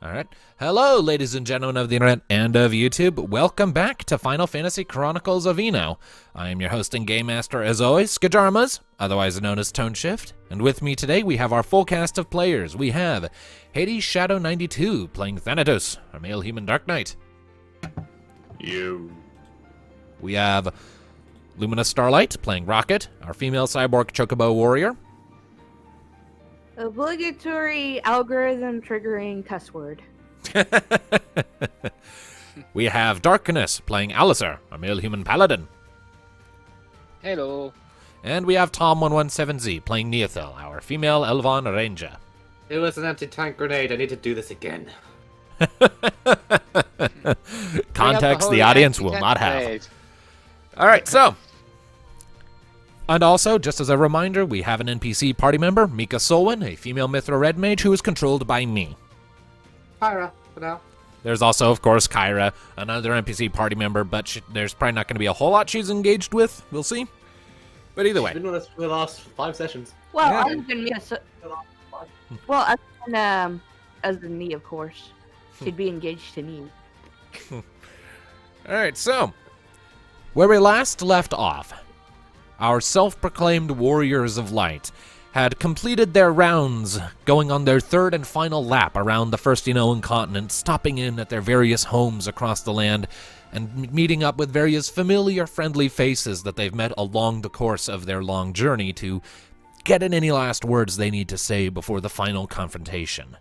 All right. Hello, ladies and gentlemen of the internet and of YouTube. Welcome back to Final Fantasy Chronicles of Eno. I am your host and game master, as always, Skajarmas, otherwise known as Tone Shift. And with me today, we have our full cast of players. We have Hades Shadow 92 playing Thanatos, our male human Dark Knight. You. We have Lumina Starlight playing Rocket, our female cyborg Chocobo Warrior. Obligatory algorithm triggering cuss word. We have Darkness playing Alistair, our male human paladin. Hello. And we have Tom117Z playing Neothil, our female Elvan Ranger. It was an anti-tank grenade. I need to do this again. Context the audience will not have. All right, so. And also, just as a reminder, we have an NPC party member, Mika Solwyn, a female Mithra Red Mage who is controlled by me. Pyra, for now. There's also, of course, Kyra, another NPC party member, but there's probably not going to be a whole lot she's engaged with. We'll see. But either way. She's been with us for the last 5 sessions. Well, Yeah. other than me, other than as the knee, of course, she'd be engaged to me. All right, so where we last left off, our self-proclaimed warriors of light had completed their rounds, going on their third and final lap around the first Enoan continent, stopping in at their various homes across the land and meeting up with various familiar, friendly faces that they've met along the course of their long journey to get in any last words they need to say before the final confrontation.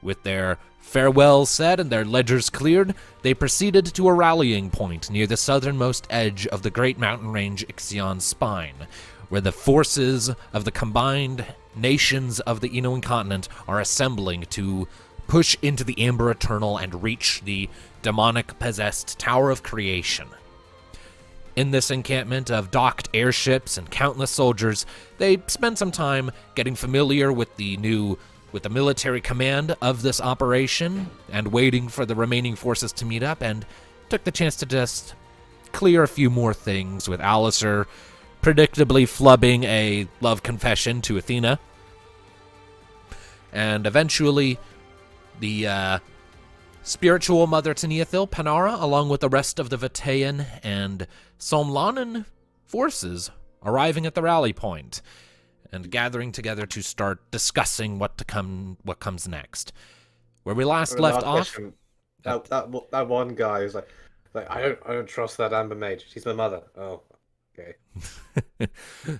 With their farewells said and their ledgers cleared, they proceeded to a rallying point near the southernmost edge of the great mountain range Ixion's Spine, where the forces of the combined nations of the Enoan continent are assembling to push into the Amber Eternal and reach the demonic-possessed Tower of Creation. In this encampment of docked airships and countless soldiers, they spent some time getting familiar with the military command of this operation and waiting for the remaining forces to meet up, and took the chance to just clear a few more things, with Alistair predictably flubbing a love confession to Athena. And eventually, the spiritual mother to Neothil, Panara, along with the rest of the Vataean and Somlanan forces, arriving at the rally point and gathering together to start discussing what comes next. Where we last left off, Session, that one guy who's like I don't trust that Amber Mage. She's my mother. Oh, okay.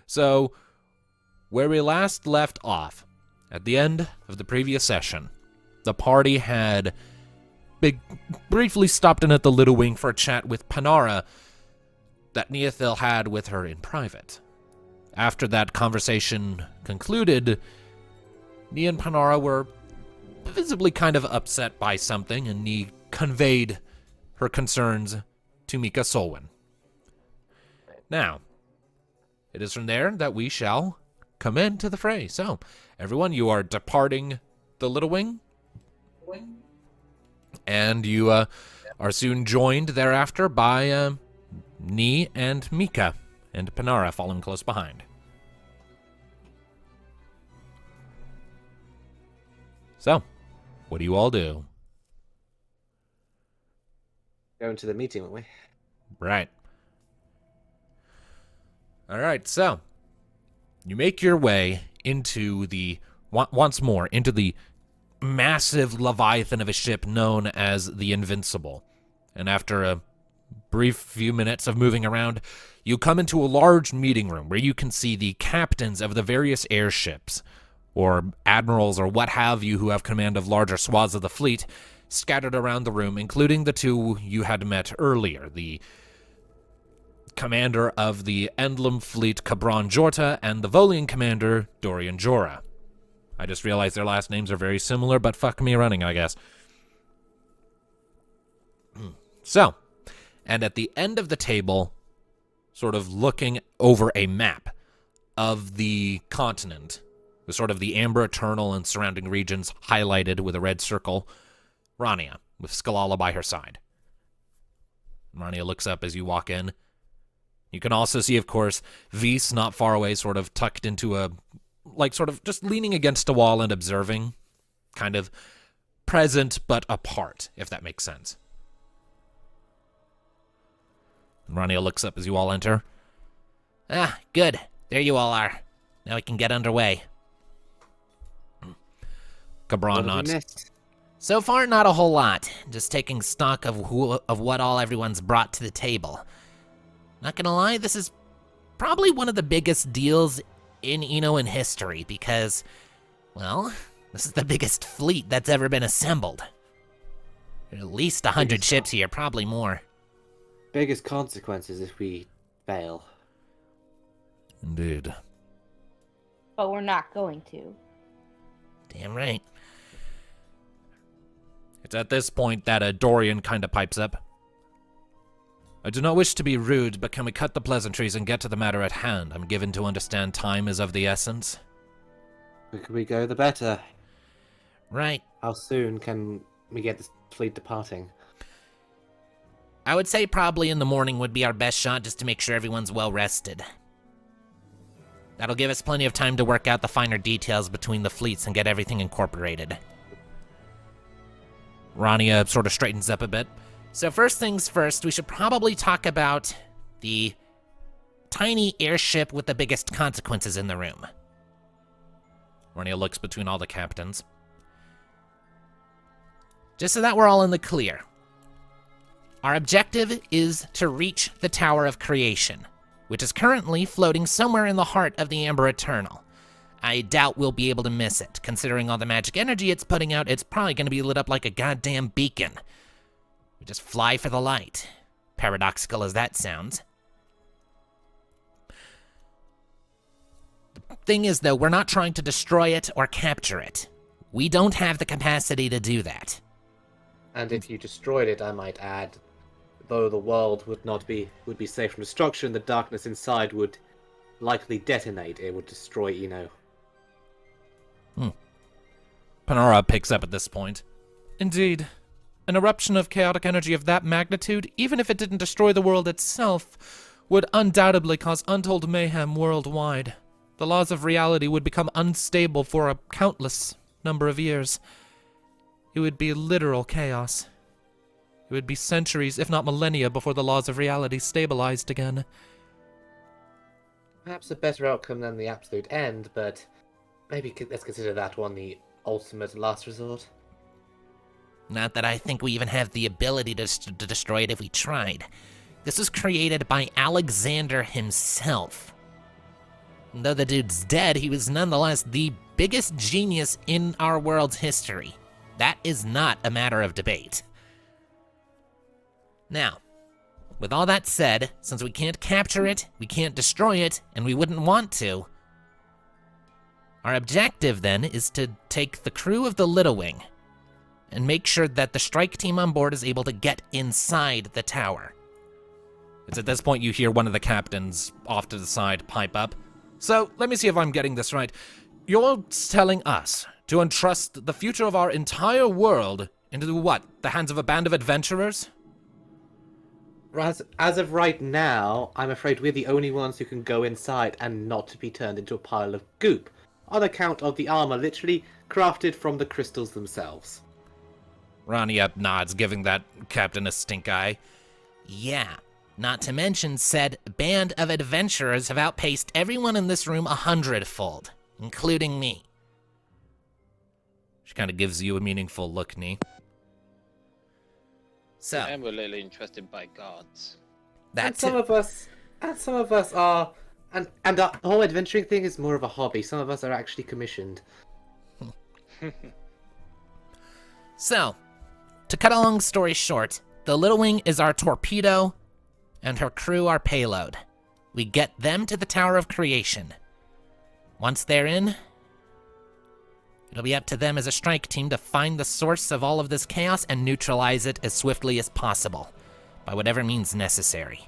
So, where we last left off, at the end of the previous session, the party had briefly stopped in at the Little Wing for a chat with Panara that Neothil had with her in private. After that conversation concluded, Nee and Panara were visibly kind of upset by something, and Nee conveyed her concerns to Mika Solwyn. Now, it is from there that we shall come into the fray. So, everyone, you are departing the Little Wing, and you are soon joined thereafter by Nee and Mika, and Panara following close behind. So, what do you all do? Going to the meeting, won't we? Right. All right, so you make your way into once more, into the massive leviathan of a ship known as the Invincible. And after a brief few minutes of moving around, you come into a large meeting room where you can see the captains of the various airships, or admirals, or what have you, who have command of larger swaths of the fleet, scattered around the room, including the two you had met earlier, the commander of the Endlem fleet, Cabron Jorta, and the Volian commander, Dorian Jorah. I just realized their last names are very similar, but fuck me running, I guess. So, and at the end of the table, sort of looking over a map of the continent, with sort of the Amber Eternal and surrounding regions highlighted with a red circle, Rania, with Skalala by her side. Rania looks up as you walk in. You can also see, of course, Vise not far away, sort of tucked into a, like, sort of just leaning against a wall and observing, kind of present but apart, if that makes sense. Rania looks up as you all enter. Ah, good. There you all are. Now we can get underway. Cabron nods. So far, not a whole lot. Just taking stock of what all everyone's brought to the table. Not gonna lie, this is probably one of the biggest deals in Eno in history because, well, this is the biggest fleet that's ever been assembled. There are at least 100 ships here, probably more. Biggest consequences if we fail. Indeed. But we're not going to. Damn right. It's at this point that Dorian kind of pipes up. I do not wish to be rude, but can we cut the pleasantries and get to the matter at hand? I'm given to understand time is of the essence. The quicker we go, the better. Right. How soon can we get this fleet departing? I would say probably in the morning would be our best shot, just to make sure everyone's well rested. That'll give us plenty of time to work out the finer details between the fleets and get everything incorporated. Rania sort of straightens up a bit. So first things first, we should probably talk about the tiny airship with the biggest consequences in the room. Rania looks between all the captains. Just so that we're all in the clear. Our objective is to reach the Tower of Creation, which is currently floating somewhere in the heart of the Amber Eternal. I doubt we'll be able to miss it. Considering all the magic energy it's putting out, it's probably going to be lit up like a goddamn beacon. We just fly for the light. Paradoxical as that sounds. The thing is, though, we're not trying to destroy it or capture it. We don't have the capacity to do that. And if you destroyed it, I might add, though the world would be safe from destruction, the darkness inside would likely detonate. It would destroy Eno. Panara picks up at this point. Indeed. An eruption of chaotic energy of that magnitude, even if it didn't destroy the world itself, would undoubtedly cause untold mayhem worldwide. The laws of reality would become unstable for a countless number of years. It would be literal chaos. It would be centuries, if not millennia, before the laws of reality stabilized again. Perhaps a better outcome than the absolute end, but maybe let's consider that one the ultimate last resort. Not that I think we even have the ability to destroy it if we tried. This was created by Alexander himself. And though the dude's dead, he was nonetheless the biggest genius in our world's history. That is not a matter of debate. Now, with all that said, since we can't capture it, we can't destroy it, and we wouldn't want to, our objective then is to take the crew of the Little Wing and make sure that the strike team on board is able to get inside the tower. It's at this point you hear one of the captains off to the side pipe up. So, let me see if I'm getting this right. You're telling us to entrust the future of our entire world into what? The hands of a band of adventurers? As of right now, I'm afraid we're the only ones who can go inside and not be turned into a pile of goop, on account of the armor literally crafted from the crystals themselves. Rania nods, giving that captain a stink eye. Yeah, not to mention said band of adventurers have outpaced everyone in this room 100-fold, including me. She kind of gives you a meaningful look, Nee. So, And we're little interested by gods. And some of us are, and the whole adventuring thing is more of a hobby. Some of us are actually commissioned. So, to cut a long story short, the Little Wing is our torpedo, and her crew our payload. We get them to the Tower of Creation. Once they're in, it'll be up to them as a strike team to find the source of all of this chaos and neutralize it as swiftly as possible, by whatever means necessary.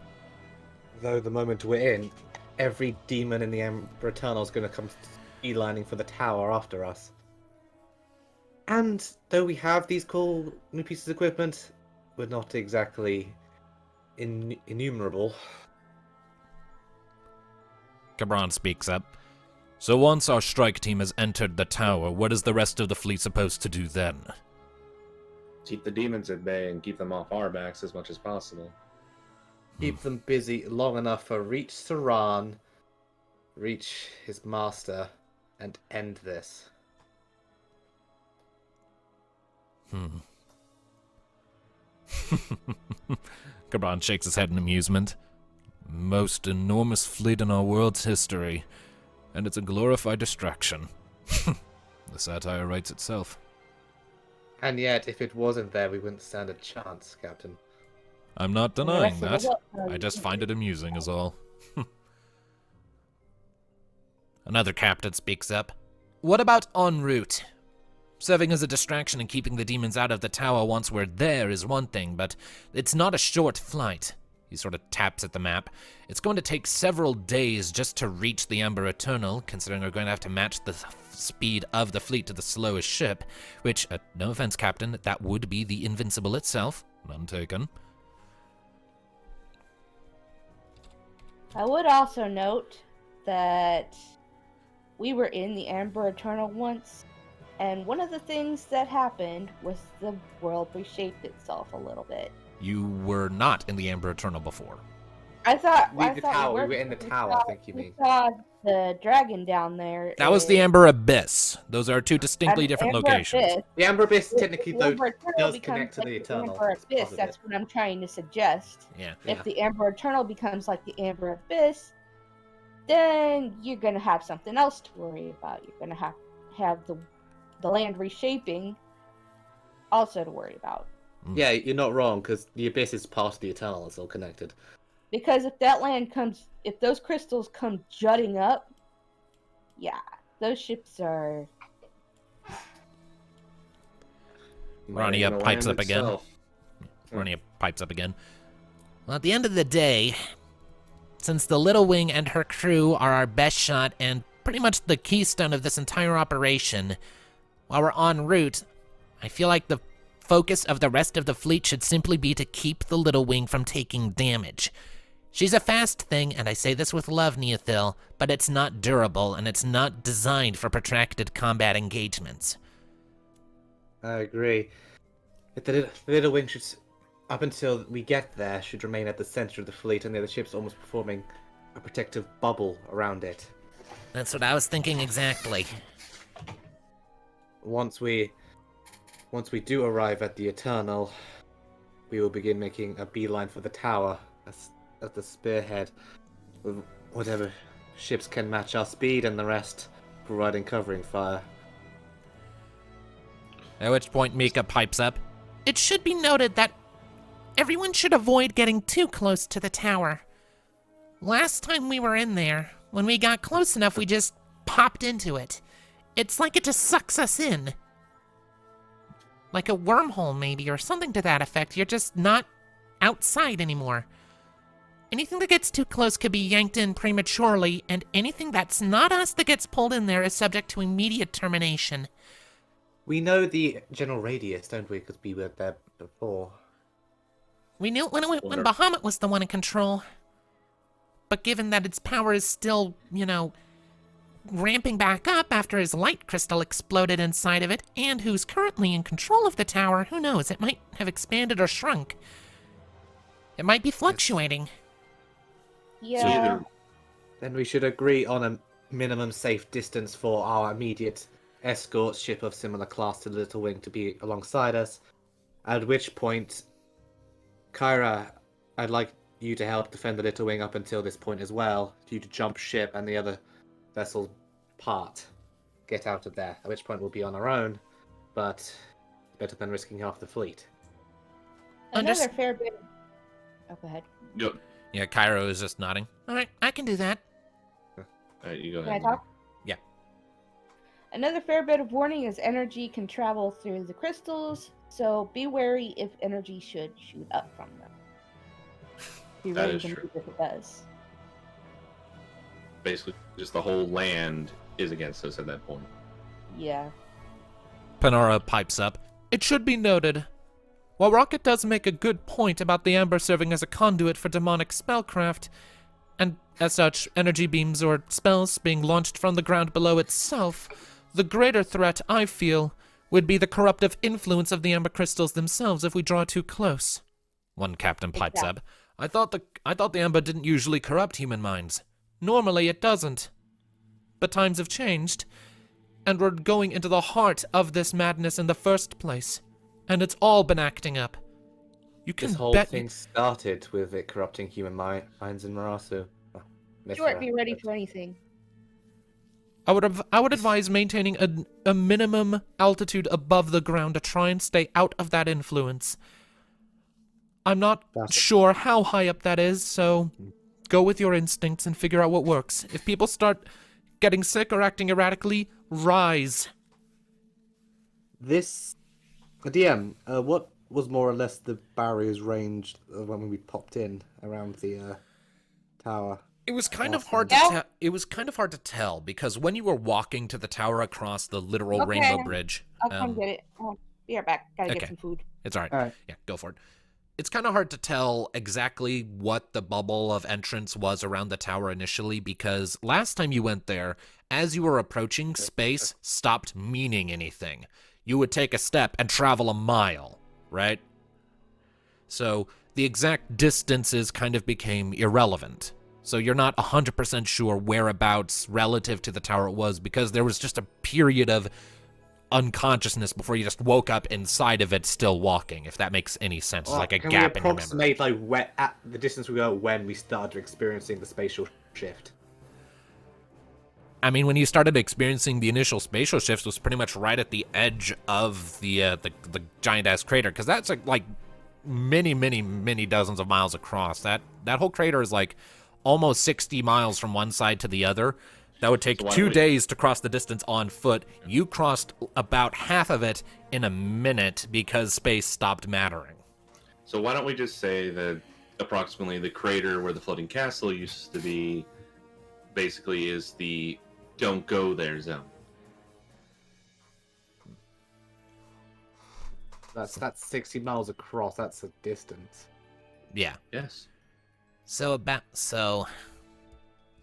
Though the moment we're in, every demon in the Amber Eternal is going to come beelining for the tower after us. And though we have these cool new pieces of equipment, we're not exactly innumerable. Cabron speaks up. So once our strike team has entered the tower, what is the rest of the fleet supposed to do then? Keep the demons at bay and keep them off our backs as much as possible. Keep them busy long enough for reach Saran, reach his master, and end this. Gabron shakes his head in amusement. Most enormous fleet in our world's history, and it's a glorified distraction. The satire writes itself. And yet, if it wasn't there, we wouldn't stand a chance, Captain. I'm not And the denying rest of that. the world- I just find it amusing is all. Another captain speaks up. What about en route? Serving as a distraction and keeping the demons out of the tower once we're there is one thing, but it's not a short flight. He sort of taps at the map. It's going to take several days just to reach the Amber Eternal, considering we're going to have to match the speed of the fleet to the slowest ship, which, no offense, Captain, that would be the Invincible itself. None taken. I would also note that we were in the Amber Eternal once, and one of the things that happened was the world reshaped itself a little bit. You were not in the Amber Eternal before. I thought We were in the tower, I think you mean. We saw the dragon down there. That was the Amber Abyss. Those are two distinctly different Amber locations. Abyss. The Amber Abyss technically, The though, Amber Eternal does becomes connect to like the Eternal. Amber It's Abyss. positive. That's what I'm trying to suggest. Yeah. If the Amber Eternal becomes like the Amber Abyss, then you're gonna have something else to worry about. You're gonna have the land reshaping also to worry about. Yeah, you're not wrong, because the Abyss is part of the Eternal. It's all connected. Because if those crystals come jutting up, yeah, those ships are. Ronnie Might even pipes land up again. itself. Ronnie pipes up again. Well, at the end of the day, since the Little Wing and her crew are our best shot and pretty much the keystone of this entire operation, while we're en route, I feel like the focus of the rest of the fleet should simply be to keep the Little Wing from taking damage. She's a fast thing, and I say this with love, Neothil, but it's not durable, and it's not designed for protracted combat engagements. I agree. The Little Wing should, up until we get there, should remain at the center of the fleet, and the other ships almost performing a protective bubble around it. That's what I was thinking exactly. Once we do arrive at the Eternal, we will begin making a beeline for the tower at the spearhead, with whatever ships can match our speed, and the rest providing covering fire. At which point Mika pipes up. It should be noted that everyone should avoid getting too close to the tower. Last time we were in there, when we got close enough, we just popped into it. It's like it just sucks us in. Like a wormhole, maybe, or something to that effect. You're just not outside anymore. Anything that gets too close could be yanked in prematurely, and anything that's not us that gets pulled in there is subject to immediate termination. We know the general radius, don't we? Because we were there before. We knew it when Bahamut was the one in control. But given that its power is still, ramping back up after his light crystal exploded inside of it, and who's currently in control of the tower, who knows? It might have expanded or shrunk. It might be fluctuating. Yeah. Then we should agree on a minimum safe distance for our immediate escort ship of similar class to the Little Wing to be alongside us. At which point, Kyra, I'd like you to help defend the Little Wing up until this point as well. You to jump ship and the other vessel part. Get out of there. At which point we'll be on our own, but better than risking half the fleet. Another fair bit. Oh, go ahead. Yep. Yeah, Cairo is just nodding. All right, I can do that. Alright, you go Can I ahead. talk? Yeah. Another fair bit of warning is energy can travel through the crystals, so be wary if energy should shoot up from them. Be That ready is to true. move if it does. Basically, just the whole land is against us at that point. Yeah. Panora pipes up. It should be noted, while Rocket does make a good point about the Amber serving as a conduit for demonic spellcraft, and as such, energy beams or spells being launched from the ground below itself, the greater threat, I feel, would be the corruptive influence of the amber crystals themselves if we draw too close. One captain pipes up. I thought the amber didn't usually corrupt human minds. Normally it doesn't. But times have changed, and we're going into the heart of this madness in the first place, and it's all been acting up. You can This whole bet thing started with it corrupting human minds in Marasu. Oh, Stuart, be ready for anything. I would advise maintaining a minimum altitude above the ground to try and stay out of that influence. I'm not sure how high up that is, so go with your instincts and figure out what works. If people start getting sick or acting erratically, rise. DM, what was more or less the barrier's range when we popped in around the tower? It was kind of hard to it was kind of hard to tell because when you were walking to the tower across the literal Rainbow Bridge, I'll come get it. Be right back. Gotta get some food. It's all right. All right. Yeah, go for it. It's kind of hard to tell exactly what the bubble of entrance was around the tower initially because last time you went there, as you were approaching, space stopped meaning anything. You would take a step and travel a mile, right? So the exact distances kind of became irrelevant. So you're not 100% sure whereabouts relative to the tower it was because there was just a period of unconsciousness before you just woke up inside of it still walking, if that makes any sense. It's like a gap in your memory. Can we approximate at the distance we were when we started experiencing the spatial shift? I mean, when you started experiencing the initial spatial shifts was pretty much right at the edge of the giant-ass crater, because that's like many dozens of miles across. That whole crater is like almost 60 miles from one side to the other. That would take 2 days to cross the distance on foot. You crossed about half of it in a minute because space stopped mattering. So why don't we just say that approximately the crater where the floating castle used to be basically is the don't go there zone. That's 60 miles across. That's a distance. Yeah. Yes. So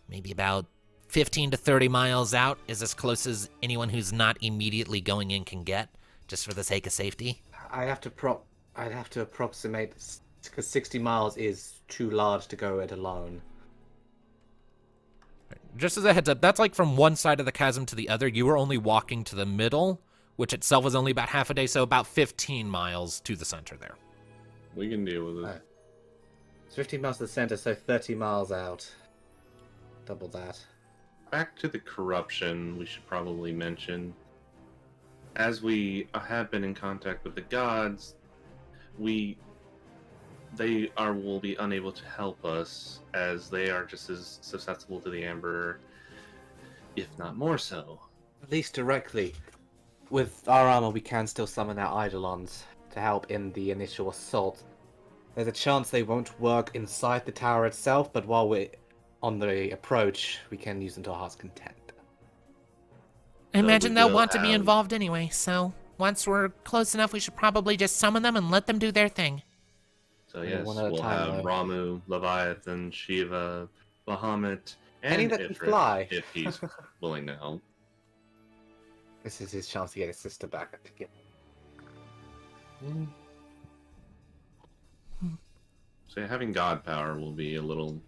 maybe about 15 to 30 miles out is as close as anyone who's not immediately going in can get, just for the sake of safety. I'd have to approximate because 60 miles is too large to go it alone. Just as a heads up, that's like from one side of the chasm to the other. You were only walking to the middle, which itself was only about half a day, so about 15 miles to the center there. We can deal with it. Right. It's 15 miles to the center, so 30 miles out. Double that. Back to the corruption, we should probably mention, as we have been in contact with the gods, will be unable to help us, as they are just as susceptible to the amber, if not more so. At least directly. With our armor, we can still summon our eidolons to help in the initial assault. There's a chance they won't work inside the tower itself, but while we're on the approach, we can use them to our heart's content. I imagine we they'll will want to be have- involved anyway, so once we're close enough, we should probably just summon them and let them do their thing. So Yeah, yes, one at a we'll time, have though. Ramu, Leviathan, Shiva, Bahamut, and Any that can Ifrit, fly. if he's willing to help. This is his chance to get his sister back again. So having god power will be a little...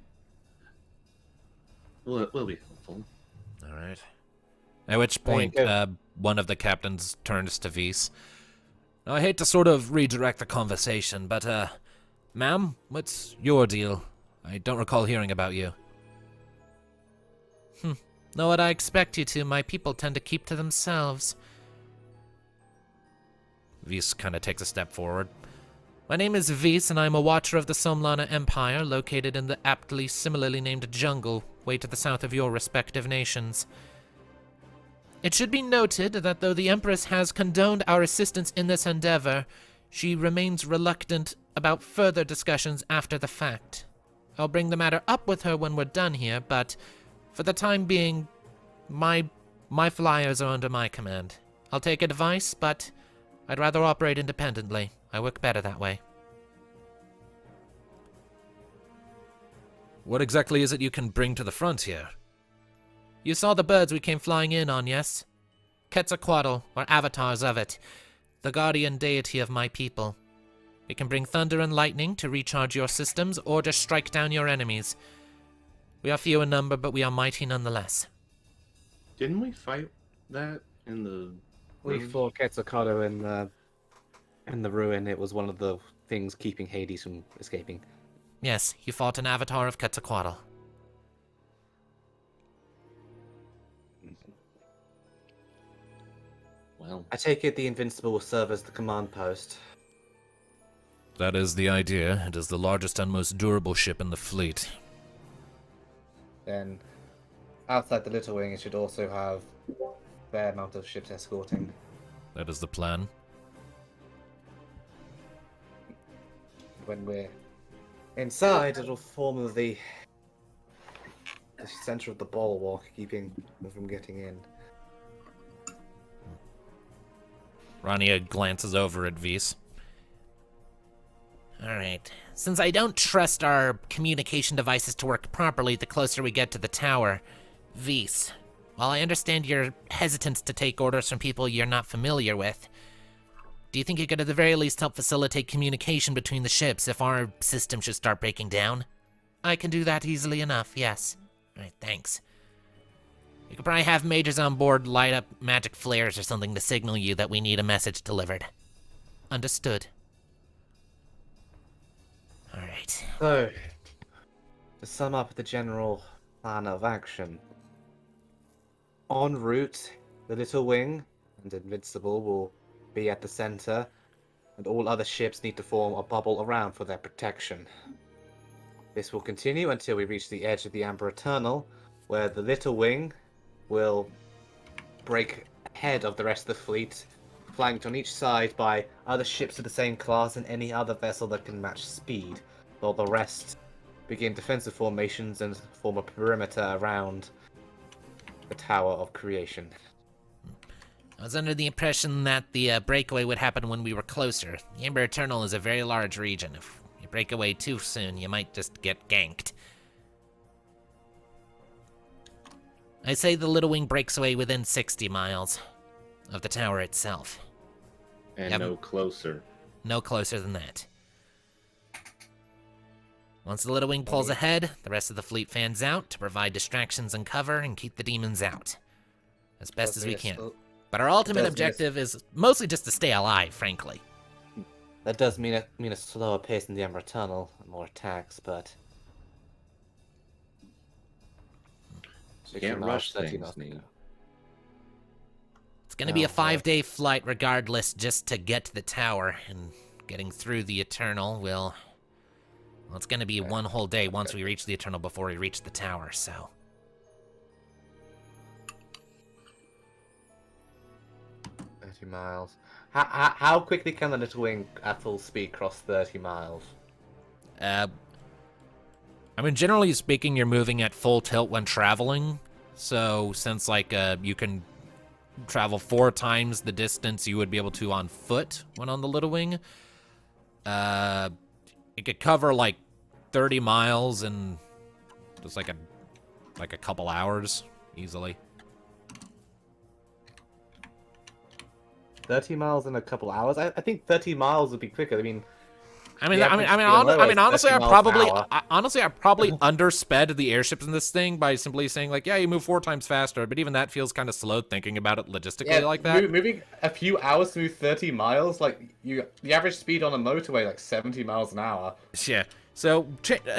will be helpful. All right. At which There you point, go. one of the captains turns to Vise. I hate to sort of redirect the conversation, but, ma'am, what's your deal? I don't recall hearing about you. Know what I expect you to. My people tend to keep to themselves. Vise kind of takes a step forward. My name is Vise, and I am a watcher of the Somlana Empire, located in the aptly similarly named jungle, way to the south of your respective nations. It should be noted that though the Empress has condoned our assistance in this endeavor, she remains reluctant about further discussions after the fact. I'll bring the matter up with her when we're done here, but for the time being, my flyers are under my command. I'll take advice, but I'd rather operate independently. I work better that way. What exactly is it you can bring to the front here? You saw the birds we came flying in on, yes? Quetzalcoatl, or avatars of it, the guardian deity of my people. It can bring thunder and lightning to recharge your systems or to strike down your enemies. We are few in number, but we are mighty nonetheless. Didn't we fight that in the... We fought Quetzalcoatl in the ruin. It was one of the things keeping Hades from escaping. Yes, you fought an avatar of Quetzalcoatl. Well, I take it the Invincible will serve as the command post. That is the idea. It is the largest and most durable ship in the fleet. Then, outside the Little Wing, it should also have a fair amount of ships escorting. That is the plan. When we're inside, it'll form the center of the bulwark, keeping them from getting in. Rania glances over at Vise. Alright. Since I don't trust our communication devices to work properly the closer we get to the tower, Vise, while I understand your hesitance to take orders from people you're not familiar with, do you think you could at the very least help facilitate communication between the ships if our system should start breaking down? I can do that easily enough, yes. Alright, thanks. You could probably have majors on board light up magic flares or something to signal you that we need a message delivered. Understood. Alright. So, to sum up the general plan of action. En route, the Little Wing and Invincible will be at the center, and all other ships need to form a bubble around for their protection. This will continue until we reach the edge of the Amber Eternal, where the Little Wing will break ahead of the rest of the fleet, flanked on each side by other ships of the same class and any other vessel that can match speed, while the rest begin defensive formations and form a perimeter around the Tower of Creation. I was under the impression that the breakaway would happen when we were closer. The Amber Eternal is a very large region. If you break away too soon, you might just get ganked. I say the Little Wing breaks away within 60 miles of the tower itself. and Yep. no closer. No closer than that. Once the Little Wing pulls ahead, the rest of the fleet fans out to provide distractions and cover and keep the demons out. As best as we can. But our ultimate objective is mostly just to stay alive, frankly. That does mean a slower pace in the Amber Tunnel and more attacks, but You can't rush things, Nate. It's going to be a 5-day flight regardless, just to get to the tower, and getting through the Eternal will... Well, it's going to be one whole day once we reach the Eternal before we reach the tower, so... 30 miles. How quickly can the Little Wing at full speed cross 30 miles? I mean, generally speaking, you're moving at full tilt when traveling. So, since, like, you can travel 4 times the distance you would be able to on foot when on the Little Wing, it could cover, like, 30 miles in just, like a couple hours, easily. 30 miles in a couple hours? I think 30 miles would be quicker. I mean, honestly, 30 miles an hour. I probably undersped the airships in this thing by simply saying, like, yeah, you move 4 times faster, but even that feels kind of slow thinking about it logistically like that. Moving a few hours to move 30 miles, like, the average speed on a motorway, like 70 miles an hour. Yeah. So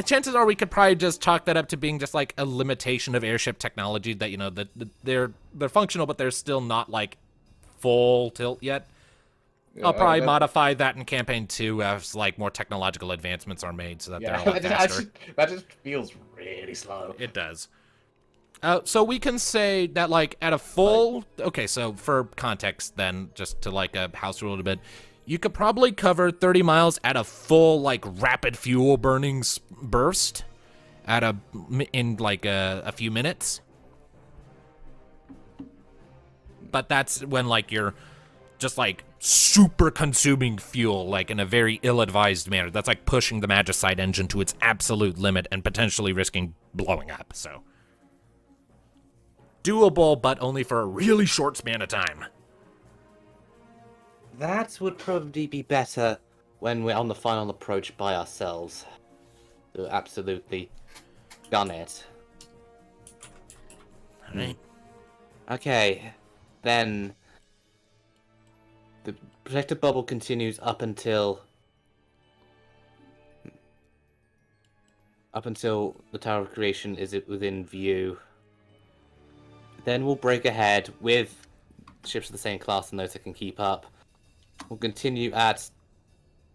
chances are we could probably just chalk that up to being just like a limitation of airship technology that, you know, that they're functional, but they're still not like full tilt yet. Yeah, I'll probably modify that in campaign 2 as like more technological advancements are made so that they're a lot faster. That just feels really slow. It does. So we can say that, like, at a full... Okay, so for context, then, just to, like, a house rule a bit, you could probably cover 30 miles at a full, like, rapid fuel burning burst in, like, a few minutes. But that's when, like, you're just, like, super consuming fuel, like, in a very ill-advised manner. That's like pushing the Magicite engine to its absolute limit and potentially risking blowing up, so... doable, but only for a really short span of time. That would probably be better when we're on the final approach by ourselves. So absolutely gun it. All right. Okay, then the protective bubble continues up until the Tower of Creation is within view. Then we'll break ahead with ships of the same class and those that can keep up. We'll continue at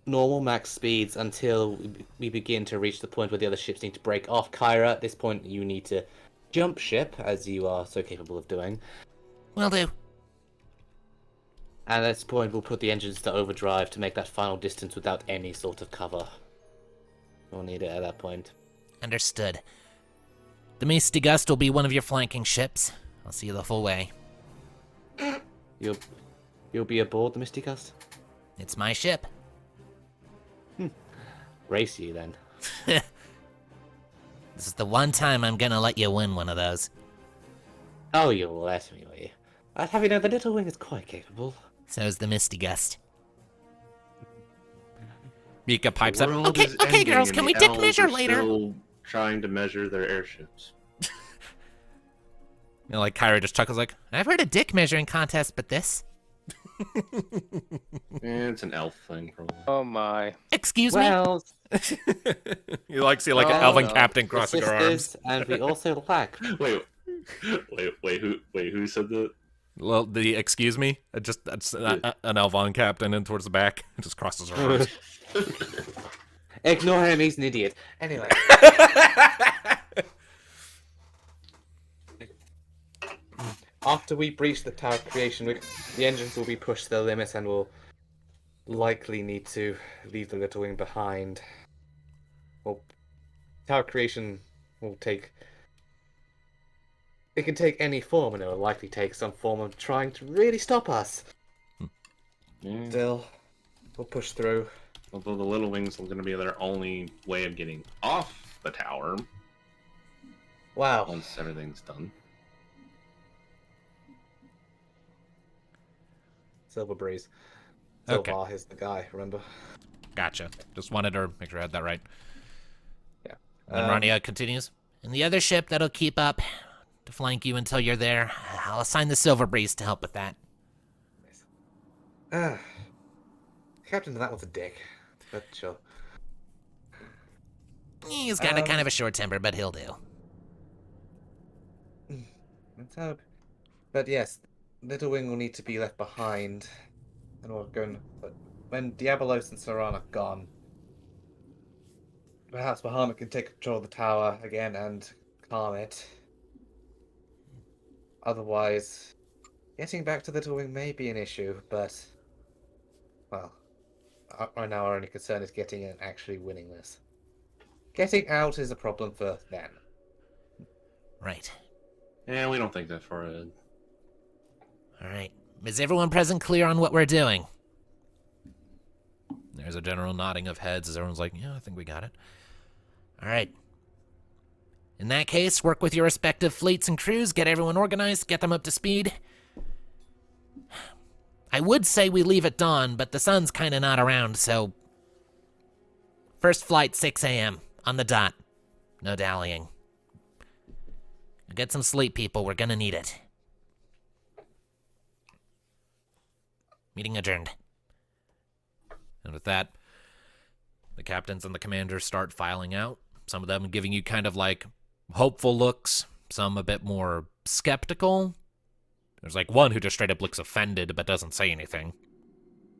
normal max speeds until we begin to reach the point where the other ships need to break off. Kyra, at this point, you need to jump ship, as you are so capable of doing. Will do. And at this point, we'll put the engines to overdrive to make that final distance without any sort of cover. We'll need it at that point. Understood. The Misty Gust will be one of your flanking ships. I'll see you the full way. You'll be aboard the Misty Gust? It's my ship. Race you, then. This is the one time I'm gonna let you win one of those. Oh, you'll let me, will you? I'd have you know the Little Wing is quite capable. So's the Misty Gust. Mika pipes The up. world Okay, is okay, ending girls, and can the we dick elves measure are later? Still trying to measure their airships. You know, like Kyra just chuckles like, I've heard a dick measuring contest, but this? It's an elf thing, probably. Oh my. Excuse me? Well, You like see like an Oh, elven no. captain crossing her arms. sisters, and we also lack. Wait, who said that? Well, the excuse me? That's an elven captain in towards the back. Just crosses her arms. Ignore him, he's an idiot. Anyway. After we breach the Tower of Creation, the engines will be pushed to the limit and we'll likely need to leave the Little Wing behind. Well, Tower of Creation will take... It can take any form, and it will likely take some form of trying to really stop us. Yeah. Still, we'll push through. Although the Little Wings are going to be their only way of getting off the tower Wow. once everything's done. Silver Breeze. Okay. Silvar is the guy, remember? Gotcha. Just wanted to make sure I had that right. Yeah. And then Rania continues. And the other ship that'll keep up to flank you until you're there, I'll assign the Silver Breeze to help with that. Captain to that was a dick, but sure. He's got a kind of a short temper, but he'll do. Let's hope. But yes, Little Wing will need to be left behind, and we're going. But when Diabolos and Saran are gone, perhaps Bahamut can take control of the tower again and calm it. Otherwise, getting back to Little Wing may be an issue, but well, right now our only concern is getting in and actually winning this. Getting out is a problem for them. Right. Yeah, we don't think that far ahead. All right. Is everyone present clear on what we're doing? There's a general nodding of heads as everyone's like, yeah, I think we got it. All right. In that case, work with your respective fleets and crews, get everyone organized, get them up to speed. I would say we leave at dawn, but the sun's kind of not around, so... First flight, 6 a.m. on the dot. No dallying. Get some sleep, people. We're gonna need it. Meeting adjourned. And with that, the captains and the commanders start filing out. Some of them giving you kind of like hopeful looks, some a bit more skeptical. There's like one who just straight up looks offended but doesn't say anything.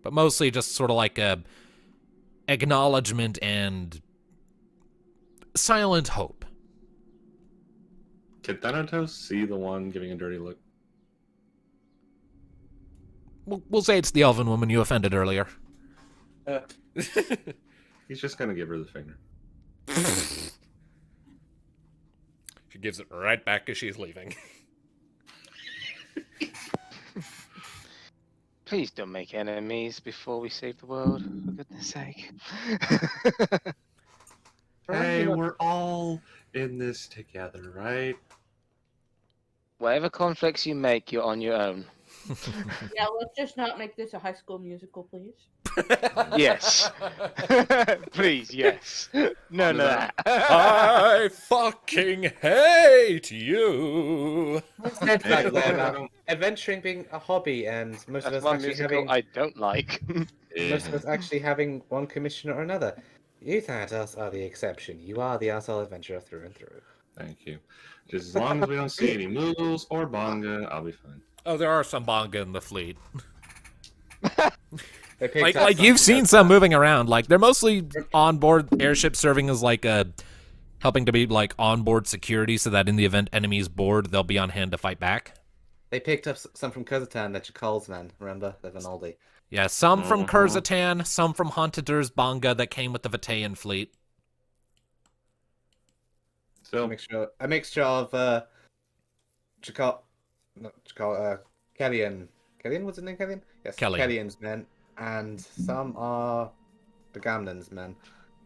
But mostly just sort of like a acknowledgement and silent hope. Can Thanatos see the one giving a dirty look? We'll say it's the elven woman you offended earlier. He's just gonna give her the finger. She gives it right back as she's leaving. Please don't make enemies before we save the world, for goodness sake. Hey, we're all in this together, right? Whatever conflicts you make, you're on your own. Yeah, let's just not make this a High School Musical, please. Yes. Please, yes. None of that. I fucking hate you. Said back there I about don't- adventuring being a hobby, and most of That's us one actually musical having I don't like. most of us actually having one commission or another. You us are the exception. You are the arsehole adventurer through and through. Thank you. Just as long as we don't see any Moogles or Bonga, I'll be fine. Oh, there are some Bonga in the fleet. They picked up Like some you've from seen Kazakhstan. some moving around. Like they're mostly on board airships, serving as like a helping to be like onboard security, so that in the event enemies board, they'll be on hand to fight back. They picked up some from Kazakhstan. That's Jakal's men. Remember, they're Vinaldi. Yeah, some from Mhm. Kurzatan, some from Hauntadur's Bonga that came with the Vatayan fleet. So, A mixture of Jakal, not Jakal, Kellyan. Kellyan, was his name Kellyan? Yes, Kellyan. Kellyan's men, and some are the Gamlen's men.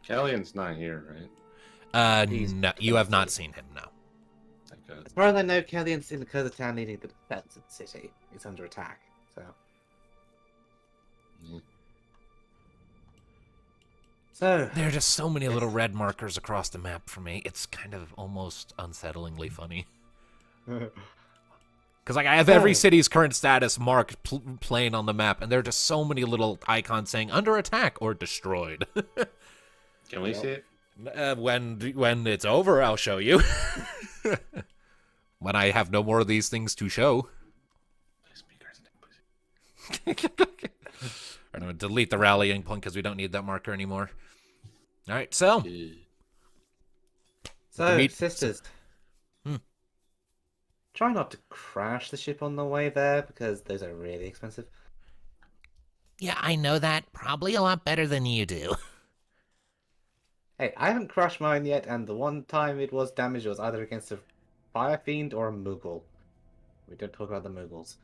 Kellyan's not here, right? He's No, you have not seen him, no. Thank God. As far as I know, Kellyan's in the Kazakhstan leading the defense of the city. It's under attack, so. Mhm. So, There are just so many little red markers across the map for me. It's kind of almost unsettlingly funny. Because like I have every city's current status marked plain on the map, and there are just so many little icons saying under attack or destroyed. Can we see it? When it's over, I'll show you. When I have no more of these things to show. I'm gonna delete the rallying point because we don't need that marker anymore. All right, so so meet- sisters. Try not to crash the ship on the way there because those are really expensive. yeah, I know that probably a lot better than you do. Hey, I haven't crashed mine yet, and the one time it was damaged was either against a fire fiend or a Moogle. We don't talk about the Moogles.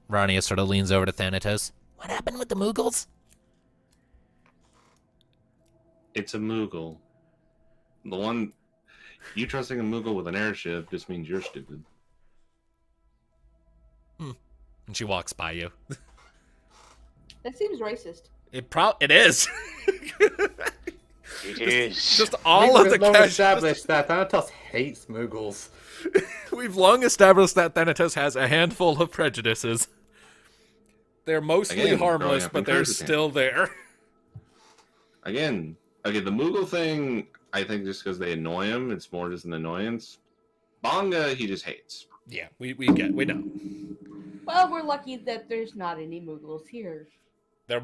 Rania sort of leans over to Thanatos. What happened with the Moogles? It's a Moogle. The one you trusting a Moogle with an airship just means you're stupid. And she walks by you. That seems racist. It is. It is. Just all of the long cash. established that Thanatos hates Moogles. We've long established that Thanatos has a handful of prejudices. They're mostly Again, harmless, growing up but in they're Kazakhstan. still there. Again, okay, the Moogle thing, I think just because they annoy him, it's more just an annoyance. Bonga, he just hates. Yeah, we know. Well, we're lucky that there's not any Moogles here. I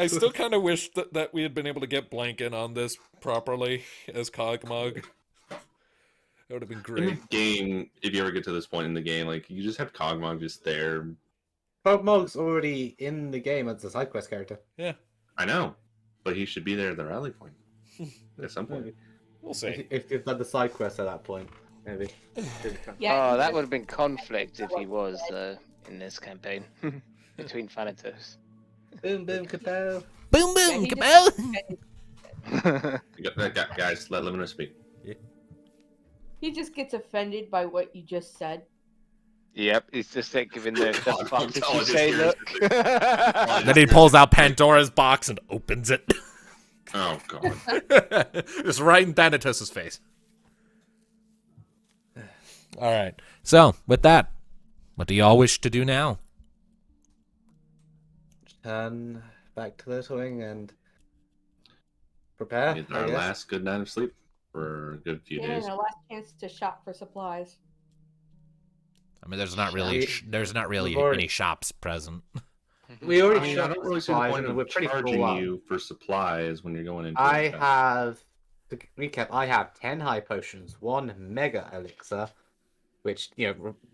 still kind of wish that we had been able to get Blank on this properly as Cogmog. That would have been In great. the game, if you ever get to this point in the game, like, you just have Cogmog just there. Pogmog's already in the game as a side quest character. Yeah, I know, but he should be there at the rally point. At some point. we'll see. If you've done the side quest at that point, maybe. Yeah, Oh, that would have been conflict if he was in this campaign between Thanatos. Boom, boom, kapow. Boom, Yeah, boom, he kapow! Guys, let Limino speak. He just gets offended by what you just said. Yep, he's just like giving the God, fuck did you intelligence say, here look? is- Then he pulls out Pandora's box and opens it. Oh, God. Just right in Thanatos' face. All right. So, with that, what do y'all wish to do now? Turn back to the swing and prepare. It's I our guess. last good night of sleep for a good few Yeah, days. and our last chance to shop for supplies. I mean, there's not really We've already- any shops present. We I already mean, I shot don't really see the supplies point and of we're pretty charging full up. you for supplies when you're going into I a town. have, to recap, I have 10 high potions, 1 mega elixir, which,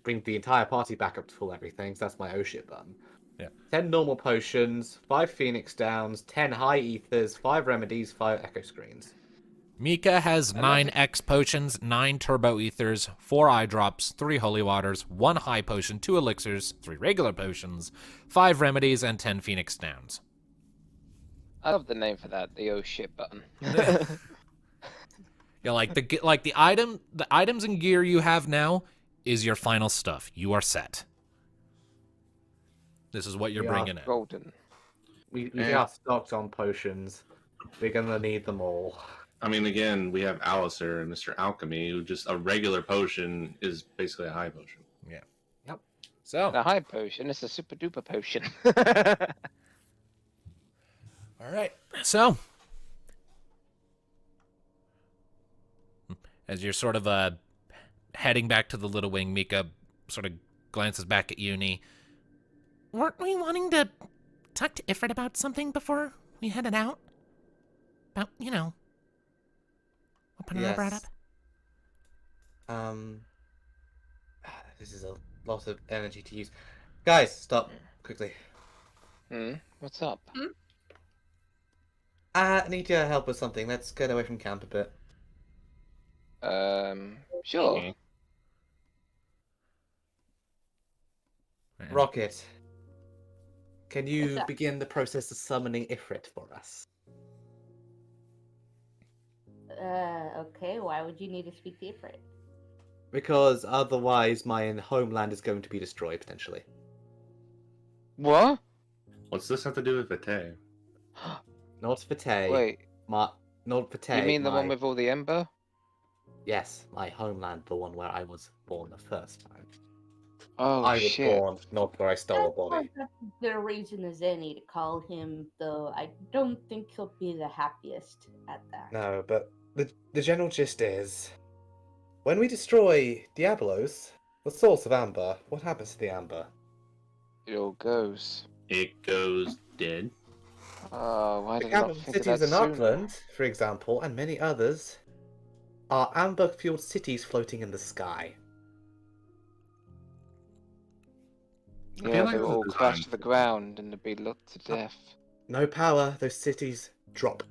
brings the entire party back up to full everything, so that's my oh shit button. Yeah. 10 normal potions, 5 phoenix downs, 10 high ethers, 5 remedies, 5 echo screens. Mika has 9 X potions, 9 turbo ethers, 4 eye drops, 3 holy waters, 1 high potion, 2 elixirs, 3 regular potions, 5 remedies, and 10 phoenix downs. I love the name for that, the oh shit button. Yeah, like the items and gear you have now is your final stuff. You are set. This is what you're Yeah. bringing in. Golden. We are stocked on potions. We're gonna need them all. I mean, again, we have Alistair and Mr. Alchemy, who just a regular potion is basically a high potion. So, The high potion is a super duper potion. all right. So, as you're sort of heading back to the Little Wing, Mika sort of glances back at Uni. Weren't we wanting to talk to Ifrit about something before we headed out? About, what Panara brought up? This is a lot of energy to use. Guys, stop quickly. What's up? I need your help with something. Let's get away from camp a bit. Sure. Rocket, can What's you up? begin the process of summoning Ifrit for us? Okay, why would you need to speak to Ifrit? Because otherwise my homeland is going to be destroyed, potentially. What? What's this have to do with Vitae? Not Vitae. Wait, Not Vitae. you mean the one my- with all the ember? Yes, my homeland, the one where I was born the first time. Oh I was shit. born, not where I stole a body. That's as good a reason as any to call him, though I don't think he'll be the happiest at that. No, but the general gist is, when we destroy Diablos, the source of amber, what happens to the amber? It all goes. It goes dead. Oh, why The did I not capital think of cities that in sooner? Auckland, for example, and many others, are amber-fueled cities floating in the sky. I Yeah, feel like they it would was all crash designed to the for- ground and they'd be looked to death. No power, those cities drop.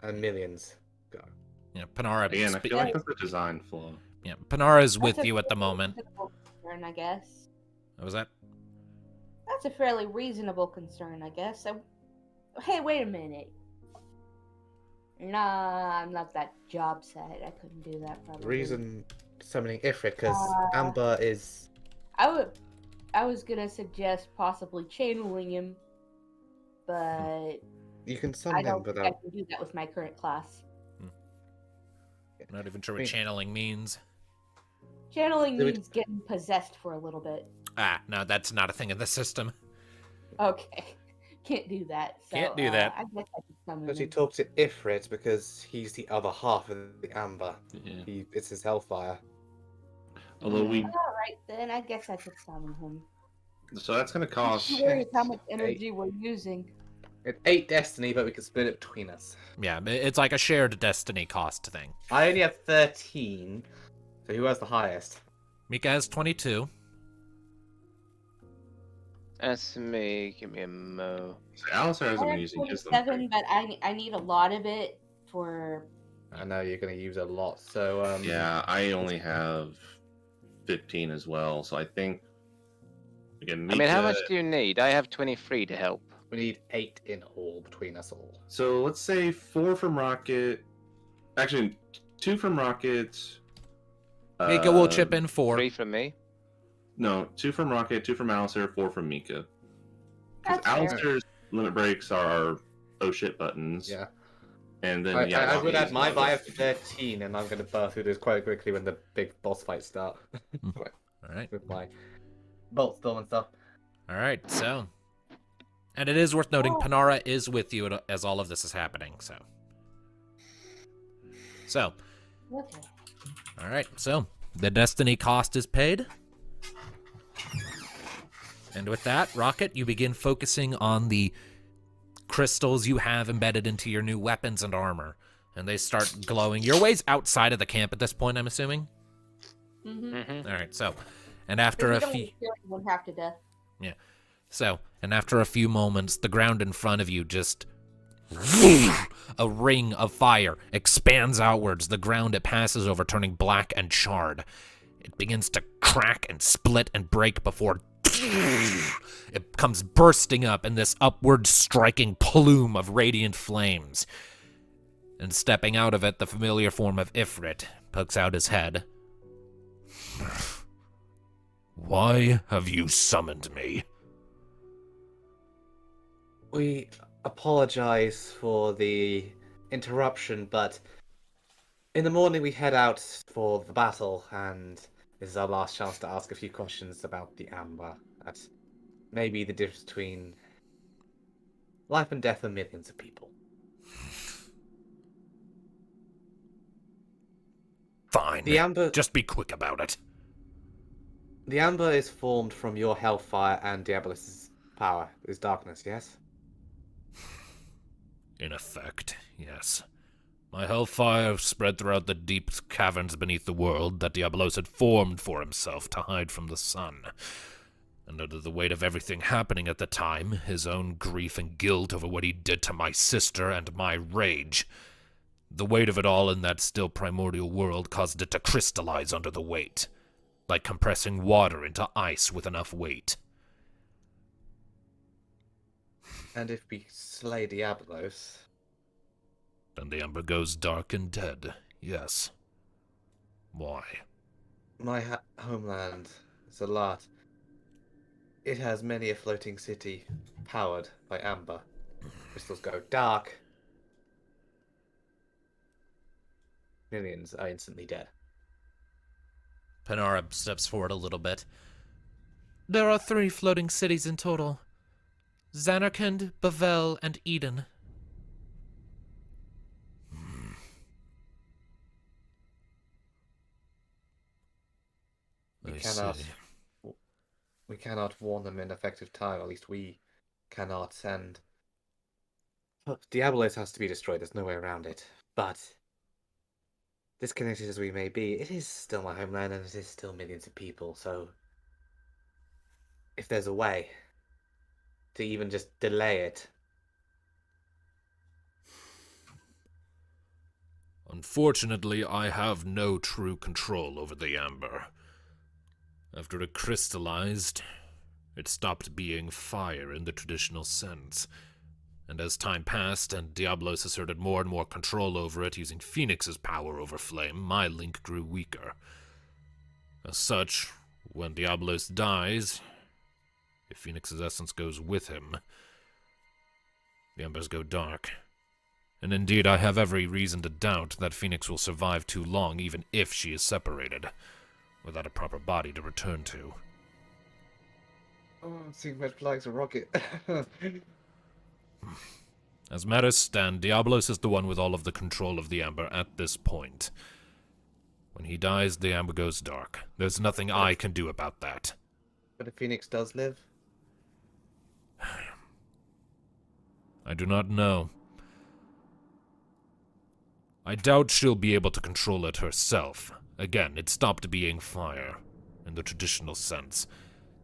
And millions go. Yeah, Panara. Again, I feel like that's a design flaw. Yeah, Panara's with That's a you at the fairly moment. reasonable concern, I guess. What was that? That's a fairly reasonable concern, I guess. Hey, wait a minute. Nah, I'm not that job set. I couldn't do that probably. The reason summoning Ifrit, because Uh, amber is... I was gonna suggest possibly channeling him, but You can I summon him don't think I without... can do that with my current class. I'm not even sure I what mean- channeling means. Channeling Do it- means getting possessed for a little bit. No, that's not a thing in the system. Okay, can't do that. So, Can't do that. I guess I could summon But you him. talk to Ifrit because he's the other half of the amber. Yeah. It's his hellfire. Although we, All right, then I guess I could summon him. so that's gonna Just cost. curious how much energy we're using. It's 8 destiny, but we can split it between us. Yeah, it's like a shared destiny cost thing. I only have 13, so who has the highest? Mika has 22. That's me. Give me a mo. So Alistair hasn't I been have using his 27, but I need a lot of it for. I know you're going to use a lot, so... Yeah, I only have 15 as well, so I think. Again, I mean, how much Mika- do you need? I have 23 to help. We need 8 in all between us all. So let's say 4 from Rocket. Actually, 2 from Rocket. Mika will chip in 4. 3 from me. No, 2 from Rocket, 2 from Alistair, 4 from Mika. Because That's fair. Alistair's limit breaks are oh shit buttons. Yeah. And then I would add my buy of buy 13, and I'm going to burst through this quite quickly when the big boss fights start. All right. With my bolt storm and stuff. All right, so. And it is worth noting, Panara is with you as all of this is happening, so. So, Okay. all right, so the destiny cost is paid. And with that, Rocket, you begin focusing on the crystals you have embedded into your new weapons and armor. And they start glowing. Your way's outside of the camp at this point, I'm assuming? Mm-hmm. Mm-hmm. All right, so. And after a few. One half to death. So, and after a few moments, the ground in front of you just. A ring of fire expands outwards, the ground it passes over turning black and charred. It begins to crack and split and break before it comes bursting up in this upward striking plume of radiant flames. and stepping out of it, the familiar form of Ifrit pokes out his head. Why have you summoned me? We apologize for the interruption, but in the morning we head out for the battle, and this is our last chance to ask a few questions about the Amber. That may be the difference between life and death of millions of people. Fine. The Amber, Just be quick about it. the Amber is formed from your hellfire and Diabolus' power. Is darkness, yes? In effect, yes. My hellfire spread throughout the deep caverns beneath the world that Diabolos had formed for himself to hide from the sun. And under the weight of everything happening at the time, his own grief and guilt over what he did to my sister and my rage, the weight of it all in that still primordial world caused it to crystallize under the weight, like compressing water into ice with enough weight. And if we slay Diabolos, Then the Ember goes dark and dead, yes. Why? my homeland is a lot. It has many a floating city powered by Amber. Crystals go dark. Millions are instantly dead. Panara steps forward a little bit. There are 3 floating cities in total. Zanarkand, Bavel, and Eden. We cannot warn them in effective time, at least we cannot, and Diabolos has to be destroyed, there's no way around it. But disconnected as we may be, it is still my homeland and it is still millions of people, so if there's a way to even just delay it. Unfortunately, I have no true control over the Amber. After it crystallized, it stopped being fire in the traditional sense. And as time passed and Diablos asserted more and more control over it using Phoenix's power over flame, my link grew weaker. As such, when Diablos dies, if Phoenix's essence goes with him, the embers go dark. And indeed, I have every reason to doubt that Phoenix will survive too long, even if she is separated, without a proper body to return to. Oh, I'm seeing red flags, a rocket. As matters stand, Diablos is the one with all of the control of the Amber at this point. When he dies, the Amber goes dark. There's nothing I can do about that. But if Phoenix does live? I do not know. I doubt she'll be able to control it herself. Again, it stopped being fire, in the traditional sense.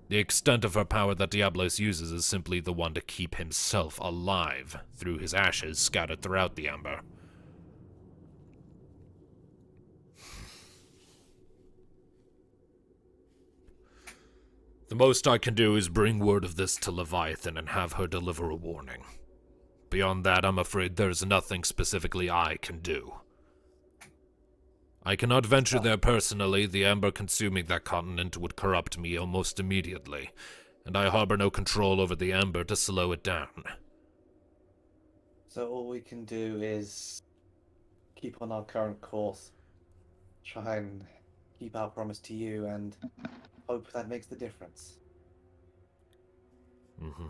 The extent of her power that Diablos uses is simply the one to keep himself alive, through his ashes scattered throughout the Amber. The most I can do is bring word of this to Leviathan and have her deliver a warning. Beyond that, I'm afraid there's nothing specifically I can do. I cannot venture there personally. The Amber consuming that continent would corrupt me almost immediately, and I harbor no control over the Amber to slow it down. So all we can do is keep on our current course, try and keep our promise to you, and hope that makes the difference. Mm-hmm.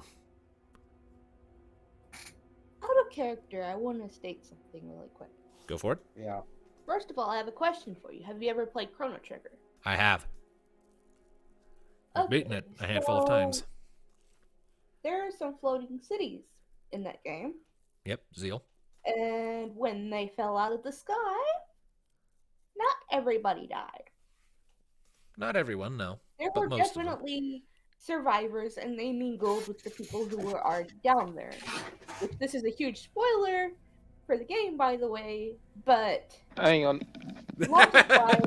Out of character, I want to state something really quick. Go for it. Yeah. First of all, I have a question for you. Have you ever played Chrono Trigger? I have. I've beaten it a handful of times. There are some floating cities in that game. Yep, Zeal. And when they fell out of the sky, not everybody died. Not everyone, no. There But were most of them. definitely survivors, and they mingled with the people who were already down there. Which this is a huge spoiler for the game, by the way, but Hang on. long story,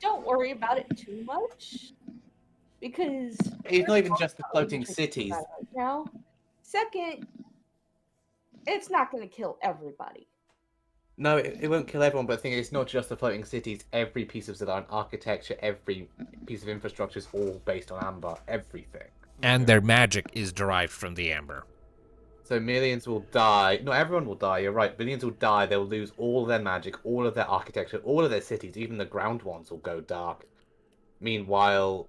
don't worry about it too much, because It's not even just the floating right cities. now. Second, it's not going to kill everybody. No, it won't kill everyone, but the thing is, it's not just the floating cities. Every piece of Zidane architecture, every piece of infrastructure is all based on amber. Everything. And their magic is derived from the amber. So millions will die. Not everyone will die, you're right. Millions will die. They'll lose all their magic, all of their architecture, all of their cities. Even the ground ones will go dark. Meanwhile,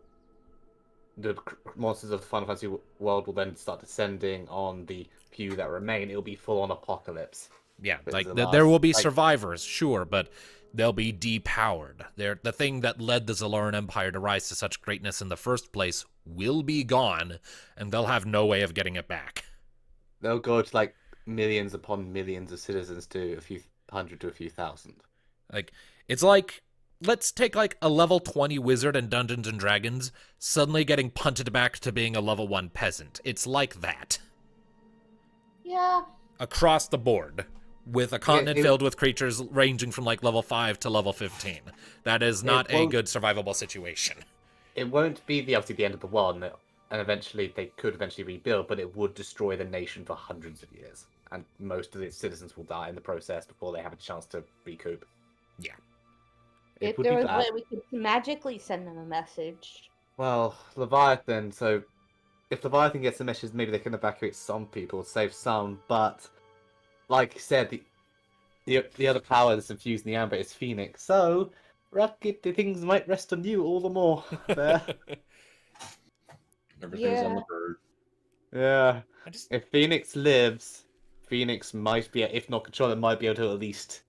the monsters of the Final Fantasy world will then start descending on the few that remain. It'll be full on apocalypse. Yeah, But like the there will last- be like- survivors, sure, but they'll be depowered. The thing that led the Zalaran Empire to rise to such greatness in the first place will be gone, and they'll have no way of getting it back. They'll go to like millions upon millions of citizens to a few hundred to a few thousand. Like, it's like, let's take like a level 20 wizard in Dungeons and Dragons suddenly getting punted back to being a level 1 peasant. It's like that. Yeah. Across the board. With a continent filled with creatures ranging from like level 5 to level 15. That is not a good survivable situation. It won't be obviously the end of the world, and eventually they could eventually rebuild, but it would destroy the nation for hundreds of years, and most of its citizens will die in the process before they have a chance to recoup. Yeah. If there was a way we could magically send them a message. Well, Leviathan, so if Leviathan gets the message, maybe they can evacuate some people, save some, but like you said, the other power that's infused in the amber is Phoenix, so Rocket, the things might rest on you all the more there. Everything's on Yeah. the bird. Yeah. I just, If Phoenix lives, Phoenix might be, if not control it, might be able to at least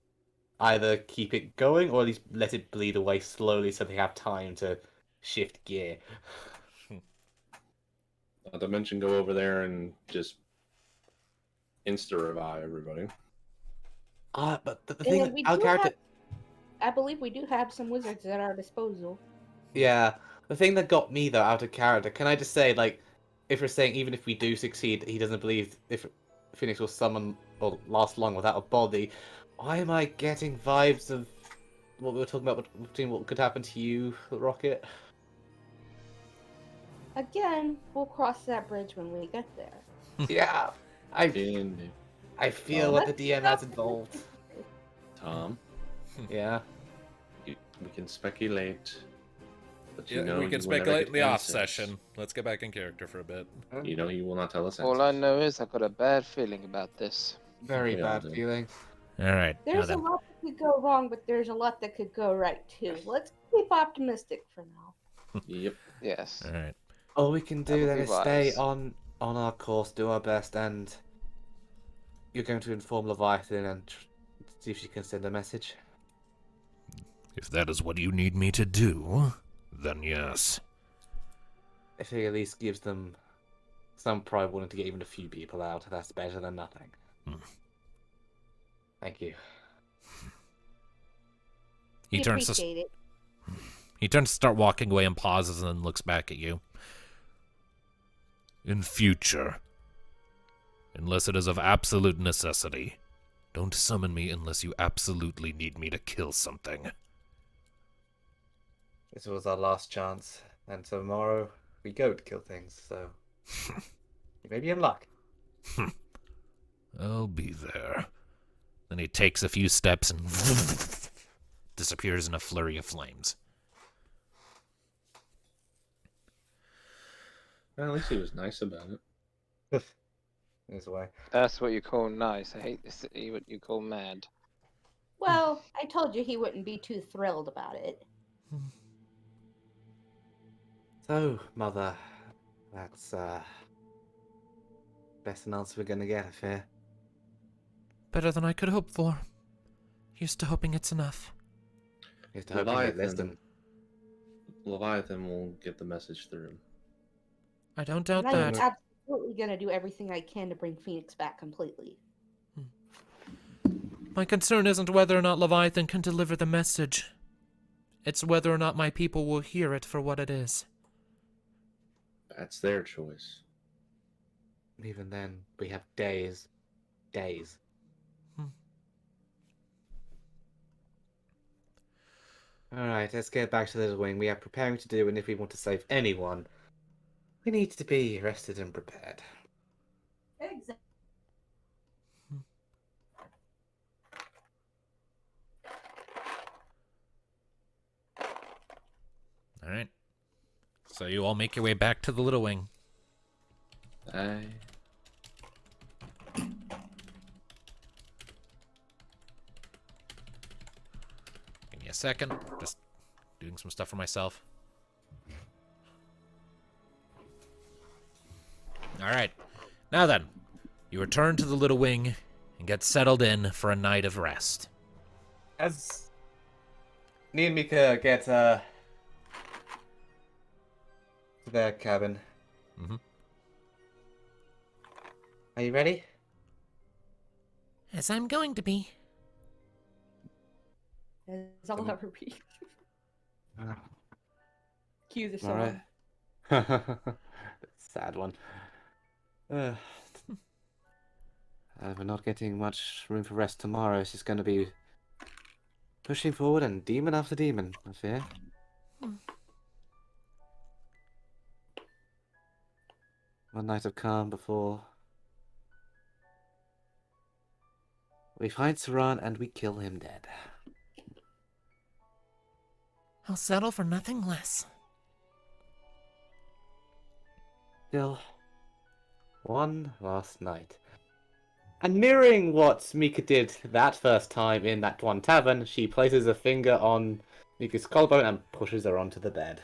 either keep it going or at least let it bleed away slowly so they have time to shift gear. Not to mention go over there and just insta-revive everybody. But the And thing, we our do character, I believe we do have some wizards at our disposal. yeah, the thing that got me though out of character, can I just say, like, if we're saying even if we do succeed, he doesn't believe if Phoenix will summon or last long without a body, why am I getting vibes of what we were talking about between what could happen to you, Rocket? Again, we'll cross that bridge when we get there. Yeah, I feel what the DM has involved. Tom, Yeah. we can speculate. But we can you will never speculate get in the off answers. session. Let's get back in character for a bit. You know you will not tell us All I answers. know is I've got a bad feeling about this. Very We all bad do. feeling. All right. Now There's a then. lot that could go wrong, but there's a lot that could go right too. Let's keep optimistic for now. Yep. Yes. All right. All we can That do would then be is stay wise. on our course, do our best, and you're going to inform Leviathan and see if she can send a message. If that is what you need me to do, then yes. If he at least gives them some pride, wanting to get even a few people out, that's better than nothing. Hmm. Thank you. He We turns to appreciate it. He turns to start walking away and pauses and then looks back at you. In future, unless it is of absolute necessity, don't summon me unless you absolutely need me to kill something. This was our last chance, and tomorrow we go to kill things, so you may be in luck. I'll be there. Then he takes a few steps and disappears in a flurry of flames. Well, at least he was nice about it. His way. That's what you call nice. I hate to see what you call mad. Well, I told you he wouldn't be too thrilled about it. So, Mother, that's best an answer we're gonna get, I fear. Better than I could hope for. Here's to hoping it's enough. Here's to hoping they listen. Leviathan will get the message through. I don't doubt And I'm that. absolutely gonna do everything I can to bring Phoenix back completely. My concern isn't whether or not Leviathan can deliver the message. It's whether or not my people will hear it for what it is. That's their choice. Even then, we have days. Days. Alright, let's get back to the wing. We are preparing to do, and if we want to save anyone, we need to be rested and prepared. Exactly. All right. So you all make your way back to the Little Wing. I... Give me a second. Just doing some stuff for myself. All right. Now then, you return to the Little Wing and get settled in for a night of rest. As me and Mika get to their cabin. Mhm. Are you ready? As I'm going to be. That's all I'll repeat. Uh, Cue the all song. right. Sad one. We're not getting much room for rest tomorrow. It's just going to be pushing forward and demon after demon, I fear. One night of calm before we find Saran and we kill him dead. I'll settle for nothing less. Still, one last night. And mirroring what Mika did that first time in that one tavern, she places a finger on Mika's collarbone and pushes her onto the bed.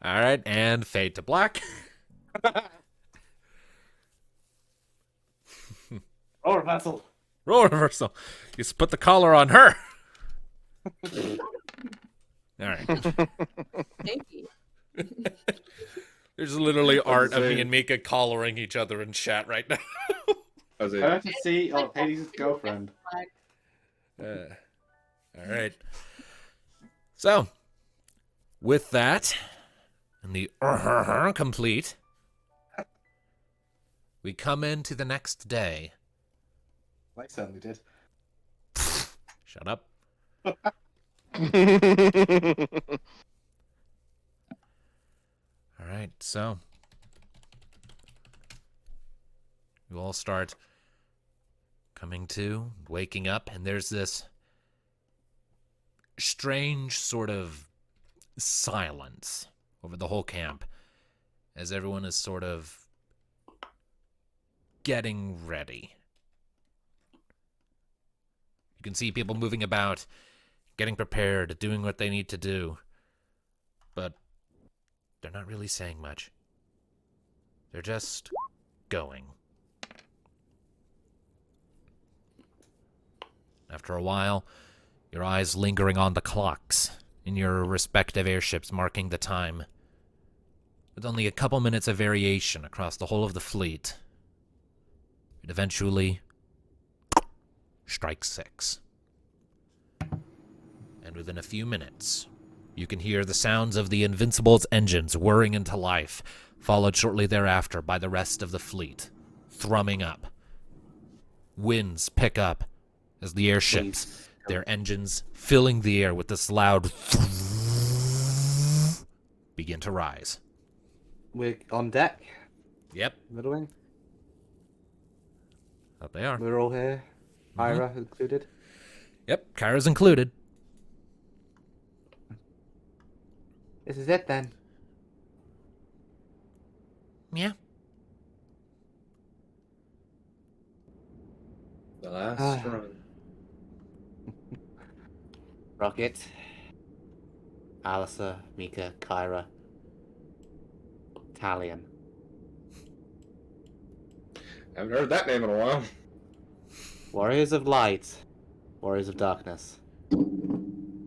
All right, and fade to black. Oh, reversal. Roll reversal. You just put the collar on her. All right. Thank you. There's literally art of me saying. and Mika collaring each other in chat right now. I was like, Courtesy of Hades' girlfriend. All right. So, with that, and the complete, we come into the next day. I certainly did. Shut up. All right, so you all start coming to, waking up, and there's this strange sort of silence over the whole camp as everyone is sort of getting ready. You can see people moving about, getting prepared, doing what they need to do, but they're not really saying much. They're just going. After a while, your eyes lingering on the clocks in your respective airships marking the time. With only a couple minutes of variation across the whole of the fleet, it eventually strikes 6. And within a few minutes, you can hear the sounds of the Invincible's engines whirring into life, followed shortly thereafter by the rest of the fleet, thrumming up. Winds pick up as the airships, their engines filling the air with this loud begin to rise. We're on deck, Yep, Middle Wing. up they are. We're all here, Ira included. Yep, Kyra's included. This is it then. Yeah. the last Ah. run. Rocket, Alisa, Mika, Kyra, Talion. I haven't heard that name in a while. Warriors of Light, Warriors of Darkness.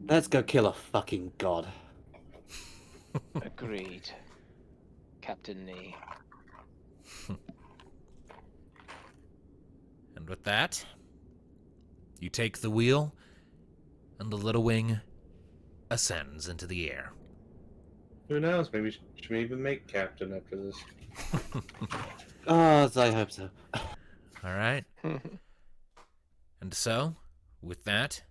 Let's go kill a fucking god. Agreed. Captain Nee. And with that, you take the wheel, and the Little Wing ascends into the air. Who knows? Maybe should we even make captain after this? Oh, I hope so. All right. And so, with that,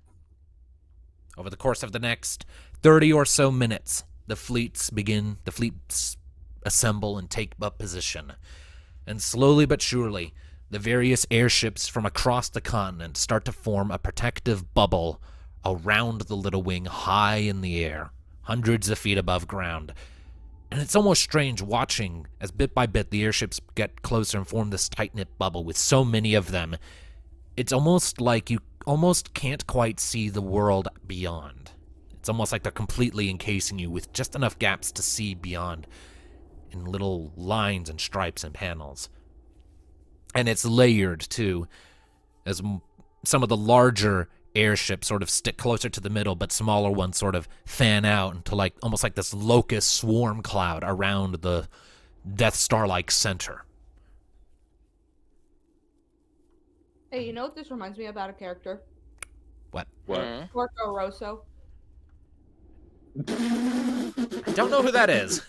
over the course of the next 30 or so minutes, the fleets assemble and take up position. And slowly but surely, the various airships from across the continent start to form a protective bubble around the little wing, high in the air, hundreds of feet above ground. And it's almost strange watching as bit by bit the airships get closer and form this tight-knit bubble with so many of them. It's almost like you almost can't quite see the world beyond. It's almost like they're completely encasing you with just enough gaps to see beyond in little lines and stripes and panels. And it's layered, too, as some of the larger airships sort of stick closer to the middle, but smaller ones sort of fan out into like almost like this locust swarm cloud around the Death Star-like center. Hey, you know what this reminds me about a character? What? Mhm. Porco Rosso. I don't know who that is.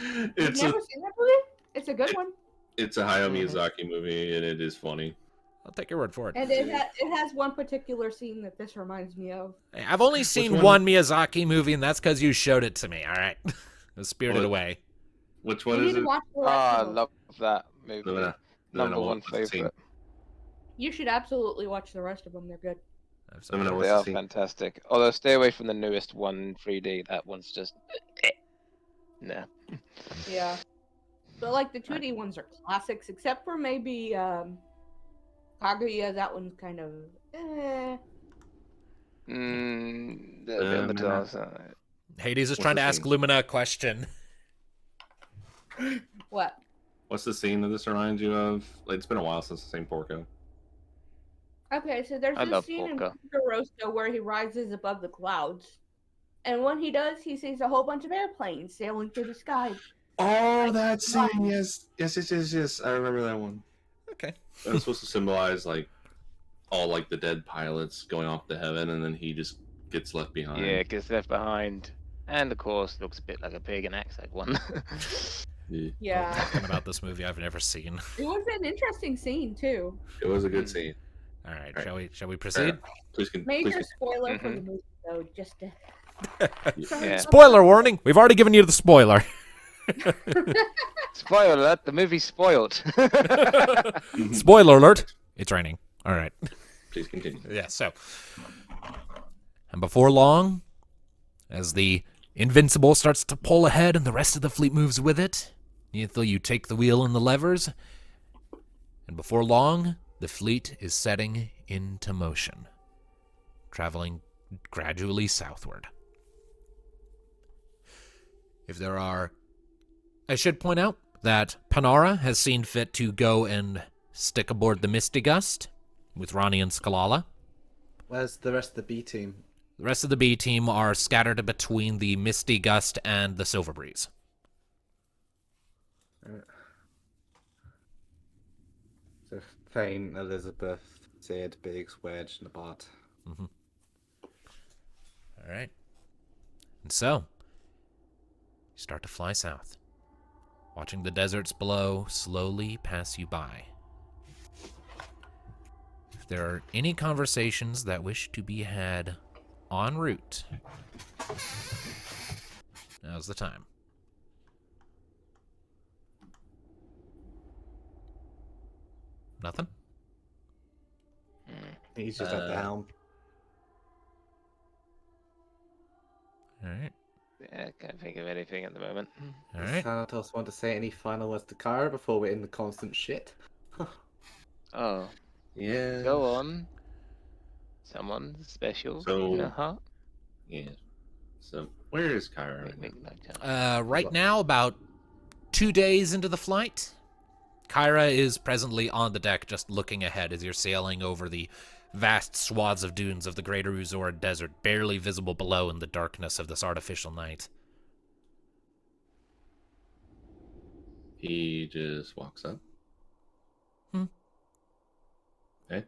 You've It's never a seen that movie? It's a good one. it's a Hayao Mhm. Miyazaki movie, and it is funny. I'll take your word for it. And it has one particular scene that this reminds me of. Hey, I've only seen one? one Miyazaki movie, and that's because you showed it to me, all right? It was Spirited What? Away. Which You one need is to it? watch the Oh, rest I of them. love that movie. No, no, no, Number no, one what's the scene? favorite. You should absolutely watch the rest of them. They're good. No, no, what's They the are scene? fantastic. Although stay away from the newest one in 3D. That one's just nah. Yeah. But like the 2D ones are classics, except for maybe Kaguya. That one's kind of A bit on the no. dark side. Hades is What's trying the to ask scene? Lumina a question. What? What's the scene that this reminds you of? Like, it's been a while since I've seen Porco. Okay, so there's I this love scene in Porco. Porco Rosso where he rises above the clouds. And when he does, he sees a whole bunch of airplanes sailing through the sky. Oh, that scene! Yes. I remember that one. Okay. It was supposed to symbolize like all like the dead pilots going off to heaven, and then he just gets left behind. Yeah, gets left behind. And of course, looks a bit like a pig and acts like one. Yeah. Yeah. Talking about this movie I've never seen. It was an interesting scene, too. It was a good scene. All right, All shall we proceed? Please can. Major spoiler for Mhm. the movie, though, just to... Yeah. Spoiler warning. We've already given you the spoiler. Spoiler alert, the movie's spoiled. Spoiler alert. It's raining. All right. Please continue. Yeah, so. And before long, as the Invincible starts to pull ahead and the rest of the fleet moves with it, you take the wheel and the levers, and before long, the fleet is setting into motion, traveling gradually southward. I should point out that Panara has seen fit to go and stick aboard the Misty Gust with Ronnie and Skalala. Where's the rest of the B team? The rest of the B team are scattered between the Misty Gust and the Silver Breeze. So Thane, Elizabeth, Sid, Biggs, Wedge, Nabat. All right. And so, you start to fly south, watching the deserts below slowly pass you by. If there are any conversations that wish to be had en route, now's the time. Nothing? He's just at the helm. All right. Yeah, can't think of anything at the moment. All Does right. Thanatos want to say any final words to Kara before we're in the constant shit? Oh, Yeah. go on. Someone special So- in a heart. Yeah. So where is Kyra right now? Make no time. Right now, about 2 days into the flight, Kyra is presently on the deck just looking ahead as you're sailing over the vast swaths of dunes of the Greater Uzora Desert, barely visible below in the darkness of this artificial night. He just walks up. Hmm. Okay.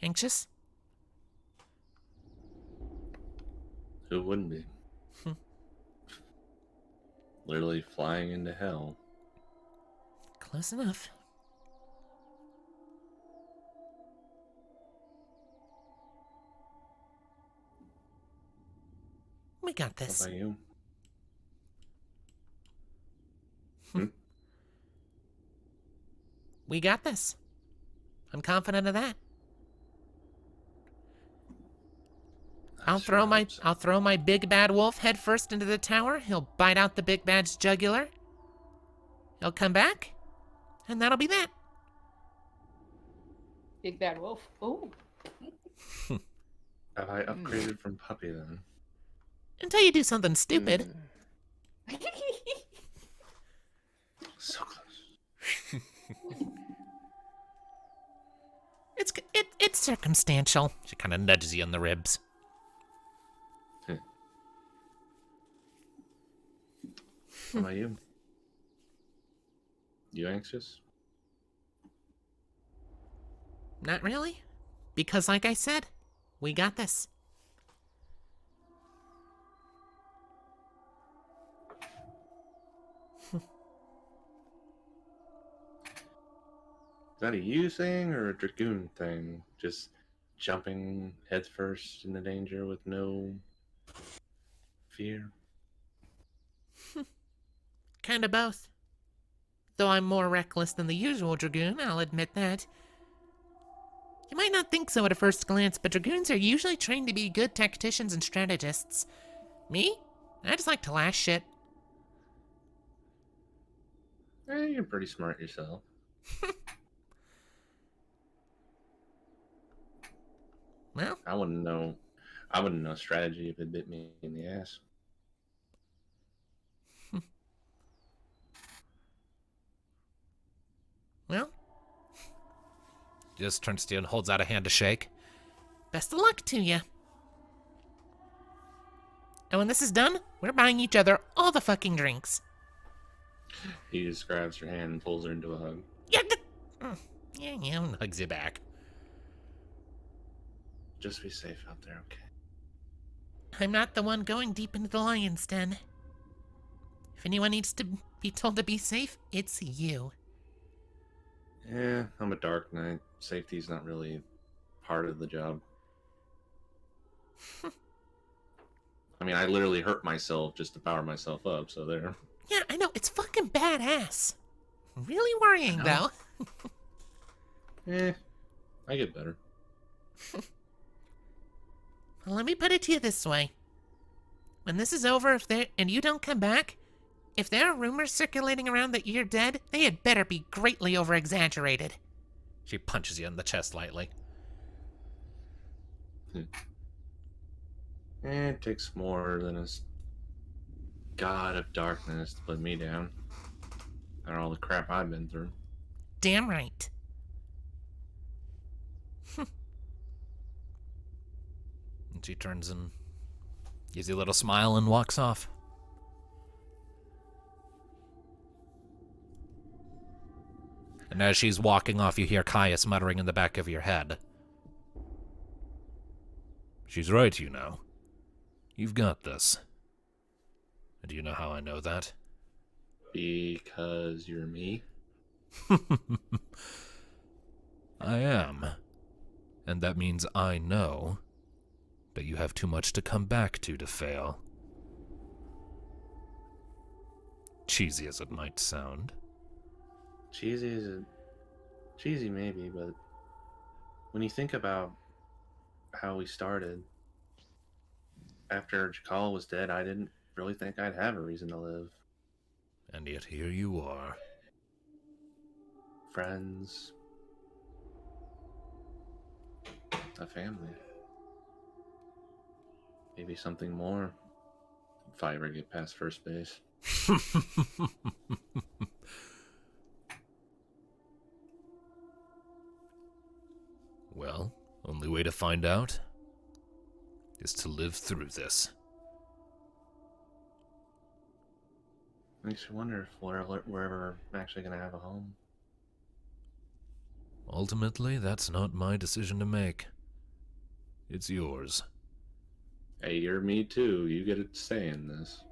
Anxious? Who wouldn't be? Hmm. Literally flying into hell. Close enough. We got What this. about you? We got this. I'm confident of that. I'll throw my big bad wolf head first into the tower. He'll bite out the big bad's jugular. He'll come back, and that'll be that. Big bad wolf. Ooh. Have I upgraded from puppy then? Until you do something stupid. So close. It's circumstantial. She kind of nudges you in the ribs. How about you? You anxious? Not really. Because like I said, we got this. Is that a you thing or a dragoon thing? Just jumping headfirst into danger with no fear? Kinda both. Though I'm more reckless than the usual dragoon, I'll admit that. You might not think so at a first glance, but dragoons are usually trained to be good tacticians and strategists. Me? I just like to lash shit. You're pretty smart yourself. Well, I wouldn't know strategy if it bit me in the ass. well. Just turns to you and holds out a hand to shake. Best of luck to you. And when this is done, we're buying each other all the fucking drinks. He just grabs her hand and pulls her into a hug. Yeah, yeah, and hugs you back. Just be safe out there, okay? I'm not the one going deep into the lion's den. If anyone needs to be told to be safe, it's you. Yeah, I'm a dark knight. Safety's not really part of the job. I mean, I literally hurt myself just to power myself up, so there. Yeah, I know, it's fucking badass. Really worrying, though. I get better. Well, let me put it to you this way. When this is over, and you don't come back, if there are rumors circulating around that you're dead, they had better be greatly over-exaggerated. She punches you in the chest lightly. It takes more than a god of darkness to put me down. After all the crap I've been through. Damn right. And she turns and gives you a little smile and walks off. And as she's walking off, you hear Caius muttering in the back of your head. She's right, you know. You've got this. And do you know how I know that? Because you're me? I am. And that means I know that you have too much to come back to fail. Cheesy as it might sound. Cheesy maybe, but when you think about how we started, after Jakal was dead, I didn't really think I'd have a reason to live. And yet here you are. Friends. A family. Maybe something more. If I ever get past first base. Well, only way to find out is to live through this. Makes you wonder if we're ever actually going to have a home. Ultimately, that's not my decision to make. It's yours. Hey, you're me too. You get a say in this.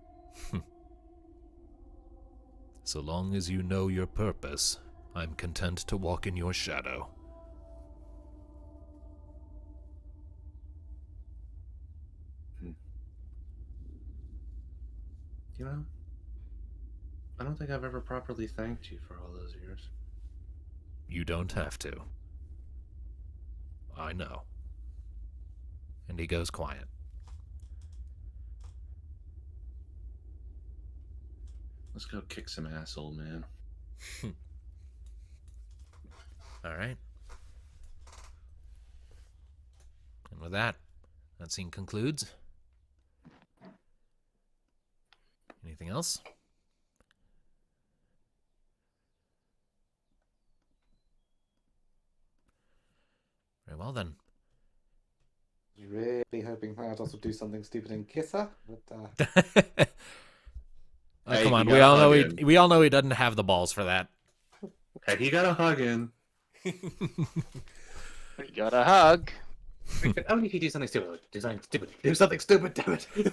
So long as you know your purpose, I'm content to walk in your shadow. You know, I don't think I've ever properly thanked you for all those years. You don't have to. I know. And he goes quiet. Let's go kick some ass, old man. All right. And with that scene concludes. Anything else? Very well then. Really hoping Thanatos would do something stupid and kiss her, but Hey, Come he on, got we all know hugging. we all know he doesn't have the balls for that. Had he got a hug in? We got a hug. only if you do something stupid. Do something stupid. Do something stupid, damn it. Do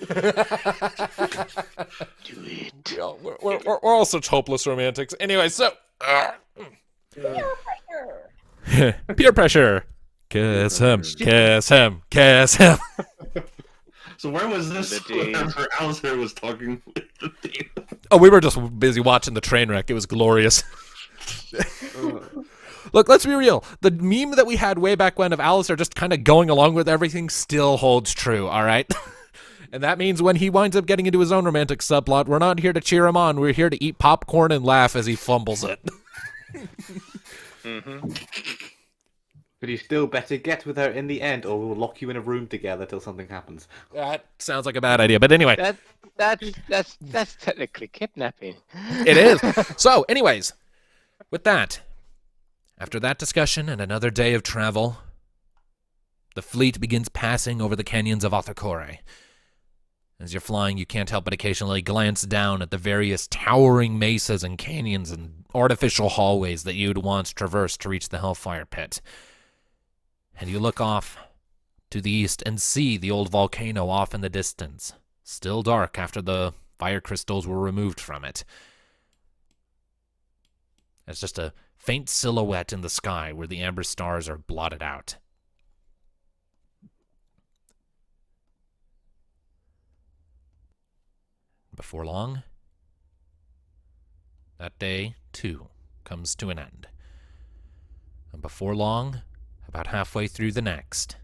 it. Yeah, we're all such hopeless romantics. Anyway, so peer pressure. Kiss him, kiss him, kiss him. So where was this The deed. whenever Alistair was talking with the demon? Oh, we were just busy watching the train wreck. It was glorious. Look, let's be real. The meme that we had way back when of Alistair just kind of going along with everything still holds true, all right? And that means when he winds up getting into his own romantic subplot, we're not here to cheer him on. We're here to eat popcorn and laugh as he fumbles it. Mm-hmm. But you still better get with her in the end, or we'll lock you in a room together till something happens. That sounds like a bad idea. But anyway, That's technically kidnapping. it is. So, anyways, with that, after that discussion and another day of travel, the fleet begins passing over the canyons of Othakore. As you're flying, you can't help but occasionally glance down at the various towering mesas and canyons and artificial hallways that you'd once traversed to reach the Hellfire Pit. And you look off to the east and see the old volcano off in the distance, still dark after the fire crystals were removed from it. It's just a faint silhouette in the sky where the amber stars are blotted out. Before long, that day, too, comes to an end. And before long, about halfway through the next,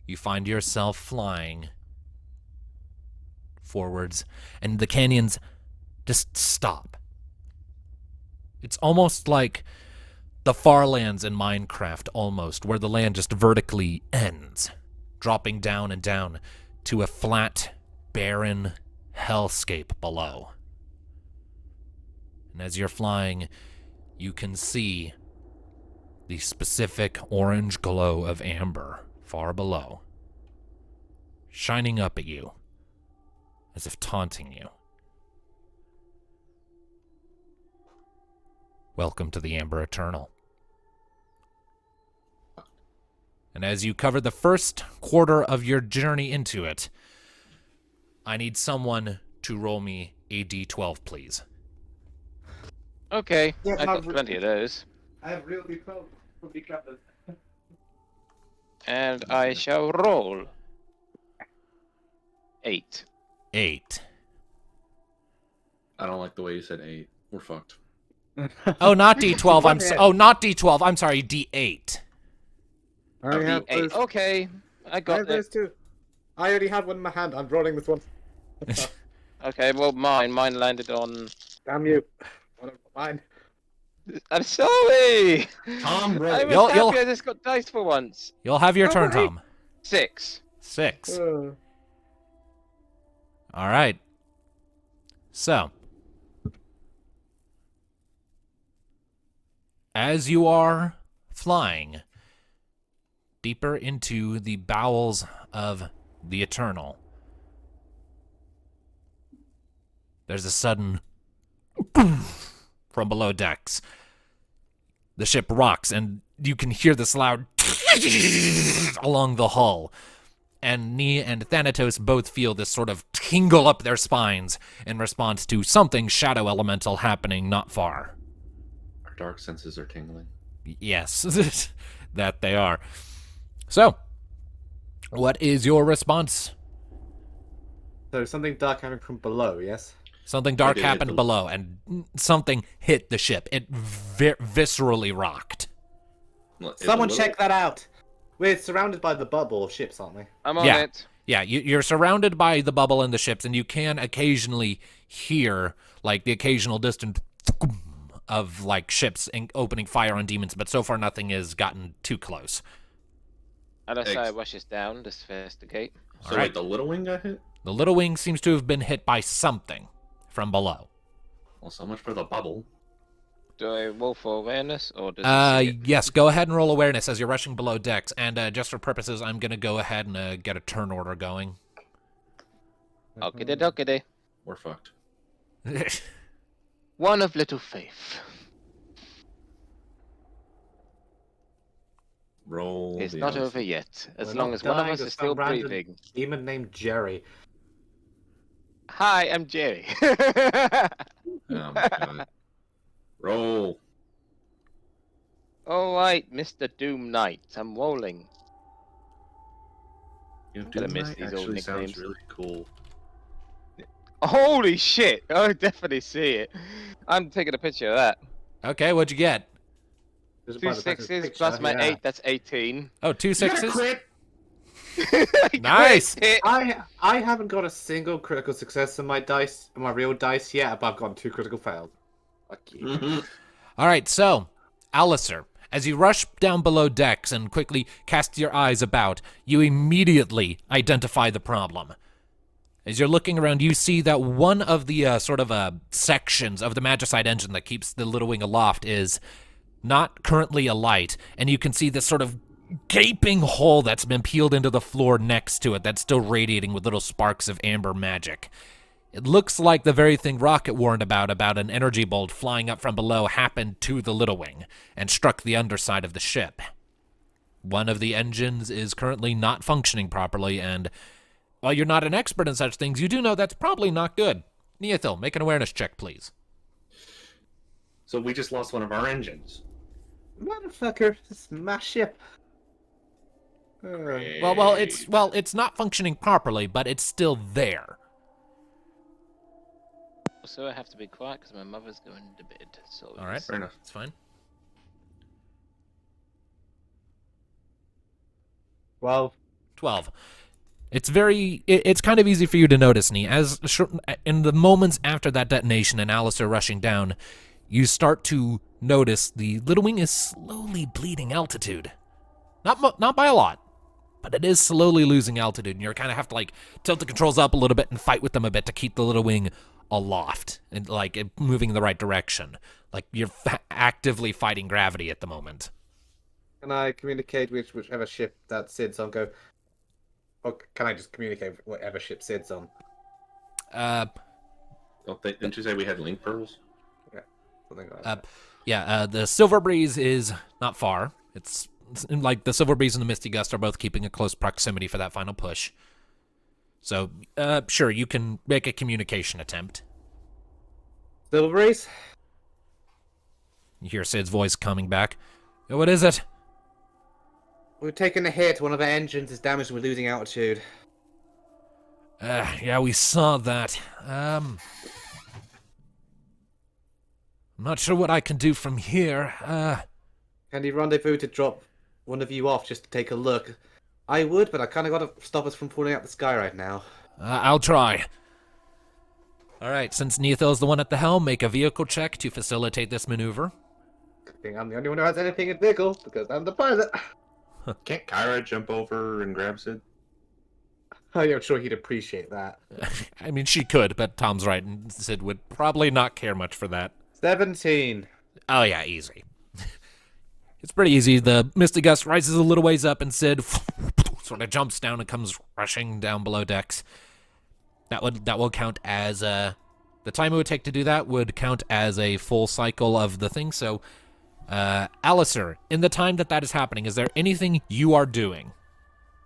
you find yourself flying forwards, and the canyons just stop. It's almost like the Farlands in Minecraft, almost, where the land just vertically ends, dropping down and down to a flat, barren hellscape below. And as you're flying, you can see the specific orange glow of amber far below, shining up at you, as if taunting you. Welcome to the Amber Eternal. And as you cover the first quarter of your journey into it, I need someone to roll me a d12, please. Okay, Yeah, I got I've- plenty of those. I have really felt probably covered. And I shall roll 8. 8. I don't like the way you said 8. We're fucked. Oh, not d12. Not d12. I'm sorry, d8. I already have D8. those. Okay, I I got have it. those too. I already had one in my hand. I'm rolling this one. Okay, well, mine landed on. Damn you. One of mine. I'm sorry. Tom, I brother. was You'll- happy I just got dice for once. You'll have your turn, Alright. Tom. 6. 6. All right. So, as you are flying deeper into the bowels of the Eternal, there's a sudden boom from below decks. The ship rocks, and you can hear this loud along the hull. And Nee and Thanatos both feel this sort of tingle up their spines in response to something shadow elemental happening not far. Our dark senses are tingling. Yes, that they are. So, what is your response? So something dark coming from below, yes? Something dark It hit happened the- below, and something hit the ship. It viscerally rocked. Well, it's a Someone little- check that out. We're surrounded by the bubble of ships, aren't we? I'm on Yeah. it. Yeah, you're surrounded by the bubble and the ships, and you can occasionally hear, like, the occasional distant of, like, ships opening fire on demons, but so far nothing has gotten too close. Alasai rushes down to investigate. So Alright. wait, the little wing got hit? The little wing seems to have been hit by something from below. Well, so much for the bubble. Do I roll for awareness, or does he see it? Yes, go ahead and roll awareness as you're rushing below decks, and just for purposes, I'm going to go ahead and get a turn order going. Okie dokie. We're fucked. One of little faith. Roll. It's the not odds. over yet, as We're long not as one of dying us to is some still random breathing. Demon named Jerry. Hi, I'm Jerry. Oh my god. Roll. Alright, Mr. Doom Knight, I'm rolling. You know, Gonna Doom miss Knight these old actually sounds nicknames. really cool. Holy shit! I definitely see it. I'm taking a picture of that. Okay, what'd you get? Just Two by the fact of the sixes plus picture, my yeah. 8, that's 18. Oh, two You got a sixes? crit? Nice! Crit hit. I haven't got a single critical success on my dice, on my real dice yet, but I've gotten 2 critical fails. Fuck you. Mhm. All right, so, Alistair, as you rush down below decks and quickly cast your eyes about, you immediately identify the problem. As you're looking around, you see that one of the sections of the Magicide engine that keeps the Little Wing aloft is not currently alight, and you can see this sort of gaping hole that's been peeled into the floor next to it that's still radiating with little sparks of amber magic. It looks like the very thing Rocket warned about an energy bolt flying up from below, happened to the Little Wing and struck the underside of the ship. One of the engines is currently not functioning properly, and while you're not an expert in such things, you do know that's probably not good. Neothil, make an awareness check, please. So we just lost one of our engines. Motherfucker, this is my ship. Well, it's not functioning properly, but it's still there. So I have to be quiet because my mother's going to bed. So All right, Fair enough. it's fine. 12. 12. It's kind of easy for you to notice, Nee. In the moments after that detonation and Alistair rushing down, you start to notice the Little Wing is slowly bleeding altitude. Not by a lot, but it is slowly losing altitude, and you kind of have to, like, tilt the controls up a little bit and fight with them a bit to keep the Little Wing aloft and, like, moving in the right direction. Like, you're actively fighting gravity at the moment. Can I communicate with whichever ship that Sid's on? Go. Or can I just communicate with whatever ship Sid's on? Didn't you say we had link pearls? Something like that. The Silver Breeze is not far. It's like the Silver Breeze and the Misty Gust are both keeping a close proximity for that final push. So, sure, you can make a communication attempt. Silver Breeze? You hear Sid's voice coming back. What is it? We've taken a hit. One of our engines is damaged and we're losing altitude. Yeah, we saw that. I'm not sure what I can do from here. Can you rendezvous to drop one of you off just to take a look? I would, but I kind of got to stop us from falling out the sky right now. I'll try. All right, since Neothil's the one at the helm, make a vehicle check to facilitate this maneuver. I think I'm the only one who has anything in vehicle because I'm the pilot. Can't Kyra jump over and grab Sid? I'm sure he'd appreciate that. I mean, she could, but Tom's right, and Sid would probably not care much for that. 17. Oh, yeah, easy. It's pretty easy. The Misty Gust rises a little ways up, and Sid sort of jumps down and comes rushing down below decks. That will count as the time it would take to do that would count as a full cycle of the thing. So, Alistair, in the time that is happening, is there anything you are doing?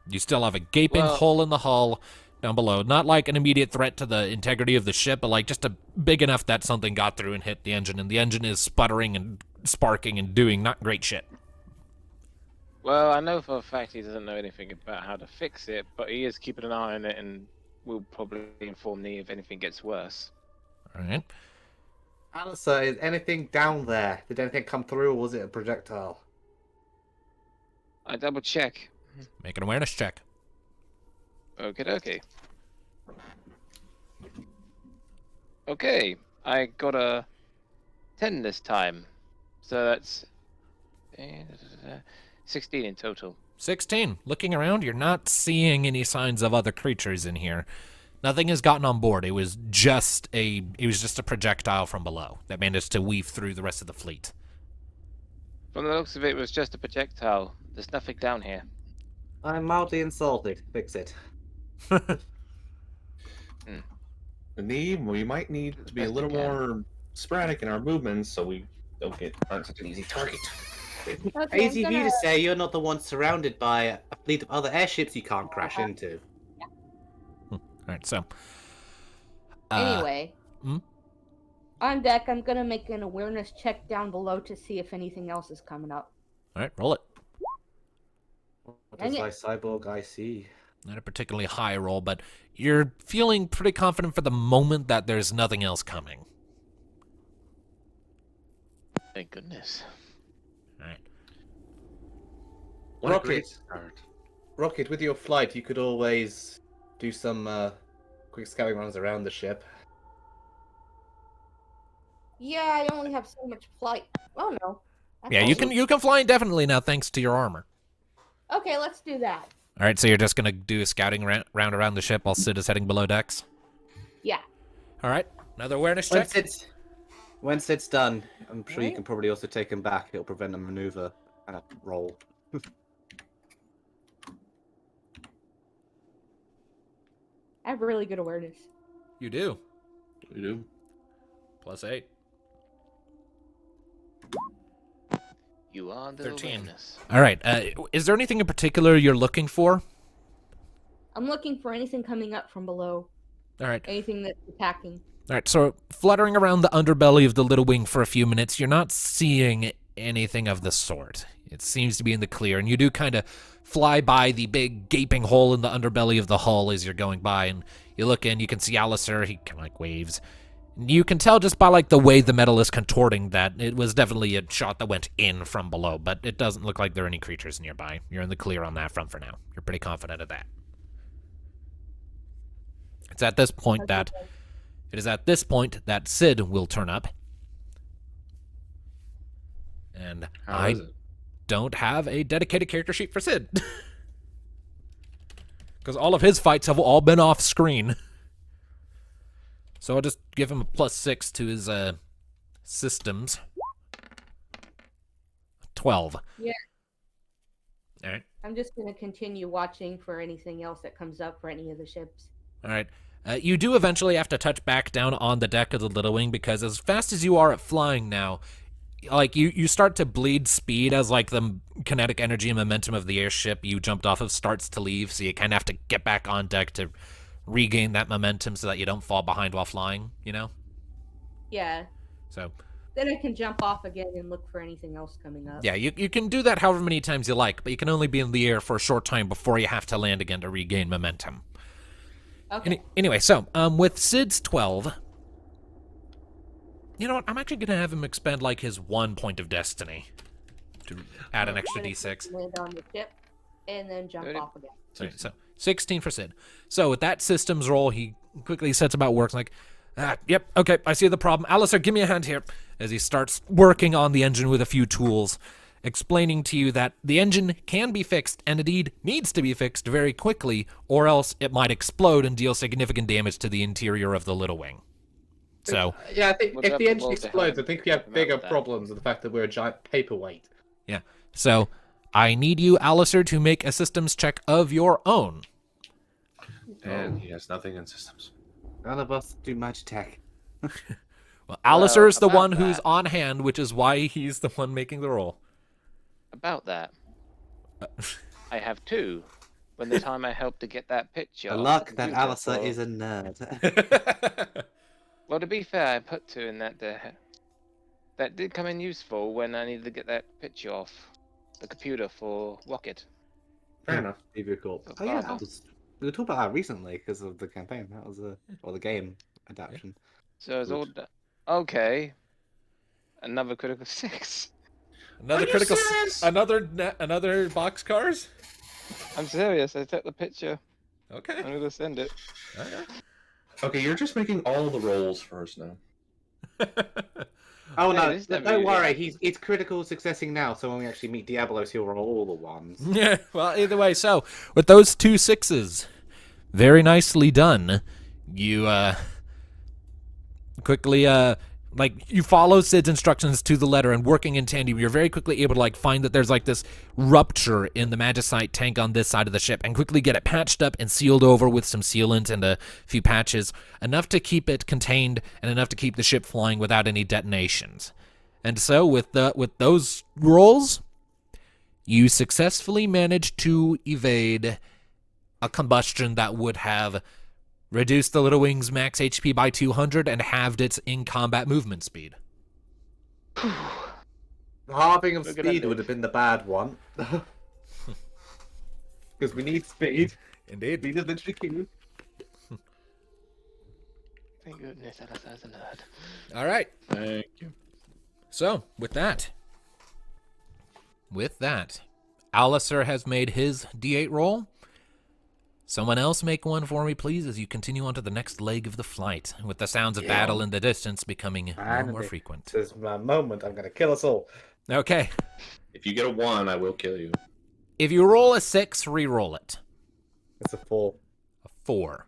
You still have a gaping hole in the hull down below. Not like an immediate threat to the integrity of the ship, but like just a big enough that something got through and hit the engine, and the engine is sputtering and sparking and doing not great shit. Well, I know for a fact he doesn't know anything about how to fix it, but he is keeping an eye on it and will probably inform me if anything gets worse. All right. Alistair, is anything down there? Did anything come through or was it a projectile? I double check. Make an awareness check. Okay, okay. Okay, I got a 10 this time. So that's 16 in total. 16. Looking around, you're not seeing any signs of other creatures in here. Nothing has gotten on board. It was just a projectile from below that managed to weave through the rest of the fleet. From the looks of it, it was just a projectile. There's nothing down here. I'm mildly insulted. Fix it. We might need to be a Best little you can. more sporadic in our movements so we aren't such an easy target. Okay, Easy for you to say, you're not the one surrounded by a fleet of other airships you can't crash into. All right, so. Anyway, hmm? on deck, I'm gonna make an awareness check down below to see if anything else is coming up. All right, roll it. What Dang does thy cyborg I see? Not a particularly high roll, but you're feeling pretty confident for the moment that there's nothing else coming. Thank goodness. All right. What a Rocket. great start. Rocket, with your flight, you could always do some quick scouting runs around the ship. Yeah, I only have so much flight. Oh no. That's Yeah, you can fly indefinitely now thanks to your armor. Okay, let's do that. All right, so you're just gonna do a scouting round around the ship while Sid is heading below decks. Yeah. All right, another awareness check. Once it's done, I'm sure you Right. can probably also take him back. It'll prevent a maneuver and a roll. I have really good awareness. You do. We do. +8. You are the 13. awareness. All right. Is there anything in particular you're looking for? I'm looking for anything coming up from below. All right. Anything that's attacking. All right. So fluttering around the underbelly of the little wing for a few minutes, you're not seeing anything of the sort. It seems to be in the clear, and you do kind of fly by the big gaping hole in the underbelly of the hull as you're going by, and you look in. You can see Alistair. He kind of like waves. You can tell just by like the way the metal is contorting that it was definitely a shot that went in from below, but it doesn't look like there are any creatures nearby. You're in the clear on that front for now. You're pretty confident of that. It's at this point that Sid will turn up. And How is it? don't have a dedicated character sheet for Sid. Because all of his fights have all been off screen. So I'll just give him a +6 to his systems. 12. Yeah. All right. I'm just going to continue watching for anything else that comes up for any of the ships. All right. You do eventually have to touch back down on the deck of the Little Wing because as fast as you are at flying now, like you start to bleed speed as like the kinetic energy and momentum of the airship you jumped off of starts to leave, so you kind of have to get back on deck to regain that momentum so that you don't fall behind while flying, you know? Yeah. So, Then I can jump off again and look for anything else coming up. yeah, you can do that however many times you like, but you can only be in the air for a short time before you have to land again to regain momentum. Okay. Anyway, so with Sid's 12, you know what? I'm actually going to have him expend like his 1 point of destiny to add an extra d6. Land on the ship and then jump Good. off again. So 16 for Sid. So with that systems roll, he quickly sets about work like, yep, okay, I see the problem. Alistair, give me a hand here. As he starts working on the engine with a few tools, explaining to you that the engine can be fixed and indeed needs to be fixed very quickly, or else it might explode and deal significant damage to the interior of the Little Wing. So, Yeah, I think We'll if have the to engine roll to explodes, I help think we have them out bigger with that. problems with the fact that we're a giant paperweight. yeah. So, I need you, Alistair, to make a systems check of your own. And he has nothing in systems. None of us do much tech. Well, Alistair is the about one who's that. on hand, which is why he's the one making the roll. About that, I have 2. When the time I helped to get that picture. The off luck the that computer Alistair for- is a nerd. Well, to be fair, I put 2 in that there. That did come in useful when I needed to get that picture off the computer for Rocket. Fair enough. Be very cool. Oh, Oh yeah, wow. we were talking about that recently because of the campaign. That was or the game adaptation. So it's Good. all okay. Another critical 6. Another Are you critical, serious? another boxcars. I'm serious. I took the picture. Okay. I'm gonna send it. Okay. Okay, you're just making all the rolls first now. Oh Hey, no, this never don't usually worry. happens. It's critical successing now. So when we actually meet Diablos, he'll roll all the ones. Yeah, well, either way, so with those 2 6s, very nicely done. You quickly you follow Sid's instructions to the letter, and working in tandem, you're very quickly able to find that there's this rupture in the magicite tank on this side of the ship, and quickly get it patched up and sealed over with some sealant and a few patches, enough to keep it contained and enough to keep the ship flying without any detonations. And so with those rolls, you successfully managed to evade a combustion that would have reduced the Little Wing's max HP by 200 and halved its in-combat movement speed. Halving of We're gonna speed would live. have been the bad one. Because we need speed. Indeed. Speed is literally key. Thank goodness Alistair's a nerd. All right. Thank you. So, with that, Alistair has made his D8 roll. Someone else make one for me, please, as you continue on to the next leg of the flight, with the sounds of battle in the distance becoming more and more Finally. frequent. This is my moment. I'm going to kill us all. Okay. If you get a 1, I will kill you. If you roll a 6, re-roll it. It's a 4. A 4.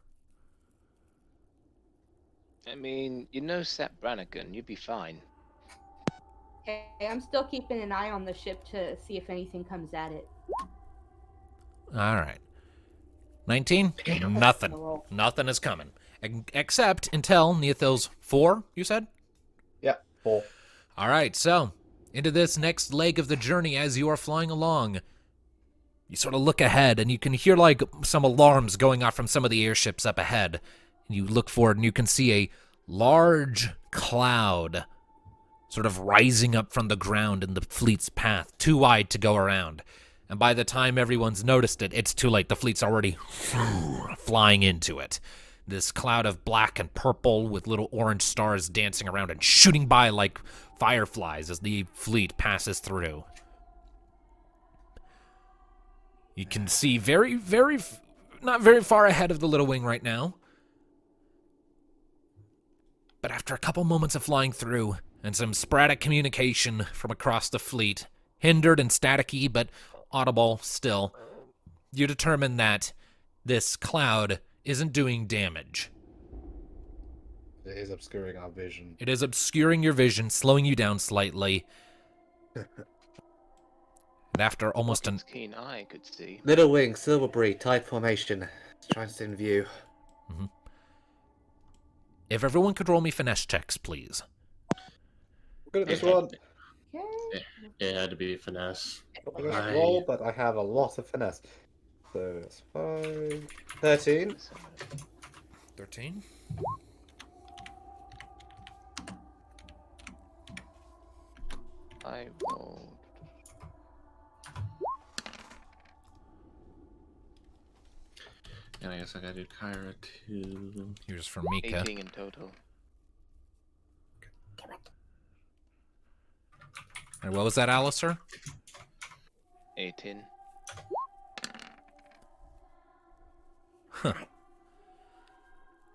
I mean, you know Sep Brannigan, you'd be fine. Okay, I'm still keeping an eye on the ship to see if anything comes at it. All right. 19? Nothing. Roll. Nothing is coming. Except until Neothil's 4, you said? Yeah, 4. All right, so into this next leg of the journey as you are flying along, you sort of look ahead and you can hear some alarms going off from some of the airships up ahead. And you look forward and you can see a large cloud sort of rising up from the ground in the fleet's path, too wide to go around. And by the time everyone's noticed it, it's too late. The fleet's already flying into it. This cloud of black and purple with little orange stars dancing around and shooting by like fireflies as the fleet passes through. You can see not very far ahead of the Little Wing right now. But after a couple moments of flying through and some sporadic communication from across the fleet, hindered and staticky but audible still, you determine that this cloud isn't doing damage. It is obscuring our vision. It is obscuring your vision, slowing you down slightly. And after almost an... His keen eye could see. Little Wing, Silverberry, type formation. Let's try and stay in view. If everyone could roll me finesse checks, please. Good at this one. Okay. It had to be finesse. Not the best roll, but I have a lot of finesse. So it's 5. 13. 13. I rolled. And I guess I gotta do Kyra too. Here's for Mika. 18 in total. And what was that, Alistair? 18.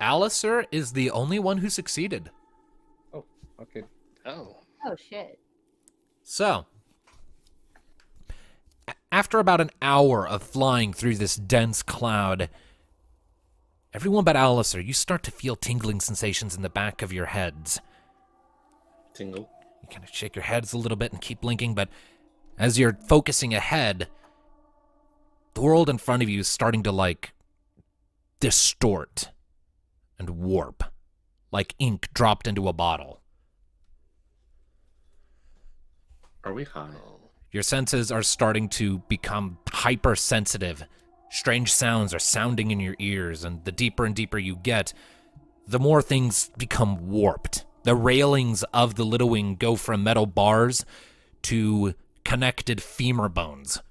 Alistair is the only one who succeeded. Oh, okay. Oh. Oh shit. So, after about an hour of flying through this dense cloud, everyone but Alistair, you start to feel tingling sensations in the back of your heads. Tingle. You kind of shake your heads a little bit and keep blinking, but as you're focusing ahead, the world in front of you is starting to, distort and warp, like ink dropped into a bottle. Are we high? Your senses are starting to become hypersensitive. Strange sounds are sounding in your ears, and the deeper and deeper you get, the more things become warped. The railings of the Little Wing go from metal bars to connected femur bones.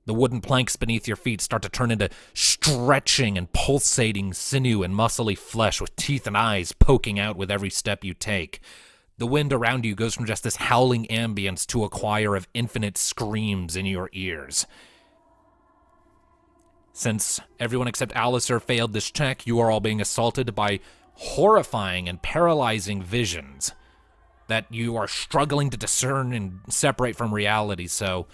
The wooden planks beneath your feet start to turn into stretching and pulsating sinew and muscly flesh with teeth and eyes poking out with every step you take. The wind around you goes from just this howling ambience to a choir of infinite screams in your ears. Since everyone except Alistair failed this check, you are all being assaulted by horrifying and paralyzing visions that you are struggling to discern and separate from reality, so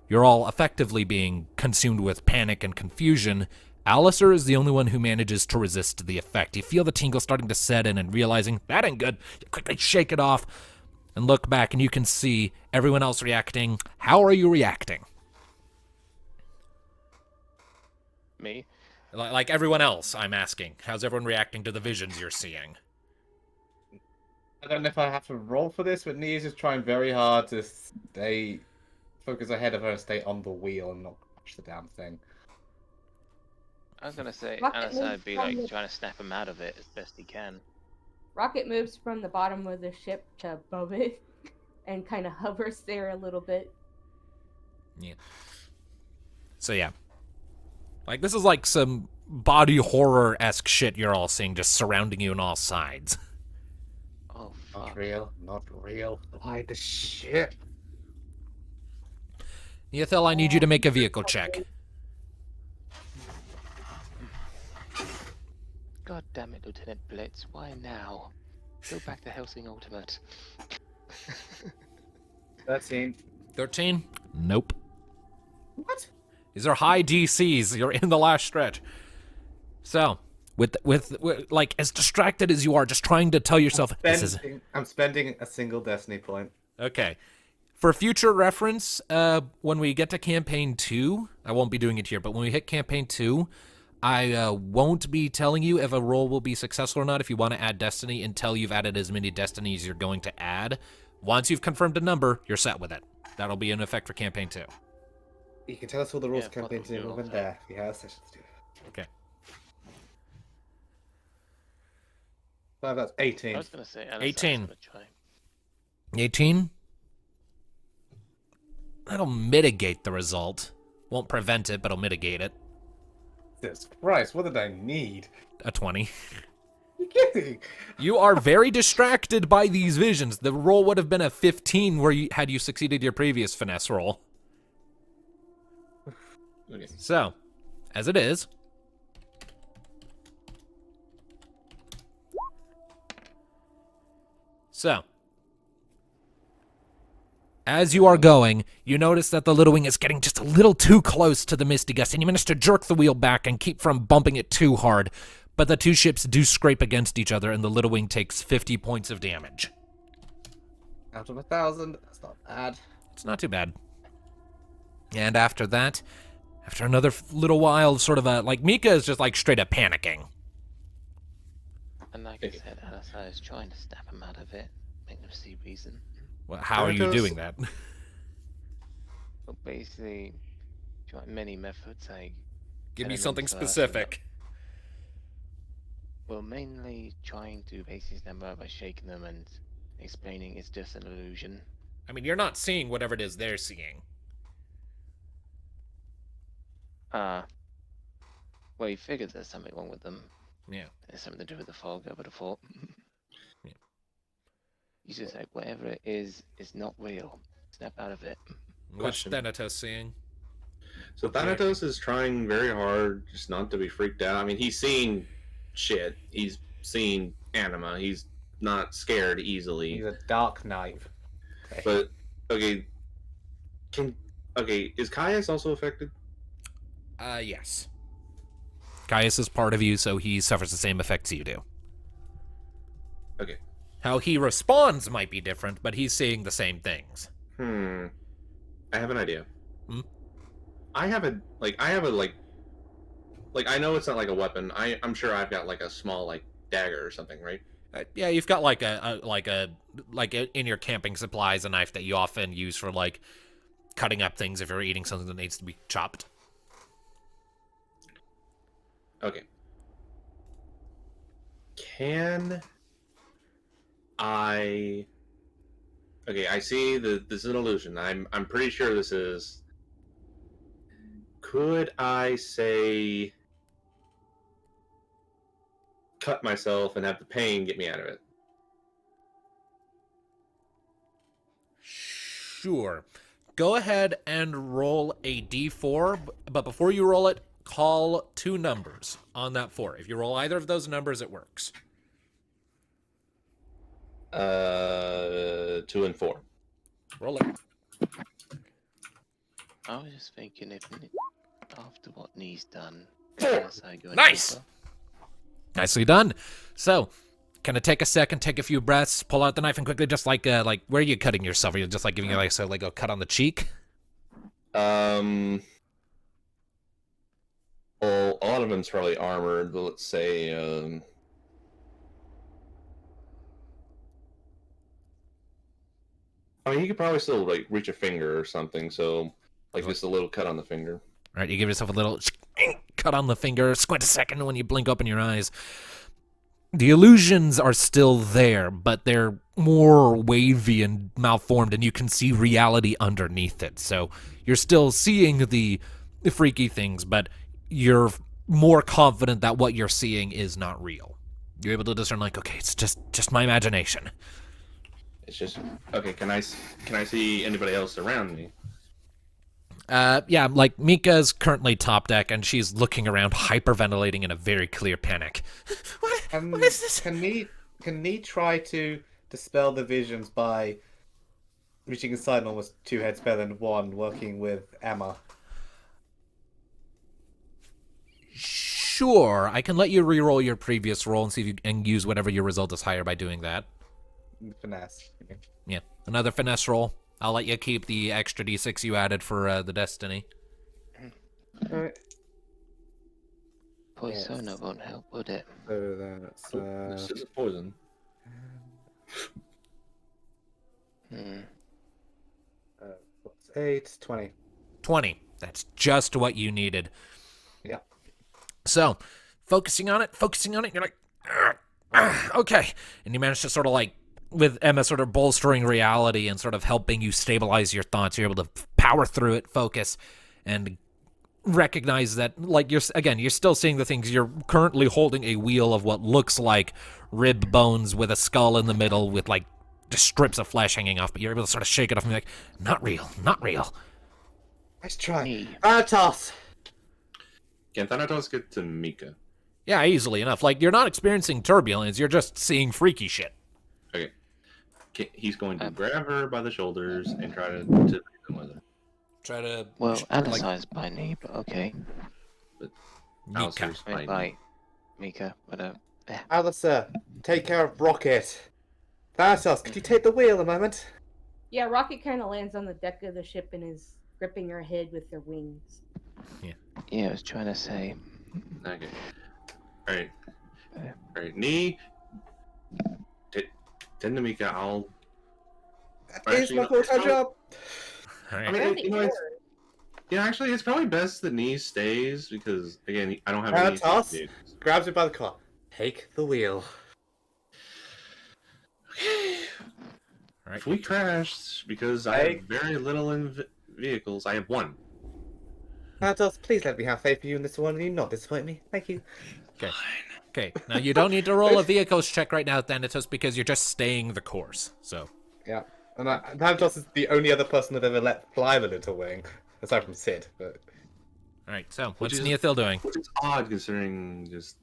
you're all effectively being consumed with panic and confusion. Alistair is the only one who manages to resist the effect. You feel the tingle starting to set in and realizing, that ain't good. You quickly shake it off and look back, and you can see everyone else reacting. How are you reacting? Me? Like everyone else, I'm asking. How's everyone reacting to the visions you're seeing? I don't know if I have to roll for this, but Nia's just trying very hard to stay focus ahead of her and stay on the wheel and not crush the damn thing. I was gonna say, Rocket Alistair moves would be from like the- trying to snap him out of it as best he can. Rocket moves from the bottom of the ship to above it and kind of hovers there a little bit. Yeah. So yeah. Like, this is like some body horror-esque shit you're all seeing just surrounding you on all sides. Oh, Not fuck. real, not real. Why the shit? Ethel, I need you to make a vehicle check. God damn it, Lieutenant Blitz. Why now? Go back to Helsing Ultimate. 13. 13? Nope. What? These are high DCs. You're in the last stretch. So, with like, as distracted as you are, just trying to tell yourself, this is... I'm spending a single destiny point. Okay. For future reference, when we get to Campaign 2, I won't be doing it here, but when we hit Campaign 2, I won't be telling you if a roll will be successful or not if you want to add Destiny until you've added as many Destinies you're going to add. Once you've confirmed a number, you're set with it. That'll be in effect for Campaign 2. You can tell us all the rules Yeah, of campaign fuck, we'll 2 do it when all there. We have sessions to do. Okay. So that's 18. I was gonna say, Alistair 18. was gonna try. 18? That'll mitigate the result. Won't prevent it, but it'll mitigate it. Jesus Christ, what did I need? A 20. You kidding? You are very distracted by these visions. The roll would have been a 15 where you had you succeeded your previous finesse roll. Okay. So, as it is, as you are going, you notice that the Little Wing is getting just a little too close to the Misty Gust, and you manage to jerk the wheel back and keep from bumping it too hard. But the two ships do scrape against each other, and the Little Wing takes 50 points of damage. Out of 1,000, that's not bad. It's not too bad. And after that, after another little while, sort of like, Mika is just like straight up panicking. And like I said, Alistair is trying to snap him out of it, make them see reason. Well, how are you Chronicles- doing that? But basically, trying many methods, like Give me Element something first, specific. well, mainly trying to basically snap them out by shaking them and explaining it's just an illusion. I mean, you're not seeing whatever it is they're seeing. Well, he figures there's something wrong with them. Yeah. It's something to do with the fog, I would have thought. Yeah. He's just like, whatever it is not real. Snap out of it. What's Question. Thanatos seeing? So Thanatos is trying very hard just not to be freaked out. I mean, he's seen shit. He's seen anima. He's not scared easily. He's a dark knight. Okay. But okay, is Caius also affected? Yes. Caius is part of you, so he suffers the same effects you do. Okay. How he responds might be different, but he's seeing the same things. I have an idea. Hmm? I have a I know it's not like a weapon. I'm sure I've got like a small like dagger or something, right? Yeah, you've got like in your camping supplies a knife that you often use for like cutting up things if you're eating something that needs to be chopped. Okay. Can I? Okay, I see that this is an illusion. I'm pretty sure this is. Could I say cut myself and have the pain get me out of it? Sure. Go ahead and roll a d4, but before you roll it, call 2 numbers on that 4. If you roll either of those numbers, it works. 2 and 4. Roll it. I was just thinking after what Nee's done. 4. I go and Nice. help Nicely done. So, kind of take a second, take a few breaths, pull out the knife, and quickly just like where are you cutting yourself? Are you just like giving you like a cut on the cheek? Well, a lot of them's probably armored, but let's say, I mean, you could probably still, like, reach a finger or something, so, like, just a little cut on the finger. All right, you give yourself a little cut on the finger, squint a second when you blink open your eyes. The illusions are still there, but they're more wavy and malformed, and you can see reality underneath it. So you're still seeing the freaky things, but you're more confident that what you're seeing is not real. You're able to discern, like, okay, it's just my imagination. It's just, okay, can I see anybody else around me? Yeah, like, Mika's currently top deck, and she's looking around, hyperventilating in a very clear panic. What is this? Can we try to dispel the visions by reaching inside and almost 2 heads better than 1, working with Emma? Sure, I can let you re-roll your previous roll and see if you can use whatever your result is higher by doing that. Finesse. Yeah, another finesse roll. I'll let you keep the extra d6 you added for the destiny. Alright. Poisona won't help, would it? So that's This is a poison. what's 8, 20. 20. That's just what you needed. Yeah. So, focusing on it, you're like, okay. And you manage to sort of like, with Emma sort of bolstering reality and sort of helping you stabilize your thoughts, you're able to power through it, focus, and recognize that, like, you're still seeing the things. You're currently holding a wheel of what looks like rib bones with a skull in the middle with, like, just strips of flesh hanging off, but you're able to sort of shake it off and be like, not real, not real. Nice try. Me. Thanatos! Can Thanatos get to Mika? Yeah, easily enough. Like, you're not experiencing turbulence, you're just seeing freaky shit. Okay. He's going to grab her by the shoulders and try to reason with her. Try to... Well, like, Alisai's by knee, but okay. Mika. Alistair's fine. Right, Mika, but Alistair, take care of Rocket. Thanatos, could you take the wheel a moment? Yeah, Rocket kind of lands on the deck of the ship and is gripping her head with their wings. yeah, I was trying to say. Okay. Alright. Alright, knee. Tend to Mika, I'll... It's my full-time job. All right. I mean, you know, actually, it's probably best that knee stays, because, again, I don't have any... Thanatos grabs her by the collar. Take the wheel. All right. If we crash, because I have very little in vehicles, I have 1. Thanatos, please let me have faith in you in this one and you not disappoint me. Thank you. Okay. Okay, now you don't need to roll a vehicles check right now, Thanatos, because you're just staying the course, so... Yeah. And Thanatos is the only other person I've ever let fly the little wing, aside from Sid. But... Alright, so, Which what's is- Neothil doing? Which is odd, considering just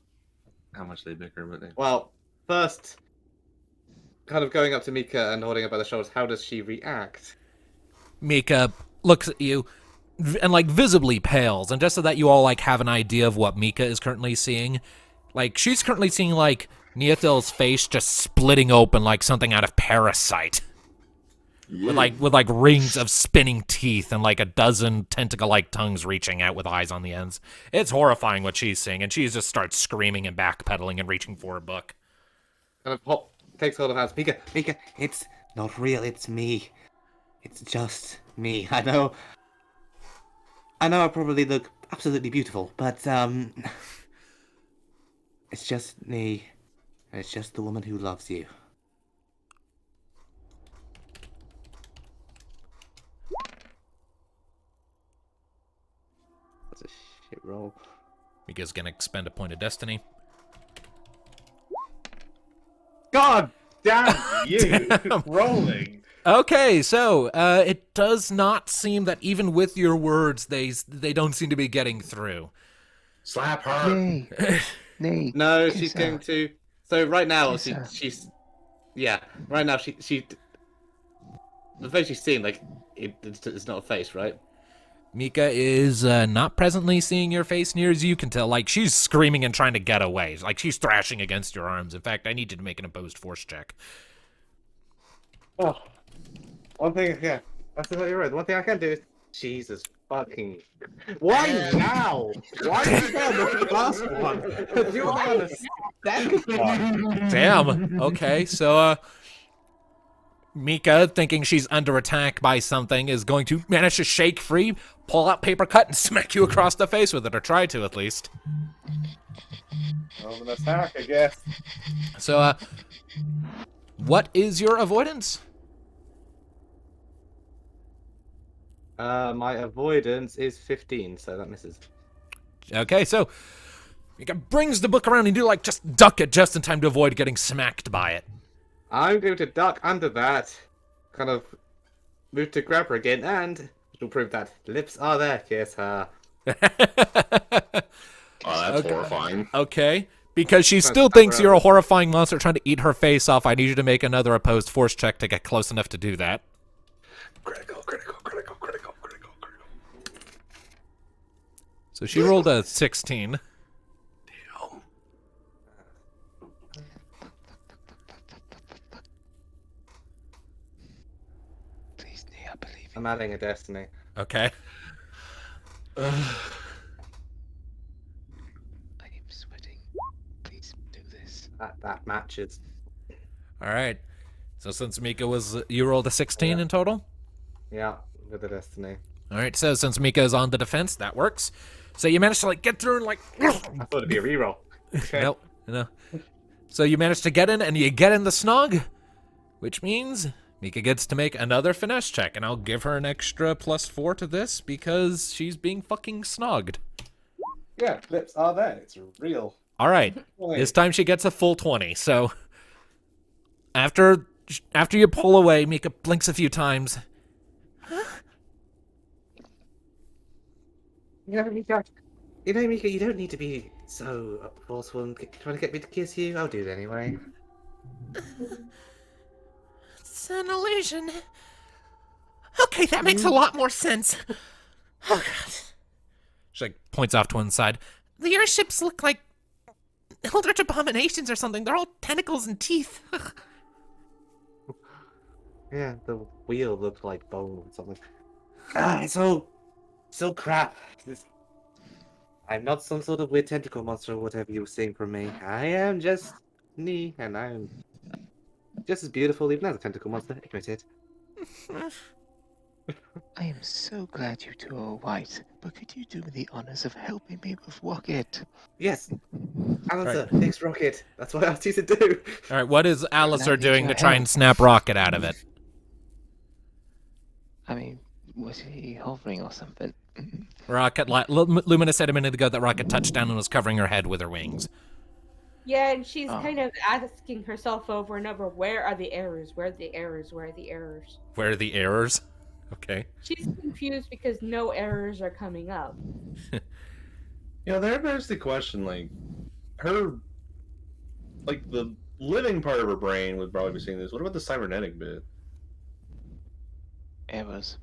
how much they bicker, but... Well, first, kind of going up to Mika and holding her by the shoulders, how does she react? Mika looks at you and, like, visibly pales, and just so that you all, like, have an idea of what Mika is currently seeing, like, she's currently seeing, like, Neothil's face just splitting open like something out of Parasite. With like rings of spinning teeth and like a dozen tentacle-like tongues reaching out with eyes on the ends. It's horrifying what she's seeing, and she just starts screaming and backpedaling and reaching for a book. Kind of takes hold of hands. Mika, it's not real, it's me. It's just me. I know I probably look absolutely beautiful, but, it's just me. And it's just the woman who loves you. That's a shit roll. Mika's gonna expend a point of destiny. God damn you! Damn. Rolling. Okay, so it does not seem that even with your words, they don't seem to be getting through. Slap her. Nay. Nay. No, kiss she's her. going to. So right now, Kiss her. she's yeah. Right now, she the face she's seeing, like it's not a face, right? Mika is not presently seeing your face near as you can tell. Like, she's screaming and trying to get away. Like, she's thrashing against your arms. In fact, I need you to make an opposed force check. Oh, one thing, yeah, that's exactly right. One thing I can do is Jesus fucking. Why now? Why is that the last one? You were on the second one. Damn. Okay, so, Mika, thinking she's under attack by something, is going to manage to shake free, pull out paper cut, and smack you across the face with it, or try to at least. Well, an attack, I guess. So, what is your avoidance? My avoidance is 15, so that misses. Okay, so Mika brings the book around and you like just duck it just in time to avoid getting smacked by it. I'm going to duck under that, kind of move to grab her again, and it'll prove that lips are there. Kiss her. Oh, that's Okay. horrifying. Okay. Because she Trying to still slap her thinks you're a out. horrifying monster trying to eat her face off. I need you to make another opposed force check to get close enough to do that. Critical. So she rolled a 16. Damn. Please, Nay, I believe in I'm adding a destiny. Okay. I am sweating. Please do this. That matches. All right. So since Mika was, you rolled a 16 in total? Yeah, with the destiny. All right. So since Mika is on the defense, that works. So you managed to like get through and like, I thought it'd be a reroll. Okay. nope, no. So you managed to get in and you get in the snog, which means Mika gets to make another finesse check, and I'll give her an extra +4 to this because she's being fucking snogged. Yeah, lips are there. It's real. All right. This time she gets a full 20. So after you pull away, Mika blinks a few times. Mika, you don't need to be so forceful and trying to get me to kiss you. I'll do it anyway. It's an illusion. Okay, that makes a lot more sense. Oh, God. She like points off to one side. The airships look like eldritch abominations or something. They're all tentacles and teeth. Yeah, the wheel looked like bone or something. It's all crap. I'm not some sort of weird tentacle monster or whatever you were seeing from me. I am just me, and I'm just as beautiful even as a tentacle monster. Admit it. I am so glad you two are white, but could you do me the honors of helping me with Rocket? Yes, Alistair, fix Rocket. That's what I asked you to do. All right, what is Alistair need doing your to try help. and snap Rocket out of it? I mean, was he hovering or something? Rocket, Luminous said a minute ago that Rocket touched down and was covering her head with her wings. Yeah, and she's Oh. kind of asking herself over and over, where are the errors? Where are the errors? Where are the errors? Where are the errors? Okay. She's confused because no errors are coming up. There bears the question, like, her, like, the living part of her brain would probably be seeing this. What about the cybernetic bit? Errors.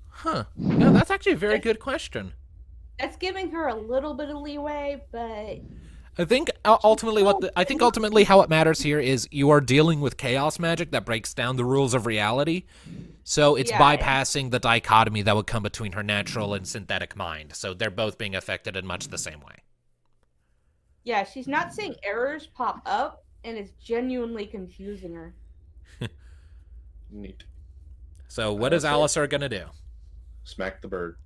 Huh. Yeah, that's actually a very good question. That's giving her a little bit of leeway, but I think ultimately how it matters here is you are dealing with chaos magic that breaks down the rules of reality. So it's Yeah. bypassing the dichotomy that would come between her natural and synthetic mind. So they're both being affected in much the same way. yeah, she's not seeing errors pop up, and it's genuinely confusing her. Neat. So what is Alistair gonna do? Smack the bird.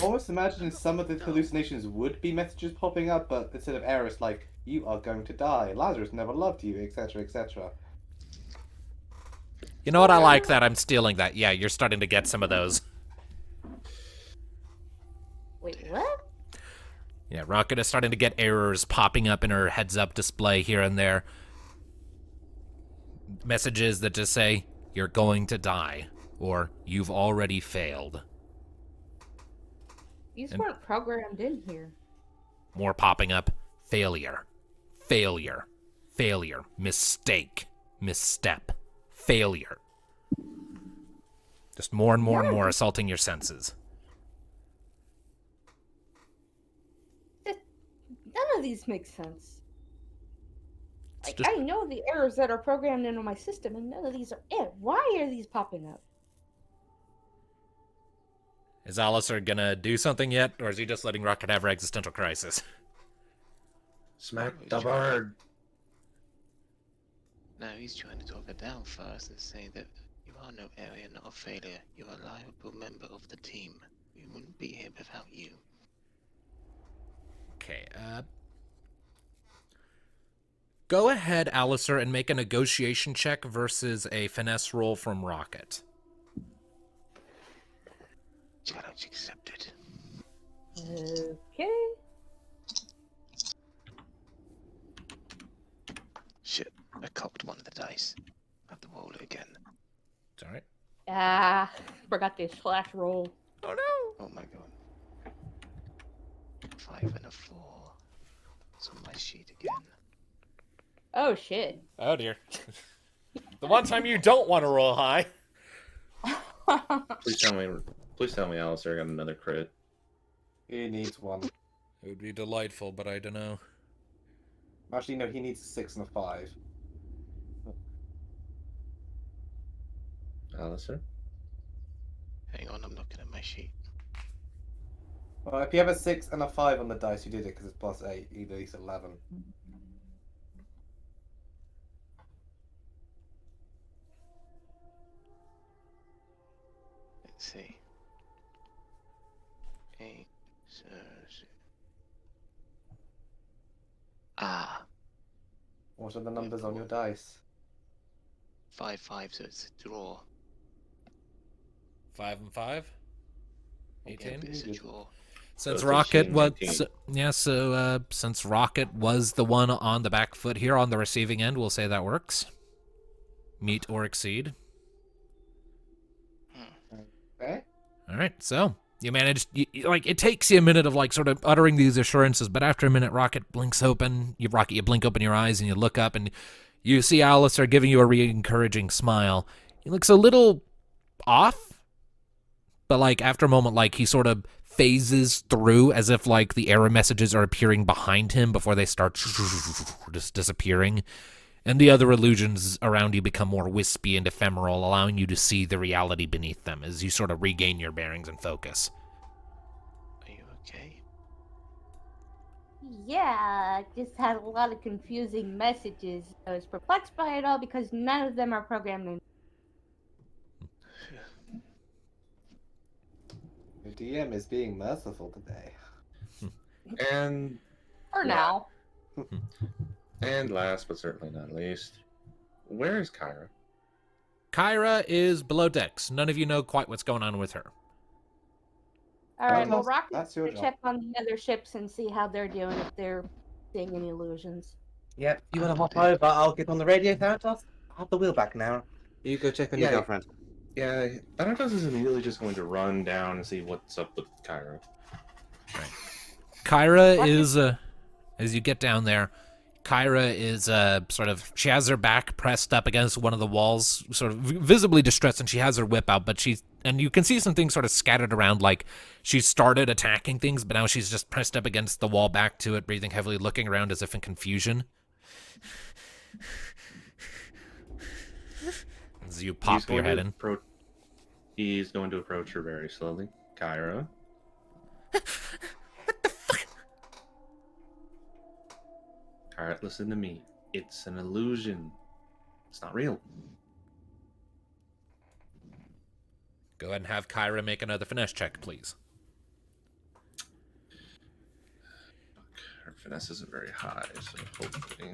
Almost imagine some of the hallucinations would be messages popping up, but instead of errors like "you are going to die," "Lazarus never loved you," etc., etc. You know what? I like that. I'm stealing that. Yeah, you're starting to get some of those. Wait, what? Yeah, Rocket is starting to get errors popping up in her heads-up display here and there. Messages that just say, "You're going to die," or "You've already failed." These And- weren't programmed in here. More popping up. Failure. Failure. Failure. Mistake. Misstep. Failure. Just more and more and more assaulting your senses. None of these make sense. It's Like, just- I know the errors that are programmed into my system, and none of these are it. Why are these popping up? Is Alistair gonna do something yet, or is he just letting Rocket have her existential crisis? Smack the bird. No, he's trying to talk her down first and say that you are no area, not a failure. You're a liable member of the team. We wouldn't be here without you. Okay, go ahead, Alistair, and make a negotiation check versus a finesse roll from Rocket. Challenge accepted. Okay. Shit, I cocked one of the dice. Have to roll it again. It's alright. Ah, forgot the slash roll. Oh no! Oh my god. 5 and a 4. It's on my sheet again. Oh shit. Oh dear. The one time you don't want to roll high. Please tell me Alistair got another crit. He needs one. It would be delightful, but I don't know. Actually, no, he needs a 6 and a 5. Alistair? Hang on, I'm looking at my sheet. Well, if you have a 6 and a 5 on the dice, you did it because it's plus 8. He needs 11. Let's see. 8, so... Ah, What are the numbers on your dice? 5, 5, so it's a draw. 5 and 5? Yeah, 18? but it's a draw. Since So Rocket 15, was 19. since Rocket was the one on the back foot here on the receiving end, we'll say that works. Meet or exceed. Okay. All right, so you managed. Like it takes you a minute of like sort of uttering these assurances, but after a minute, Rocket blinks open. You blink open your eyes and you look up and you see Alistair giving you a re-encouraging smile. He looks a little off, but like after a moment, like he sort of phases through as if like the error messages are appearing behind him before they start just disappearing. And the other illusions around you become more wispy and ephemeral, allowing you to see the reality beneath them as you sort of regain your bearings and focus. Are you okay? Yeah, just had a lot of confusing messages. I was perplexed by it all because none of them are programmed in. The DM is being merciful today. And For now. and last but certainly not least, where is Kyra? Kyra is below decks. None of you know quite what's going on with her. Alright, well, That's Rocket's your gonna job. check on the other ships and see how they're doing, if they're seeing any illusions. Yep. You want to hop over? I'll get on the radio Thanatos. I have the wheel back now. You go check on your Yeah. girlfriend. Yeah, Thanatos is immediately just going to run down and see what's up with Kyra. Kyra is, as you get down there, Kyra is she has her back pressed up against one of the walls, sort of visibly distressed, and she has her whip out, but and you can see some things sort of scattered around, like she started attacking things, but now she's just pressed up against the wall back to it, breathing heavily, looking around as if in confusion. As you pop your head in. He's going to approach her very slowly. Kyra. Alright, listen to me. It's an illusion. It's not real. Go ahead and have Kyra make another finesse check, please. Her finesse isn't very high, so hopefully.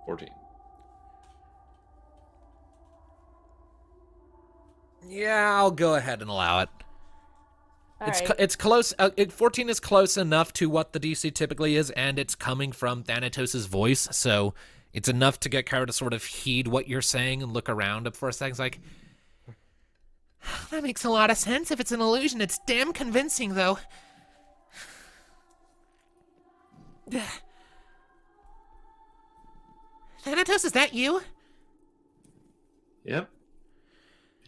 14. Yeah, I'll go ahead and allow it. Alright. It's close. 14 is close enough to what the DC typically is, and it's coming from Thanatos' voice, so it's enough to get Kyra to sort of heed what you're saying and look around for a second. It's like, That makes a lot of sense. If it's an illusion, it's damn convincing, though. Thanatos, is that you? Yep.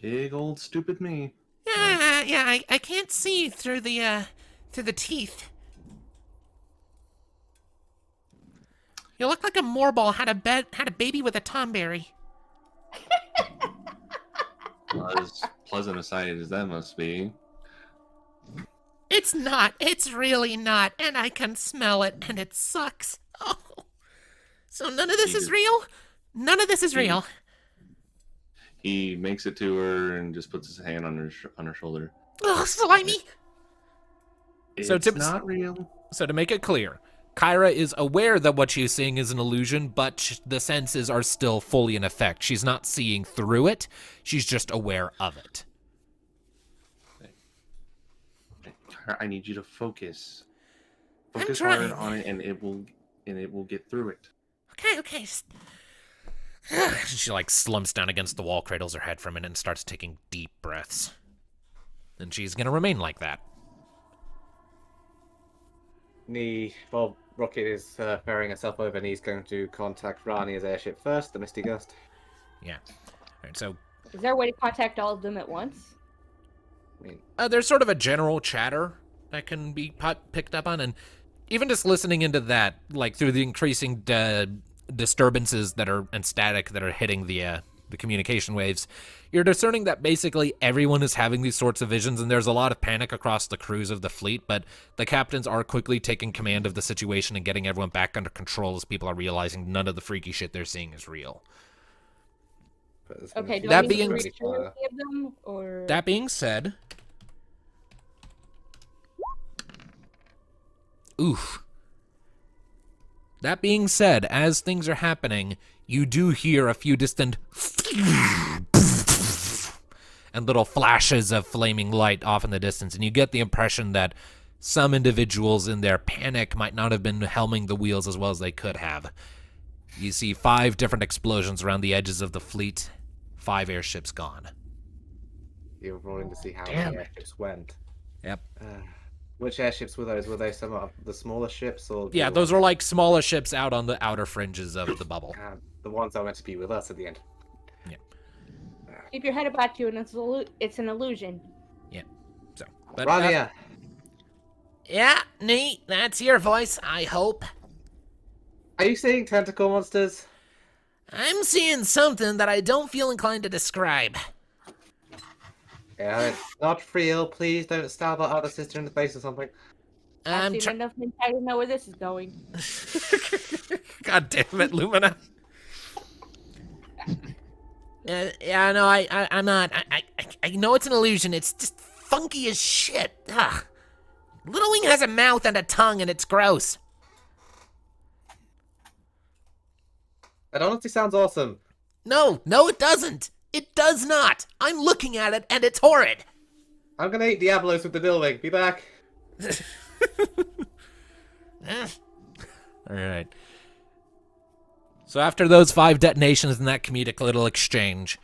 Big old stupid me. Yeah, I can't see through the teeth. You look like a moorball had a baby with a tomberry. Well, as pleasant a sight as that must be. It's not. It's really not. And I can smell it, and it sucks. Oh. So none of this is real? None of this is real. He makes it to her and just puts his hand on her shoulder. Ugh, slimy. It's So not real. So to make it clear, Kyra is aware that what she's seeing is an illusion, but the senses are still fully in effect. She's not seeing through it. She's just aware of it. I need you to focus. I'm Focus trying. hard on it, and it will get through it. Okay. She slumps down against the wall, cradles her head for a minute, and starts taking deep breaths. And she's gonna remain like that. Rocket is ferrying herself over, and he's going to contact Rani's airship first, the Misty Gust. Yeah. All right, so Is there a way to contact all of them at once? I mean, there's sort of a general chatter that can be picked up on, and even just listening into that, through the increasing disturbances and static that are hitting the communication waves, you're discerning that basically everyone is having these sorts of visions, and there's a lot of panic across the crews of the fleet, but the captains are quickly taking command of the situation and getting everyone back under control as people are realizing none of the freaky shit they're seeing is real. Okay, do That I need being- to reassure any of them, or... That being said... Oof. That being said, as things are happening, you do hear a few distant and little flashes of flaming light off in the distance, and you get the impression that some individuals in their panic might not have been helming the wheels as well as they could have. You see 5 different explosions around the edges of the fleet, 5 airships gone. You're rolling to see how Damn the it. airships went. Yep. Which airships were those? Were they some of the smaller ships, or Yeah, those are smaller ships out on the outer fringes of the bubble. the ones that were meant to be with us at the end? Keep your head about you, and it's an illusion. So, but, Rania, yeah, neat. That's your voice, I hope. are you seeing tentacle monsters? I'm seeing something that I don't feel inclined to describe. Yeah, it's not real. Please don't stab our other sister in the face or something. I've seen enough hentai to know where this is going. God damn it, Lumina. Yeah, no, I'm not. I know it's an illusion. It's just funky as shit. Ugh. Little Wing has a mouth and a tongue, and it's gross. That honestly sounds awesome. No, it doesn't. It does not. I'm looking at it, and it's horrid. I'm gonna eat Diablos with the Dilwing. Be back. All right. So after those 5 detonations and that comedic little exchange,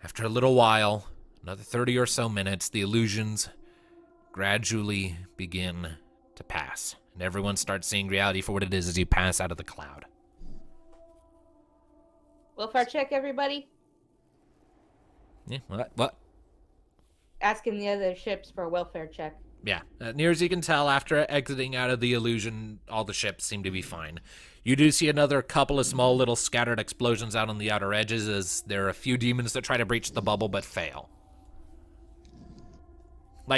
after a little while, another 30 or so minutes, the illusions gradually begin to pass, and everyone starts seeing reality for what it is as you pass out of the cloud. Welfare check, everybody. Yeah, what? Asking the other ships for a welfare check. Yeah, near as you can tell, after exiting out of the illusion, all the ships seem to be fine. You do see another couple of small little scattered explosions out on the outer edges, as there are a few demons that try to breach the bubble but fail.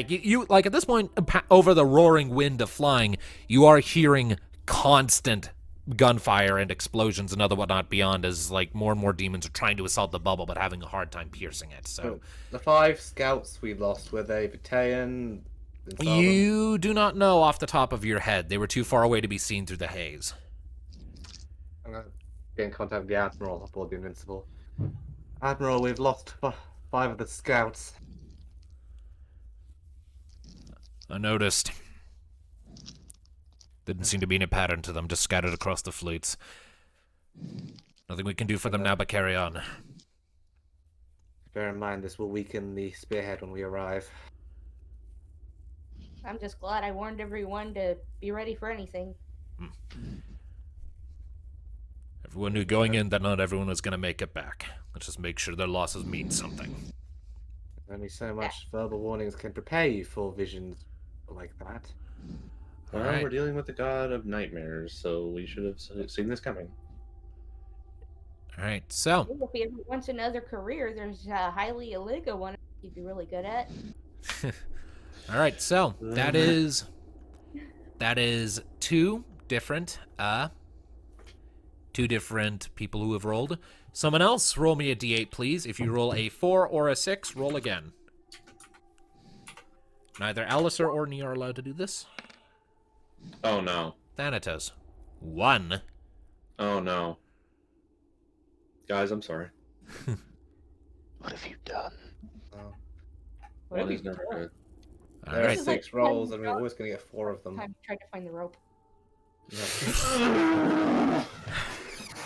You at this point, over the roaring wind of flying, you are hearing constant gunfire and explosions and other whatnot beyond, as more and more demons are trying to assault the bubble but having a hard time piercing it. So The 5 scouts we lost, were they battalion? you do not know off the top of your head. They were too far away to be seen through the haze. I'm gonna get in contact with the Admiral aboard the Invincible. Admiral, we've lost 5 of the scouts. I noticed. Didn't seem to be any pattern to them, just scattered across the fleets. Nothing we can do for them now but carry on. Bear in mind, this will weaken the spearhead when we arrive. I'm just glad I warned everyone to be ready for anything. Everyone knew going in that not everyone was going to make it back. Let's just make sure their losses mean something. Only so much verbal warnings can prepare you for visions like that. Well, Alright. we're dealing with the god of nightmares, so we should have seen this coming. All right, so If he ever wants another career, there's a highly illegal one he'd be really good at. all right, so that is two different people who have rolled. Someone else roll me a d8, please. If you roll a 4 or a 6, roll again. Neither Alistair or Nia are allowed to do this. Oh no. Thanatos. 1. Oh no. Guys, I'm sorry. What have you done? What One have is you never done? good. All There are right. is like 6 rolls, and one we're always going to get 4 of them. Time to try to find the rope.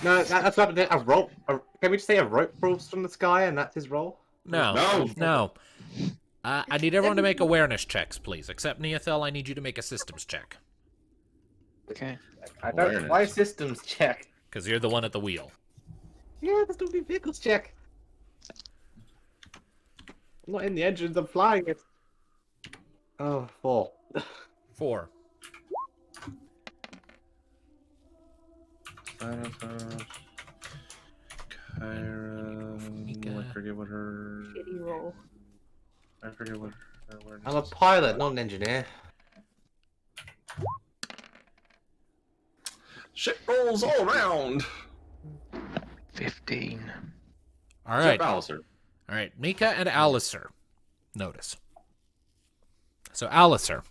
No, that's not a rope. Can we just say a rope falls from the sky and that's his roll? No. I need everyone to make awareness checks, please. Except Neothel, I need you to make a systems check. Okay. I don't. Awareness. Why systems check? Because you're the one at the wheel. Yeah, there's no be vehicles check. I'm not in the engines. I'm flying it. Oh, 4. 4. I forget what her. Shitty roll. I forget what her awareness I'm a is. pilot, not an engineer. Shit rolls all around. 15. All right. Jeff Alistair. All right. Mika and Alistair. Notice. So, Alistair,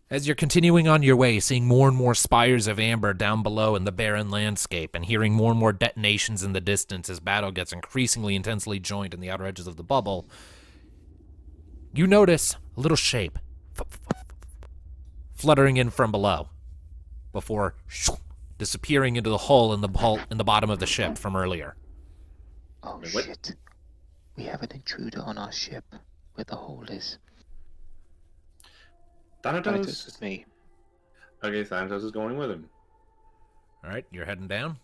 as you're continuing on your way, seeing more and more spires of amber down below in the barren landscape and hearing more and more detonations in the distance as battle gets increasingly intensely joined in the outer edges of the bubble, you notice a little shape fluttering in from below before disappearing into the hole in the bottom of the ship from earlier. Oh Wait, what? shit. We have an intruder on our ship where the hole is. Thanatos Thanatos. with me. Okay, Thanatos is going with him. All right, you're heading down.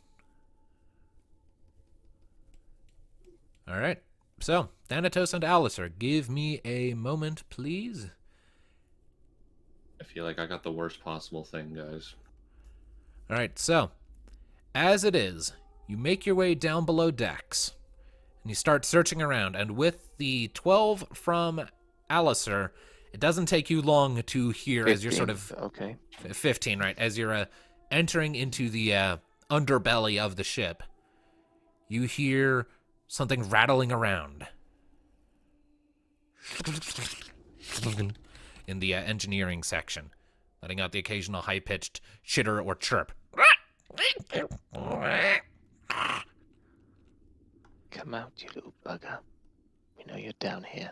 All right. So, Thanatos and Alistair, give me a moment, please. I feel like I got the worst possible thing, guys. All right, so, as it is, you make your way down below decks, and you start searching around, and with the 12 from Alistair, it doesn't take you long to hear as you're sort of... Okay. 15, right? As you're entering into the underbelly of the ship, you hear something rattling around in the engineering section, letting out the occasional high-pitched chitter or chirp. Come out, you little bugger. We know you're down here.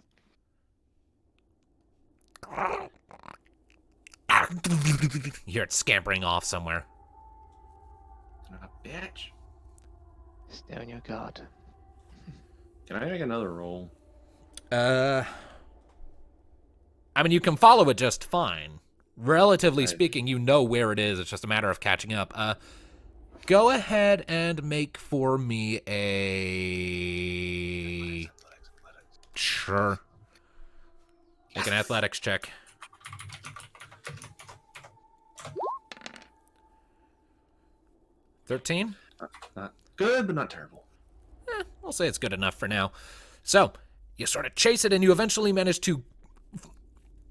You hear it scampering off somewhere. Son of a bitch. Stay on your guard. Can I make another roll? I mean, you can follow it just fine. Relatively Right. speaking, you know where it is. It's just a matter of catching up. Go ahead and make for me a... Sure. Make an athletics check. $13? Not good, but not terrible. I'll say it's good enough for now. So, you sort of chase it, and you eventually manage to...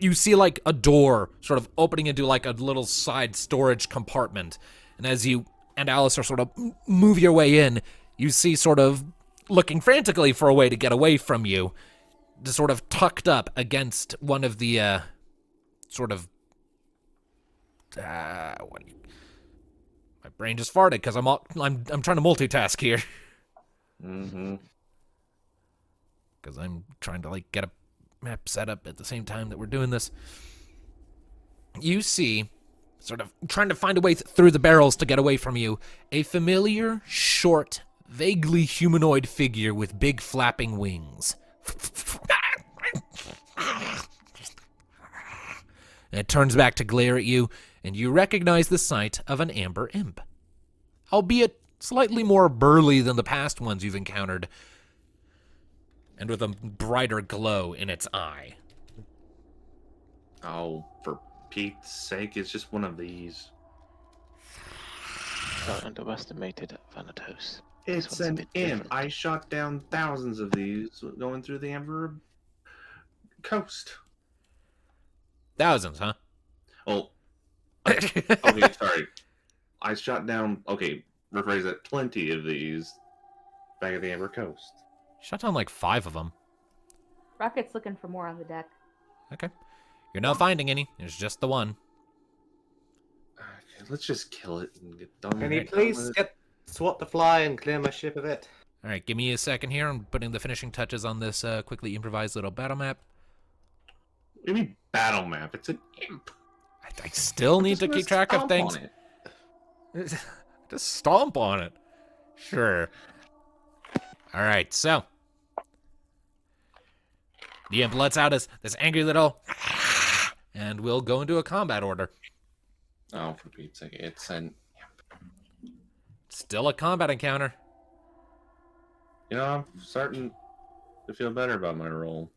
You see, like, a door sort of opening into, like, a little side storage compartment. And as you and Alistair sort of move your way in, you see sort of looking frantically for a way to get away from you, just sort of tucked up against one of the, sort of... my brain just farted because I'm trying to multitask here. Mm-hmm. Because I'm trying to, like, get a map set up at the same time that we're doing this. You see, sort of trying to find a way through the barrels to get away from you, a familiar, short, vaguely humanoid figure with big flapping wings. And it turns back to glare at you, and you recognize the sight of an amber imp. Albeit slightly more burly than the past ones you've encountered, and with a brighter glow in its eye. Oh, for Pete's sake, it's just one of these. Don't underestimate it, Thanatos. It's one's a an bit imp. different. I shot down thousands of these going through the Amber Coast. Thousands, huh? Oh, okay, sorry. I shot down, okay, rephrase that, plenty of these back at the Amber Coast. Shot down like 5 of them. Rocket's looking for more on the deck. Okay. You're not finding any. There's just the one. Okay, let's just kill it and get done Can you with it. please get SWAT the fly and clear my ship of it? All right, give me a second here. I'm putting the finishing touches on this quickly improvised little battle map. What do you mean battle map? It's an imp. I still need Just to gonna keep track of stomp things. on it. Just stomp on it. Sure. All right, so the imp lets out this angry little, and we'll go into a combat order. Oh, for Pete's sake, it's an... Still a combat encounter. You know, I'm starting to feel better about my roll.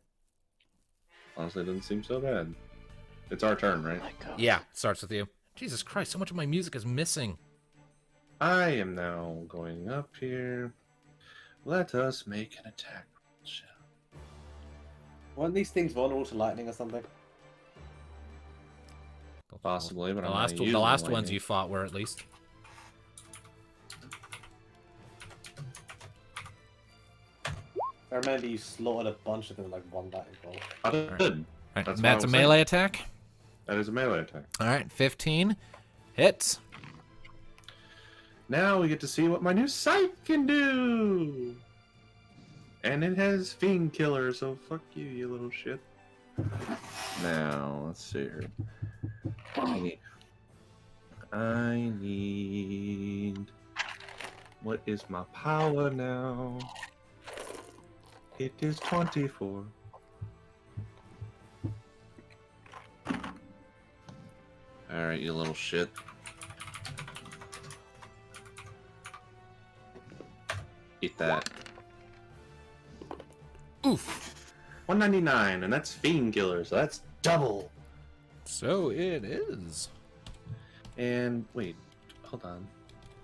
Honestly, it doesn't seem so bad. It's our turn, right? Oh my God. Yeah, starts with you. Jesus Christ, so much of my music is missing. I am now going up here. Let us make an attack roll, shall Weren't these things vulnerable to lightning or something? Possibly, but The I'm last, not the using last ones lightning. you fought were at least. I remember you slaughtered a bunch of them like one lightning bolt. I did. All right, That's that's what a I was melee attack. That is a melee attack. All right, 15 hits. Now we get to see what my new scythe can do! And it has Fiend Killer, so fuck you, you little shit. Now, let's see here. I need... What is my power now? It is 24. Alright, you little shit. Eat that. Oof. 199, and that's Fiend Killer, so that's double. So it is. And wait, hold on.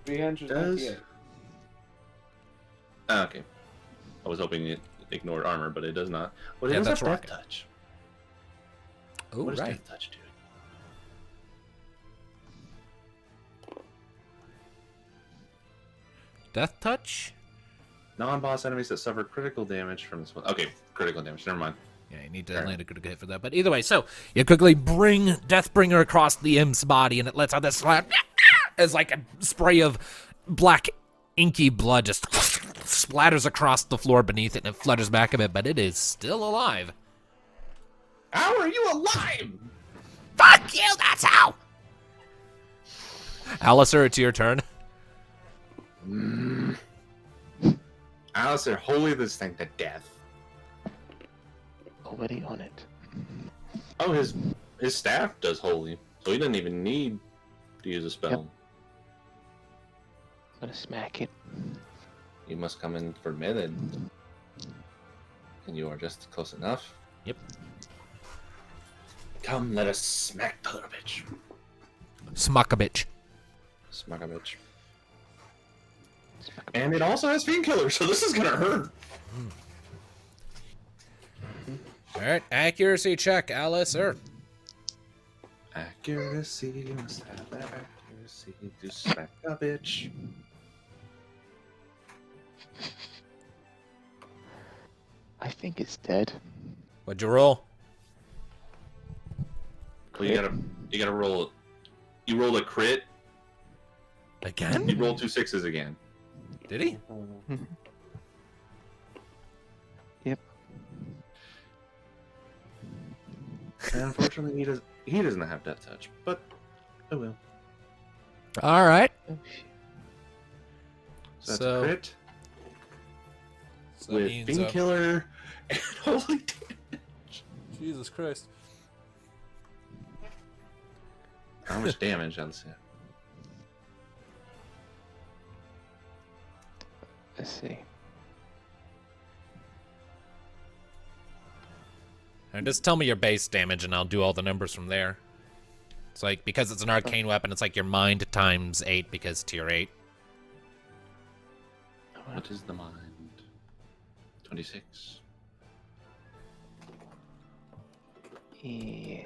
398. Okay. I was hoping it ignored armor, but it does not. Well, it Yeah, does that's have rocket. Death Touch. Oh, What does right. Death Touch do? Death touch? Non-boss enemies that suffer critical damage from this one. Okay, critical damage. Never mind. Yeah, you need to Fair. land a good hit for that. But either way, so you quickly bring Deathbringer across the imp's body, and it lets out this slap as like a spray of black inky blood just splatters across the floor beneath it, and it flutters back a bit, but it is still alive. How are you alive? Fuck you, that's how! Alistair, it's your turn. Alistair, holy this thing to death. Already on it. Oh, his staff does holy, so he doesn't even need to use a spell. Yep. I'm gonna smack it. You must come in for melee. And you are just close enough. Yep. Come, let us smack the little bitch. Smack a bitch. Smack a bitch. And it also has Fiend Killer, so this is gonna hurt. Alright, accuracy check, Alistair. Accuracy, must have that accuracy to smack a bitch. I think it's dead. What'd you roll? Well, you gotta roll it. You rolled a crit. Again? You rolled 2 6s again. Did he? Yep. And unfortunately, he doesn't have Death Touch, but I will. Alright. Oh shit. So that's So- a crit So that with means, Fiend Killer Holy damage. Jesus Christ. How much damage, Alicia? Let's see. And just tell me your base damage, and I'll do all the numbers from there. It's like, because it's an arcane weapon, it's like your mind times 8 because tier 8. What is the mind? 26. Yeah.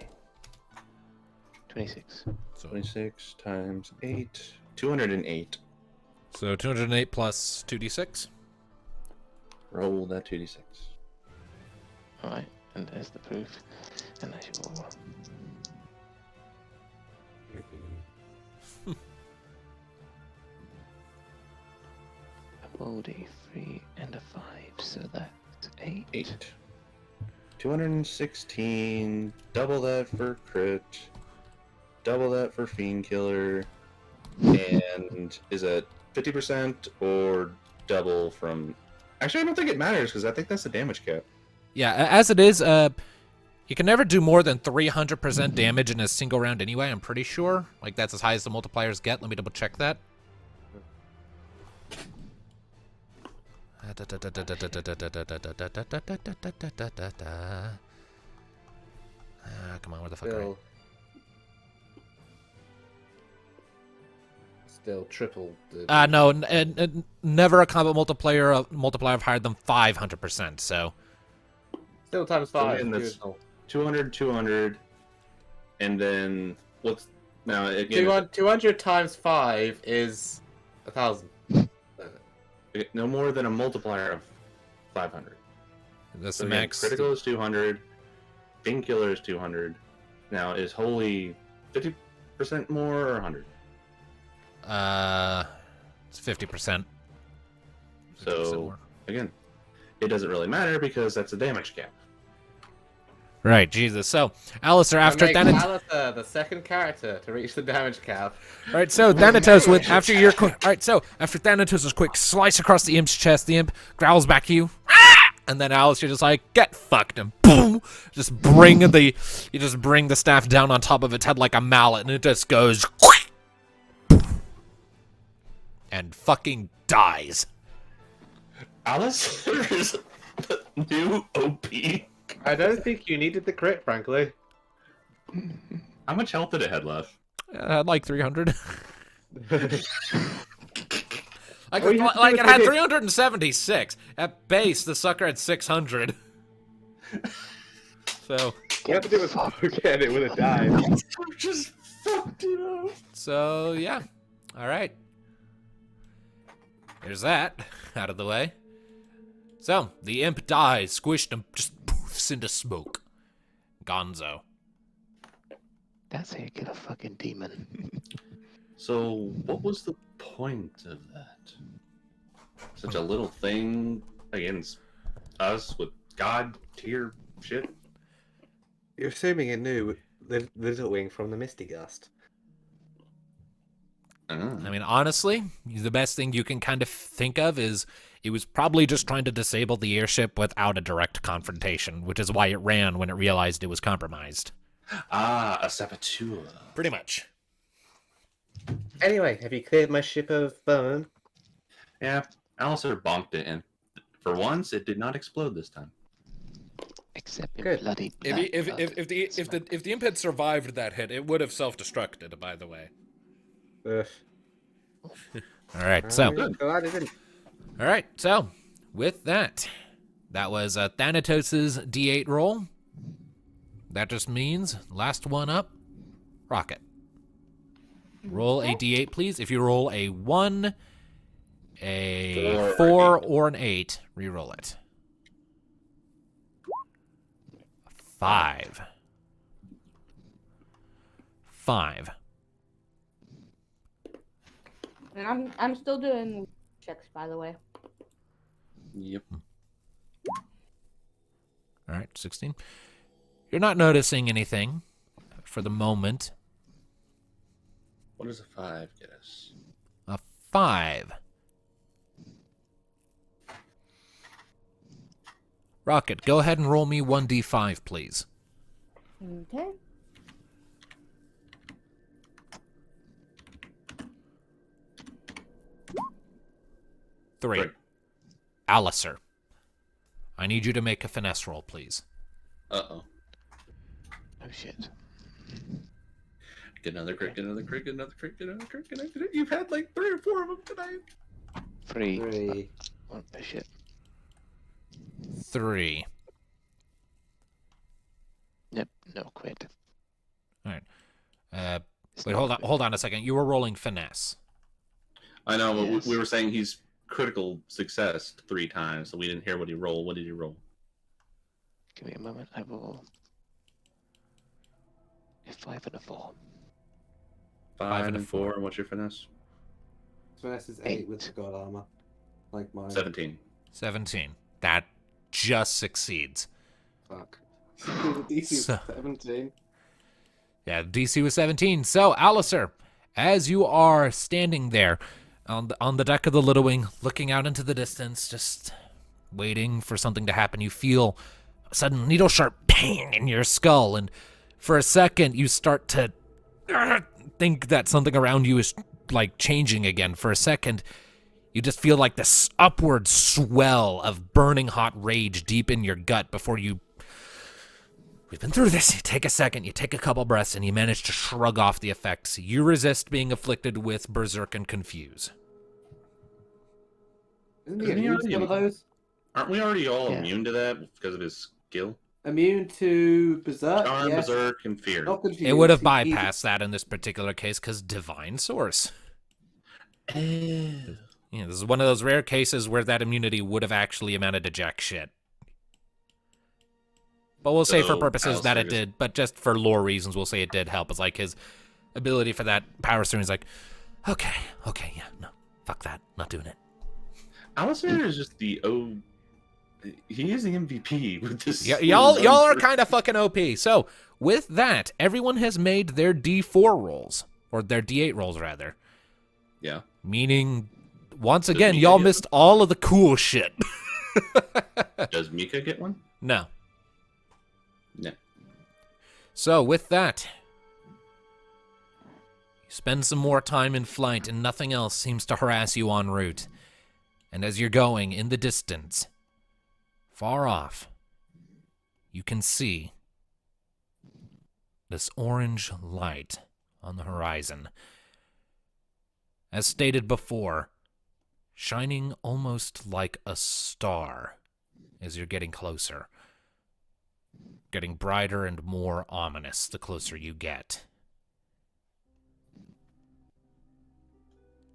26. So, 26 times 8. 208. so 208 plus 2d6. Roll that 2d6. Alright, and there's the proof. And that's your. A rolled a 3 and a 5, so that's 8. 8. 216. Double that for crit. Double that for fiend killer. And is it 50% or double from... Actually, I don't think it matters because I think that's the damage cap. Yeah, as it is, you can never do more than 300% damage in a single round anyway, I'm pretty sure. Like, that's as high as the multipliers get. Let me double check that. Come on, where the fuck are you? Still triple the... No, never a combat multiplier of higher than 500%, so... Still times 5. again, that's 200, 200, and then what's... Now, again... 200 times 5 is 1,000. No more than a multiplier of 500. That's So the again, max. critical is 200. Fiend killer is 200. Now, is holy 50% more or 100? It's 50%. So, again, it doesn't really matter because that's a damage cap. Right, Jesus. So, Alistair, after Make Thanatos, Alistair the second character to reach the damage cap. right? So Thanatos, with after your right, so after Thanatos' quick slice across the imp's chest, the imp growls back at you, and then Alistair just like get fucked, and boom, just bring the staff down on top of its head like a mallet, and it just goes and fucking dies. Alice is the new OP. I don't think you needed the crit, frankly. How much health did it have left? Like 300. Like, All you have to do like is it had make it- 376. At base, the sucker had 600. So, You have to do was poke at it would have died. Just fucked it up. so yeah. All right. There's that out of the way. So, the imp dies, squished, and just poofs into smoke. Gonzo. That's how you kill a fucking demon. So, what was the point of that? Such a little thing against us with God tier shit? You're assuming it knew the Little Wing from the Misty Gust. I mean, honestly, the best thing you can kind of think of is it was probably just trying to disable the airship without a direct confrontation, which is why it ran when it realized it was compromised. Ah, a saboteur. Pretty much. Anyway, have you cleared my ship of vermin? Yeah, Alistair bonked it, and for once, it did not explode this time. Except in Good. bloody If black the imp had survived that hit, it would have self-destructed. By the way. Ugh. All right, so. I'm glad it didn't. All right, so with that, that was Thanatos' D8 roll. That just means last one up, Rocket. Roll a D8, please. If you roll a 1, a 4, or an 8, re-roll it. 5. 5. And I'm still doing checks, by the way. Yep. All right, 16. You're not noticing anything for the moment. What does a 5 get us? A 5. Rocket, go ahead and roll me 1d5, please. Okay. Three. Three. Alistair, I need you to make a finesse roll, please. Uh-oh. Oh shit. Get another crit, get another crit, get another crit, get another crit, get another crit. You've had like 3 or 4 of them tonight. 3. 3. Oh shit. 3. Yep, no quit. All right. It's Wait, not quit. hold on a second. You were rolling finesse. I know, but Yes. we were saying he's critical success 3 times, so we didn't hear what he rolled. What did he roll? Give me a moment. I will. A 5 and a 4. 5 and a and 4. And what's your finesse? Finesse is 8 with the god armor. Like mine. 17. 17. That just succeeds. Fuck. DC is So- 17. Yeah, DC was 17. So, Alistair, as you are standing there on the deck of the Little Wing, looking out into the distance, just waiting for something to happen, you feel a sudden needle-sharp pain in your skull, and for a second, you start to think that something around you is, like, changing again. For a second, you just feel like this upward swell of burning hot rage deep in your gut before you... We've been through this. You take a second, you take a couple breaths, and you manage to shrug off the effects. You resist being afflicted with Berserk and Confuse. Isn't he Isn't he immune to already one of those? Aren't we already all Yeah. immune to that because of his skill? Immune to Berserk? Charm, Yes. Berserk, and Fear. Not confused. It would have He- bypassed that in this particular case because Divine Source. Eh. Yeah, this is one of those rare cases where that immunity would have actually amounted to jack shit. But we'll say for So, purposes that it Alistair did, but just for lore reasons, we'll say it did help. It's like his ability for that power string is like, okay, yeah, no, fuck that, not doing it. Alistair is just the he is the MVP with this. Y'all are kind of fucking OP. So with that, everyone has made their D4 rolls, or their D8 rolls rather. Yeah. Meaning, once Does again, Mika y'all get missed all of the cool shit. Does Mika get one? No. No. So with that, you spend some more time in flight and nothing else seems to harass you en route. And as you're going in the distance, far off, you can see this orange light on the horizon. As stated before, shining almost like a star as you're getting closer. Getting brighter and more ominous the closer you get.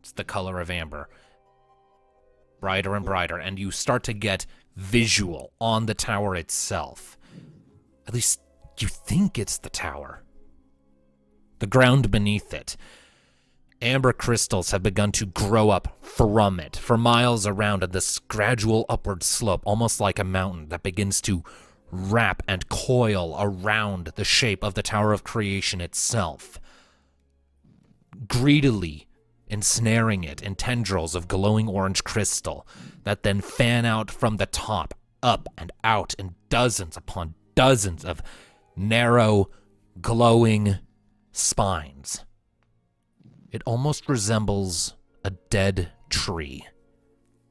It's the color of amber. Brighter and brighter, and you start to get visual on the tower itself. At least you think it's the tower. The ground beneath it. Amber crystals have begun to grow up from it for miles around at this gradual upward slope, almost like a mountain that begins to wrap and coil around the shape of the Tower of Creation itself, greedily ensnaring it in tendrils of glowing orange crystal that then fan out from the top, up and out in dozens upon dozens of narrow, glowing spines. It almost resembles a dead tree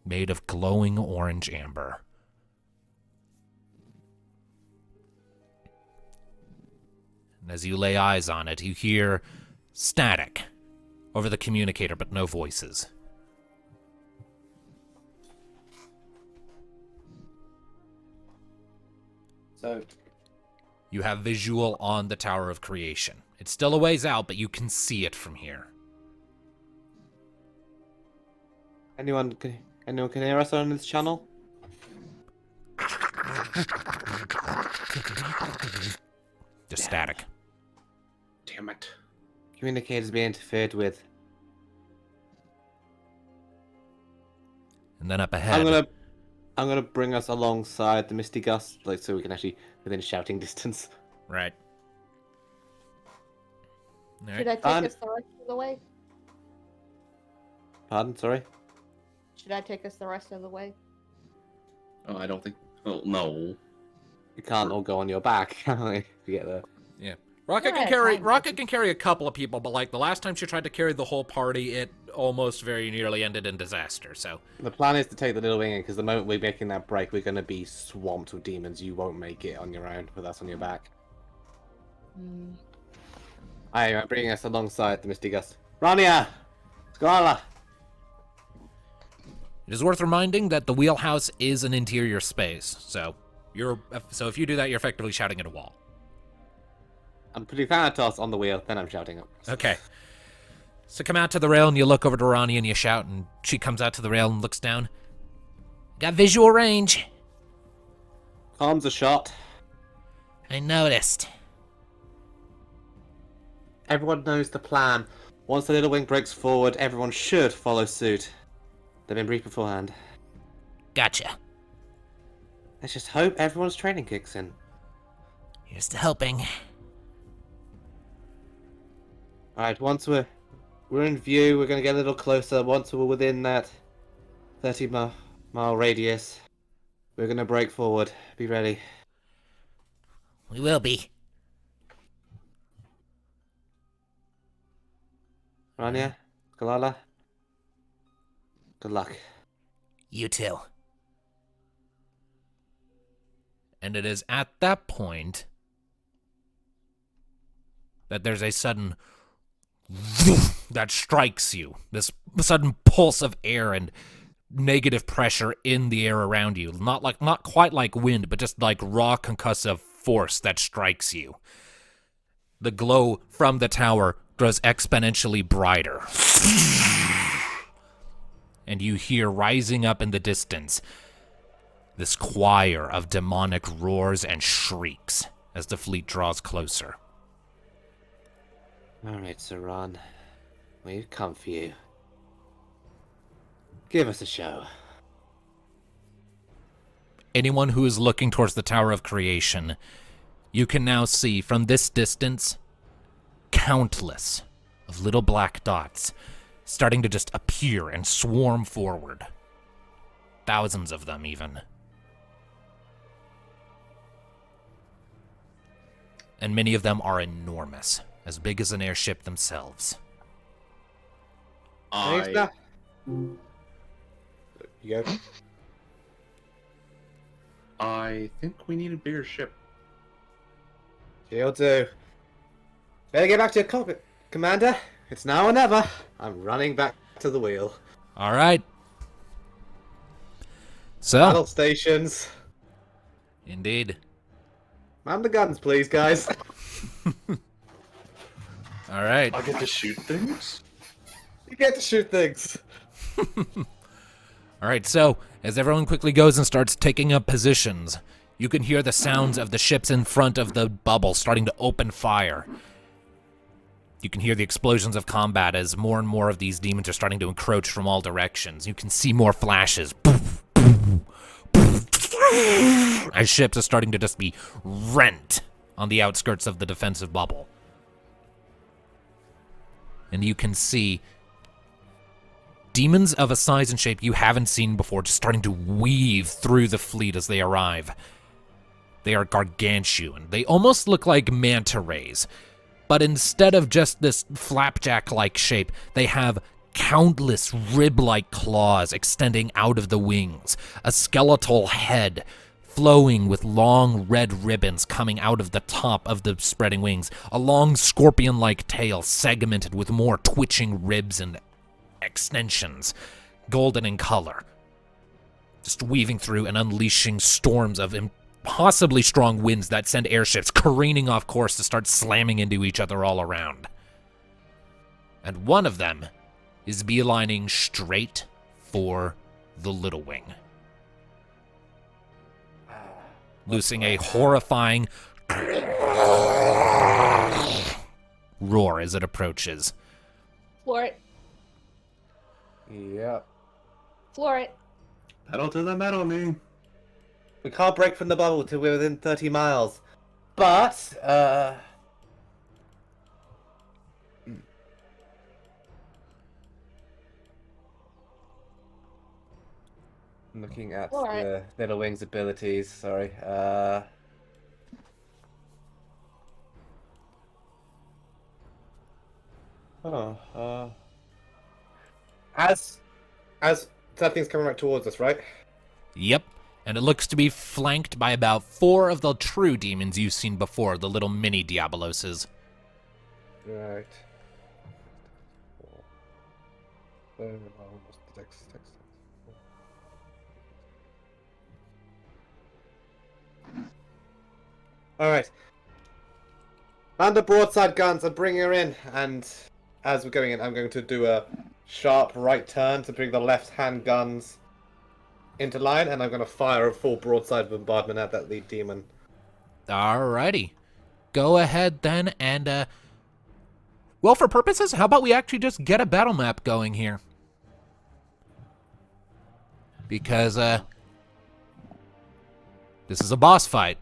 made of glowing orange amber. And as you lay eyes on it, you hear static over the communicator, but no voices. So, You have visual on the Tower of Creation. It's still a ways out, but you can see it from here. anyone can hear us on this channel? Just static. Damn it. Communicators being interfered with. And then up ahead, I'm gonna bring us alongside the Misty Gust, like so we can actually within shouting distance. right. All Should right. I take And- us the rest of the way? Pardon, sorry. Should I take us the rest of the way? Oh, I don't think. Oh, no. You can't all go on your back, can we? If you get there. Yeah. Rocket We're can out of carry time. Rocket can carry a couple of people, but like the last time she tried to carry the whole party, it almost very nearly ended in disaster. So The plan is to take the little wing in, because the moment we're making that break, we're going to be swamped with demons. You won't make it on your own with us on your back. Mm. I'm bringing us alongside the Misty Gust. Rania! Scarla! it is worth reminding that the wheelhouse is an interior space. So if you do that, you're effectively shouting at a wall. I'm putting Thanatos on the wheel, then I'm shouting up. Okay. So come out to the rail and you look over to Ronnie and you shout, and she comes out to the rail and looks down. Got visual range. Comms a shot. I noticed. Everyone knows the plan. Once the little wing breaks forward, everyone should follow suit. They've been briefed beforehand. Gotcha. Let's just hope everyone's training kicks in. Here's to hoping. Alright, once we're in view, we're going to get a little closer. Once we're within that 30-mile radius, we're going to break forward. Be ready. We will be. Rania, Kalala, good luck. You too. And it is at that point that there's a sudden that strikes you. This sudden pulse of air and negative pressure in the air around you. Not quite like wind, but just like raw concussive force that strikes you. The glow from the tower grows exponentially brighter. And you hear rising up in the distance this choir of demonic roars and shrieks as the fleet draws closer. Alright, Saran. We've come for you. Give us a show. Anyone who is looking towards the Tower of Creation, you can now see from this distance countless of little black dots starting to just appear and swarm forward. Thousands of them, even. And many of them are enormous, as big as an airship themselves. Thanks, Doc. You go. I think we need a bigger ship. You'll do. Better get back to your cockpit, Commander. It's now or never. I'm running back to the wheel. All right. Battle So, stations. indeed. Man the guns, please, guys. All right. I get to shoot things? You get to shoot things. All right, so as everyone quickly goes and starts taking up positions, you can hear the sounds of the ships in front of the bubble starting to open fire. You can hear the explosions of combat as more and more of these demons are starting to encroach from all directions. You can see more flashes. As ships are starting to just be rent on the outskirts of the defensive bubble. And you can see demons of a size and shape you haven't seen before just starting to weave through the fleet as they arrive. They are gargantuan. They almost look like manta rays. But instead of just this flapjack-like shape, they have countless rib-like claws extending out of the wings, a skeletal head flowing with long red ribbons coming out of the top of the spreading wings, a long scorpion-like tail segmented with more twitching ribs and extensions, golden in color, just weaving through and unleashing storms of impossibly strong winds that send airships careening off course to start slamming into each other all around. And one of them is beelining straight for the Little Wing, loosing a horrifying roar as it approaches. Floor it. Yep. Floor it. Pedal to the metal, me. We can't break from the bubble till we're within 30 miles. But, I'm looking at Alright. the Little Wings abilities. Sorry. As something's coming right towards us, right? Yep. And it looks to be flanked by about 4 of the true demons you've seen before, the little mini Diaboloses. Right. All right. And the broadside guns, I'm bringing her in, and as we're going in, I'm going to do a sharp right turn to bring the left-hand guns into line, and I'm going to fire a full broadside bombardment at that lead demon. Alrighty. Go ahead then and, well, for purposes, how about we actually just get a battle map going here? Because, this is a boss fight.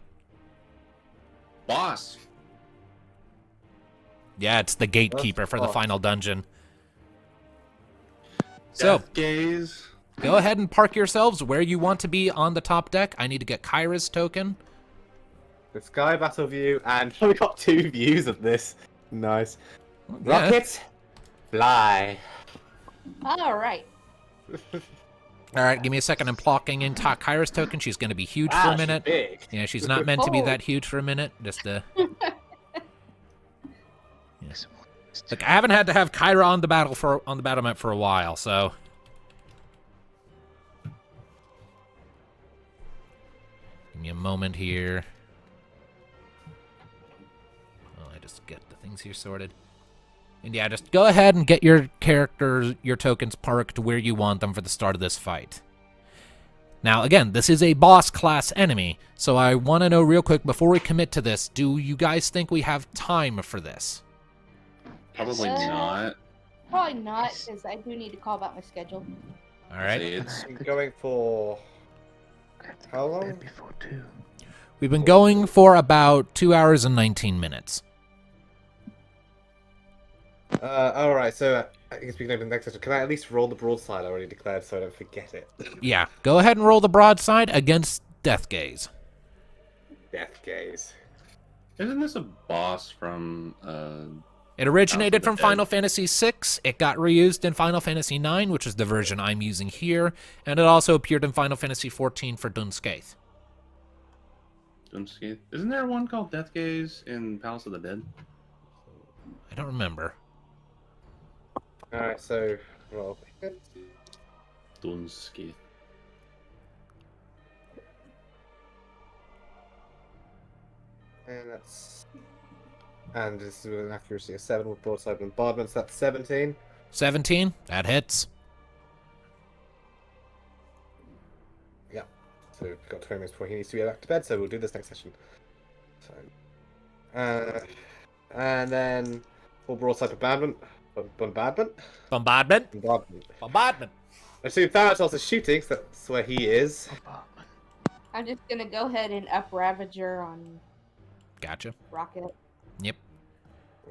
Boss. Yeah, it's the gatekeeper for the boss. final dungeon. So, Death gaze. go ahead and park yourselves where you want to be on the top deck. I need to get Kyra's token. The sky battle view, and we got 2 views of this. Nice. Yeah. Rocket, fly. Alright. Alright, give me a second. I'm plucking in Kyra's token. She's going to be huge for a minute. She's big. Yeah, she's not meant to be Oh. that huge for a minute. Just, This one is Look, I haven't had to have Kyra on the battle map for a while, so give me a moment here. Oh, I just get the things here sorted. And yeah, just go ahead and get your characters, your tokens parked where you want them for the start of this fight. Now, again, this is a boss class enemy, so I want to know real quick before we commit to this, do you guys think we have time for this? Probably Uh, not. Probably not, because I do need to call about my schedule. All right. See, it's I'm going for how long? before 2. We've been going for about 2 hours and 19 minutes. All right. So I guess we can open the next session. Can I at least roll the broadside I already declared so I don't forget it? Yeah, go ahead and roll the broadside against Death Gaze. Death gaze. isn't this a boss from It originated House from of the Final Dead. Fantasy VI. It got reused in Final Fantasy IX, which is the version I'm using here, and it also appeared in Final Fantasy XIV for Dunskaith. Dunskaith? Isn't there one called Death Gaze in Palace of the Dead? I don't remember. All right. So roll. Dunskaith. And this is with an accuracy of 7 with broadside bombardments. That's 17. 17, that hits. Yeah. So we've got 20 minutes before he needs to get back to bed. So we'll do this next session. So, and then full broadside bombardment. Bombardment. Bombardment. Bombardment. Bombardment. I assume Thanatos is shooting, so that's where he is. Apartment. I'm just gonna go ahead and up Ravager on Gotcha. Rocket. Yep.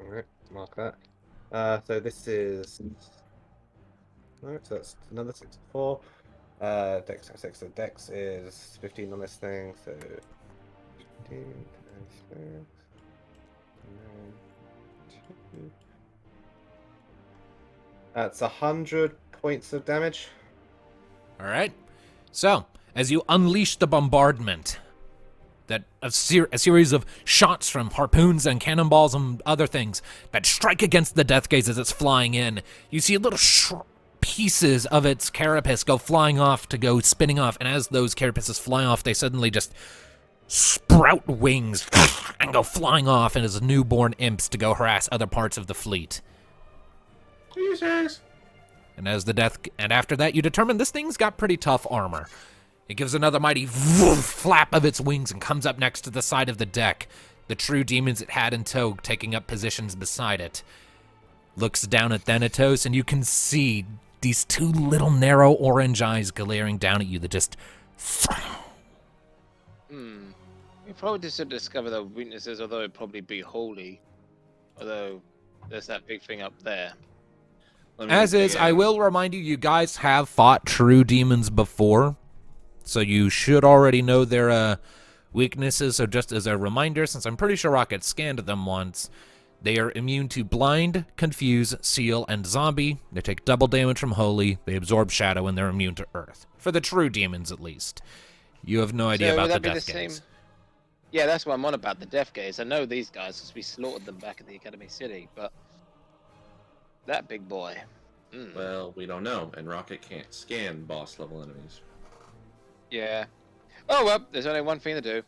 Alright, mark that. So this is. Alright, so that's another 64. Dex 6. So Dex is 15 on this thing, so 15 times 6. That's 100 points of damage. All right. So, as you unleash the bombardment, that a series of shots from harpoons and cannonballs and other things that strike against the Death Gaze as it's flying in, you see little pieces of its carapace go flying off to go spinning off, and as those carapaces fly off, they suddenly just sprout wings and go flying off, and as newborn imps to go harass other parts of the fleet. Jesus. And after that, you determine this thing's got pretty tough armor. It gives another mighty flap of its wings and comes up next to the side of the deck. The true demons it had in tow taking up positions beside it. Looks down at Thanatos, and you can see these 2 little narrow orange eyes glaring down at you that just... We probably just should discover the weaknesses, although it'd probably be holy. Although there's that big thing up there. Let me As is, dig I in. will remind you, you guys have fought true demons before. so you should already know their weaknesses. So just as a reminder, since I'm pretty sure Rocket scanned them once, they are immune to Blind, Confuse, Seal, and Zombie. They take double damage from Holy, they absorb Shadow, and they're immune to Earth. For the true demons, at least. You have no idea So about would the that be Death the Gaze. same? Yeah, that's what I'm on about, the Death Gaze. I know these guys because we slaughtered them back at the Academy City, but that big boy. Well, we don't know, and Rocket can't scan boss level enemies. Yeah. Oh well, there's only one thing to do.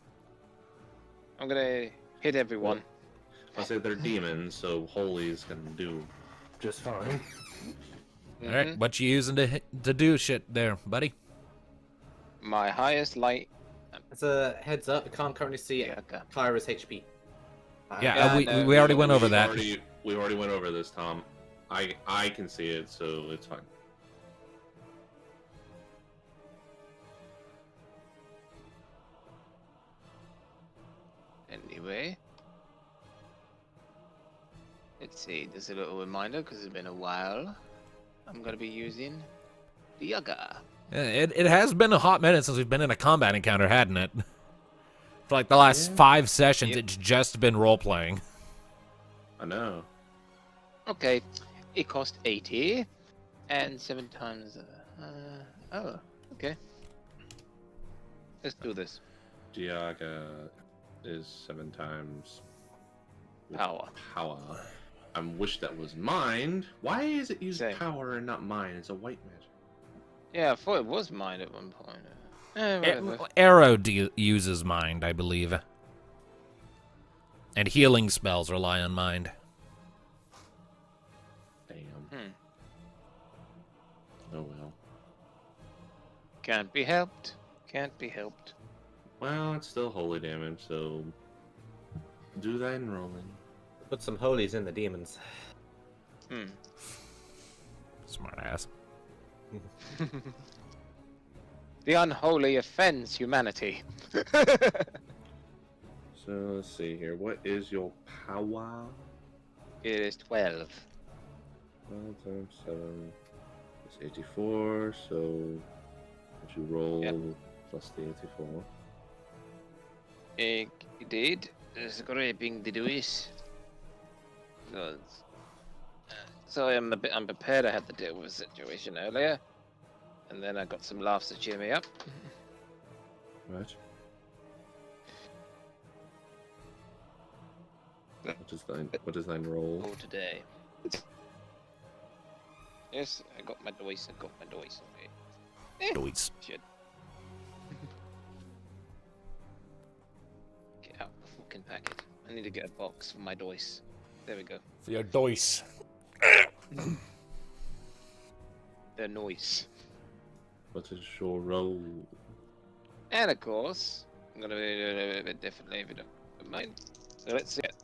I'm gonna hit everyone. I say they're demons, so Holy is gonna do. Just fine. All right, what you using to do shit there, buddy? My highest light. As a heads up, I can't currently see Yeah, okay. Kyra's HP. Yeah, Yeah, no, we already went over that. We already went over this, Tom. I can see it, so it's fine. Anyway. Let's see, just a little reminder because it's been a while. I'm gonna be using the Yaga. It has been a hot minute since we've been in a combat encounter, hadn't it? For like the last 5 sessions, Yep. it's just been role-playing. I know. Okay, it cost 80, and 7 times. Oh, okay. Let's do this. Diaga is 7 times Power. power. I wish that was mind. Why is it use Same. power and not mine? It's a white magic. Yeah, I thought it was mine at one point. Whatever. Arrow uses mind, I believe. And healing spells rely on mind. Damn. Oh well. Can't be helped. Can't be helped. Well, it's still holy damage, so do that in rolling. Put some holies in the demons. Smart ass. The unholy offends humanity. So let's see here. What is your power? It is 12. 12 times 7 is 84, so would you roll Yep. plus the 84? Indeed. Scraping the Dewis. So I'm prepared. I had to deal with a situation earlier, and then I got some laughs to cheer me up. Right. What does thine roll? For today. Yes, I got my dice. Okay. Doits. Shit. Get out the fucking packet. I need to get a box for my dice. There we go. For your dice. They're noise. What is your roll? And of course, I'm gonna do it a bit differently if you don't mind. So let's see it.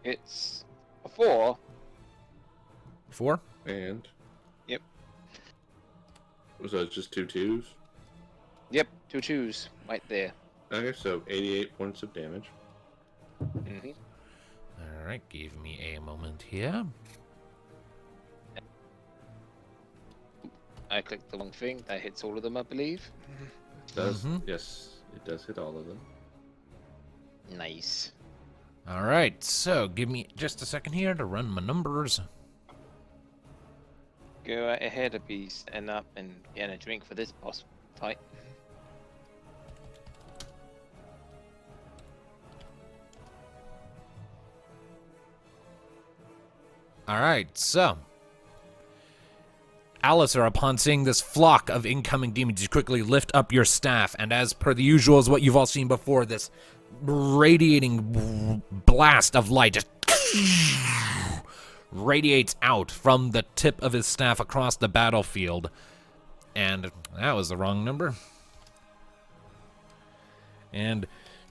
It's a 4. 4? And? Yep. So it's just 2 2s? Yep, 2 2s right there. Okay, so 88 points of damage. Mm-hmm. Alright, give me a moment here. I clicked the wrong thing. That hits all of them, I believe. It does, Mhm. yes, it does hit all of them. Nice. Alright, so give me just a second here to run my numbers. Go right ahead, a beast, and up and getting a drink for this boss fight. Alright, so. Alistair, upon seeing this flock of incoming demons, you quickly lift up your staff, and as per the usual as what you've all seen before, this radiating blast of light just radiates out from the tip of his staff across the battlefield. And that was the wrong number. And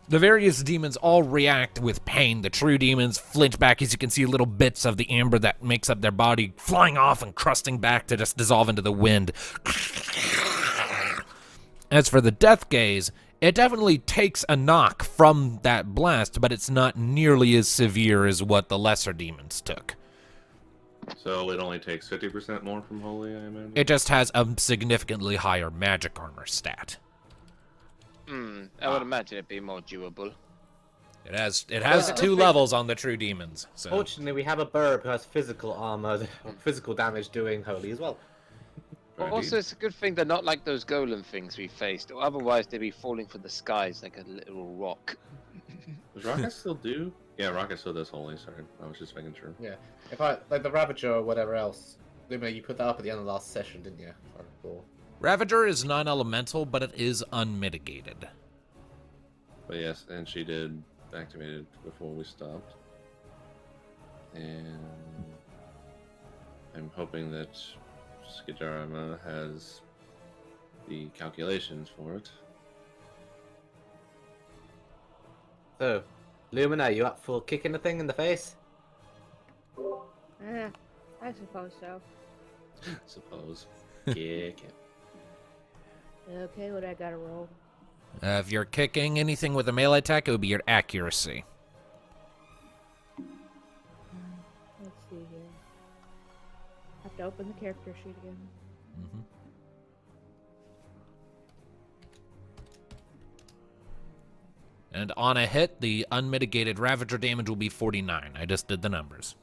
the various demons all react with pain. The true demons flinch back as you can see little bits of the amber that makes up their body flying off and crusting back to just dissolve into the wind. As for the Death Gaze, it definitely takes a knock from that blast, but it's not nearly as severe as what the lesser demons took. So it only takes 50% more from Holy, I imagine? It just has a significantly higher magic armor stat. I would imagine it'd be more doable. It has Well, two let's levels on the true demons. So Fortunately, we have a burb who has physical armor, physical damage doing holy as well. But also, it's a good thing they're not like those golem things we faced, or otherwise they'd be falling from the skies like a literal rock. Does Rocket still do? Yeah, Rocket still does Holy, sorry. I was just making sure. Yeah. If I like the Ravager or whatever else, Luma, you put that up at the end of the last session, didn't you? If I recall. Ravager is non-elemental, but it is unmitigated. But yes, and she did activate it before we stopped. And I'm hoping that Skidarama has the calculations for it. So, Lumina, you up for kicking the thing in the face? I suppose so. Suppose. Kick it. Okay, what I gotta roll? If you're kicking anything with a melee attack, it would be your accuracy. Let's see here. Have to open the character sheet again. Mm-hmm. And on a hit, the unmitigated Ravager damage will be 49. I just did the numbers.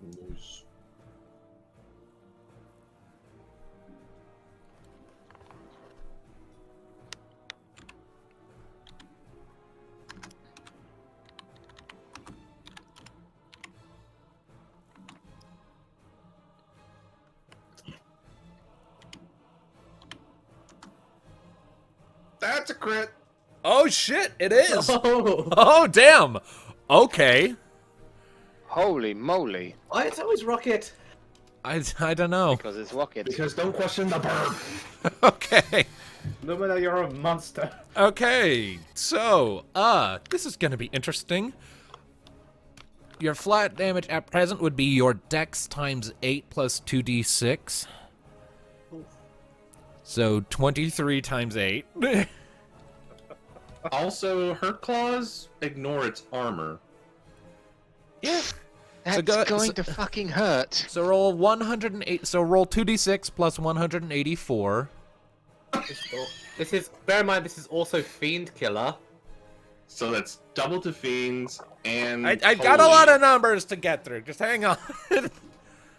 Nice. That's a crit. Oh shit, it is! Oh, Oh damn! Okay. Holy moly! why it's always Rocket? I don't know. Because it's rocket. Because don't question the bird. Okay. Lumina, you're a monster. Okay. So, this is gonna be interesting. Your flat damage at present would be your dex times 8 plus 2d6. So 23 times 8. Also, her claws ignore its armor. Yeah. That's going to fucking hurt. So roll 108. So roll 2d6 plus 184. This is, bear in mind, this is also Fiend Killer. So that's double to fiends and. I got a lot of numbers to get through. Just hang on.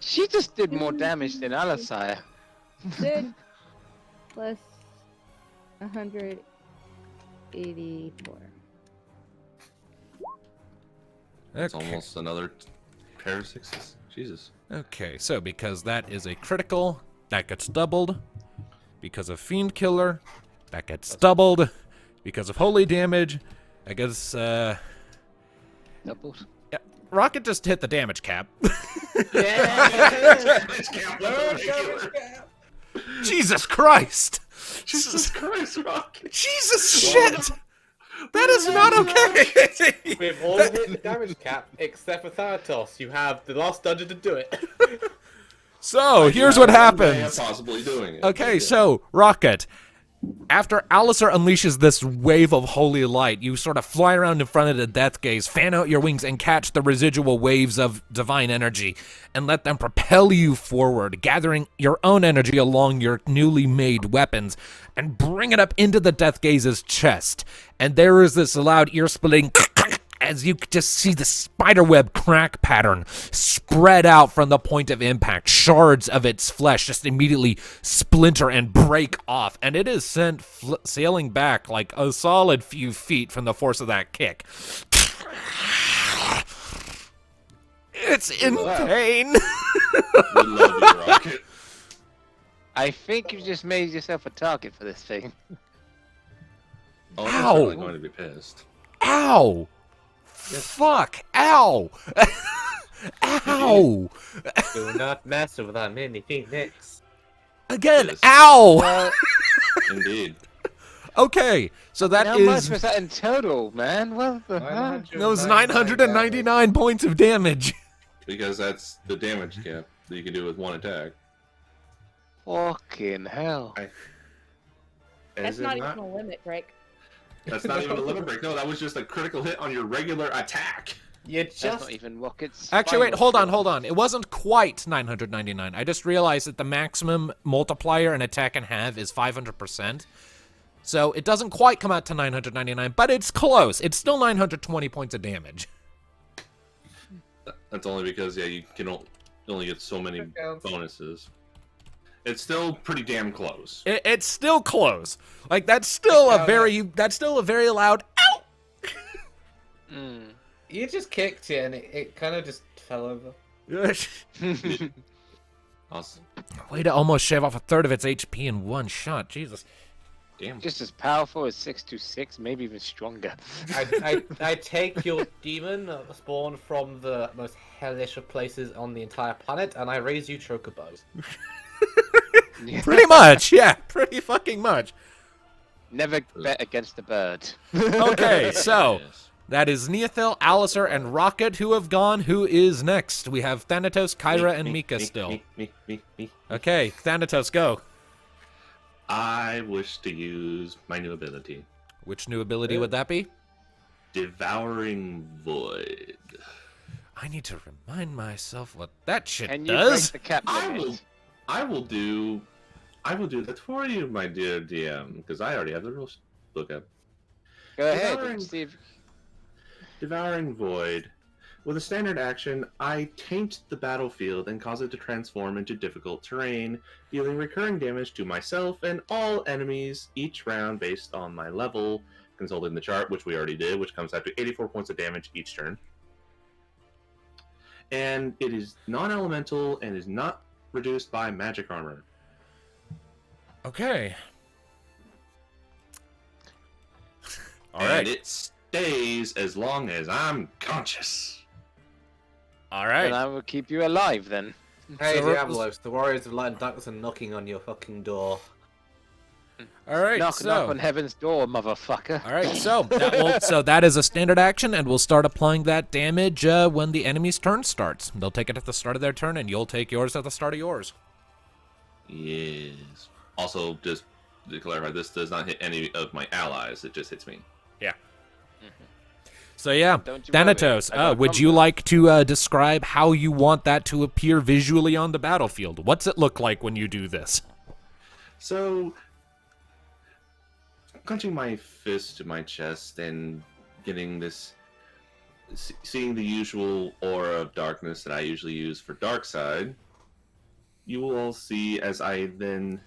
She just did more damage than Alasaya. Good. Plus 184. That's Okay. almost another pair of sixes. Jesus. Okay, so because that is a critical, that gets doubled. Because of Fiend Killer, that gets doubled. Because of holy damage, I guess, Doubled. yeah, Rocket just hit the damage cap. Jesus Christ! Jesus Christ, Rocket. Jesus shit! That is not okay! We've all hit the damage cap, except for Thanatos. You have the last dungeon to do it. So, here's what happens. Possibly doing it. Okay, so, Rocket, after Alistair unleashes this wave of holy light, you sort of fly around in front of the death gaze, fan out your wings, and catch the residual waves of divine energy, and let them propel you forward, gathering your own energy along your newly made weapons, and bring it up into the death gaze's chest. And there is this loud ear-splitting as you just see the spiderweb crack pattern spread out from the point of impact. Shards of its flesh just immediately splinter and break off, and it is sent sailing back like a solid few feet from the force of that kick. It's in pain. We love you, Rocket. I think you just made yourself a target for this thing. Oh, I'm Ow. certainly going to be pissed. Ow! Fuck! Ow! Ow! Do not mess with our mini phoenix. Again, Yes. ow! Indeed. Okay, so that How is much was that in total, man? What the hell? those 999 points of damage. Because that's the damage cap that you can do with one attack. Fucking hell. That's Is it not even a limit break. That's not even a limit break. No, that was just a critical hit on your regular attack. You That's just not even rockets. Actually, wait, final hold form. on. It wasn't quite 999. I just realized that the maximum multiplier an attack can have is 500%. So it doesn't quite come out to 999, but it's close. It's still 920 points of damage. That's only because, yeah, you can only get so many bonuses. It's still pretty damn close. It's still close. Like, that's still a very loud ow! Mm. you just kicked it and it kind of just fell over. Awesome. Way to almost shave off a third of its HP in one shot. Jesus. Damn. Just as powerful as 626, maybe even stronger. I take your demon spawned from the most hellish of places on the entire planet, and I raise you chocobos. Pretty much, yeah. Pretty fucking much. Never bet against the bird. Okay, so Yes. that is Neothil, Alistair, and Rocket who have gone. Who is next? We have Thanatos, Kyra, and Mika still. Me. Okay, Thanatos, go. I wish to use my new ability, Which new ability would that be? Devouring Void. I need to remind myself what that shit Can you does. break the cap limit? I will do that for you, my dear DM, because I already have the rules book up. Go ahead, Devouring- Steve. Devouring Void. With a standard action, I taint the battlefield and cause it to transform into difficult terrain, dealing recurring damage to myself and all enemies each round based on my level, consulting the chart, which we already did, which comes out to 84 points of damage each turn. And it is non-elemental and is not reduced by magic armor. Okay. All And right. it stays as long as I'm conscious. All And right. I will keep you alive then. Hey, So- Diablos, the Warriors of Light and Darkness are knocking on your fucking door. All right. Knock, knock So. on heaven's door, motherfucker. All right. So that is a standard action, and we'll start applying that damage when the enemy's turn starts. They'll take it at the start of their turn, and you'll take yours at the start of yours. Yes. Also, just to clarify, this does not hit any of my allies. It just hits me. So yeah, Don't you worry, Thanatos, I got would you combo. like to describe how you want that to appear visually on the battlefield? What's it look like when you do this? So, clenching my fist to my chest and getting this, seeing the usual aura of darkness that I usually use for dark side, you will all see as I then,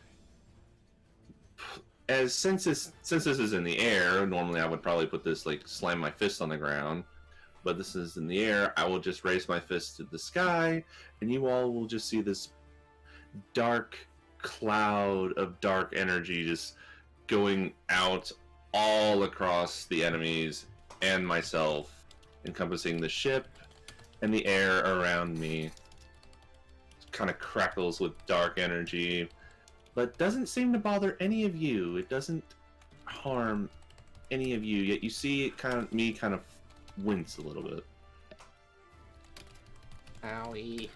since this is in the air, normally I would probably put this, like, slam my fist on the ground, but this is in the air, I will just raise my fist to the sky, and you all will just see this dark cloud of dark energy just going out all across the enemies and myself, encompassing the ship and the air around me. It kind of crackles with dark energy, but doesn't seem to bother any of you. It doesn't harm any of you, yet you see it kind of wince a little bit. Owie.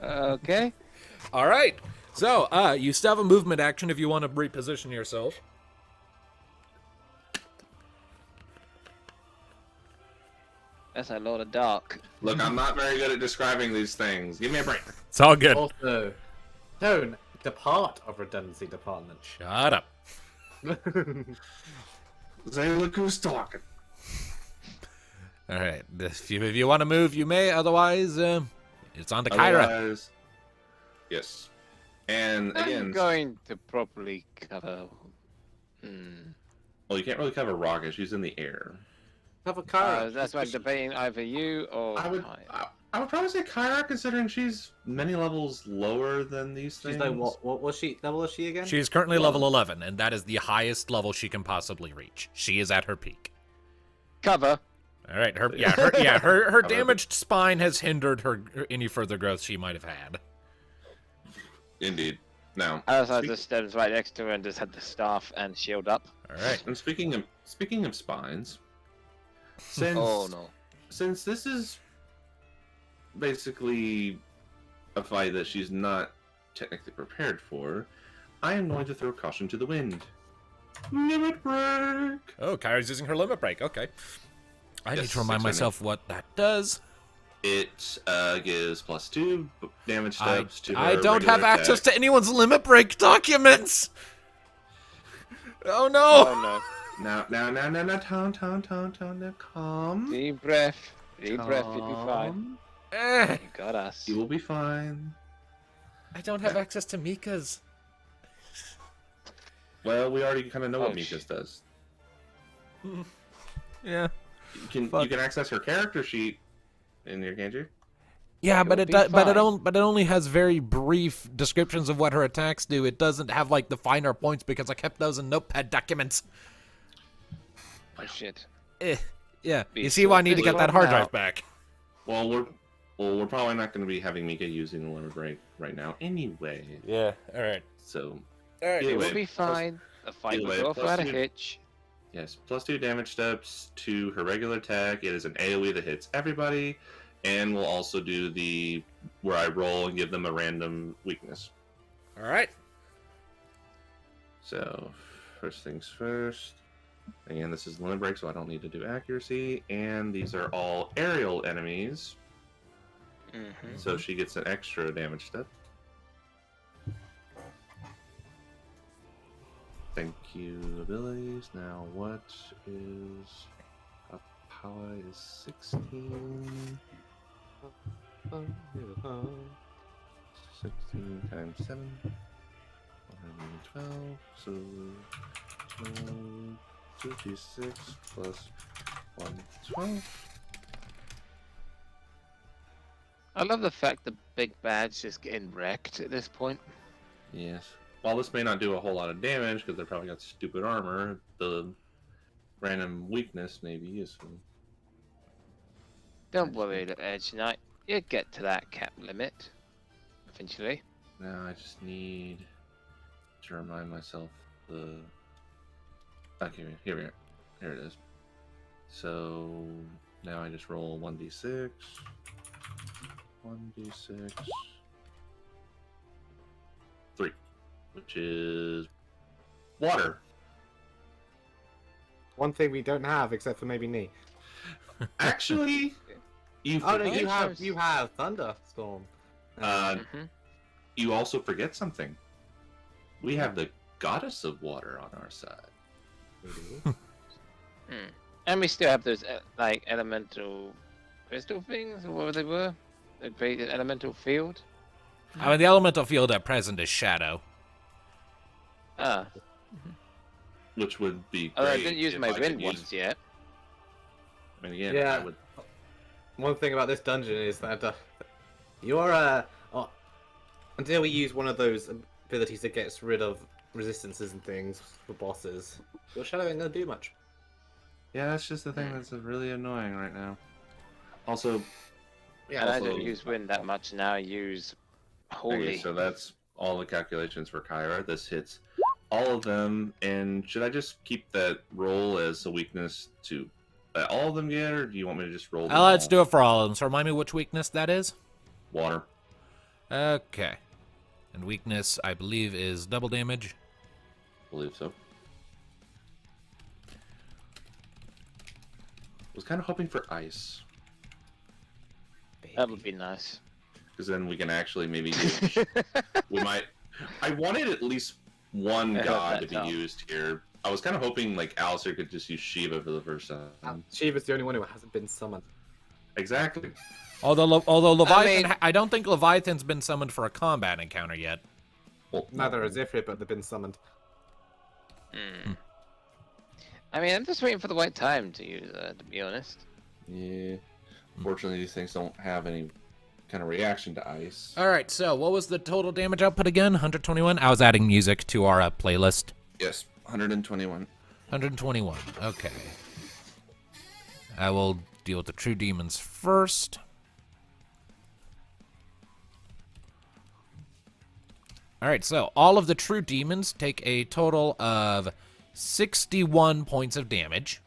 Okay. All right. So you still have a movement action if you want to reposition yourself. That's a lot of dark. Look, I'm not very good at describing these things. Give me a break. It's all good. Also, don't depart of Redundancy Department. Shut up. Say, look who's talking. All right. If you want to move, you may. Otherwise, it's on to Kyra. Otherwise, yes. And I'm again, going to properly cover. well, you can't really cover Rocket. She's in the air. Have a car. That's why I'm debating either you or I would, Kai. I would probably say Kyra, considering she's many levels lower than these things. She's like, what was she? Level is she again? She is currently level 11, and that is the highest level she can possibly reach. She is at her peak. Cover. All right. Her damaged spine has hindered her any further growth she might have had. Indeed. Now, Alice just stands right next to her and just had the staff and shield up. All right. and speaking of spines, since Oh no. since this is basically a fight that she's not technically prepared for, I am going to throw caution to the wind. Limit break. Oh, Kyra's using her limit break. Okay. I need Yes, to remind 6 myself what that does. It gives +2 damage steps to her I don't have regular access attack. to anyone's limit break documents. Oh no. Oh no. Now, tone, now, calm. Deep breath. Deep breath. You'll be fine. Calm. Eh, You got us. You will be fine. I don't have access to Mika's. Well, we already kind of know what Oh, Mika's does. Yeah. You Fuck. can access her character sheet in your, can't you? Yeah, but It'll it be does, fine. but it only has very brief descriptions of what her attacks do. It doesn't have like the finer points because I kept those in notepad documents. Oh shit. Yeah. Be You see why I need to get sorted that hard out. drive back. Well, we're probably not going to be having Mika using the limit break right now anyway. Yeah. All right. So, All right. Either It way, will be fine. The fight either will way, go plus without a two. hitch. yes, +2 damage steps to her regular attack. It is an AoE that hits everybody, and we'll also do the where I roll and give them a random weakness. All right. So, first things first. Again, this is limit break, so I don't need to do accuracy. And these are all aerial enemies, Mm-hmm. so she gets an extra damage step. Thank you, abilities. Now, what is power is 16. 16 times 7. 112. So 2d6 plus 112. I love the fact the big bad's just getting wrecked at this point. Yes. While this may not do a whole lot of damage because they probably got stupid armor, the random weakness may be useful. Don't worry, little Edge Knight. You'll get to that cap limit eventually. Now I just need to remind myself the. Okay, here we are. Here it is. So now I just roll 1d6. 1d6. 3. Which is water. One thing we don't have, except for maybe knee. Actually, you Oh no, forget, you have thunderstorm. Mm-hmm. you also forget something. We have the goddess of water on our side. And we still have those like elemental crystal things, or whatever they were. The great elemental field. I mean, the elemental field at present is shadow. Ah, Which would be great. although I didn't use if my I could wind use- ones yet. I mean, again, Yeah. I would. One thing about this dungeon is that you're until we use one of those abilities that gets rid of resistances and things for bosses, your shadow ain't gonna do much. Yeah, that's just the thing that's really annoying right now. Also, Yeah, And I also- don't use wind that much now. I use holy. okay, so that's all the calculations for Kyra. This hits all of them. And should I just keep that roll as a weakness to all of them get, or do you want me to just roll them Let's all? do it for all of them. So remind me which weakness that is. Water. Okay. And weakness, I believe, is double damage. I believe so. Was kind of hoping for ice, That would be nice. because then we can actually maybe give, we might. I wanted at least one I hope god to that's be all. used here. I was kind of hoping like Alistair could just use Shiva for the first time. Shiva's the only one who hasn't been summoned. Exactly. Although Leviathan, mean- I don't think Leviathan's been summoned for a combat encounter yet. Well, Neither has Ifrit, but they've been summoned. I mean, I'm just waiting for the right time to use that, to be honest. Yeah. Fortunately, these things don't have any kind of reaction to ice. All right, so what was the total damage output again? 121? I was adding music to our playlist. Yes, 121. 121. Okay. I will deal with the true demons first. All right, so all of the true demons take a total of 61 points of damage.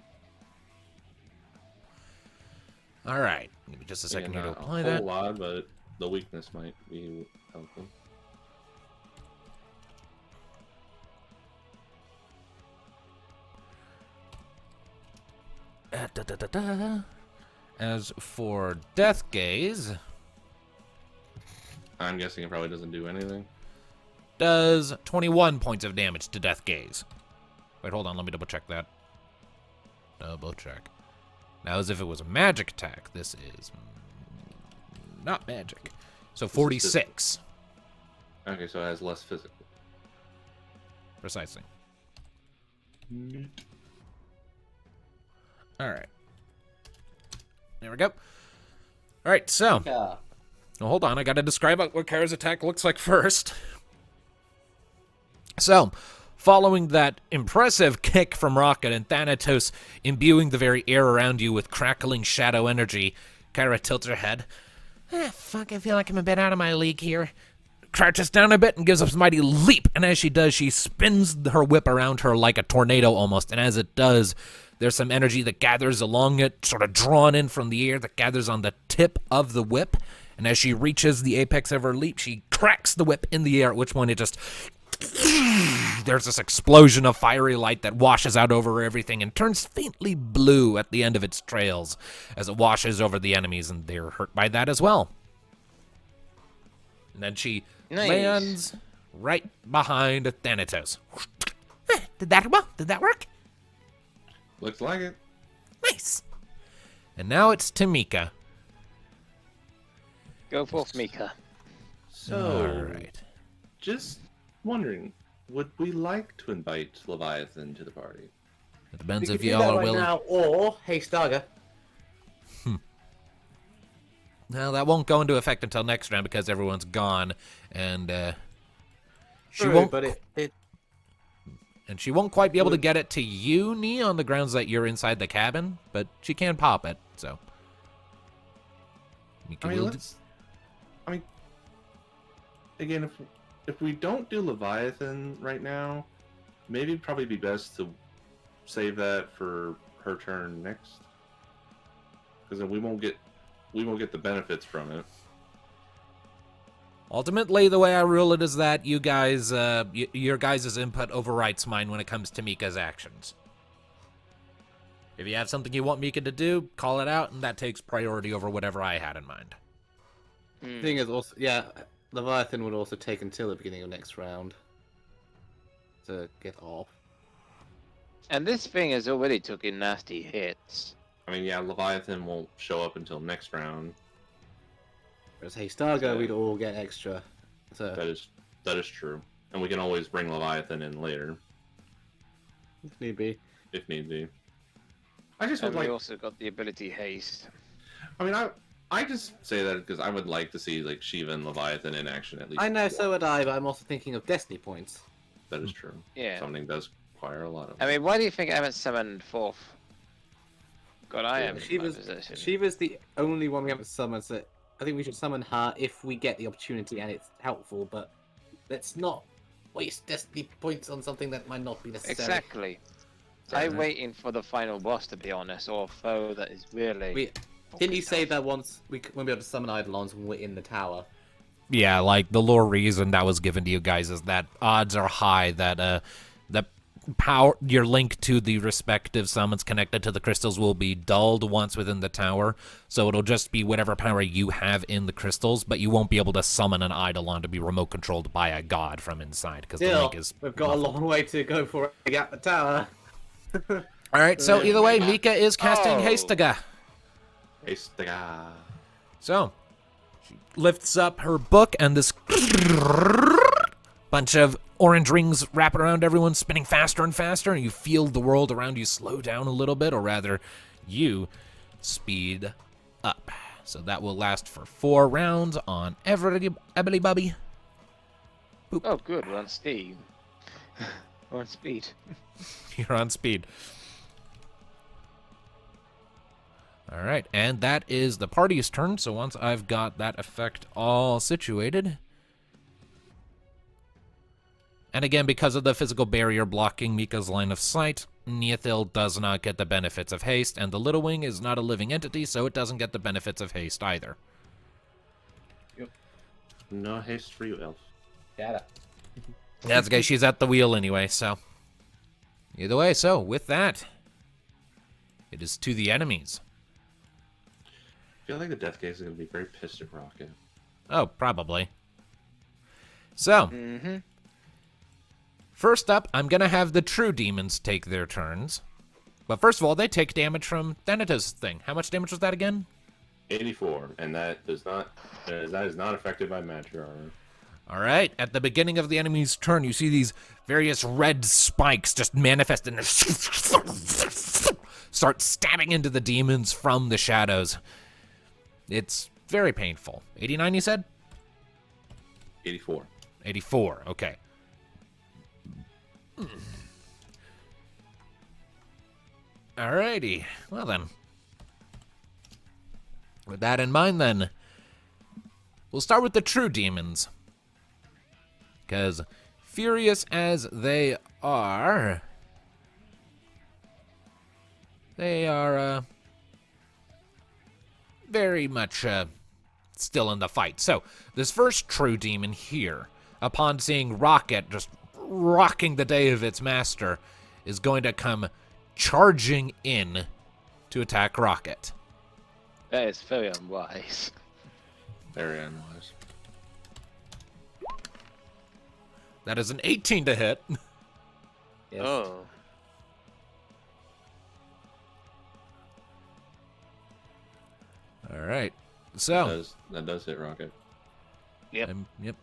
All right, give me just a second here to Not apply a that. whole lot, but the weakness might be helpful. As for Death Gaze, I'm guessing it probably doesn't do anything. does 21 points of damage to Death Gaze. Wait, hold on, let me double check that. Double check. Now, as if it was a magic attack, this is not magic. So 46. Okay, so it has less physical. Precisely. Alright. There we go. Alright, so. Yeah. Well, hold on, I gotta describe what Kara's attack looks like first. So, following that impressive kick from Rocket and Thanatos imbuing the very air around you with crackling shadow energy, Kara tilts her head. Fuck, I feel like I'm a bit out of my league here. Crouches down a bit and gives a mighty leap, and as she does, she spins her whip around her like a tornado almost, and as it does, there's some energy that gathers along it, sort of drawn in from the air, that gathers on the tip of the whip, and as she reaches the apex of her leap, she cracks the whip in the air, at which point it just... There's this explosion of fiery light that washes out over everything and turns faintly blue at the end of its trails as it washes over the enemies, and they're hurt by that as well. And then she lands right behind Thanatos. Did that work? Looks like it. Nice. And now it's Tamika. Go forth, Mika. So, All right. just wondering, would we like to invite Leviathan to the party? It depends We if could do y'all that are right willing. now, or hey, Starga. No, that won't go into effect until next round because everyone's gone, and she True, won't. but And she won't quite be able to get it to you, Nee, on the grounds that you're inside the cabin, but she can pop it, so. I mean, again, if we don't do Leviathan right now, maybe it'd probably be best to save that for her turn next, because then we won't get the benefits from it. Ultimately, the way I rule it is that you guys, your guys' input overwrites mine when it comes to Mika's actions. If you have something you want Mika to do, call it out, and that takes priority over whatever I had in mind. the thing is also, yeah, Leviathan would also take until the beginning of next round to get off. And this thing has already taken nasty hits. I mean, yeah, Leviathan won't show up until next round. Whereas hey, Starga, So- we'd all get extra. So That is true, and we can always bring Leviathan in later if need be. if need be. I just would And we like. also got the ability haste. I mean, I just say that because I would like to see like Shiva and Leviathan in action at least. I know, so would I, but I'm also thinking of Destiny points. That is true. Yeah. Something does require a lot of. I mean, why do you think I haven't summoned forth? God, I am in my Shiva's position. Shiva's the only one we haven't summoned, so I think we should summon her if we get the opportunity and it's helpful, but let's not waste Destiny points on something that might not be necessary. Exactly. I'm waiting for the final boss, to be honest, or a foe that is really... Didn't you say that once we won't be able to summon Eidolons when we're in the tower? Yeah, like the lore reason that was given to you guys is that odds are high that the power, your link to the respective summons connected to the crystals will be dulled once within the tower, so it'll just be whatever power you have in the crystals, but you won't be able to summon an Eidolon to be remote controlled by a god from inside because the Still, link is. we've got a long way to go for it to get the tower. All right, so either way, Mika is casting Oh. Hastaga. Hastaga. So, she lifts up her book, and this bunch of orange rings wrap around everyone, spinning faster and faster, and you feel the world around you slow down a little bit, or rather, you speed up. So that will last for 4 rounds on everybody, Bubby. Oh, good, we're on Steam. We're on speed. You're on speed. All right, and that is the party's turn. So once I've got that effect all situated, and again, because of the physical barrier blocking Mika's line of sight, Neothil does not get the benefits of haste, and the Little Wing is not a living entity, so it doesn't get the benefits of haste either. No haste for you, Elf. Got it. That's okay, she's at the wheel anyway, so. Either way, so with that, It is to the enemies. I feel like the Death Case is going to be very pissed at Rocket. Oh, probably. So, Mm-hmm. first up, I'm going to have the true demons take their turns. But first of all, they take damage from Thanata's thing. How much damage was that again? 84, and that is not affected by magic armor. All right, at the beginning of the enemy's turn, you see these various red spikes just manifest and start stabbing into the demons from the shadows. It's very painful. 89, you said? 84. 84, okay. Alrighty, well then. With that in mind then, we'll start with the true demons. Because furious as they are very much still in the fight. So, this first true demon here, upon seeing Rocket just rocking the day of its master, is going to come charging in to attack Rocket. That is very unwise. Very unwise. That is an 18 to hit. Yes. Oh. All right. So, That does hit Rocket. Yep. Yep.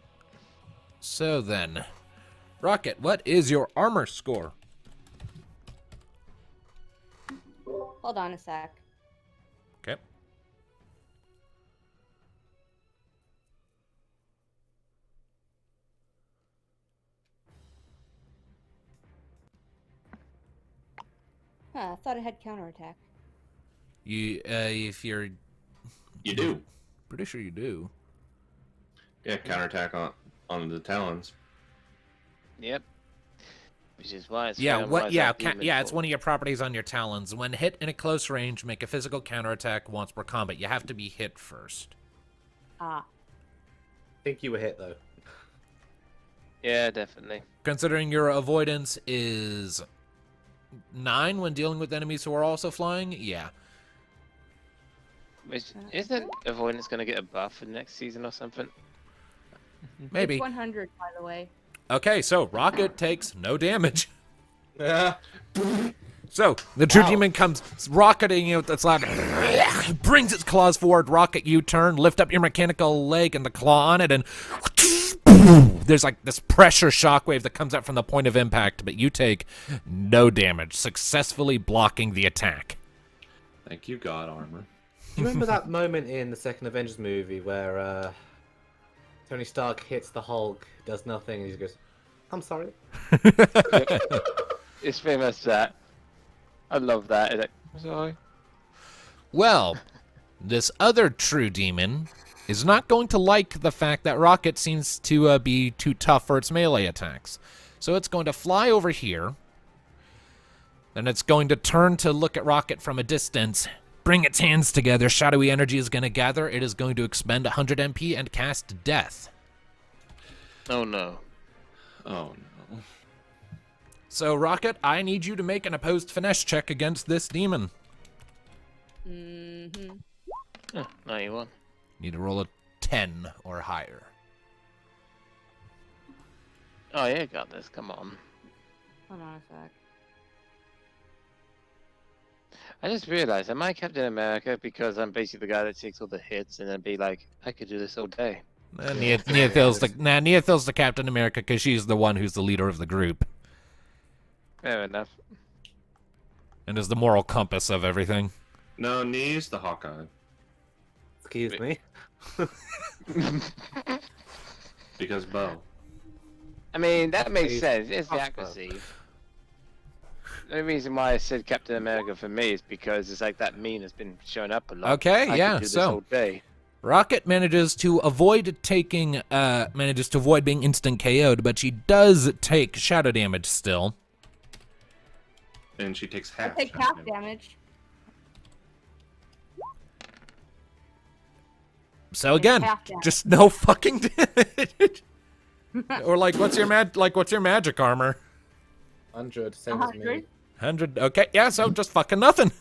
So then, Rocket, what is your armor score? Hold on a sec. Okay. Huh, I thought it had counterattack. If you're You do. pretty sure you do. Yeah, counterattack on the talons. Yep. Which is why it's Yeah, very what? unwise Yeah, to have demons it's for. one of your properties on your talons. When hit in a close range, make a physical counterattack once per combat. You have to be hit first. Ah. I think you were hit though. Yeah, definitely. Considering your avoidance is 9 when dealing with enemies who are also flying, yeah. Which, isn't avoidance going to get a buff for next season or something? Maybe. It's 100, by the way. Okay, so Rocket takes no damage. Yeah. So, the true demon comes rocketing out that's loud, brings its claws forward, Rocket U-turn, lift up your mechanical leg and the claw on it, and there's like this pressure shockwave that comes out from the point of impact, but you take no damage, successfully blocking the attack. Thank you, God Armor. Do you remember that moment in the second Avengers movie where Tony Stark hits the Hulk, does nothing, and he just goes, "I'm sorry." It's very much that. I love that. It's like, I'm sorry. Well, this other true demon is not going to like the fact that Rocket seems to be too tough for its melee attacks. So it's going to fly over here. Then it's going to turn to look at Rocket from a distance, bring its hands together, shadowy energy is going to gather, it is going to expend 100 MP and cast Death. Oh no. Oh no. So, Rocket, I need you to make an opposed finesse check against this demon. Mm-hmm. Oh, 91. Need to roll a 10 or higher. Oh yeah, got this. Come on. Hold on a sec. I just realized, am I Captain America because I'm basically the guy that takes all the hits and then be like, I could do this all day. Nia feels the Captain America because she's the one who's the leader of the group Fair enough. and is the moral compass of everything. No, Knee's the Hawkeye. Excuse me. Because Bo. I mean, that makes He's sense. It's Crossbow. accuracy. The only reason why I said Captain America for me is because it's like that meme has been showing up a lot. Okay, I yeah, could do this so- all day. Rocket manages to avoid being instant KO'd, but she does take shadow damage still. And she takes I half. take shadow half damage. damage. So again, half damage. just no fucking damage. Or what's your magic armor? 100, same as me. 100? 100. Okay, yeah, so just fucking nothing.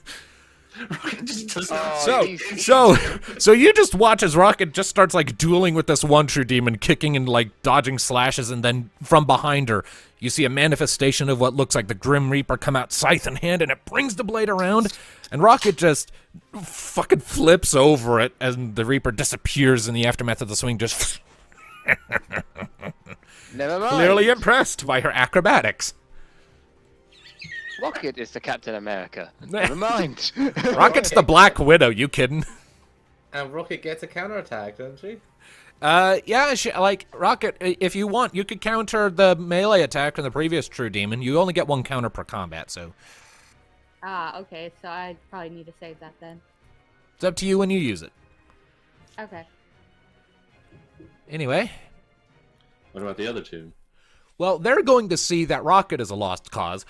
Rocket just does Oh, not So you just watch as Rocket just starts like dueling with this one true demon, kicking and like dodging slashes, and then from behind her, you see a manifestation of what looks like the Grim Reaper come out, scythe in hand, and it brings the blade around, and Rocket just fucking flips over it, and the Reaper disappears in the aftermath of the swing, just Never mind. clearly impressed by her acrobatics. Rocket is the Captain America. Never mind. Rocket's the Black Widow, you kidding? And Rocket gets a counterattack, doesn't she? Yeah, like, Rocket, if you want, you could counter the melee attack from the previous True Demon. You only get one counter per combat, so Okay, so I probably need to save that then. it's up to you when you use it. Okay. Anyway, What about the other two? well, they're going to see that Rocket is a lost cause.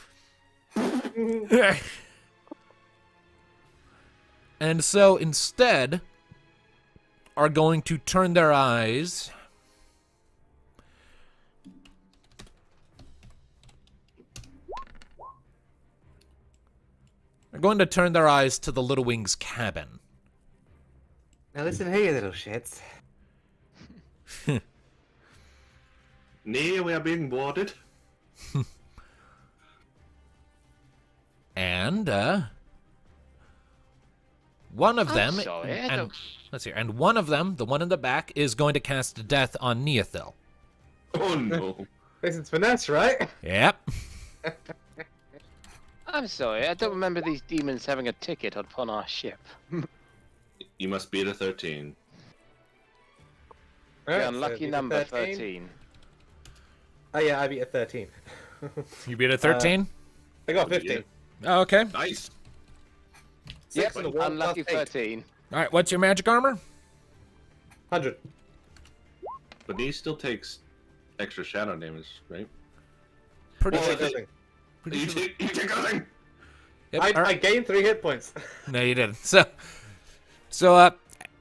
And so instead are going to turn their eyes to the Little Wing's cabin. Now listen here, you little shits. Nee, we are being warded. And one of them, sorry, I and don't- let's see, and one of them, the one in the back, is going to cast Death on Neothil. Oh no. This is finesse, right? Yep. I'm sorry, I don't remember these demons having a ticket upon our ship. You must beat a 13. The Alright, so unlucky beat a number 13. Oh yeah, I beat a 13. You beat a 13? I got What'd you 15. Oh, okay. Nice. Yep, Six and a one unlucky plus 8. 13. All right, what's your magic armor? 100. But he still takes extra shadow damage, right? Pretty Oh, sure. wait, nothing. You take nothing. Yep, I all right. gained 3 hit points. No, you didn't. So,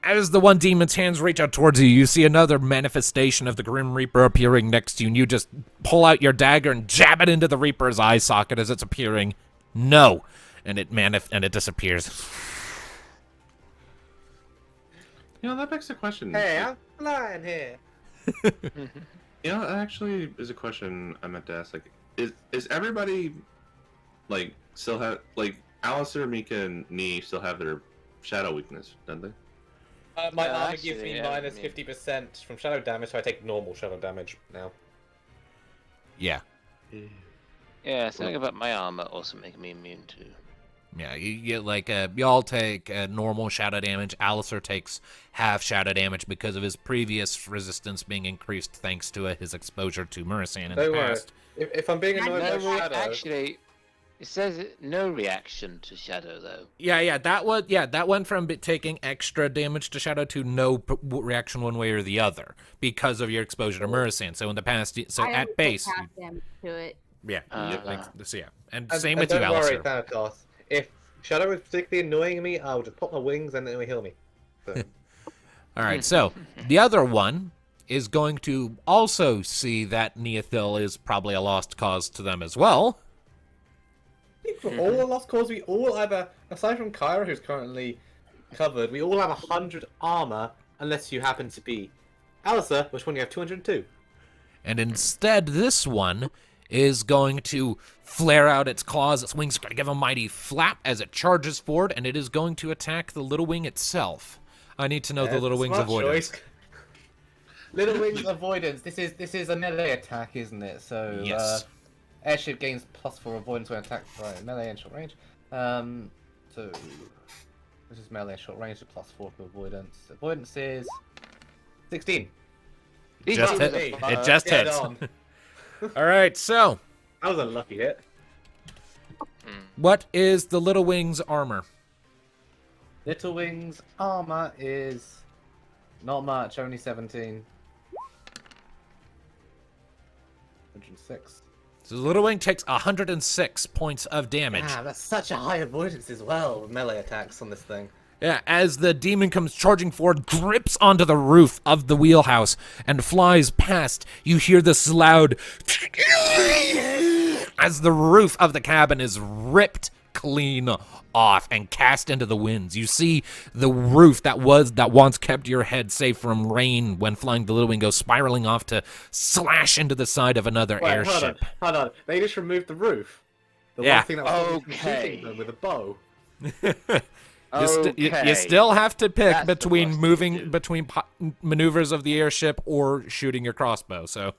as the one demon's hands reach out towards you, you see another manifestation of the Grim Reaper appearing next to you, and you just pull out your dagger and jab it into the Reaper's eye socket as it's appearing. No, and it disappears. You know, that begs the question. Hey, I'm flying here. You know, that actually is a question I meant to ask. Like, is everybody like still have like Alistair, Mika, and Nee still have their shadow weakness, don't they? My Yeah, armor actually, gives me yeah, minus yeah. 50% from shadow damage, so I take normal shadow damage now. Yeah. Yeah, something about my armor also making me immune to. Yeah, you get like you all take normal shadow damage. Alistair takes half shadow damage because of his previous resistance being increased thanks to his exposure to Murisan in the Don't worry. past. If I'm being annoyed by shadow, Actually, it says no reaction to shadow though. Yeah, that went from taking extra damage to shadow to no reaction one way or the other because of your exposure to Murisan. So in the past, so I at only base, take half damage to it. yeah, Uh, so yeah, and and, same and with you, don't worry, Alistair. Thanatos. If shadow is particularly annoying me, I'll just pop my wings and it will heal me. So, All right, so the other one is going to also see that Neothil is probably a lost cause to them as well. I think for all the lost cause, we all either, aside from Kyra, who's currently covered, we all have 100 armor, unless you happen to be Alistair, which one you have 202. And instead, this one is going to flare out its claws. Its wings are going to give a mighty flap as it charges forward, and it is going to attack the Little Wing itself. I need to know the Little Wing's Smart avoidance. choice. Little Wing's avoidance. This is a melee attack, isn't it? So Yes. Airship gains +4 avoidance when attacked by melee and short range. So this is melee and short range, so +4 to avoidance. Avoidance is 16. Just hit. It just Dead hits. on. All right, so That was a lucky hit. what is the Little Wing's armor? Little Wing's armor is not much, only 17. 106. So the Little Wing takes 106 points of damage. Ah, that's such a high avoidance as well with melee attacks on this thing. Yeah, as the demon comes charging forward, grips onto the roof of the wheelhouse, and flies past, you hear this loud as the roof of the cabin is ripped clean off and cast into the winds. You see the roof that once kept your head safe from rain when flying the Little Wing go spiraling off to slash into the side of another Wait, airship. hold on. They just removed the roof. The Yeah. one thing that was stopping me from Okay. shooting them with a bow. You still have to pick That's the between worst moving thing to do. between maneuvers of the airship or shooting your crossbow. So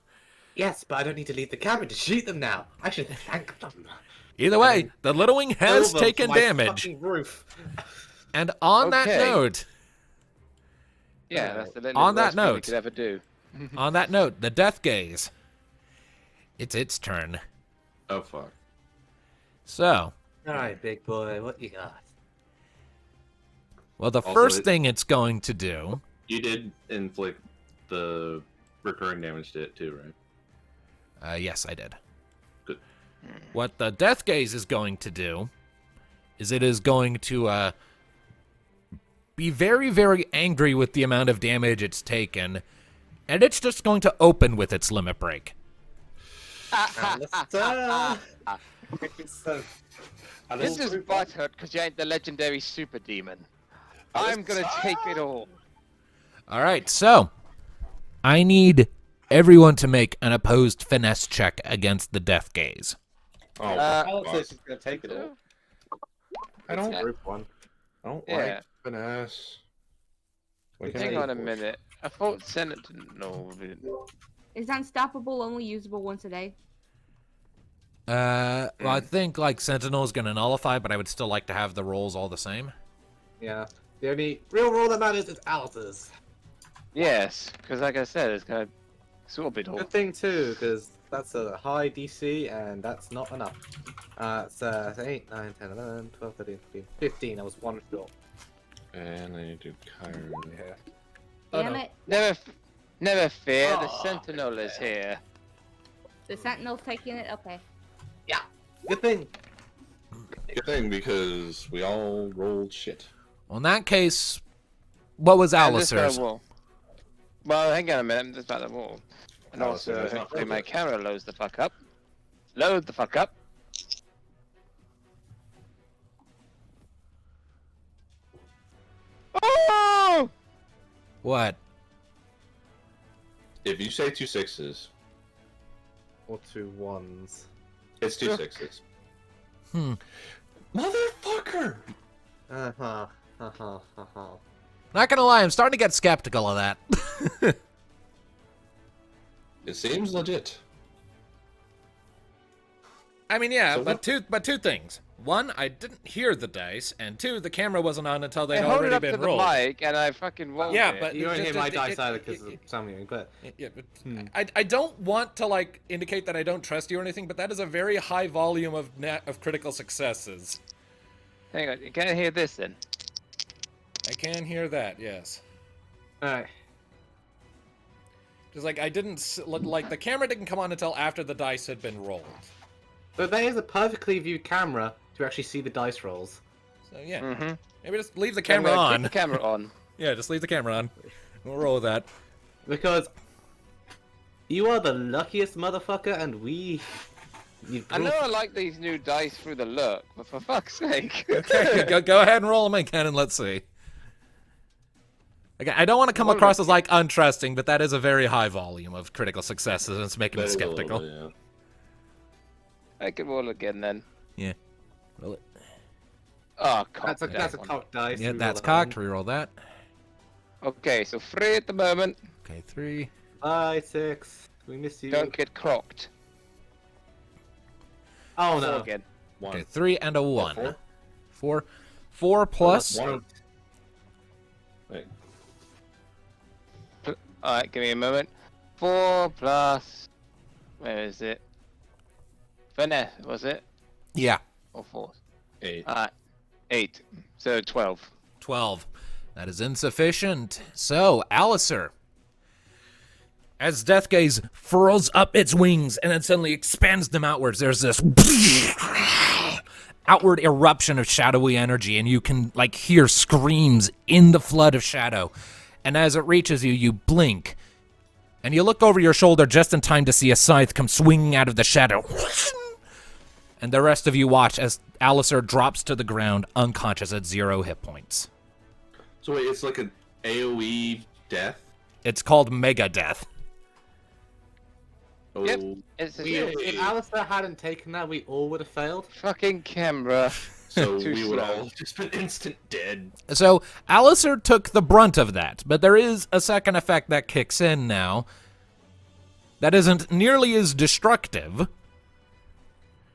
Yes, but I don't need to leave the cabin to shoot them now. I should thank them. either way, the Little Wing has Kill them taken for my damage. fucking roof. And on that Okay. note, Yeah, that's the little On that worst thing we note- could ever do. the Death Gaze. It's its turn. Oh fuck. So, All right, big boy, what you got? well, the Also, first thing it's going to do. You did inflict the recurring damage to it too, right? Yes, I did. Good. What the Death Gaze is going to do is it is going to be very, very angry with the amount of damage it's taken, and it's just going to open with its limit break. Alistair! This is butthurt because you ain't the legendary super demon. I'm gonna take it all. All right, so I need everyone to make an opposed finesse check against the Death Gaze. Oh, Alistair's just gonna take it all. I don't. It's a group one. I don't Yeah. like finesse. Why can't Hang I- on a minute. I thought Senate didn't know. Is unstoppable only usable once a day? Well, I think like Sentinel is going to nullify, but I would still like to have the rolls all the same. Yeah. The only real rule that matters is Alistair's. Yes, because like I said, it's gonna absorb it all. Good thing too, because that's a high DC and that's not enough. It's 8, 9, 10, 11, 12, 13, 14, 15. I was one short. And I need to Chiron. Yeah. Damn no. it. Never fear, the Oh, Sentinel is here. The Sentinel's taking it? Okay. Good thing. Good thing because we all rolled shit. Well, in that case, what was And this Alistair's? guy will- Well, hang on a minute, I'm just about the wall. And Alistair also, does not hopefully roll my it. camera loads the fuck up. Load the fuck up. Oh! What? If you say 2 6s, Or 2 1s. it's 2 6s. Hmm. Motherfucker! Uh-huh. Uh-huh. Uh-huh. Not gonna lie, I'm starting to get skeptical of that. It seems legit. I mean, yeah, So but two things. One, I didn't hear the dice, and two, the camera wasn't on until they'd I hold it already up to been the rolled. mic and I fucking rolled Yeah, it. but You don't just- hear my it- dice it- either it- because of something, but... Yeah, but I don't want to like indicate that I don't trust you or anything, but that is a very high volume of critical successes. Hang on, you can't hear this then. I can hear that, yes. Alright. Just like I didn't like the camera didn't come on until after the dice had been rolled. So there is a perfectly viewed camera to actually see the dice rolls. So yeah, Mm-hmm. maybe just leave the camera on. Keep the camera on. Yeah, just leave the camera on. We'll roll with that. Because you are the luckiest motherfucker and we... I know I like these new dice through the look, but for fuck's sake. Okay, go ahead and roll them again and let's see. Again, I don't want to come Roll across it. as like untrusting, but that is a very high volume of critical successes, and it's making me That is a little skeptical. bit, yeah. I can roll again then. Yeah. Roll it. Oh, cock. That's a that one. cocked dice. Yeah, we that's roll that cocked. Reroll that. Okay, so 3 at the moment. Okay, 3. one. 5, 6. We miss you. Don't get crocked. Oh 4 no. again. Okay, 1. 3 and a 1. Four? 4. 4 plus. 1. Wait. Alright, give me a moment. 4 plus. Where is it? Finesse, was it? Yeah, Or 4? 8. Alright. 8. So 12. 12. That is insufficient. So, Alistair, as Deathgaze furls up its wings and then suddenly expands them outwards, there's this outward eruption of shadowy energy, and you can like hear screams in the flood of shadow. And as it reaches you, you blink, and you look over your shoulder just in time to see a scythe come swinging out of the shadow. And the rest of you watch as Alistair drops to the ground unconscious at 0 hit points. So wait, it's like an AoE death? It's called Mega Death. Oh, Yep. It's a If Alistair hadn't taken that, we all would have failed. fucking camera. so Too we would slow. all just been instant dead. So Alistair took the brunt of that, but there is a second effect that kicks in now that isn't nearly as destructive.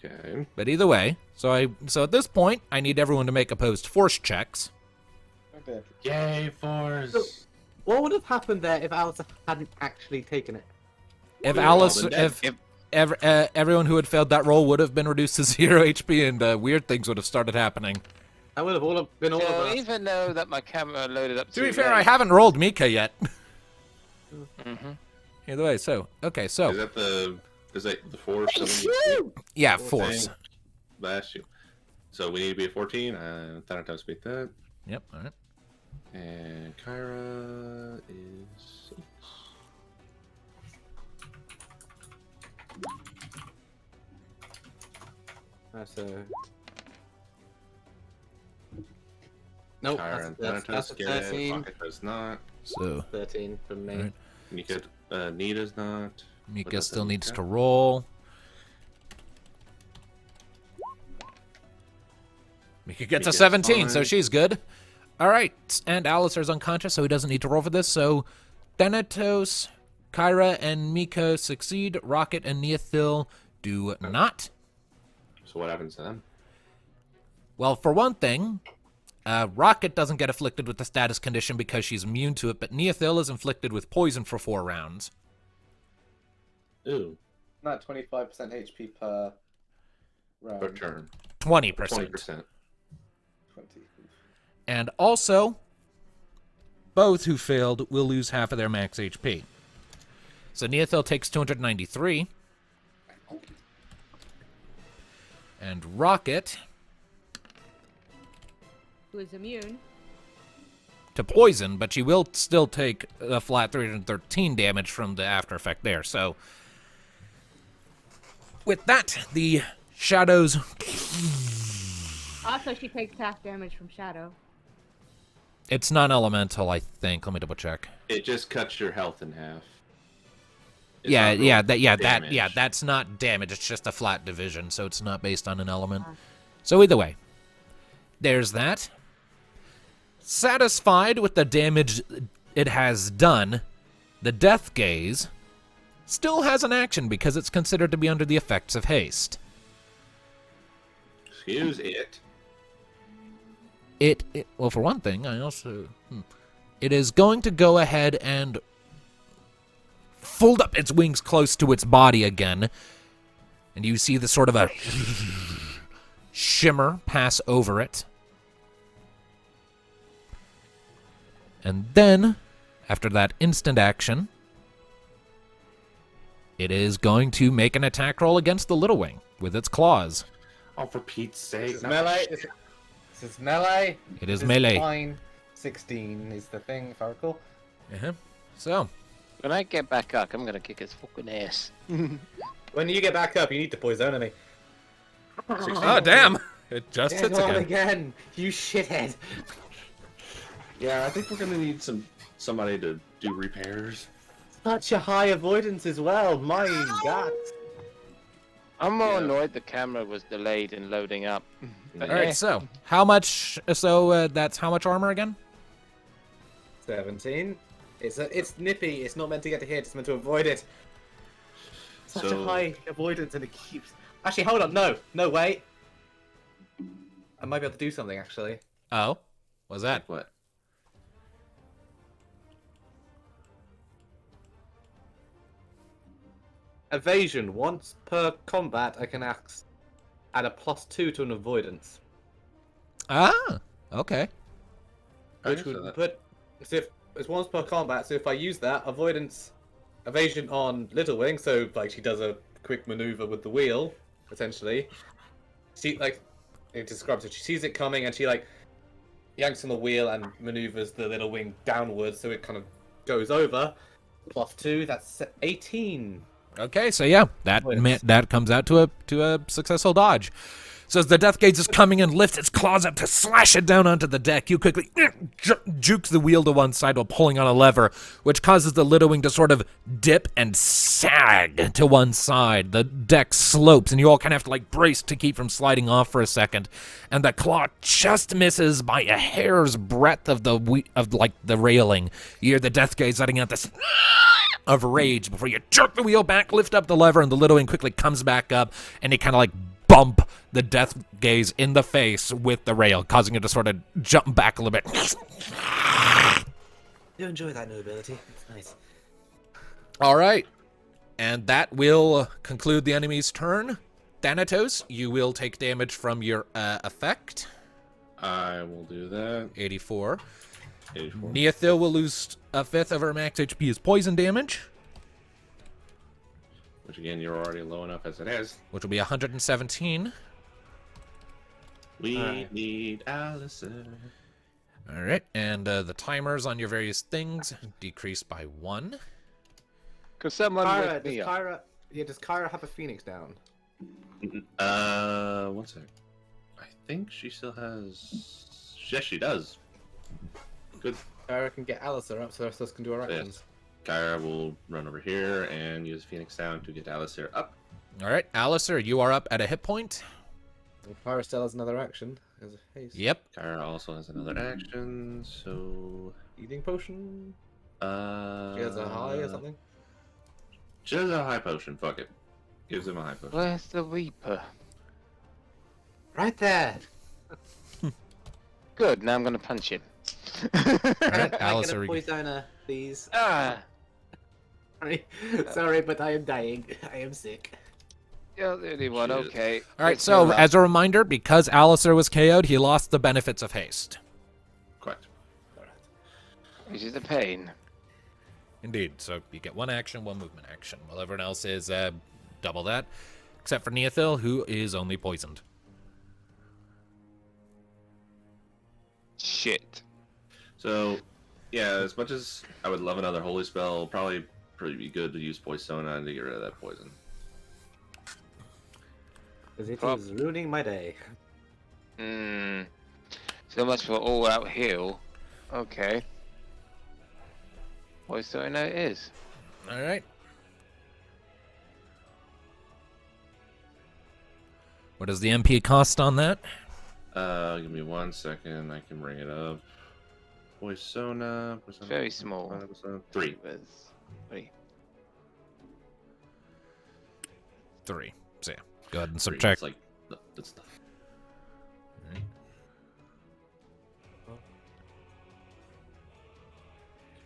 Okay. But either way, so at this point, I need everyone to make opposed force checks. Okay. Yay, Force! What would have happened there if Alistair hadn't actually taken it? If We're all Alistair, dead. if everyone who had failed that roll would have been reduced to 0 HP, and weird things would have started happening. That would have all been all of So us. even though that my camera loaded up To be too fair, I late- haven't rolled Mika yet. Mhm. Either way, so okay, so Is that the force? yeah, force. Blast you. So we need to be at 14. Thanatos beat that. Yep. All right. And Kyra is 6. That's a... Nope, Kyra and that's Thanatos a get it. 13. Pocket does not. So 13 from me. Alright. Nika, Nita's not. Mika that's still a needs Mika. to roll. Mika gets a Mika's 17, so fine. she's good. All right, and Alistair's unconscious, so he doesn't need to roll for this. So Thanatos, Kyra, and Mika succeed. Rocket and Neothil do not. So what happens to them? Well, for one thing, Rocket doesn't get afflicted with the status condition because she's immune to it, but Neothil is inflicted with poison for 4 rounds. Ooh, Not 25% HP per round. per turn. 20%. 20%. 20. And also, both who failed will lose half of their max HP. So Neothil takes 293. And Rocket Who is immune? to poison, but she will still take a flat 313 damage from the after effect there. So with that, the shadows... Also, she takes half damage from Shadow. It's non-elemental, I think. Let me double check. It just cuts your health in half. It's Yeah, not real yeah, damage. that's not damage. It's just a flat division, so it's not based on an element. So either way, there's that. Satisfied with the damage it has done, the Death Gaze still has an action because it's considered to be under the effects of haste. Excuse it. Well, for one thing, I also... It is going to go ahead and fold up its wings close to its body again. And you see the sort of a shimmer pass over it. And then, after that instant action, it is going to make an attack roll against the Little Wing with its claws. Oh, for Pete's sake. This is no melee. shit. This is melee. It is This melee. Fine. 16 is the thing, if I recall. Uh-huh. So, When I get back up, I'm gonna kick his fucking ass. When you get back up, you need to poison me. oh damn! It just Yeah, hits go on again. again, you shithead. Yeah, I think we're gonna need somebody to do repairs. Such a high avoidance as well, my god. I'm more Yeah. annoyed the camera was delayed in loading up. But All right, yeah. so how much? So that's how much armor again? 17. It's nippy, it's not meant to get a hit, it's meant to avoid it. Such a So- high avoidance and it keeps... Actually, hold on, no, wait. I might be able to do something, actually. Oh, what's that? What? Evasion. Once per combat, I can add a +2 to an avoidance. Ah, okay. Which Okay, so would that- put... So if it's once per combat, so if I use that, avoidance... Evasion on Little Wing, so, like, she does a quick maneuver with the wheel, essentially. She, like, it describes it. She sees it coming and she, like, yanks on the wheel and maneuvers the Little Wing downwards, so it kind of goes over. +2, that's 18 Okay, so yeah, Wins. that comes out to a successful dodge. So as the death gaze is coming in, lifts its claws up to slash it down onto the deck. You quickly jukes the wheel to one side while pulling on a lever, which causes the little wing to sort of dip and sag to one side. The deck slopes, and you all kind of have to like brace to keep from sliding off for a second. And the claw just misses by a hair's breadth of the railing. You hear the death gaze letting out this of rage before you jerk the wheel back, lift up the lever, and the little wing quickly comes back up, and you kind of like bump the death gaze in the face with the rail, causing it to sort of jump back a little bit. You enjoy that new ability. It's nice. All right. And that will conclude the enemy's turn. Thanatos, you will take damage from your effect. I will do that. 84. 84. Neothil will lose a fifth of her max HP as poison damage, Which again, you're already low enough as it is. which will be 117. We Alright. need Allison. All right. And the timers on your various things decrease by 1. Could someone Kyra, wake me does up? Kyra have a phoenix down? 1 sec. I think she still has. Yes, she does. Good. Kyra can get Alistair up so the rest of us can do our actions. Kyra will run over here and use Phoenix Sound to get Alistair up. All right. Alistair, you are up at a hit point. And Kyra still has another action as a haste. Yep. Kyra also has another action, so. Eating potion? She She has a high or something? She has a high potion. Fuck it. Gives him a high potion. Where's the Reaper? Right there! Good, now I'm gonna punch him. All right. Can I get Alistair, a poisoner, please? Ah! Sorry, but I am dying. I am sick. You're the only one, Shit. okay. all right. Let's So heal up. as a reminder, because Alistair was KO'd, he lost the benefits of haste. Correct. Which is a pain. Indeed. So you get 1 action, 1 movement action, while everyone else is double that, except for Neothil, who is only poisoned. Shit. So, yeah, as much as I would love another holy spell, probably be good to use Poisona to get rid of that poison. Because it Prob- is ruining my day. So much for all out heal. Okay. What do I know it is? All right. What does the MP cost on that? Give me 1 second. I can bring it up. Poisona. Very small. 3. There's 3. 3. So yeah, go ahead and 3. subtract. It's like that's the.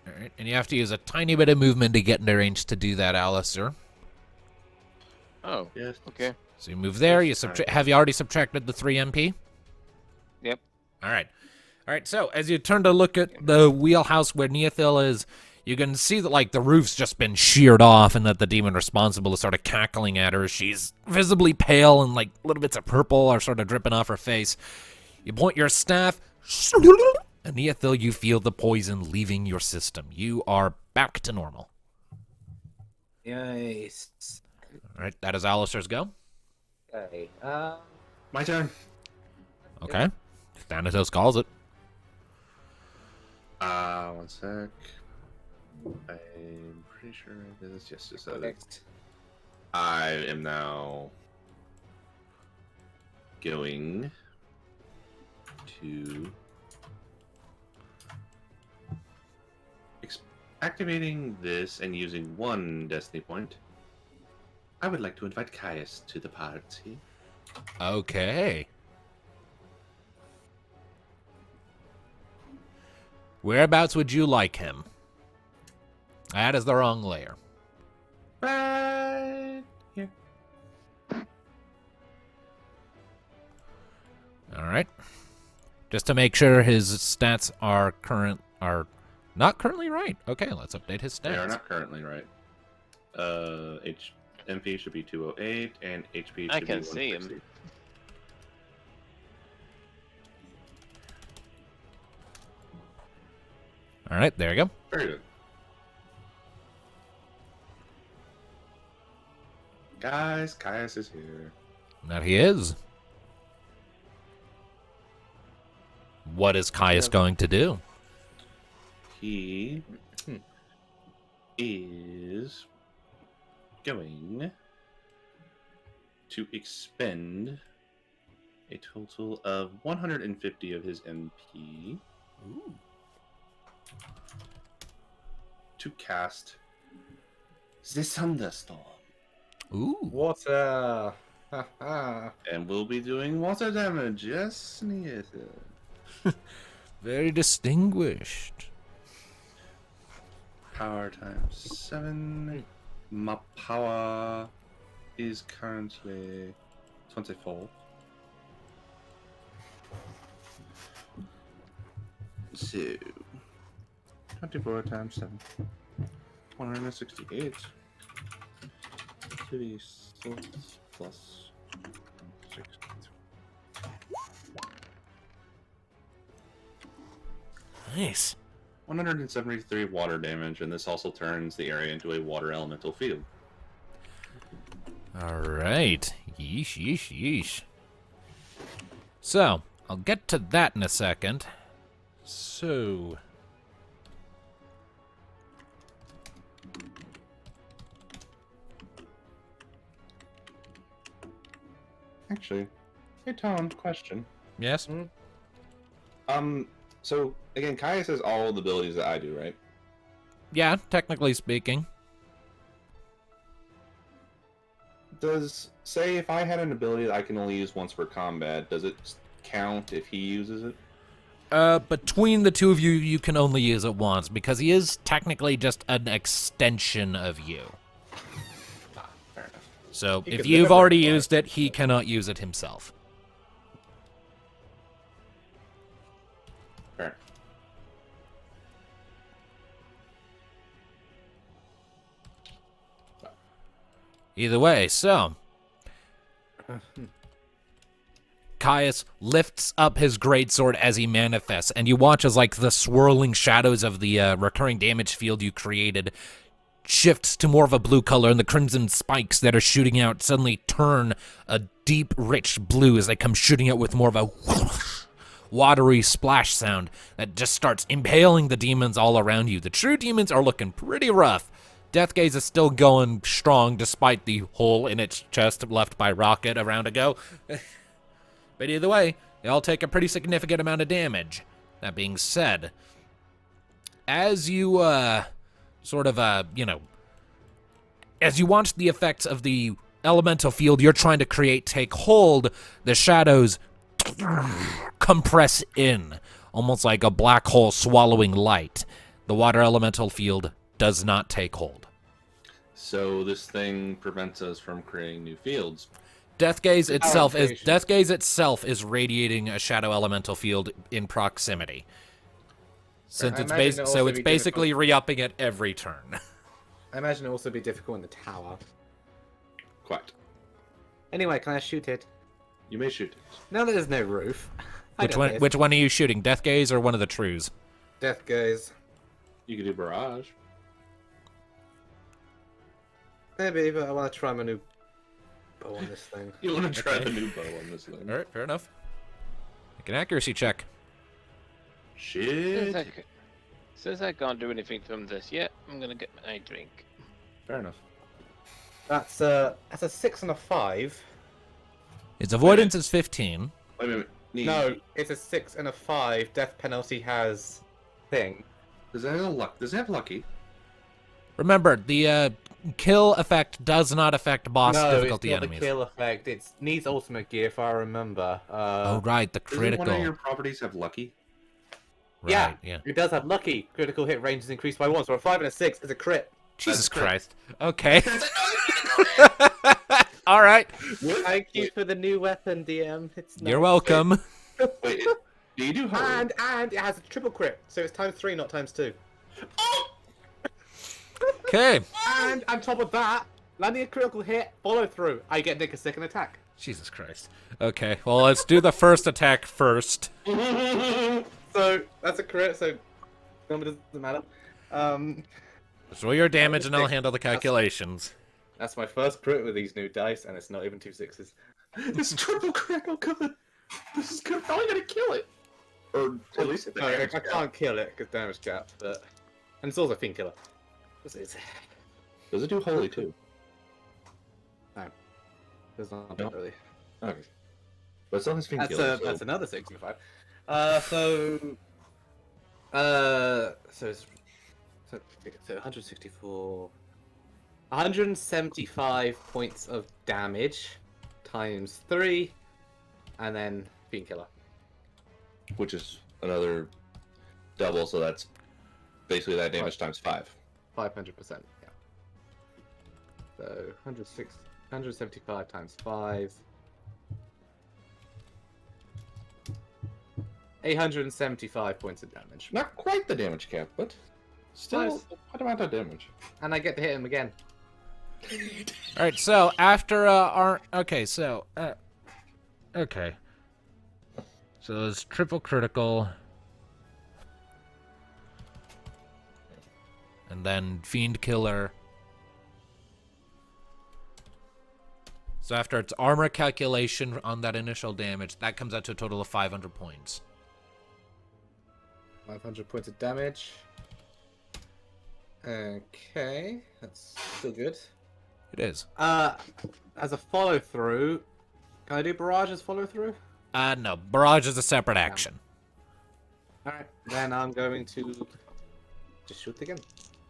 All right, and you have to use a tiny bit of movement to get into range to do that, Alistair. Oh, Yes. okay. So you move there. You Yes, subtract. Have you already subtracted the 3 MP? Yep. All right. All right. So as you turn to look at the wheelhouse where Neothil is, you can see that like the roof's just been sheared off, and that the demon responsible is sort of cackling at her. She's visibly pale, and like little bits of purple are sort of dripping off her face. You point your staff, and Neothil, you feel the poison leaving your system. You are back to normal. Nice. All right. That is Alistair's go. Okay. My turn. Okay. Thanatos calls it. 1 sec. I'm pretty sure I did this. Yes, just said it. Next. I am now going to activating this and using 1 destiny point. I would like to invite Caius to the party. Okay. Whereabouts would you like him? That is the wrong layer. Right here. All right. Just to make sure his stats are not currently right. Okay, let's update his They are stats. not currently right. MP should be 208 and HP should I be can see 'em. 160. All right, there you go. Very good. Guys, Caius is here. That he is. What is Caius going to do? He is going to expend a total of 150 of his MP to cast the Thunderstorm. Ooh. Water. Ha ha. And we'll be doing water damage. Yes, Neither. Very distinguished. Power times 7. My power is currently 24. So 24 times 7. 168. 36 plus 6. Nice. 173 water damage, and this also turns the area into a water elemental field. All right. Yeesh, yeesh, yeesh. So, I'll get to that in a second. So... Actually, hey Tom, question. Yes? So again, Caius has all the abilities that I do, right? Yeah, technically speaking. Does, say, if I had an ability that I can only use once per combat, does it count if he uses it? Between the two of you, you can only use it once, because he is technically just an extension of you. Fair enough. So, He if could you've never already apply. used it, he cannot use it himself. Fair. Either way, so... Caius lifts up his greatsword as he manifests, and you watch as, like, the swirling shadows of the recurring damage field you created shifts to more of a blue color, and the crimson spikes that are shooting out suddenly turn a deep, rich blue as they come shooting out with more of a whoosh, watery splash sound that just starts impaling the demons all around you. The true demons are looking pretty rough. Deathgaze is still going strong despite the hole in its chest left by Rocket a round ago. But either way, they all take a pretty significant amount of damage. That being said, as you, as you watch the effects of the elemental field you're trying to create take hold, the shadows compress in, almost like a black hole swallowing light. The water elemental field does not take hold. So this thing prevents us from creating new fields. Deathgaze creation. itself is radiating a shadow elemental field in proximity. Since I it's imagine it'll also it's be basically re-upping it every turn. I imagine it also be difficult in the tower. Quite. Anyway, can I shoot it? You may shoot it. Now that there's no roof. I Which know one? this. Which one are you shooting? Deathgaze or one of the Trues? Death goes. You could do barrage. Maybe, but I want to try my new bow on this thing. You want to try the new bow on this thing? All right, fair enough. Make an accuracy check. Shit. Since I can't do anything from this yet, I'm gonna get my drink. Fair enough. That's a 6 and a 5. Its avoidance is 15. Wait a minute. No, it's a 6 and a 5. Death penalty has thing. Does it have luck? Does it have lucky? Remember, the kill effect does not affect boss no, difficulty it's not enemies. the kill effect. It needs ultimate gear, if I remember. Oh right, the Doesn't one critical. of your properties have lucky? Right, yeah. It does have lucky. Critical hit range is increased by 1, so a 5 and a 6 is a crit. Jesus That's Christ. Okay. All right. Thank you for the new weapon, DM. It's You're nice. welcome. Wait, do you do And it has a triple crit, so it's times 3, not times 2. Okay. And on top of that, landing a critical hit, follow through. I get Nick a second attack. Jesus Christ. Okay, well, let's do the first attack first. So that's a crit, so number doesn't matter. Roll your damage and I'll Six. handle the calculations. That's my first crit with these new dice, and it's not even 2 6s. This triple crit, oh god! This is probably gonna kill it! Or at least hit the No, I damage cap. can't kill it because damage cap, but and it's also Fiend Killer. It's Does it do holy too? Does not No. really. Okay. But it's still his fiend That's killer. So... that's another 65. So it's so 164, 175 points of damage times 3, and then Fiend Killer. Which is another double, so that's basically that damage times 5. 500%. Yeah. So 175 times 5. 875 points of damage. Not quite the damage cap, but still Nice. quite amount of damage. And I get to hit him again. All right, so after our okay, so okay, so it's triple critical, and then Fiend Killer. So after its armor calculation on that initial damage, that comes out to a total of 500 points. 500 points of damage. Okay, that's still good. It is. As a follow through, can I do barrage as follow through? No, barrage is a separate action. All right, then I'm going to just shoot again.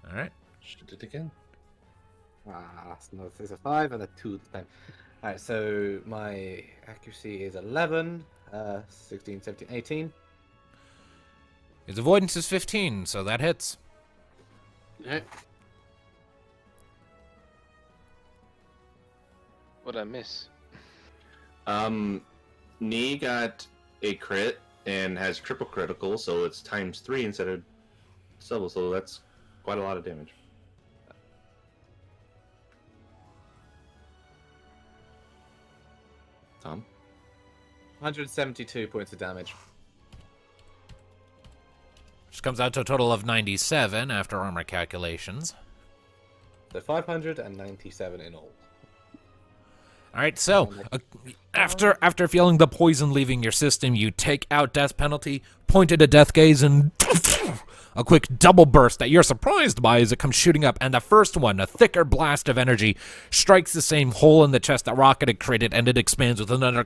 All right. Shoot it again. No, there's a 5 and a 2 this time. All right, so my accuracy is 11, 16, 17, 18. Its avoidance is 15, so that hits. Okay. What'd I miss? Nee got a crit and has triple critical, so it's times 3 instead of double, so that's quite a lot of damage. Tom? 172 points of damage. Which comes out to a total of 97 after armor calculations. So 597 in all. All right, so after feeling the poison leaving your system, you take out death penalty, point it at death gaze, and a quick double burst that you're surprised by as it comes shooting up. And the first one, a thicker blast of energy, strikes the same hole in the chest that Rocket had created, and it expands with another.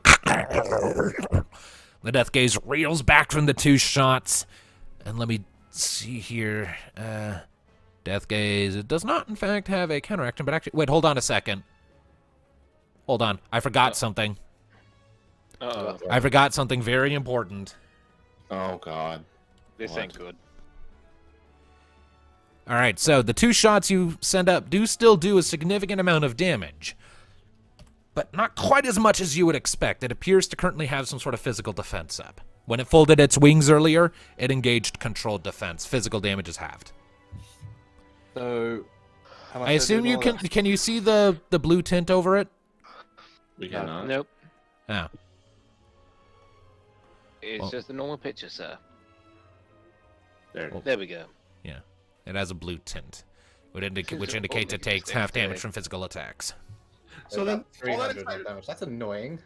The death gaze reels back from the 2 shots, and let me see here. Death gaze. It does not, in fact, have a counteraction, but actually, wait, hold on a second. Hold on, I forgot something. Uh-oh. I forgot something very important. Oh god. This What? ain't good. All right, so the 2 shots you send up do still do a significant amount of damage, but not quite as much as you would expect. It appears to currently have some sort of physical defense up. When it folded its wings earlier, it engaged controlled defense. Physical damage is halved. So how much I assume you can. Can you see the blue tint over it? We cannot. Nope. Oh. It's Well- just a normal picture, sir. There it is. There we go. Yeah, it has a blue tint, which Seems indicates it to takes stay half damage steady. from physical attacks. So then, all that 300 excited, damage. That's annoying.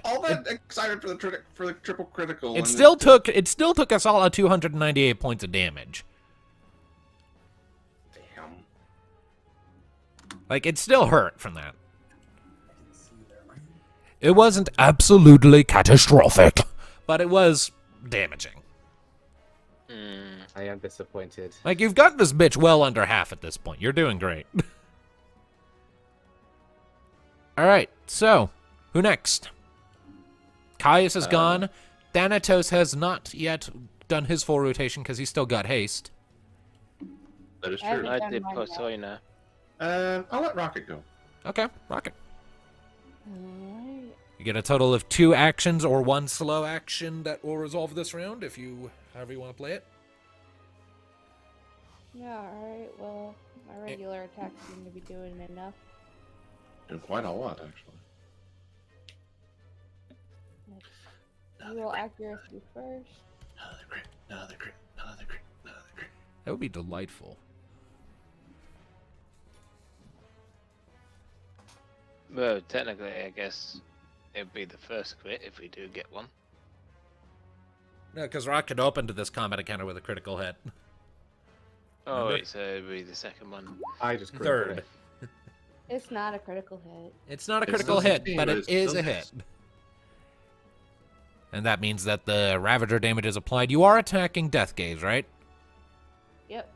all that excited for the triple critical. It and still took a solid 298 points of damage. Damn. Like, it still hurt from that. It wasn't absolutely catastrophic, but it was damaging. Hmm. I am disappointed. Like, you've got this bitch well under half at this point. You're doing great. All right, so who next? Caius is gone. Thanatos has not yet done his full rotation because he's still got haste. That is I true. haven't I done did mine put yet. Soina. I'll let Rocket go. Okay, rocket. Alright. You get a total of 2 actions or 1 slow action that will resolve this round if you, however you want to play it. Yeah, alright. Well, my regular attacks seem to be doing enough. Doing quite a lot, actually. You roll accuracy first. Another crit, another crit, another crit, another crit. That would be delightful. Well, technically, I guess it'd be the first crit if we do get one. No, because Rocket opened this combat encounter with a critical hit. Oh, Remember? wait, so it'd be the second one. I just critical Third. hit. It's not a critical hit. It's not a It's critical still hit, 16, but but it it's is still a hit. And that means that the Ravager damage is applied. You are attacking Death Gaze, right? Yep.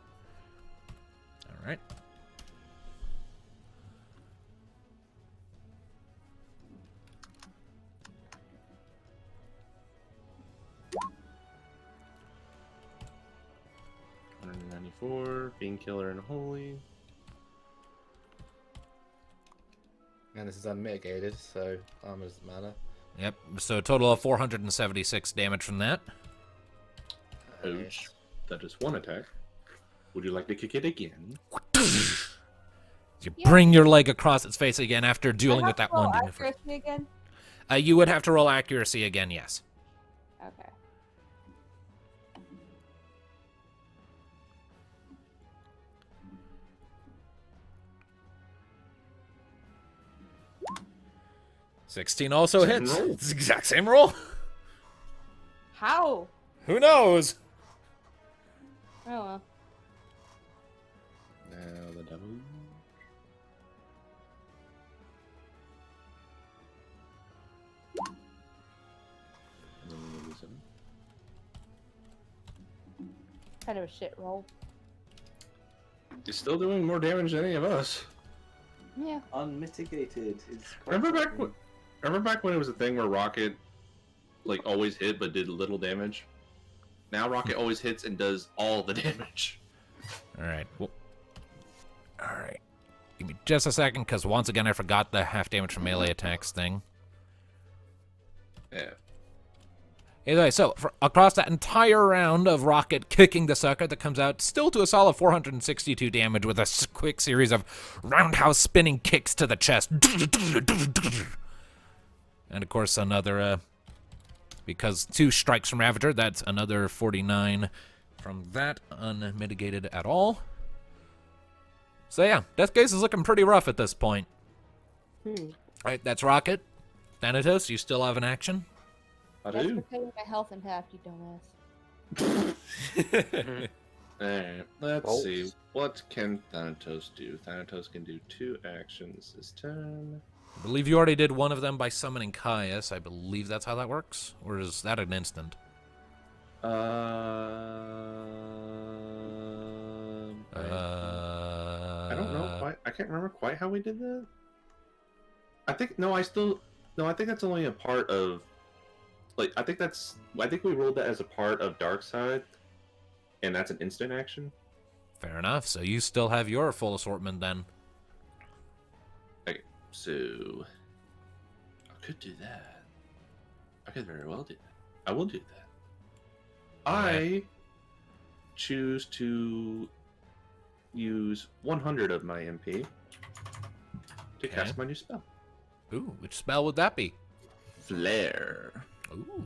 All right. $194, Fiend Killer and Holy. And this is unmitigated, so armor doesn't matter. Yep. So a total of 476 damage from that. Ouch. That is one attack. Would you like to kick it again? You Yeah. bring your leg across its face again after Do I dealing have with that to roll one. accuracy again? You would have to roll accuracy again, yes. Okay. $16 also Same hits. roll. It's the exact same roll. How? Who knows? Oh well. Now the double. And then we'll lose him. Kind of a shit roll. He's still doing more damage than any of us. Yeah. Unmitigated. It's quite Remember back something. remember back when it was a thing where Rocket like always hit but did little damage? Now Rocket always hits and does all the damage. All right. Well, all right. Give me just a second, because once again I forgot the half damage from melee attacks thing. Yeah. Anyway, so across that entire round of Rocket kicking the sucker that comes out still to a solid 462 damage with a quick series of roundhouse spinning kicks to the chest. And of course another, because 2 strikes from Ravager, that's another 49 from that, unmitigated at all. So yeah, Death Gaze is looking pretty rough at this point. Alright, that's Rocket. Thanatos, you still have an action? I That's do. for cutting my health in half, you dumbass. Alright, let's Bolts. see. What can Thanatos do? Thanatos can do 2 actions this turn. I believe you already did one of them by summoning Caius. I believe that's how that works? Or is that an instant? I don't know quite. I can't remember quite how we did that. I think no. I think that's only a part of. Like I think we rolled that as a part of Dark Side, and that's an instant action. Fair enough. So you still have your full assortment then. Okay, so I could do that. I could very well do that. I will do that. I choose to use 100 of my MP to Okay. cast my new spell. Ooh, which spell would that be? Flare. Ooh.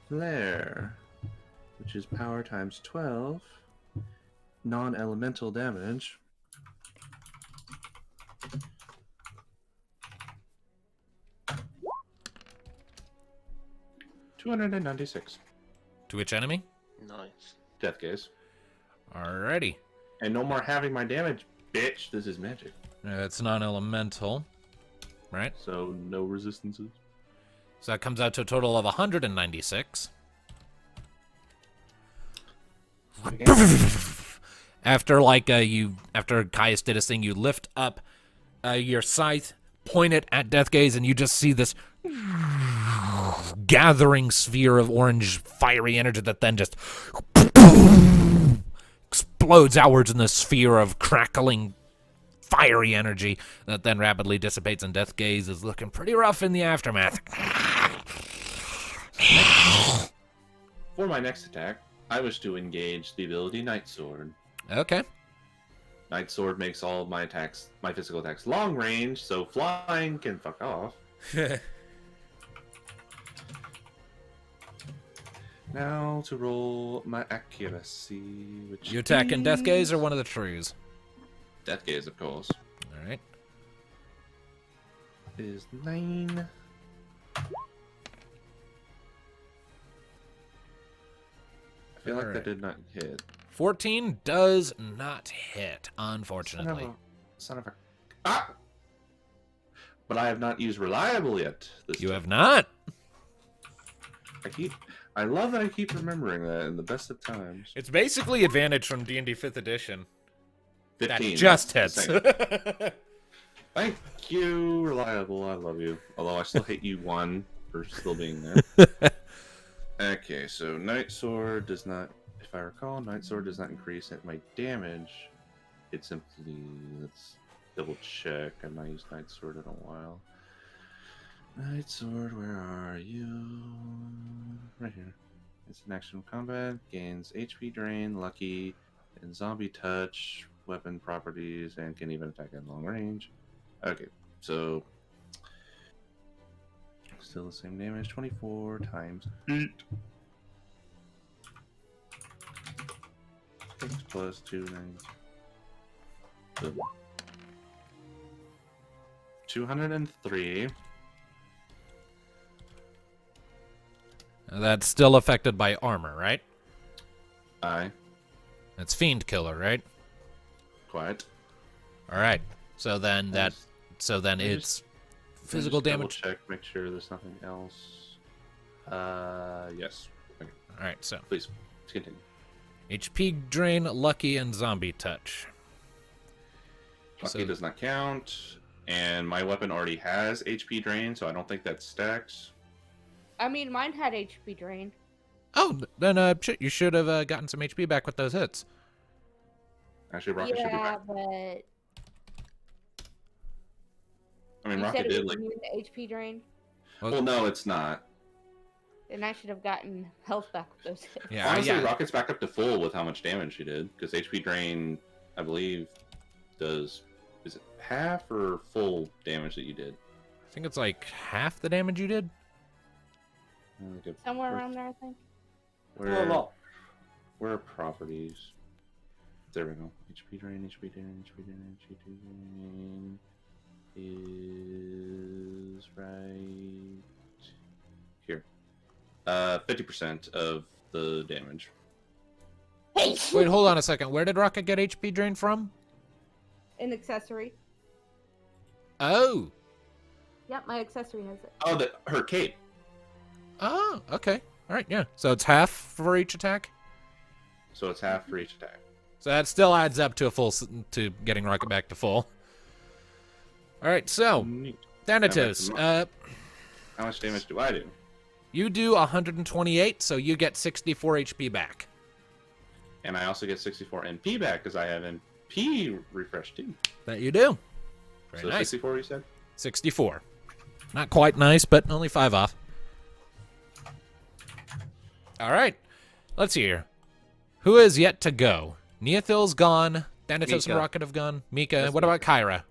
Flare. Which is power times 12. Non-elemental damage. $296. To which enemy? Nice. Death Gaze. Alrighty. And no more having my damage, bitch. This is magic. It's non-elemental. Right? So no resistances. So that comes out to a total of 196. After after Caius did his thing, you lift up your scythe, point it at Death Gaze, and you just see this gathering sphere of orange fiery energy that then just explodes outwards in this sphere of crackling fiery energy that then rapidly dissipates, and Death Gaze is looking pretty rough in the aftermath. For my next attack, I wish to engage the ability Night Sword. Okay. Night Sword makes all of my attacks, my physical attacks, long range, so flying can fuck off. Now to roll my accuracy, which You attacking Death Gaze or is one of the trees? Death Gaze, of course. All right. Is 9. I feel like Alright. that did not hit. 14 does not hit, unfortunately. Son of a. Ah! But I have not used reliable yet. This You time. have not. I love that I keep remembering that in the best of times. It's basically advantage from D&D 5th edition. 15. That just that's hits. the same. Thank you, reliable. I love you. Although I still hate you 1 for still being there. Okay, so Night Sword does not. If I recall, Night Sword does not increase my damage. It simply. Let's double check. I've not used Night Sword in a while. Night Sword, where are you? Right here. It's an action combat. Gains HP drain, lucky, and zombie touch, weapon properties, and can even attack at long range. Okay, so still the same damage. 24 times 8. 6 plus 2 9. 203. That's still affected by armor, right? Aye. That's Fiend Killer, right? Quiet. All right. So then Let me it's Let me physical just double damage. Check, make sure there's nothing else. Yes. Okay, All right. So please continue. HP drain, lucky, and zombie touch. Lucky So- does not count, and my weapon already has HP drain, so I don't think that stacks. I mean, mine had HP drain. Oh, then shit, you should have gotten some HP back with those hits. Actually, Rocket should be Yeah, back. but I mean, you Rocket said it did was like. immune to HP drain, Well, no, it's not. and I should have gotten health back with those hits. Yeah, Honestly, yeah. Rocket's back up to full with how much damage she did, because HP drain, I believe, does. Is it half or full damage that you did? I think it's like half the damage you did. Somewhere around there, I think. Not a lot. Where are properties? There we go. HP drain, HP drain, HP drain, HP drain is right here. 50% of the damage. Wait, hold on a second. Where did Rocket get HP drain from? An accessory. Oh. Yep, my accessory has it. Oh, her cape. Oh, okay. All right, yeah. So it's half for each attack. So it's half for each attack. So that still adds up to to getting Rocket back to full. All right, so Neat. Thanatos, How much damage do I do? you do 128, so you get 64 HP back. And I also get 64 NP back because I have NP refreshed too. That you do. Very So nice. 64, you said? 64. Not quite nice, but only 5 off. All right. Let's see here. Who is yet to go? Neothil's gone. Thanatos and Mika. Rocket have gone. Mika. Yes, What about Kyra?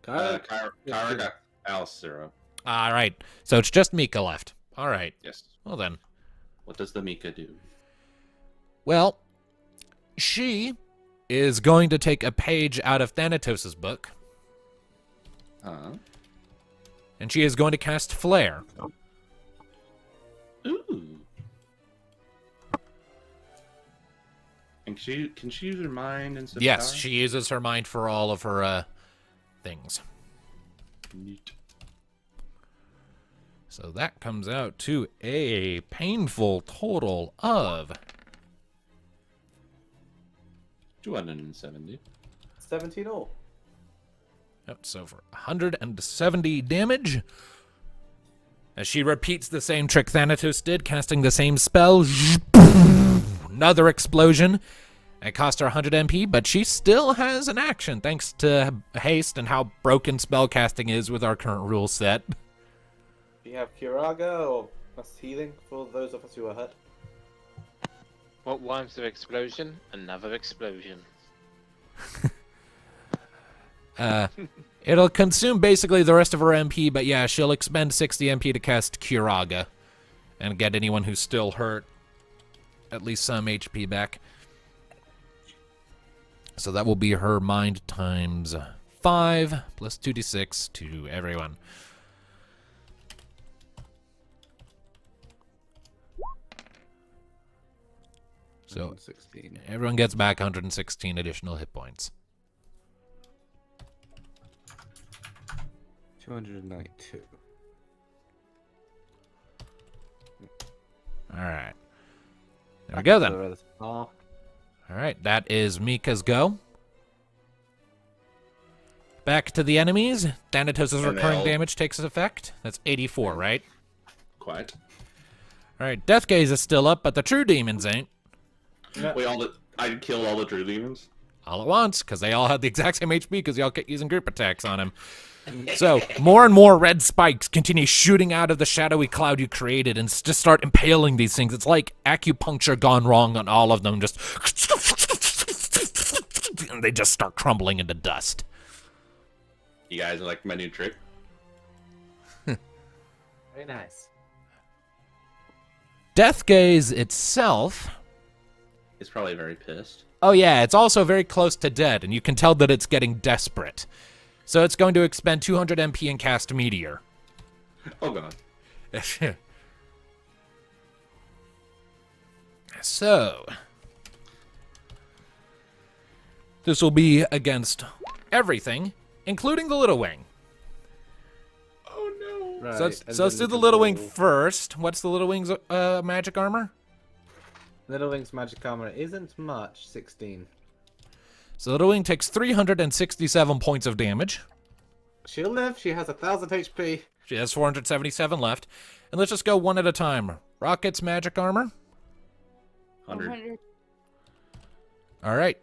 Kyra got Alice 0. All right. So it's just Mika left. All right. Yes. Well then. What does the Mika do? Well, she is going to take a page out of Thanatos' book, Huh? and she is going to cast Flare. Ooh. And can she use her mind and stuff? Yes, she uses her mind for all of her things. Neat. So that comes out to a painful total of 270. 17 all. Yep, so for 170 damage. As she repeats the same trick Thanatos did, casting the same spell. Another explosion. It cost her 100 MP, but she still has an action thanks to haste and how broken spellcasting is with our current rule set. Do you have Curaga or plus healing for those of us who are hurt? What rhymes with explosion? Another explosion. It'll consume basically the rest of her MP, but yeah, she'll expend 60 MP to cast Curaga and get anyone who's still hurt at least some HP back. So that will be her mind times 5 plus 2d6 to everyone. So 16. everyone gets back 116 additional hit points. 292. All right. There we go then. Oh, All right, that is Mika's go. Back to the enemies. Thanatos' And recurring they'll- damage takes effect. That's 84, right? Quiet. All right, Death Gaze is still up, but the true demons ain't. Wait, I killed all the true demons? All at once, because they all had the exact same HP because y'all kept using group attacks on him. So, more and more red spikes continue shooting out of the shadowy cloud you created and just start impaling these things. It's like acupuncture gone wrong on all of them. Just and they just start crumbling into dust. You guys like my new trick? very nice. Death Gaze itself... It's probably very pissed. Oh yeah, it's also very close to dead, and you can tell that it's getting desperate. So it's going to expend 200 MP and cast Meteor. Oh god. So, this will be against everything, including the Little Wing. Oh no. Right, So let's do the Little Wing first. What's the Little Wing's magic armor? Little Wing's magic armor isn't much. 16. So Little Wing takes 367 points of damage. She'll live. She has 1,000 HP. She has 477 left. And let's just go one at a time. Rocket's magic armor. 100. All right.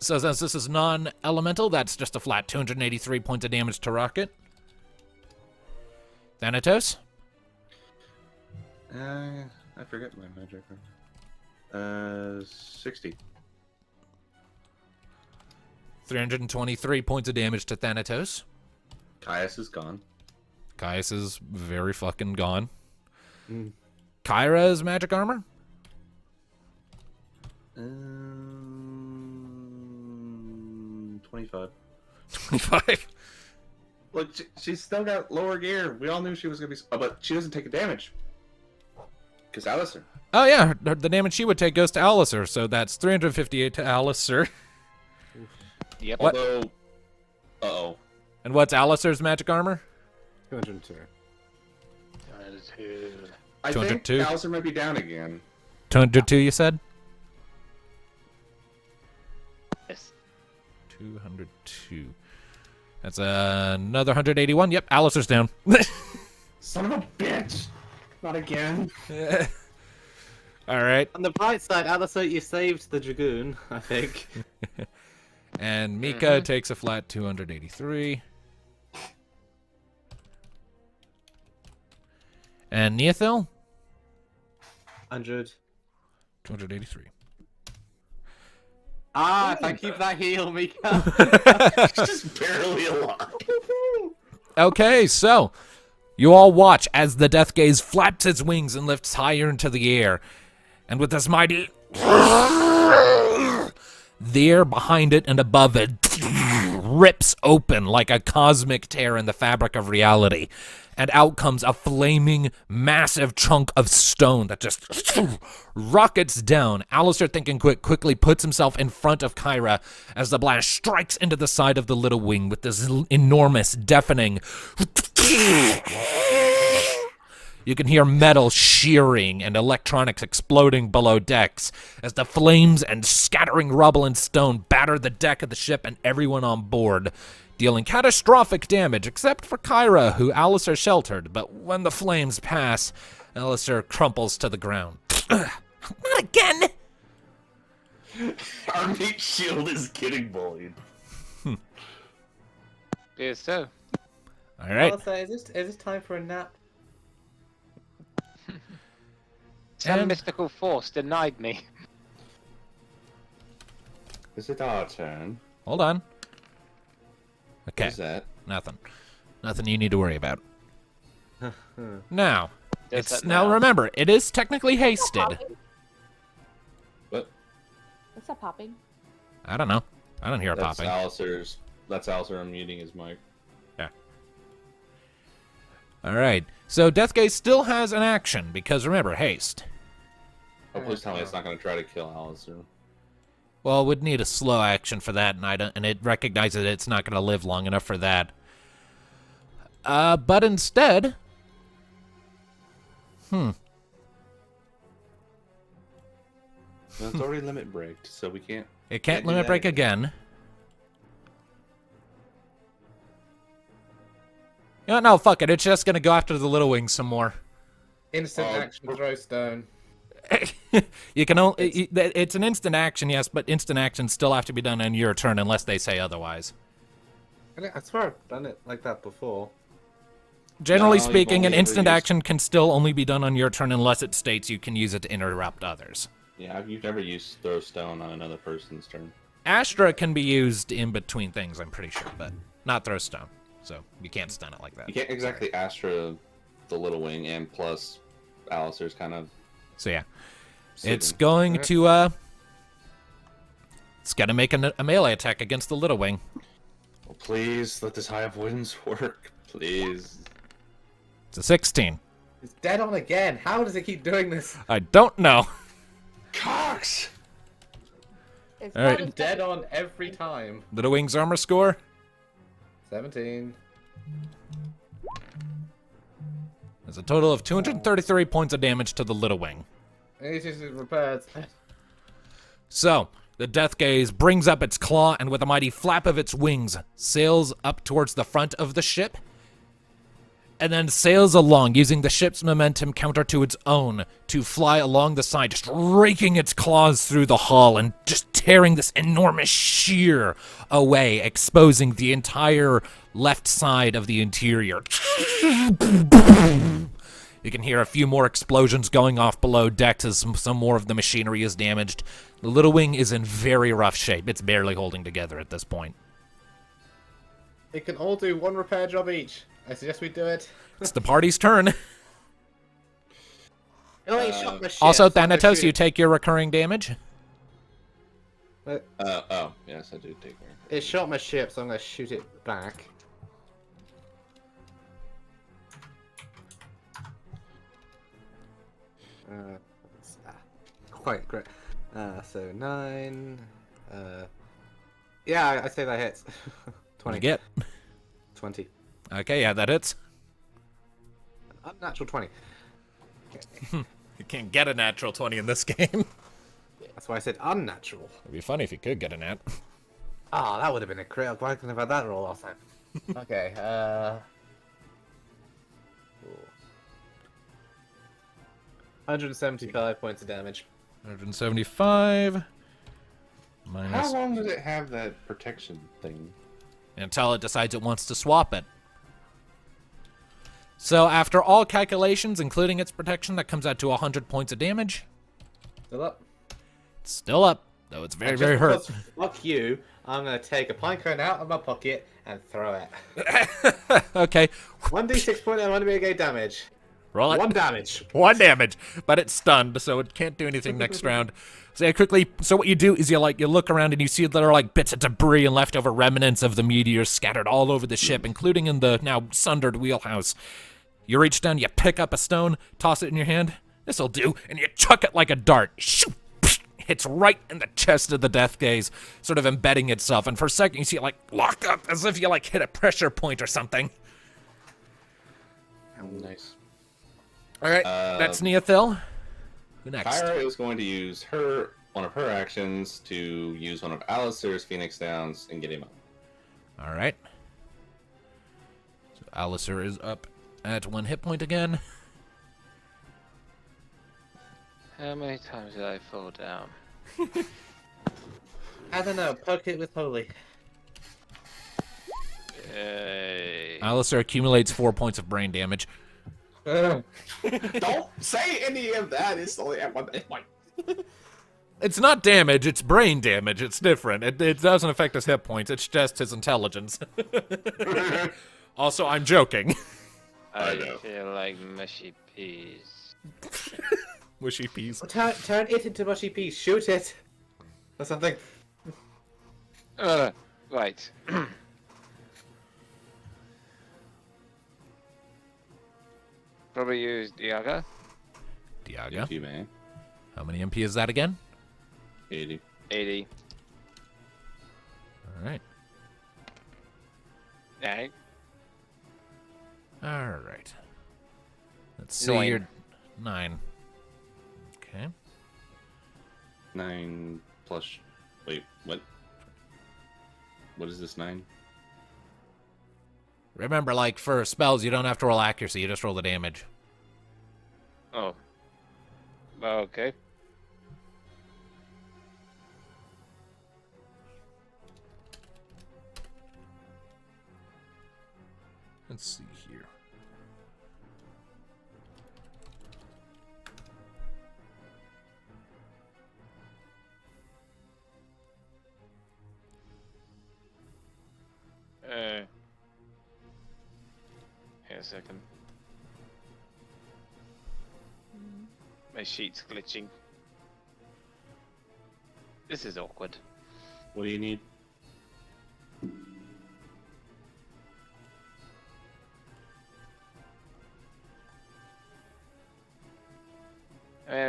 So since this is non-elemental, that's just a flat 283 points of damage to Rocket. Thanatos. I forget my magic. 60. 323 points of damage to Thanatos. Caius is gone. Caius is very fucking gone. Mm. Kyra's magic armor. 25. 25. Look, she's still got lower gear. We all knew she was gonna be, but she doesn't take a damage. Cause Alistair. Oh yeah, the damage she would take goes to Alistair, so that's 358 to Alistair. Yep. What? Although, uh-oh. And what's Alistair's magic armor? 202. I think 202? Alistair might be down again. 202, you said? Yes. 202. That's another 181. Yep, Alistair's down. Son of a bitch! Not again. All right. On the bright side, Alistair, you saved the Dragoon, I think. And Mika takes a flat 283. And Neothil? 100. 283. Ah, thank you for that heal, Mika. Just barely alive. Okay, so you all watch as the Death Gaze flaps its wings and lifts higher into the air. And with this mighty... there, behind it, and above it, rips open like a cosmic tear in the fabric of reality. And out comes a flaming, massive chunk of stone that just rockets down. Alistair, thinking quickly puts himself in front of Kyra as the blast strikes into the side of the Little Wing with this enormous, deafening... You can hear metal shearing and electronics exploding below decks as the flames and scattering rubble and stone batter the deck of the ship and everyone on board, dealing catastrophic damage except for Kyra, who Alistair sheltered. But when the flames pass, Alistair crumples to the ground. Not again! Our meat shield is getting bullied. Yes, so. All right. Alistair, is this time for a nap? Some And- mystical force denied me. Is it our turn? Hold on. Okay. What is that? Nothing. Nothing you need to worry about. Now, Does it's that now now? remember, it is technically hasted. What? What's that popping? I don't know. I don't hear it That's popping. Alistair's. That's Alistair unmuting his mic. All right. So Death Gaze still has an action because remember haste. Oh, please tell me it's not going to try to kill Alistair. Well, would need a slow action for that, and it recognizes it's not going to live long enough for that. But instead, Well, it's already limit breaked, so we can't. it Can't can't do limit that break again. again. No, fuck it. It's just going to go after the Little Wing some more. Instant Oh, action throw stone. You can only. It's an instant action, yes, but instant actions still have to be done on your turn unless they say otherwise. I swear I've done it like that before. Generally No, you've speaking, an only ever instant used- action can still only be done on your turn unless it states you can use it to interrupt others. Yeah, you've never used throw stone on another person's turn. Astra can be used in between things, I'm pretty sure, but not throw stone. So you can't stun it like that. You can't exactly Astra the Little Wing, and plus Alistair's kind of. So yeah, sitting. it's going to it's got to make a melee attack against the Little Wing. Oh, please let this high avoidance work, please. It's a 16. It's dead on again. How does it keep doing this? I don't know. Cox! It's All right. not as Dead on every time. Little Wing's armor score. 17. There's a total of 233 points of damage to the Little Wing. It's just repaired. So, the Death Gaze brings up its claw and with a mighty flap of its wings, sails up towards the front of the ship, and then sails along, using the ship's momentum counter to its own to fly along the side, just raking its claws through the hull and just tearing this enormous shear away, exposing the entire left side of the interior. You can hear a few more explosions going off below decks as some more of the machinery is damaged. The Little Wing is in very rough shape. It's barely holding together at this point. It can all do one repair job each. I suggest we do it. It's the party's turn. Oh, he shot my ship, Also, so I'm gonna Thanatos, shoot you it. take your recurring damage. Oh, yes, I do take her. It shot my ship, so I'm going to shoot it back. That's, quite great. So 9. Yeah, I say that hits. 20. You get. 20. Okay, yeah, that hits. Unnatural 20. You can't get a natural 20 in this game. That's why I said unnatural. It'd be funny if you could get a nat. Ah, that would have been a crit. Why couldn't I have had that roll last time? Okay, 175 points of damage. 175. How Minus. long does it have that protection thing? Until it decides it wants to swap it. So after all calculations, including its protection, that comes out to 100 points of damage. Still up. It's still up, though it's very, And very hurt. just because fuck you, I'm going to take a pine cone out of my pocket and throw it. Okay, 1d6 point and 1 mitigate damage. roll it. 1 damage. 1 damage, but it's stunned, so it can't do anything next round. So yeah, quickly. So what you do is you look around and you see there are like bits of debris and leftover remnants of the meteors scattered all over the ship, including in the now sundered wheelhouse. You reach down, you pick up a stone, toss it in your hand. This'll do, and you chuck it like a dart. Shoo! Hits right in the chest of the Death Gaze, sort of embedding itself. And for a second, you see it like lock up, as if you like hit a pressure point or something. Nice. All right, that's Neothil. Who next? Kyra is going to use one of her actions to use one of Alistair's Phoenix Downs and get him up. All right. So Alistair is up at 1 hit point again. How many times did I fall down? I don't know, poke it with holy. Yay. Alistair accumulates 4 points of brain damage. Don't say any of that. It's only at 1 hit point. It's not damage, it's brain damage. It's different. It doesn't affect his hit points, it's just his intelligence. Also, I'm joking. I know. feel like mushy peas. Wishy peas. Turn it into mushy peas. Shoot it. Or something. Right. Probably use Diaga. Diaga. If you may. How many MP is that again? 80. 80. All right. Alright. All right. Let's see. 9. You're 9. Okay. 9 plus. Wait, what? What is this 9? Remember, like, for spells, you don't have to roll accuracy. You just roll the damage. Oh. Okay. Let's see here. Here a second. My sheet's glitching. This is awkward. What do you need?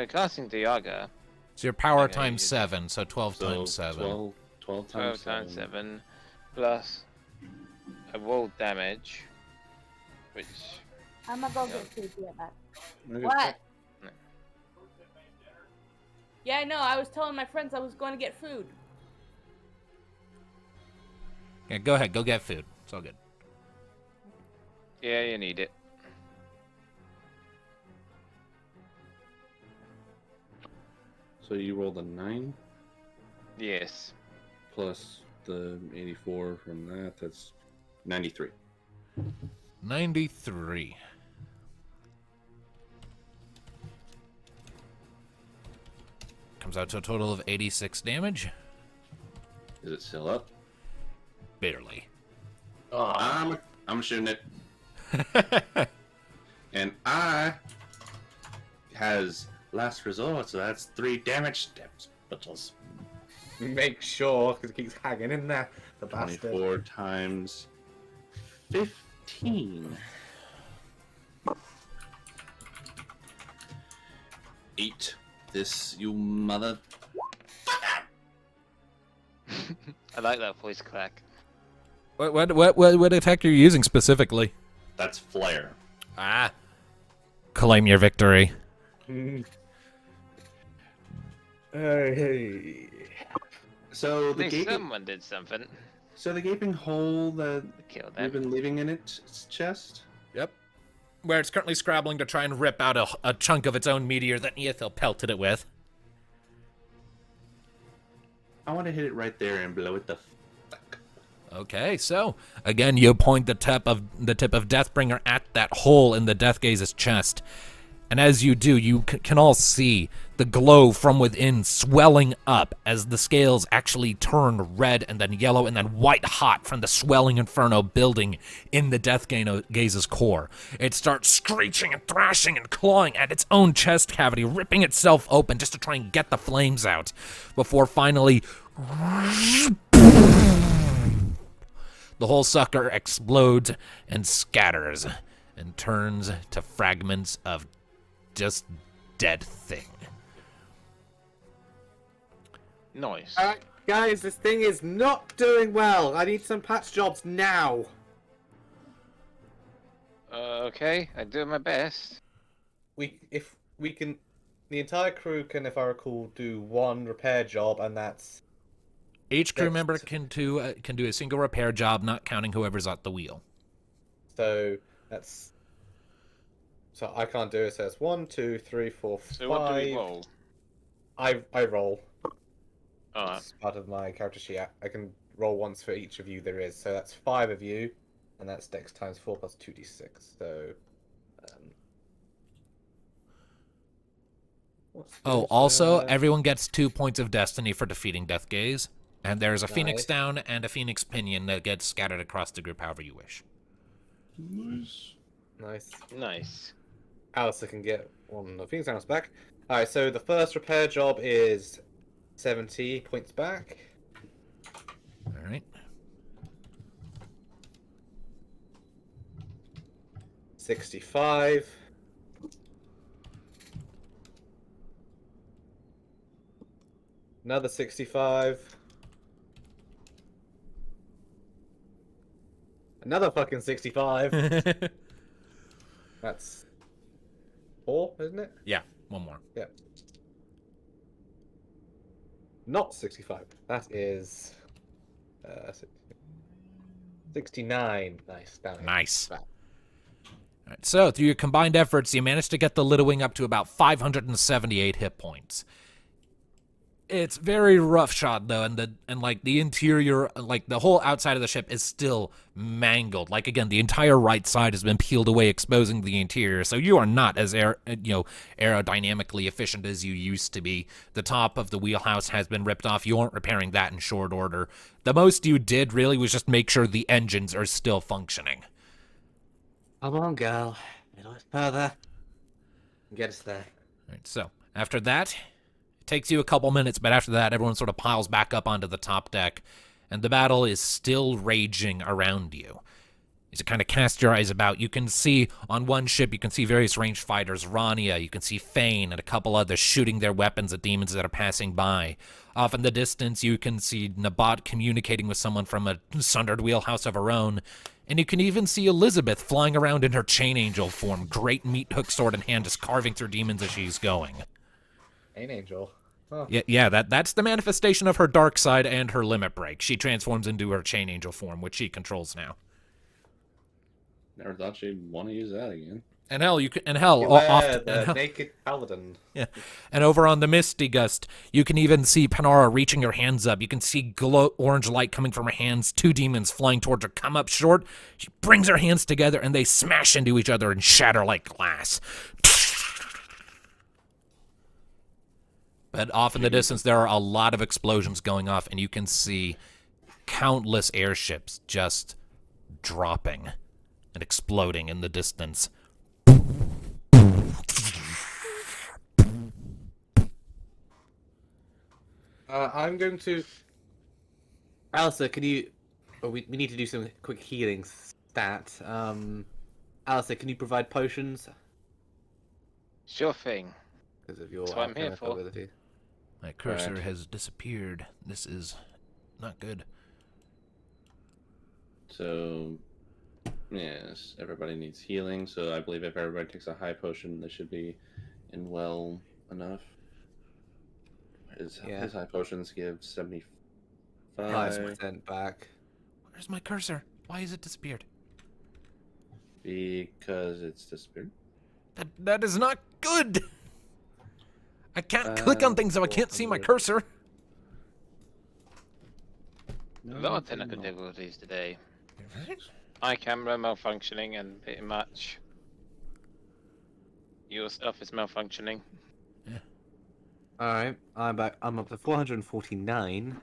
Casting Diaga. So your power Okay, times you- 7, so 12 So times 7. 12 12 times times 7. 7 plus a roll damage, which I'm gonna go get food to get back. Okay. What? Yeah, no, I was telling my friends I was going to get food. Yeah, go ahead. Go get food. It's all good. yeah, you need it. So you rolled a 9 Yes. plus the 84 from that. That's 93. 93. Comes out to a total of 86 damage. Is it still up? Barely. I'm shooting it. And I has last resort, so that's 3 damage steps. Buttles. Make sure, because it keeps hanging in there. The bastard. 24 times 15. 8. This, you mother. I like that voice crack. What attack are you using specifically? That's flare. Ah. Claim your victory. Hey. So At the least gaping, someone did something. so the gaping hole that Kill we've them. been leaving in its chest. Yep. Where it's currently scrabbling to try and rip out a chunk of its own meteor that Neothil pelted it with. I want to hit it right there and blow it the fuck. Okay, so again, you point the tip of Deathbringer at that hole in the Deathgaze's chest, and as you do, you can all see the glow from within swelling up as the scales actually turn red and then yellow and then white hot from the swelling inferno building in the Deathgaze's core. It starts screeching and thrashing and clawing at its own chest cavity, ripping itself open just to try and get the flames out, before finally the whole sucker explodes and scatters and turns to fragments of just dead thing. Nice. Guys, this thing is not doing well. I need some patch jobs now. Okay, I do my best. If we can, the entire crew can, if I recall, do one repair job, and that's Each crew Next. member can do a single repair job, not counting whoever's at the wheel. so that's. So I can't do it. So it's 1, 2, 3, 4, 5. So what do we roll? I roll. Alright. It's part of my character sheet. I can roll once for each of you there is. So that's 5 of you, and that's dex times 4 plus 2d6. So. What's Oh, this, also, everyone gets 2 points of destiny for defeating Deathgaze, and there's a Phoenix Nice. down and a Phoenix pinion that gets scattered across the group however you wish. Nice. Nice. Nice. Alistair can get one of Phoenix House back. Alright, so the first repair job is 70 points back. All right. 65. Another 65. Another fucking 65. That's 4, isn't it? Yeah, one more. Yeah. Not 65. That is 69. Nice. Down here. Nice. Back. All right, so through your combined efforts, you managed to get the Little Wing up to about 578 hit points. It's very roughshod though, and the interior, like the whole outside of the ship is still mangled. Like again, the entire right side has been peeled away, exposing the interior. So you are not as aerodynamically efficient as you used to be. The top of the wheelhouse has been ripped off. You aren't repairing that in short order. The most you did really was just make sure the engines are still functioning. Come on, girl. A little further. Get us there. All right, so after that, it takes you a couple minutes, but after that, everyone sort of piles back up onto the top deck, and the battle is still raging around you. As you kind of cast your eyes about, you can see on one ship, you can see various ranged fighters, Rania, you can see Fane, and a couple others shooting their weapons at demons that are passing by. Off in the distance, you can see Nabat communicating with someone from a sundered wheelhouse of her own, and you can even see Elizabeth flying around in her chain angel form, great meat hook sword in hand, just carving through demons as she's going. Chain angel. Oh. Yeah, that's the manifestation of her dark side and her limit break. She transforms into her chain angel form, which she controls now. Never thought she'd want to use that again. And hell, naked paladin. Yeah, and over on the Misty Gust, you can even see Panara reaching her hands up. You can see orange light coming from her hands. 2 demons flying towards her come up short. She brings her hands together, and they smash into each other and shatter like glass. But off in the distance, there are a lot of explosions going off, and you can see countless airships just dropping and exploding in the distance. I'm going to... Alistair, can you... Oh, we need to do some quick healing stat. Alistair, can you provide potions? Sure thing. Because of your That's what I'm here for. ability. My cursor has disappeared. This is not good. So, yes, everybody needs healing. So I believe if everybody takes a high potion, they should be in well enough. His high potions give 75. 5% back. Where's my cursor? Why has it disappeared? Because it's disappeared. That is not good! I can't click on things so I can't see my cursor. A lot of technical difficulties today. Eye camera malfunctioning and pretty much your stuff is malfunctioning. Yeah. Alright, I'm back. I'm up to 449.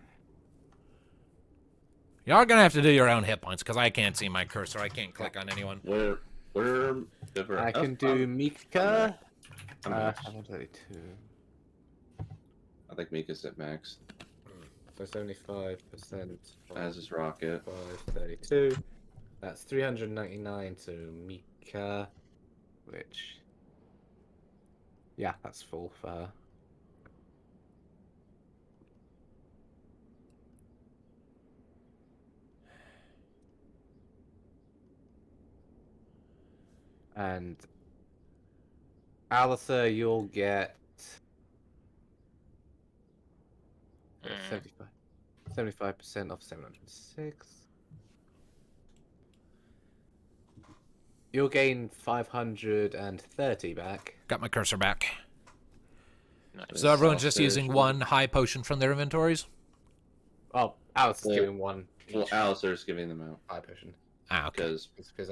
Y'all gonna have to do your own hit points because I can't see my cursor. I can't click on anyone. I can do Mika. I'm 132. I think Mika's at max. So 75%. As is Rocket. 532. That's 399 to Mika. Which... Yeah, that's full for her. And Alistair, you'll get 75% of 706. You'll gain 530 back. Got my cursor back. Nice. So everyone's just using one high potion from their inventories? Oh, Alistair's giving one. Well, Alistair's giving them out. High potion. Ah, okay. Because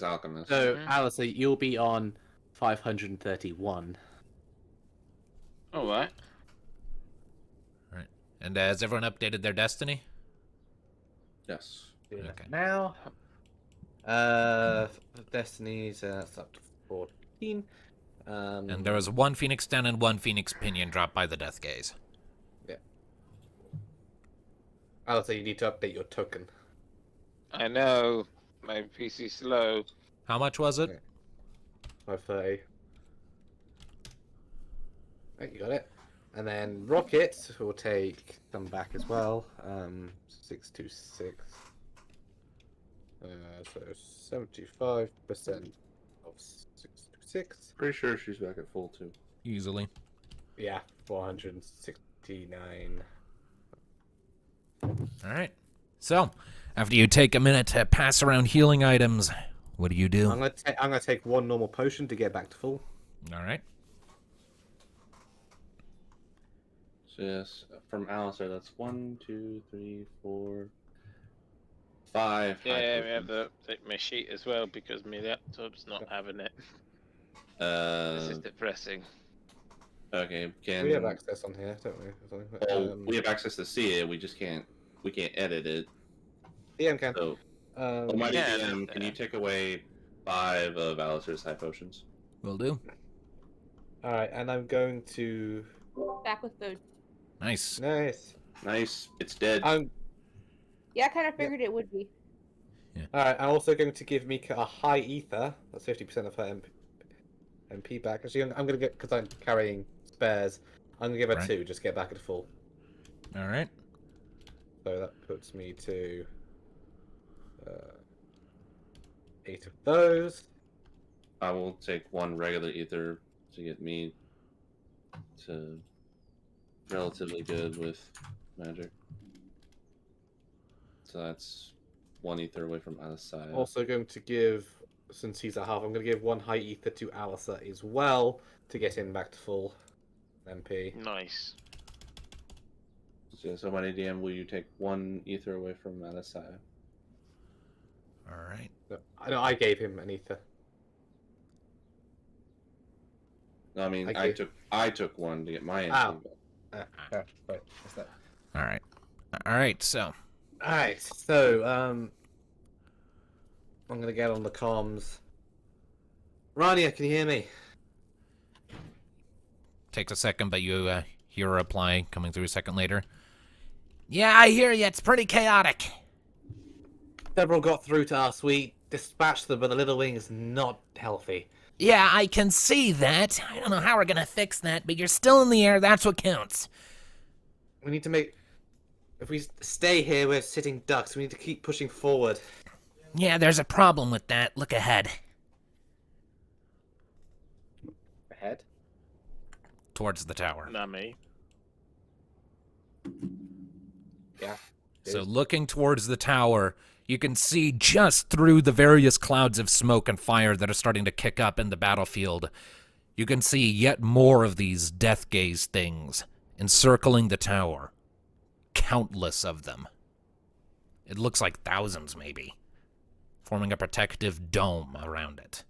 Alchemist. So, Alistair, you'll be on 531. Alright. Right. And has everyone updated their destiny? Yes. Doing that Okay. now. Destiny's that's up to 14. And there was 1 Phoenix Down and 1 Phoenix Pinion dropped by the Death Gaze. Yeah. Alistair, you need to update your token. I know. My PC's slow. How much was it? Okay. 530. Right, you got it. And then Rocket will take some back as well. 626. So 75% of 626. Pretty sure she's back at full too. Easily. Yeah, 469. Alright. So, after you take a minute to pass around healing items, what do you do? I'm gonna take one normal potion to get back to full. Alright. So yes, from Alistair, that's 1, 2, 3, 4, 5. Yeah, we have to take my sheet as well because my laptop's not having it. This is depressing. Okay, can We have access on here, don't we? well, we have access to see it. We just can't. We can't edit it. DM can. So, Almighty yeah, DM, can you take away 5 of Alistair's high potions? Will do. All right, and I'm going to. Back with food. Nice. Nice. Nice. It's dead. Yeah, I kind of figured it would be. All right, I'm also going to give Mika a high ether. That's 50% of her MP back. Actually, I'm gonna get because I'm carrying spares. I'm gonna give her Right. 2, just get back at full. Alright. So that puts me to 8 of those. I will take 1 regular ether to get me to relatively good with magic. So that's 1 ether away from Alistair. Also going to give, since he's at half, I'm going to give 1 high ether to Alistair as well to get him back to full MP. Nice. So, Almighty DM, will you take 1 ether away from Alistair? Alright. No, I gave him an ether. No, I mean, I I took 1 to get my MP. Ah. back. Right, what's that? Alright. Alright, so. Alright, so, I'm going to get on the comms. Rania, can you hear me? Takes a second, but you hear a reply coming through a second later. Yeah, I hear you. It's pretty chaotic. Several got through to us. We dispatched them, but the little wing is not healthy. Yeah, I can see that. I don't know how we're gonna fix that, but you're still in the air. That's what counts. We need to make... If we stay here, we're sitting ducks. We need to keep pushing forward. Yeah, there's a problem with that. Look ahead. Ahead? Towards the tower. Not me. Yeah. So looking towards the tower, you can see just through the various clouds of smoke and fire that are starting to kick up in the battlefield. You can see yet more of these death gaze things encircling the tower. Countless of them. It looks like thousands, maybe, forming a protective dome around it.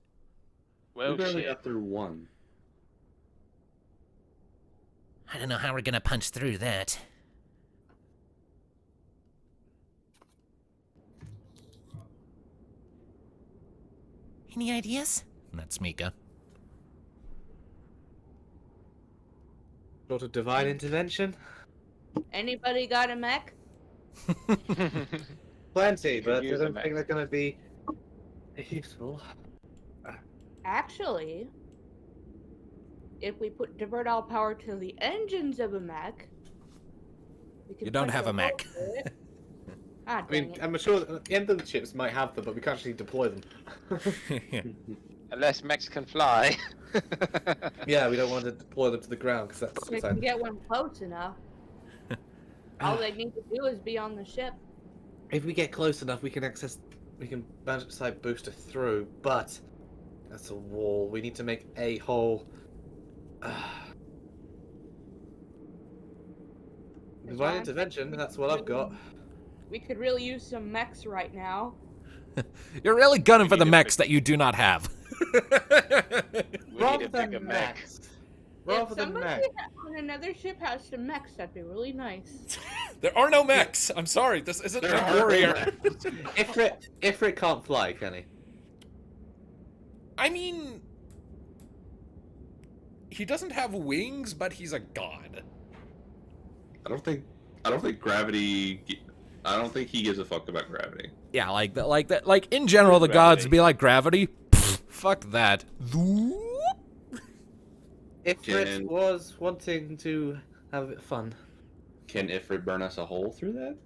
Well, we barely shit. got through 1. I don't know how we're gonna punch through that. Any ideas? That's Mika. Sort of divine intervention? Anybody got a mech? Plenty, You could but I use don't a think they're going to be useful. Actually, if we divert all power to the engines of a mech, we can You don't punch have a hole mech. through it. Ah, I mean, dang it. I'm sure at the end of the chips might have them, but we can't actually deploy them. Unless mechs can fly. Yeah, we don't want to deploy them to the ground because that's They can get one close enough. All they need to do is be on the ship. If we get close enough, we can magic side booster through, but that's a wall. We need to make a hole. Divine intervention, that's what I've got. We could really use some mechs right now. You're really gunning for We the need a mechs big- that you do not have. We Rather need a bigger than mech. mechs. Rather If than somebody mech. on another ship has some mechs, that'd be really nice. There are no mechs. I'm sorry. This isn't There a are no warrior. mechs. Ifrit can't fly, can he? I mean, he doesn't have wings, but he's a god. I don't think gravity I don't think he gives a fuck about gravity. Yeah, like that. Like in general, the gods be like gravity. Pfft, fuck that. Ifrit was wanting to have a bit of fun. Can Ifrit burn us a hole through that?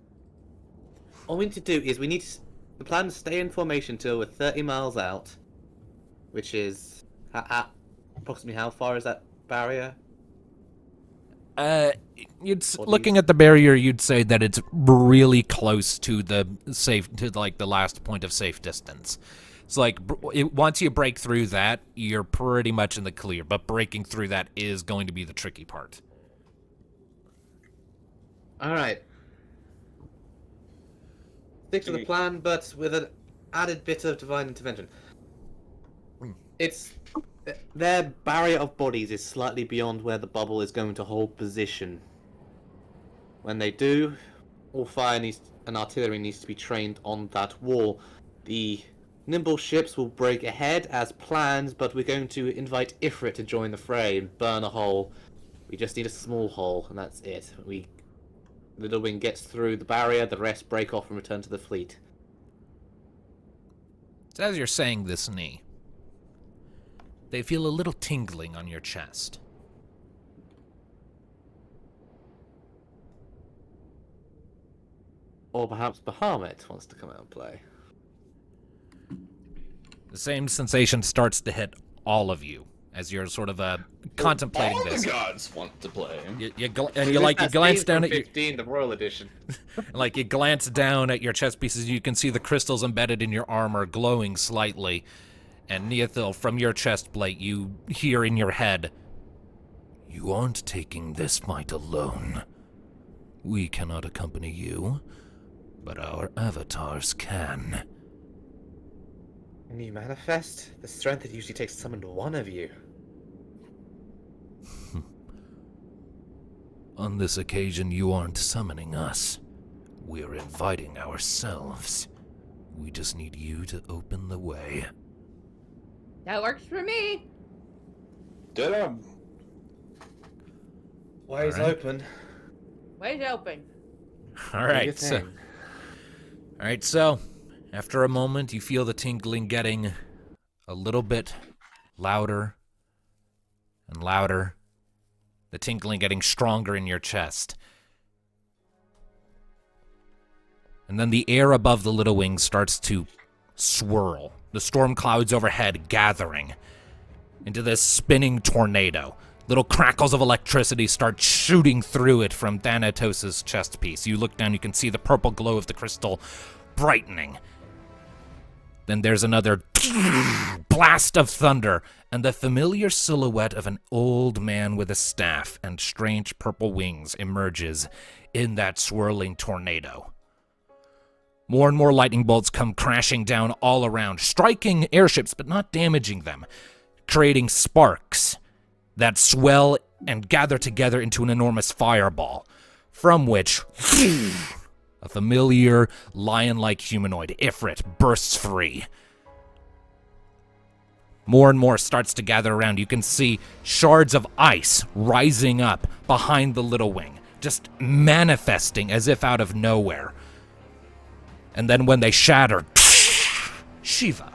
All we need to do is the plan is stay in formation till we're 30 miles out, which is approximately how far is that barrier? Looking at the barrier, you'd say that it's really close to the last point of safe distance. It's like once you break through that, you're pretty much in the clear. But breaking through that is going to be the tricky part. All right. Stick to the plan, but with an added bit of divine intervention. It's their barrier of bodies is slightly beyond where the bubble is going to hold position. When they do, all fire and artillery needs to be trained on that wall. The nimble ships will break ahead as planned, but we're going to invite Ifrit to join the fray and burn a hole. We just need a small hole, and that's it. Little Wing gets through the barrier, the rest break off and return to the fleet. So as you're saying this, Nee, they feel a little tingling on your chest. Or perhaps Bahamut wants to come out and play. The same sensation starts to hit all of you as you're sort of contemplating All this. the gods want to play. You glance down at 15, the Royal Edition. you glance down at your chest pieces. You can see the crystals embedded in your armor glowing slightly. And Neothil, from your chest plate, you hear in your head, "You aren't taking this fight alone. We cannot accompany you, but our avatars can." When you manifest, the strength it usually takes to summon one of you. On this occasion, you aren't summoning us. We're inviting ourselves. We just need you to open the way. That works for me. Ditto. Way's Alright. open. Way's open. All right, so after a moment, you feel the tingling getting a little bit louder and louder. The tingling getting stronger in your chest. And then the air above the Little Wing starts to swirl. The storm clouds overhead gathering into this spinning tornado. Little crackles of electricity start shooting through it from Thanatos' chest piece. You look down, you can see the purple glow of the crystal brightening. Then there's another blast of thunder, and the familiar silhouette of an old man with a staff and strange purple wings emerges in that swirling tornado. More and more lightning bolts come crashing down all around, striking airships but not damaging them, creating sparks that swell and gather together into an enormous fireball, from which a familiar lion-like humanoid, Ifrit, bursts free. More and more starts to gather around. You can see shards of ice rising up behind the Little Wing, just manifesting as if out of nowhere. And then when they shatter, Shiva.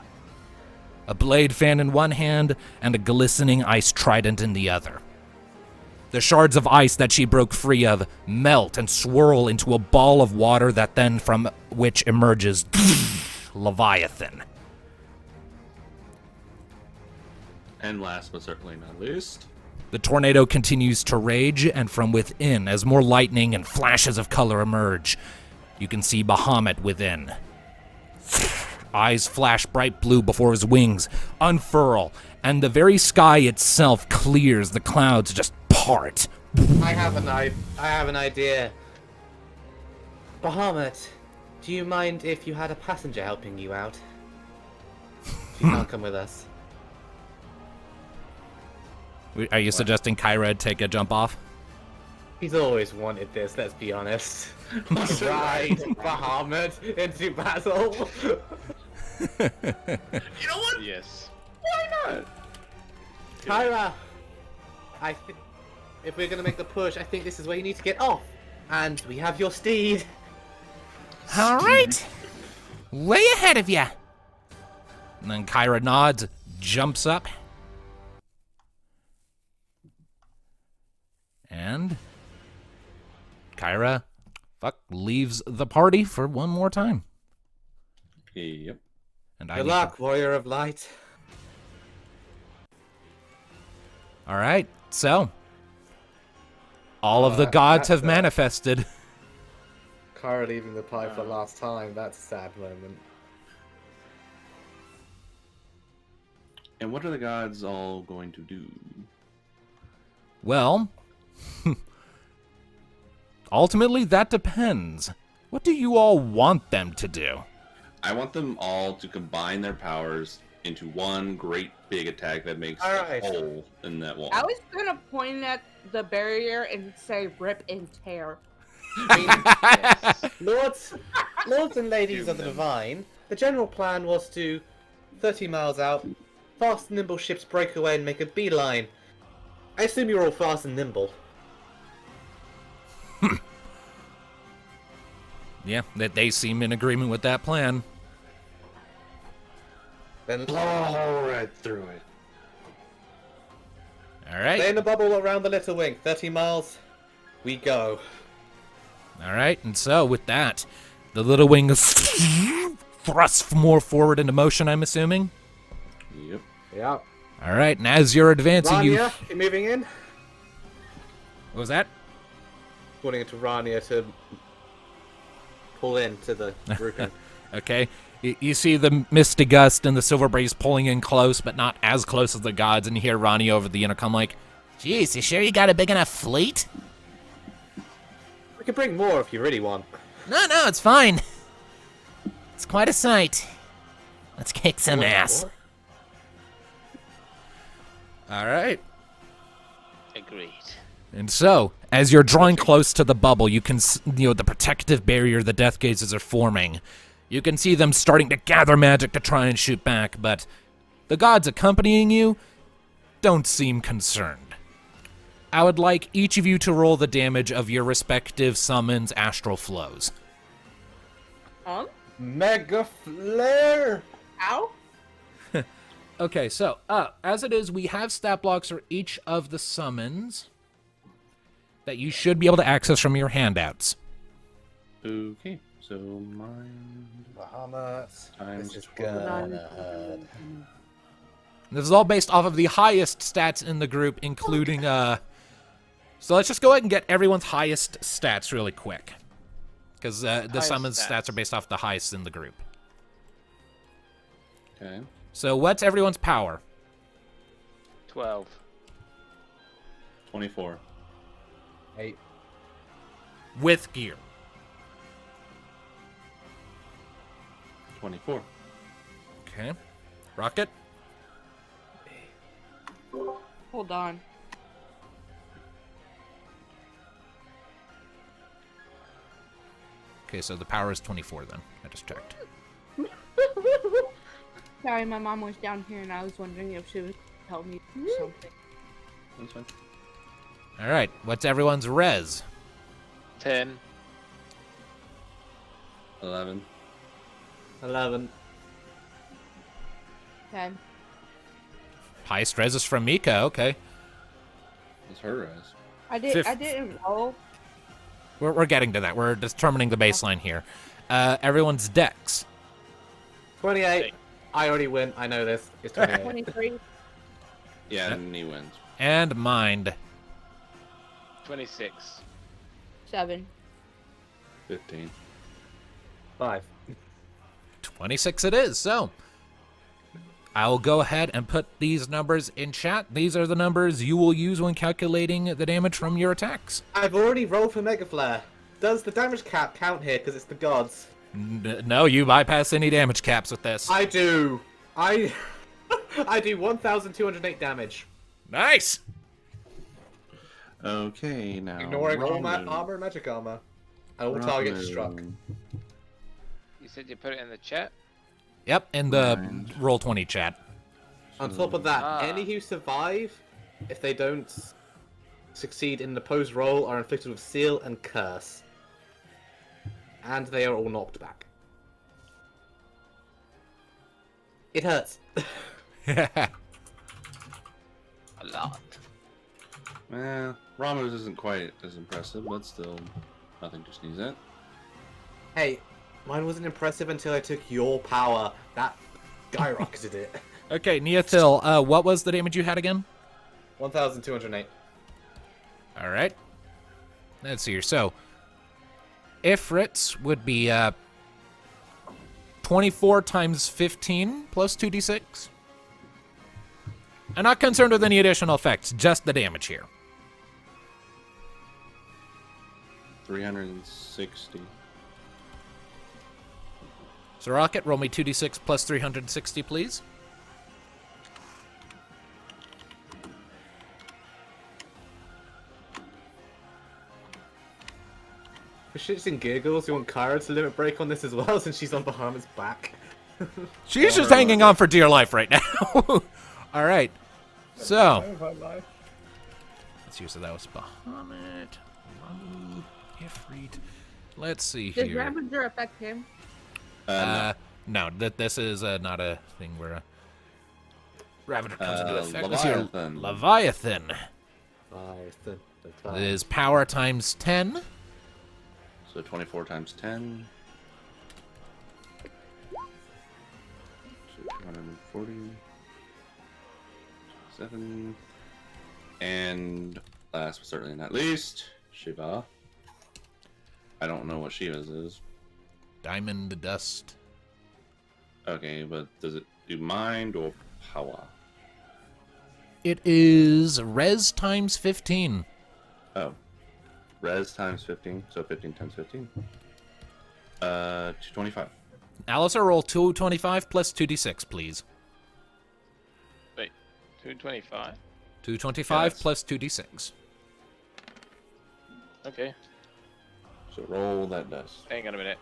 A blade fan in one hand and a glistening ice trident in the other. The shards of ice that she broke free of melt and swirl into a ball of water that then from which emerges Leviathan. And last but certainly not least, The tornado continues to rage, and from within, as more lightning and flashes of color emerge, you can see Bahamut within. Eyes flash bright blue before his wings unfurl, and the very sky itself clears. The clouds just part. I have an idea. Bahamut, do you mind if you had a passenger helping you out? She can't come with us. Are you suggesting Kyra take a jump off? He's always wanted this, let's be honest. Ride Bahamut into battle. you know what? Yes. Why not? Kyra, if we're gonna make the push, I think this is where you need to get off. And we have your steed. All right. Way ahead of you. And then Kyra nods, jumps up. And Kyra, leaves the party for one more time. Yep. And Good luck, Warrior of Light. All right, so all of the gods have manifested. Kara leaving the pie for last time. That's a sad moment. And what are the gods all going to do? Well, ultimately, that depends. What do you all want them to do? I want them all to combine their powers into one great big attack that makes a hole in that wall. I was gonna point at the barrier and say rip and tear. Lords and ladies of the Divine, the general plan was to 30 miles out, fast and nimble ships break away and make a beeline. I assume you're all fast and nimble. Yeah, that they seem in agreement with that plan. Then Blow a hole right through it. All right. stay in the bubble around the Little Wing. 30 miles, we go. All right, and so with that, the little wing thrusts more forward into motion, I'm assuming. Yep. Yeah. All right, and as you're advancing, Rania, you're moving in. What was that? Wanting to Rania to pull into the grouping. Okay. You see the Misty Gust and the Silver Breeze pulling in close, but not as close as the gods, and you hear Ronnie over the intercom like, "Jeez, you sure you got a big enough fleet?" We could bring more if you really want. No, it's fine. It's quite a sight. Let's kick some ass. All right. Agreed. And so, as you're drawing close to the bubble, you can, the protective barrier the Death Gazes are forming. You can see them starting to gather magic to try and shoot back, but the gods accompanying you don't seem concerned. I would like each of you to roll the damage of your respective summons' astral flows. Mega Flare! Ow? Okay, so, as it is, we have stat blocks for each of the summons that you should be able to access from your handouts. Okay, so mine Bahamut. times This is 12. gonna hurt. This is all based off of the highest stats in the group, including, So let's just go ahead and get everyone's highest stats really quick. Because the Highest summons stats. stats are based off the highest in the group. Okay. So what's everyone's power? 12. 24. 8. With gear. 24. Okay. Rocket? Hold on. Okay, so the power is 24 then. I just checked. Sorry, my mom was down here and I was wondering if she would tell me something. That's fine. All right. What's everyone's res? 10. 11. 11. 10. Highest res is from Mika. Okay. That's her res. I didn't roll. We're getting to that. We're determining the baseline here. Everyone's dex. 28. I already win. I know this. It's 28. 23. Yeah, and he wins. And mind. 26. 7. 15. 5. 26 it is. So I'll go ahead and put these numbers in chat. These are the numbers you will use when calculating the damage from your attacks. I've already rolled for Mega Flare. Does the damage cap count here because it's the gods? No, you bypass any damage caps with this. I do. I do 1,208 damage. Nice. Okay, now. Ignoring all Ramu. armor and magic armor. And all targets struck. You said you put it in the chat? Yep, in the Mind. Roll20 chat. On top of that, Ah. any who survive, if they don't succeed in the post roll, are inflicted with seal and curse. and they are all knocked back. It hurts. A lot. Well, Ramu's isn't quite as impressive, but still nothing to sneeze at. Hey, mine wasn't impressive until I took your power. That skyrocketed it. Okay, Neothil, what was the damage you had again? 1,208. All right. Let's see here. So, Ifrit's would be 24 times 15 plus 2d6. I'm not concerned with any additional effects, just the damage here. 360. So, Rocket, roll me 2d6 plus 360, please. For shits and giggles, you want Kyra to limit break on this as well, since she's on Bahamut's back. She's just hanging on for dear life right now. All right. So, let's see. So that was Bahamut, Ramu, Ifrit. Let's see Does here. Ravager affect him? No, this is not a thing where Ravager comes into effect. Let's hear Leviathan. Leviathan. Leviathan. Is power times 10. So 24 times 10. So 240. 7. And last but certainly not least, Shiva. I don't know what Shiva's is. Diamond dust. Okay, but does it do mind or power? It is res times 15. Oh. Res times 15, so 15 times 15. 225. Alistair, roll 225 plus 2d6, please. Wait, 225. 225 Yes. plus 2d6. Okay, So roll that dice. hang on a minute.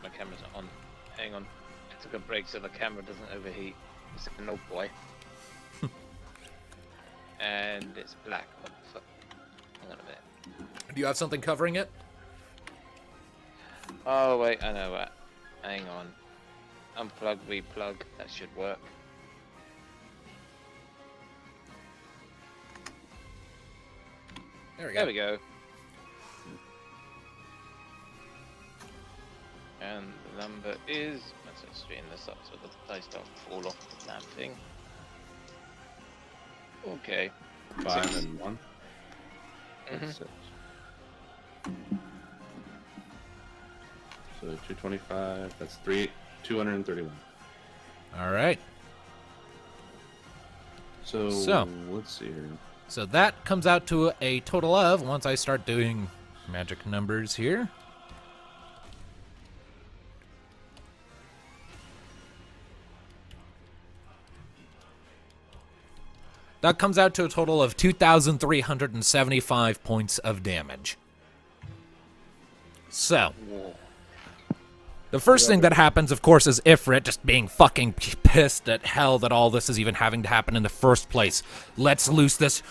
My camera's not on. Hang on. I took a break so the camera doesn't overheat. It's an old boy. And it's black. What the fuck? Hang on a minute. Do you have something covering it? Oh wait, I know what. Hang on. Unplug, replug. That should work. There we There we go. And the number is. Let's just straighten this up so the dice don't fall off the damn thing. Okay. 5 and 1. Mhm. 6. So 225, that's 231. All right. So, So. let's see here. So that comes out to a total of, once I start doing magic numbers here. That comes out to a total of 2,375 points of damage. So, the first thing that happens, of course, is Ifrit just being fucking pissed at hell that all this is even having to happen in the first place. Lets loose this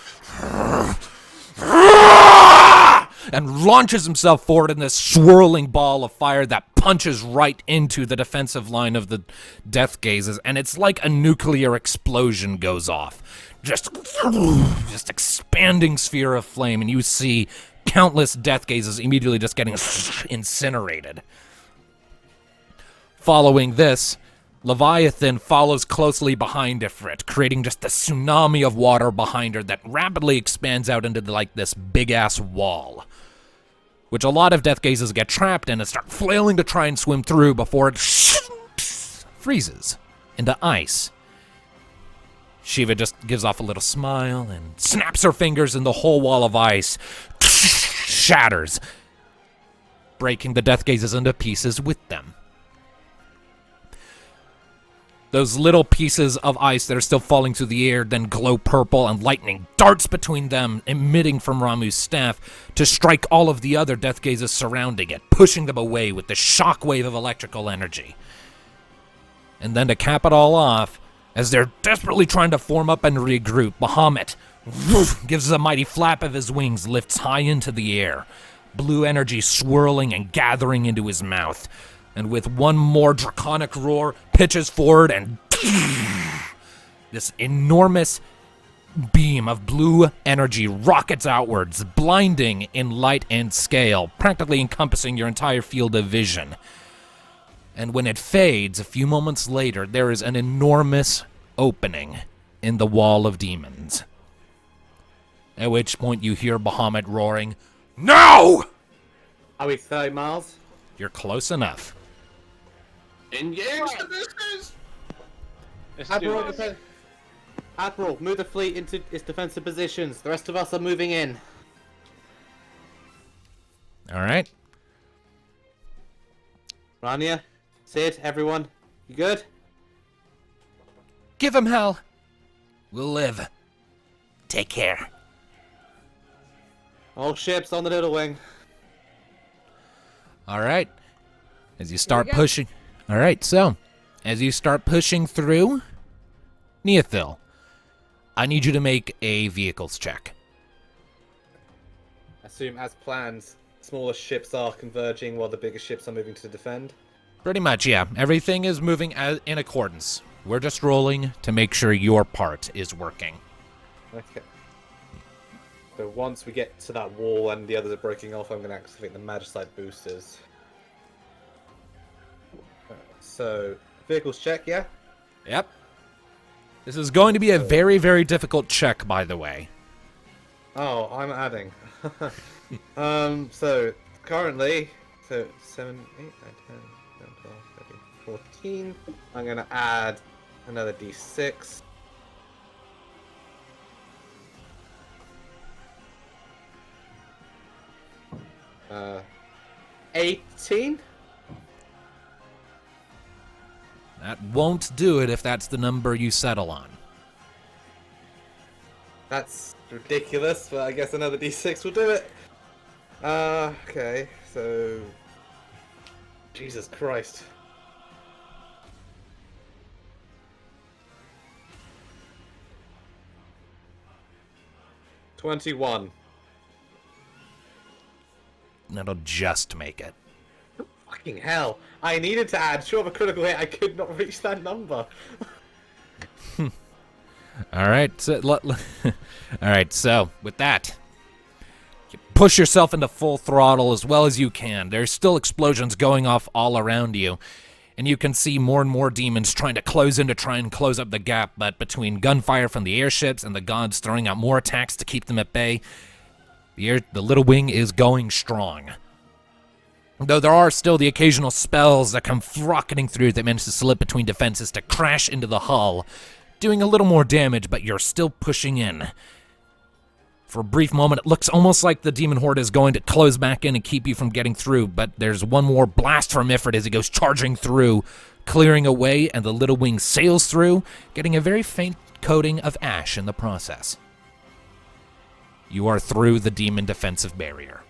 and launches himself forward in this swirling ball of fire that punches right into the defensive line of the Death Gazes, and it's like a nuclear explosion goes off. Just expanding sphere of flame, and you see countless Death Gazes immediately just getting incinerated. Following this, Leviathan follows closely behind Ifrit, creating just a tsunami of water behind her that rapidly expands out into like this big-ass wall, which a lot of Death Gazes get trapped in and start flailing to try and swim through before it freezes into ice. Shiva just gives off a little smile and snaps her fingers, and the whole wall of ice shatters, breaking the Death Gazes into pieces with them. Those little pieces of ice that are still falling through the air then glow purple, and lightning darts between them, emitting from Ramu's staff to strike all of the other Death Gazes surrounding it, pushing them away with the shockwave of electrical energy. And then to cap it all off, as they're desperately trying to form up and regroup, Bahamut gives a mighty flap of his wings, lifts high into the air, blue energy swirling and gathering into his mouth. And with one more draconic roar, pitches forward and this enormous beam of blue energy rockets outwards, blinding in light and scale, practically encompassing your entire field of vision. And when it fades, a few moments later, there is an enormous opening in the wall of demons. At which point you hear Bahamut roaring, "No!" Are we 30 miles? You're close enough. Engage the business! Let's do Admiral, this. Admiral, move the fleet into its defensive positions. The rest of us are moving in. All right. Rania, Sid, everyone, you good? Give him hell. We'll live. Take care. All ships on the little wing. All right. As you start we go. pushing. All right, so as you start pushing through, Neothil, I need you to make a vehicles check. Assume as planned, smaller ships are converging while the bigger ships are moving to defend. Pretty much, yeah. Everything is moving in accordance. We're just rolling to make sure your part is working. Okay. So once we get to that wall and the others are breaking off, I'm going to activate the Magicite boosters. So, vehicles check, yeah? Yep. This is going to be a very, very difficult check, by the way. Oh, I'm adding. So, currently, 7, 8, 9, 10, 11, 12, 13, 14. I'm going to add another d6. Uh, 18? That won't do it if that's the number you settle on. That's ridiculous, but I guess another d6 will do it. Okay, so... Jesus Christ. $21. That'll just make it. Fucking hell. I needed to add. Short of a critical hit, I could not reach that number. All right. So, all right. So with that, you push yourself into full throttle as well as you can. There's still explosions going off all around you, and you can see more and more demons trying to close in to try and close up the gap. But between gunfire from the airships and the gods throwing out more attacks to keep them at bay, the little wing is going strong. Though there are still the occasional spells that come rocketing through that manage to slip between defenses to crash into the hull, doing a little more damage, but you're still pushing in. For a brief moment, it looks almost like the demon horde is going to close back in and keep you from getting through, but there's one more blast from Ifrit as he goes charging through, clearing away, and the little wing sails through, getting a very faint coating of ash in the process. You are through the demon defensive barrier.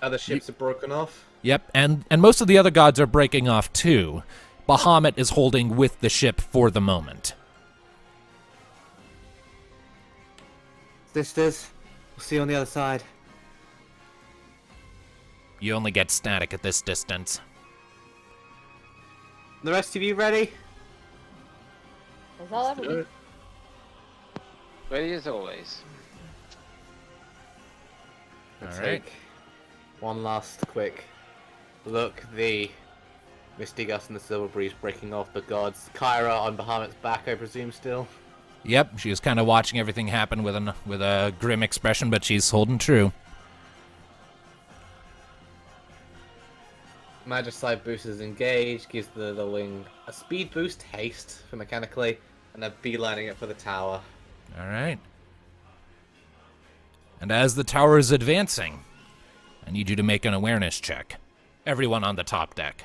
Other ships are broken off. Yep, and most of the other gods are breaking off too. Bahamut is holding with the ship for the moment. Sisters, we'll see you on the other side. You only get static at this distance. The rest of you ready? That's all I ever do. Ready as always. We'll All right. take one last quick look. The Misty Gust and the Silver Breeze breaking off the gods. Kyra on Bahamut's back, I presume, still. Yep, she was kind of watching everything happen with a grim expression, but she's holding true. Magicite boosters engaged, gives the wing a speed boost, haste for mechanically, and then beelining it for the tower. All right. And as the tower is advancing, I need you to make an awareness check. Everyone on the top deck.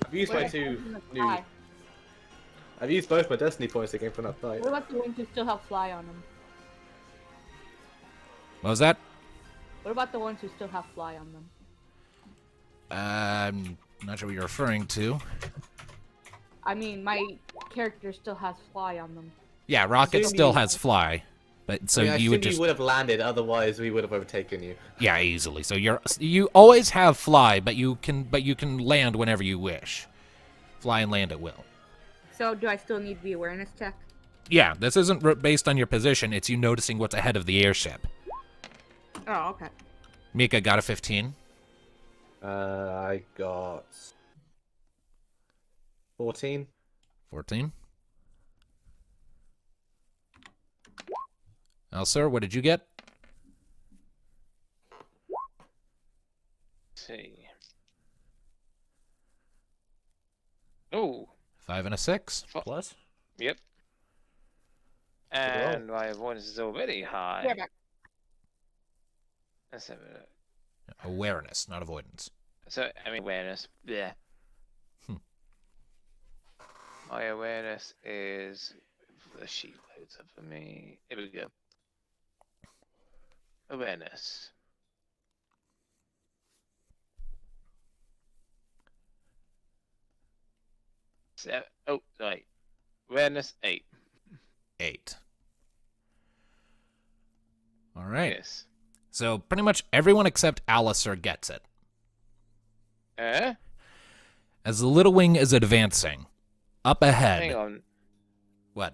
I've used my Wait, two in the new. sky. I've used both my destiny points again for that fight. What about the ones who still have fly on them? What was that? What about the ones who still have fly on them? I'm not sure what you're referring to. I mean, my character still has fly on them. Yeah, Rocket Zoom still in. has fly. But so I mean, I you assume would just you would have landed, otherwise we would have overtaken you. yeah, easily. So you always have fly, but you can land whenever you wish. Fly and land at will. So do I still need the awareness check? Yeah, this isn't based on your position. It's you noticing what's ahead of the airship. Oh, okay. Mika got a 15. I got 14. 14. Sir, what did you get? Let's see. Oh, 5 and a 6. Plus? yep. And my avoidance is already high. Yeah, back. Let's have a look. Awareness, not avoidance. So, I mean, awareness. Yeah. My awareness is. The sheet loads up for me. Here we go. Awareness. Oh, right. Awareness 8. 8. All right. Yes. So pretty much everyone except Alistair gets it. As the Little Wing is advancing, up ahead. Hang on. What?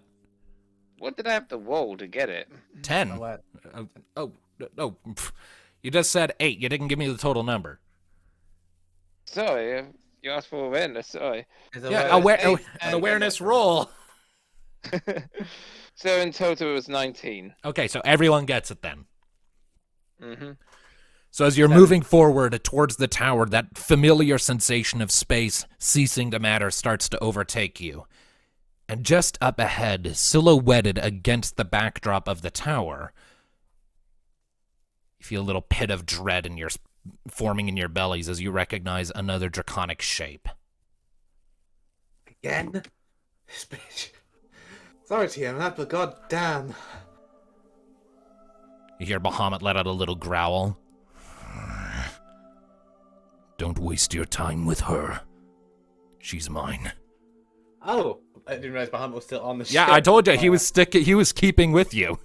What did I have to roll to get it? 10. Oh, pff. You just said 8. You didn't give me the total number. Sorry, you asked for awareness. Sorry. Yeah, an awareness roll. So in total it was 19. Okay, so everyone gets it then. Mm-hmm. So as you're moving forward towards the tower, that familiar sensation of space ceasing to matter starts to overtake you. And just up ahead, silhouetted against the backdrop of the tower, you feel a little pit of dread forming in your bellies as you recognize another draconic shape. Again? This bitch. Sorry, TMF, but goddamn. You hear Bahamut let out a little growl. Don't waste your time with her. She's mine. Oh, I didn't realize Bahamut was still on the ship. Yeah, I told you he was keeping with you.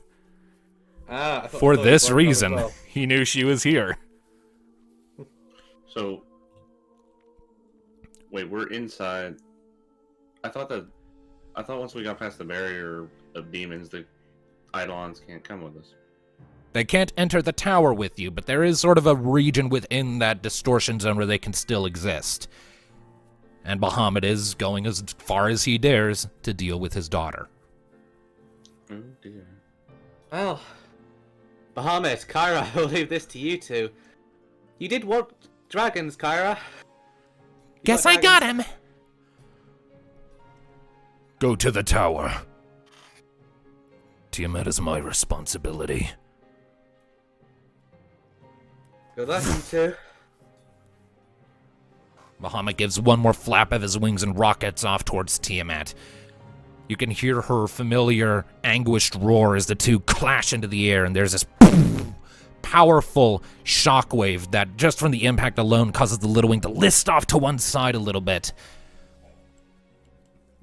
I thought For he was this walking on as reason, well. he knew she was here. So, wait, we're inside. I thought once we got past the barrier of demons, the Eidolons can't come with us. They can't enter the tower with you, but there is sort of a region within that distortion zone where they can still exist. And Bahamut is going as far as he dares to deal with his daughter. Oh dear. Well, Bahamut, Kyra, I will leave this to you two. You did want dragons, Kyra. Guess I got him! Go to the tower. Tiamat is my responsibility. Good luck, you two. Bahamut gives one more flap of his wings and rockets off towards Tiamat. You can hear her familiar, anguished roar as the two clash into the air, and there's this powerful shockwave that, just from the impact alone, causes the Little Wing to list off to one side a little bit.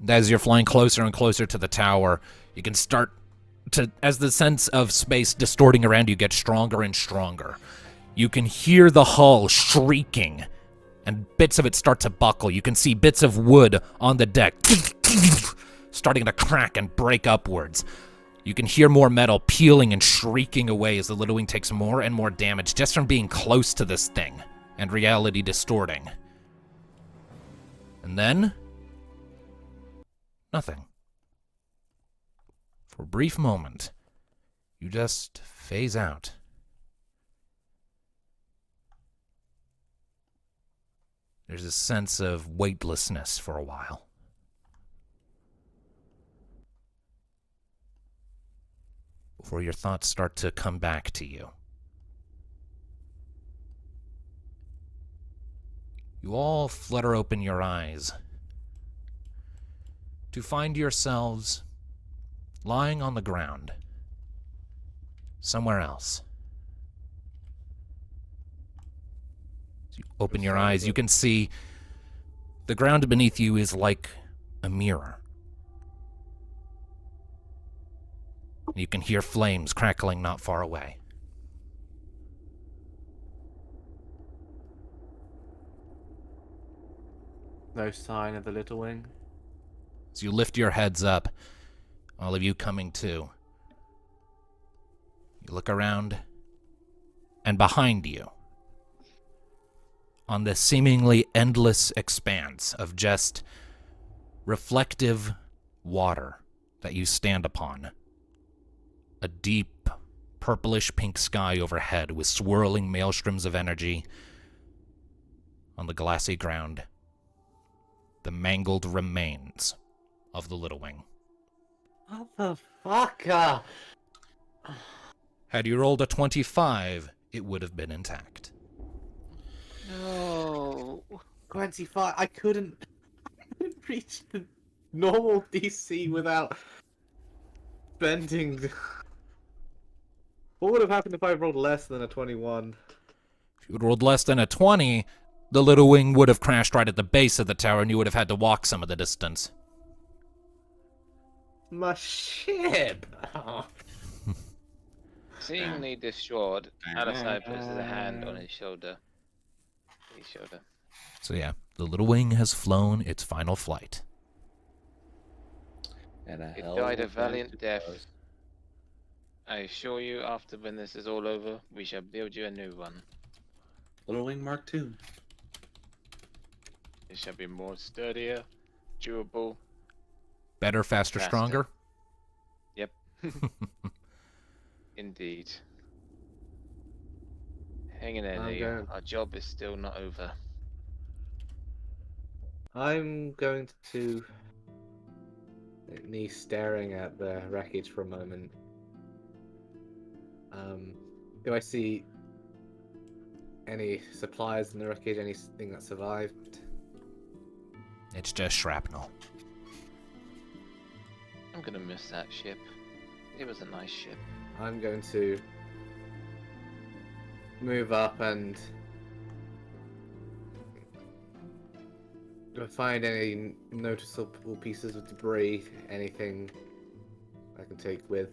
As you're flying closer and closer to the tower, you can start to, as the sense of space distorting around you gets stronger and stronger, you can hear the hull shrieking, and bits of it start to buckle. You can see bits of wood on the deck starting to crack and break upwards. You can hear more metal peeling and shrieking away as the Little Wing takes more and more damage just from being close to this thing, and reality distorting. And then nothing. For a brief moment, you just phase out. There's a sense of weightlessness for a while. Before your thoughts start to come back to you. You all flutter open your eyes to find yourselves lying on the ground somewhere else. As you open your eyes, you can see the ground beneath you is like a mirror. You can hear flames crackling not far away. No sign of the little wing. As you lift your heads up, all of you coming to, you look around, and behind you, on this seemingly endless expanse of just reflective water that you stand upon, a deep purplish pink sky overhead with swirling maelstroms of energy. On the glassy ground, the mangled remains of the Little Wing. Motherfucker! Had you rolled a 25, it would have been intact. No. 25. I couldn't reach the normal DC without bending. What would have happened if I rolled less than a 21? If you had rolled less than a 20, the Little Wing would have crashed right at the base of the tower and you would have had to walk some of the distance. My ship! Oh. Seemingly distraught, Alisai puts his hand on his shoulder. His shoulder. So yeah, the Little Wing has flown its final flight. And a It hell died of a valiant time to death. us. I assure you, after when this is all over, we shall build you a new one. Little Wing Mark II. It shall be more sturdier, durable. Better, faster, Faster. stronger? Yep. Indeed. Hang in there, I'm Leo. going- Our job is still not over. I'm going to me staring at the wreckage for a moment. Do I see any supplies in the wreckage? Anything that survived? It's just shrapnel. I'm gonna miss that ship. It was a nice ship. I'm going to move up and do I find any noticeable pieces of debris? Anything I can take with?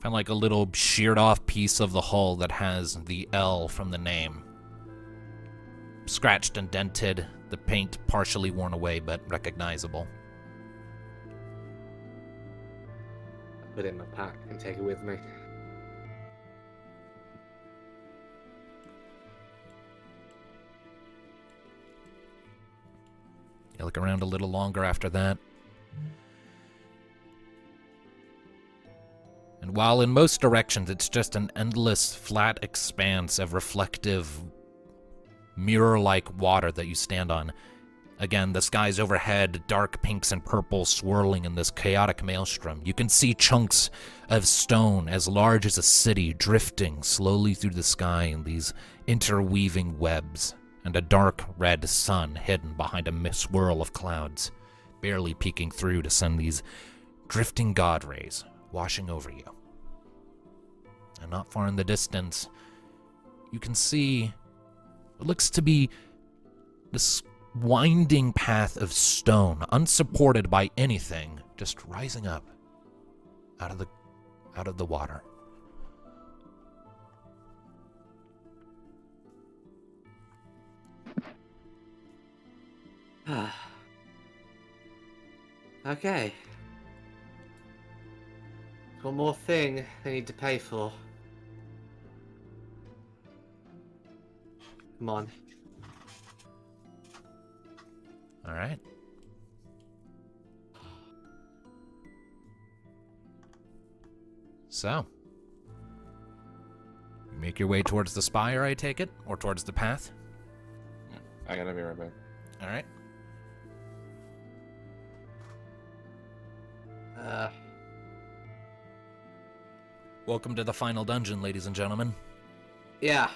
Found like a little sheared off piece of the hull that has the L from the name. Scratched and dented, the paint partially worn away but recognizable. Put it in my pack and take it with me. You look around a little longer after that. And while in most directions it's just an endless flat expanse of reflective, mirror-like water that you stand on, again, the skies overhead, dark pinks and purples swirling in this chaotic maelstrom. You can see chunks of stone as large as a city drifting slowly through the sky in these interweaving webs, and a dark red sun hidden behind a swirl of clouds, barely peeking through to send these drifting god rays washing over you. And not far in the distance, you can see what looks to be this winding path of stone, unsupported by anything, just rising up out of the water. Okay. One more thing they need to pay for. Come on. All right. So, you make your way towards the spire, I take it, or towards the path. I gotta be right back. All right. Welcome to the final dungeon, ladies and gentlemen. Yeah.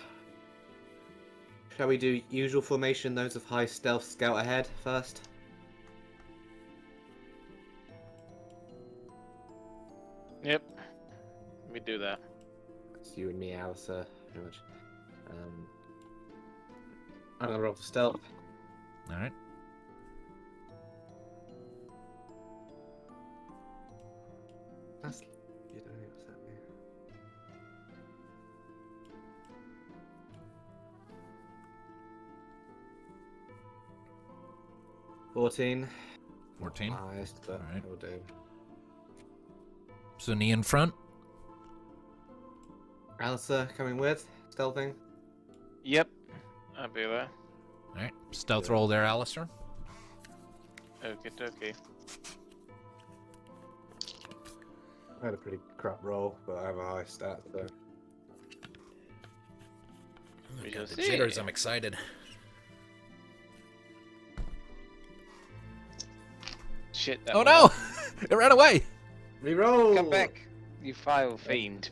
Shall we do usual formation, those of high stealth scout ahead first? Yep. We do that. It's you and me, Alistair, pretty much. I'm gonna roll for stealth. All right. That's 14. 14. Highest, but Alright. will do. So knee in front. Alistair coming with, stealthing. Yep, I'll be there. Alright. Stealth roll there, Alistair. Okie dokie. I had a pretty crap roll, but I have a high stat, so. We I shall got the see. jitters. I'm excited. Shit, that Oh one no! up. It ran away! Reroll! Come back, you vile fiend.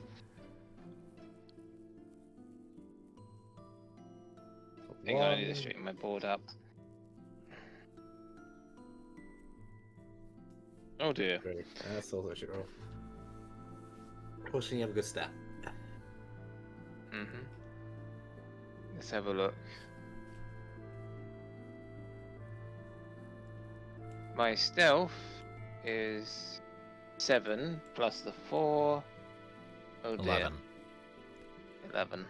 Hang on, I need to straighten my board up. Oh dear. Great. That's also a shit roll. Fortunately, you have a good stat. Mm-hmm. Let's have a look. My stealth is 7 plus the 4. Oh dear. 11. 11.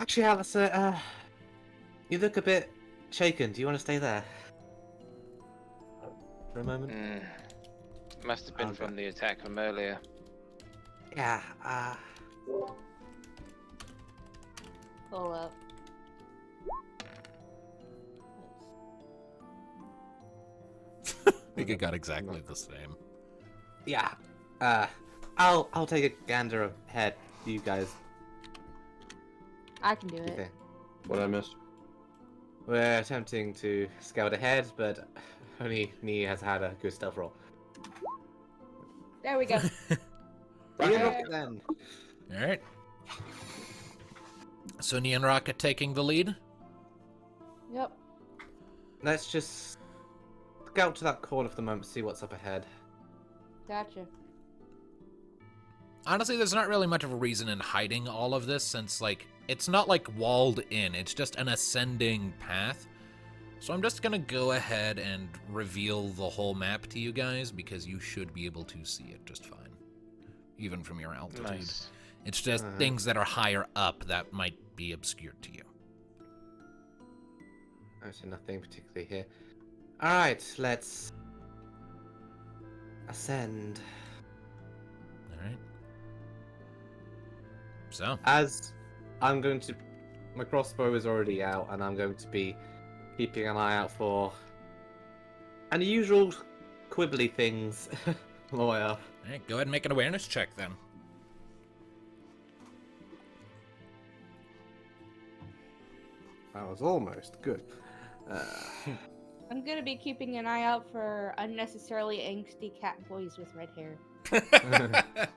Actually, Alistair, you look a bit shaken. Do you want to stay there? For a moment? Must have been Okay. from the attack from earlier. Yeah, Pull up. I think it got exactly the same. yeah. I'll take a gander ahead. You guys, I can do what do you it. think? What I missed? We're attempting to scout ahead, but only Nee has had a good stealth roll. There we go. You rock it then. Alright. So Knee and Rocket taking the lead. Yep. Let's just scout to that corner for the moment, see what's up ahead. Gotcha. Honestly, there's not really much of a reason in hiding all of this, since, like, it's not, like, walled in. It's just an ascending path. So I'm just gonna go ahead and reveal the whole map to you guys, because you should be able to see it just fine. Even from your altitude. Nice. It's just things that are higher up that might be obscured to you. Actually, nothing particularly here. Alright, let's ascend. Alright. So, As I'm going to... My crossbow is already out, and I'm going to be keeping an eye out for unusual quibbly things on the way up. alright, go ahead and make an awareness check then. That was almost good. I'm gonna be keeping an eye out for unnecessarily angsty cat boys with red hair.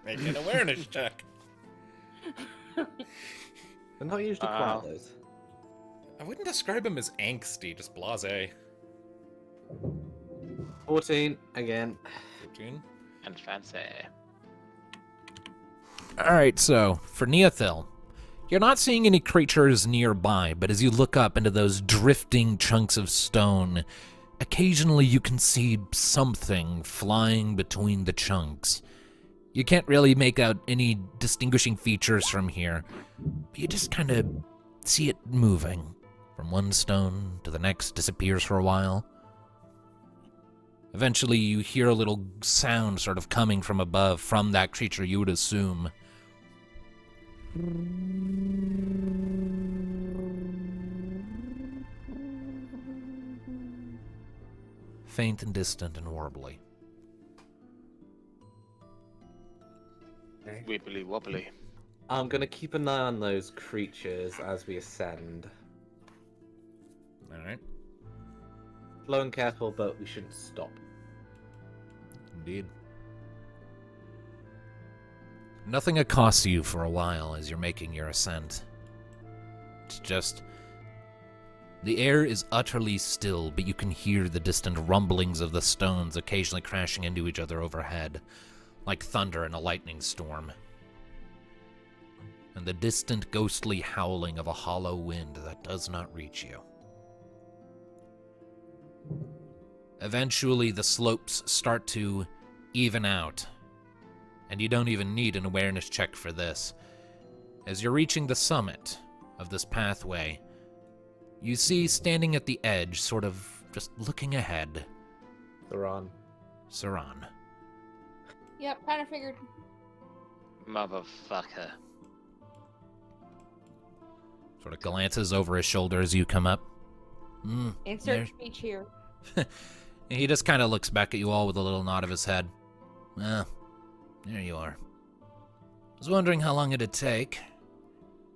Make an awareness check. They're not usually quiet, those. I wouldn't describe him as angsty, just blasé. 14, again. 14. And fancy. Alright, so, for Neothil, you're not seeing any creatures nearby, but as you look up into those drifting chunks of stone, occasionally you can see something flying between the chunks. You can't really make out any distinguishing features from here, but you just kind of see it moving. From one stone to the next, disappears for a while. Eventually you hear a little sound sort of coming from above, from that creature you would assume. Faint and distant and warbly. Wibbly wobbly. I'm gonna keep an eye on those creatures as we ascend. Alright, Slow and careful, but we shouldn't stop. indeed. Nothing accosts you for a while as you're making your ascent. It's just... the air is utterly still, but you can hear the distant rumblings of the stones occasionally crashing into each other overhead, like thunder in a lightning storm. And the distant ghostly howling of a hollow wind that does not reach you. Eventually, the slopes start to even out, and you don't even need an awareness check for this. As you're reaching the summit of this pathway, you see standing at the edge, sort of just looking ahead. Saran. Saran. Yep, kind of figured. Motherfucker. Sort of glances over his shoulder as you come up. Insert There- speech here. And he just kind of looks back at you all with a little nod of his head. There you are. I was wondering how long it'd take.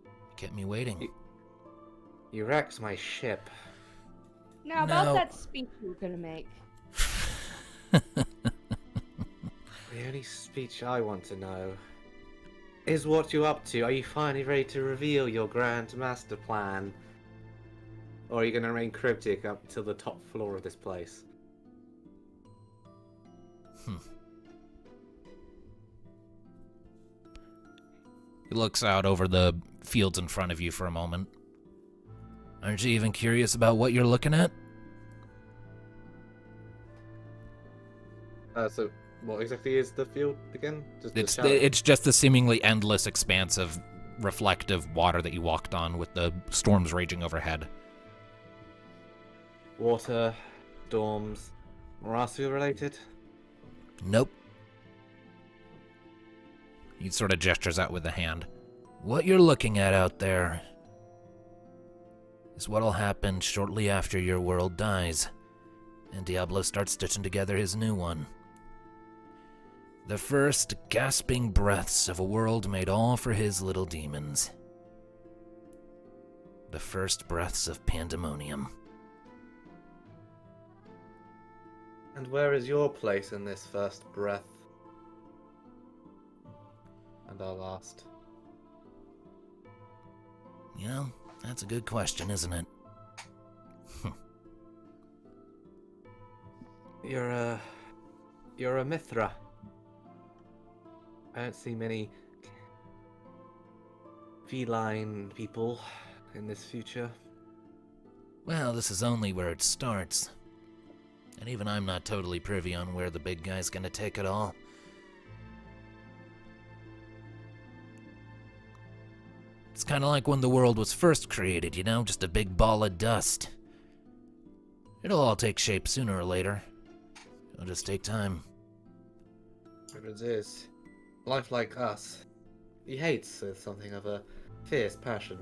You kept me waiting. You wrecked my ship. Now, No. about that speech you were gonna make. The only speech I want to know is what you're up to. Are you finally ready to reveal your grand master plan? Or are you going to remain cryptic up to the top floor of this place? He looks out over the fields in front of you for a moment. Aren't you even curious about what you're looking at? So what exactly is the field again? Just It's just the seemingly endless expanse of reflective water that you walked on with the storms raging overhead. water, storms, Morasu related? Nope. He sort of gestures out with a hand. What you're looking at out there is what'll happen shortly after your world dies, and Diablo starts stitching together his new one. The first gasping breaths of a world made all for his little demons. The first breaths of pandemonium. And where is your place in this first breath? And our last. You know, that's a good question, isn't it? You're a Mithra. I don't see many feline people in this future. Well, this is only where it starts. And even I'm not totally privy on where the big guy's gonna take it all. It's kinda like when the world was first created, you know? Just a big ball of dust. It'll all take shape sooner or later. It'll just take time. If it is, life like us, he hates with something of a fierce passion.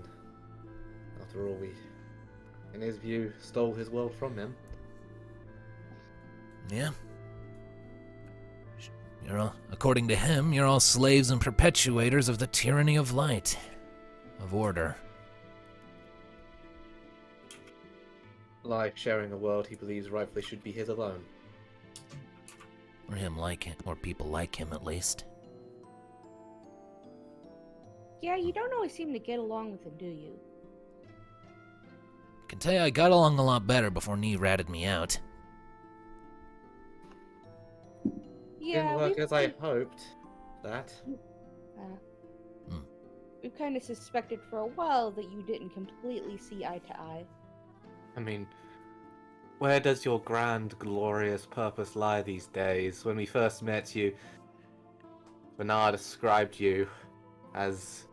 After all, we, in his view, stole his world from him. Yeah? According to him, you're all slaves and perpetuators of the tyranny of light. Of order. Life sharing a world he believes rightfully should be his alone. Or him like it, or people like him at least. Yeah, you don't always seem to get along with him, do you? Can tell you I got along a lot better before Nee ratted me out. Yeah, Didn't work as I hoped. That. We've kind of suspected for a while that you didn't completely see eye to eye. I mean, where does your grand, glorious purpose lie these days? When we first met you, Bernard described you as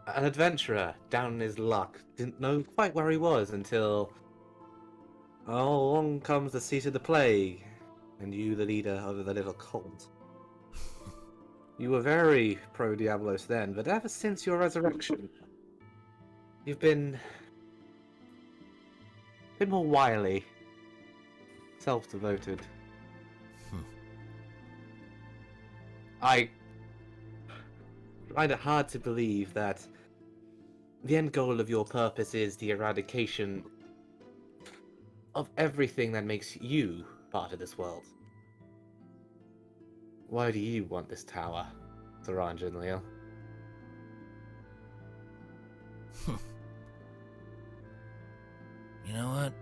an adventurer down in his luck. Didn't know quite where he was until along comes the seat of the plague, and you the leader of the little cult. You were very pro-Diablos then, but ever since your resurrection, you've been more wily, self-devoted. I find it hard to believe that the end goal of your purpose is the eradication of everything that makes you part of this world. Why do you want this tower, Saranja and Leo? You know what?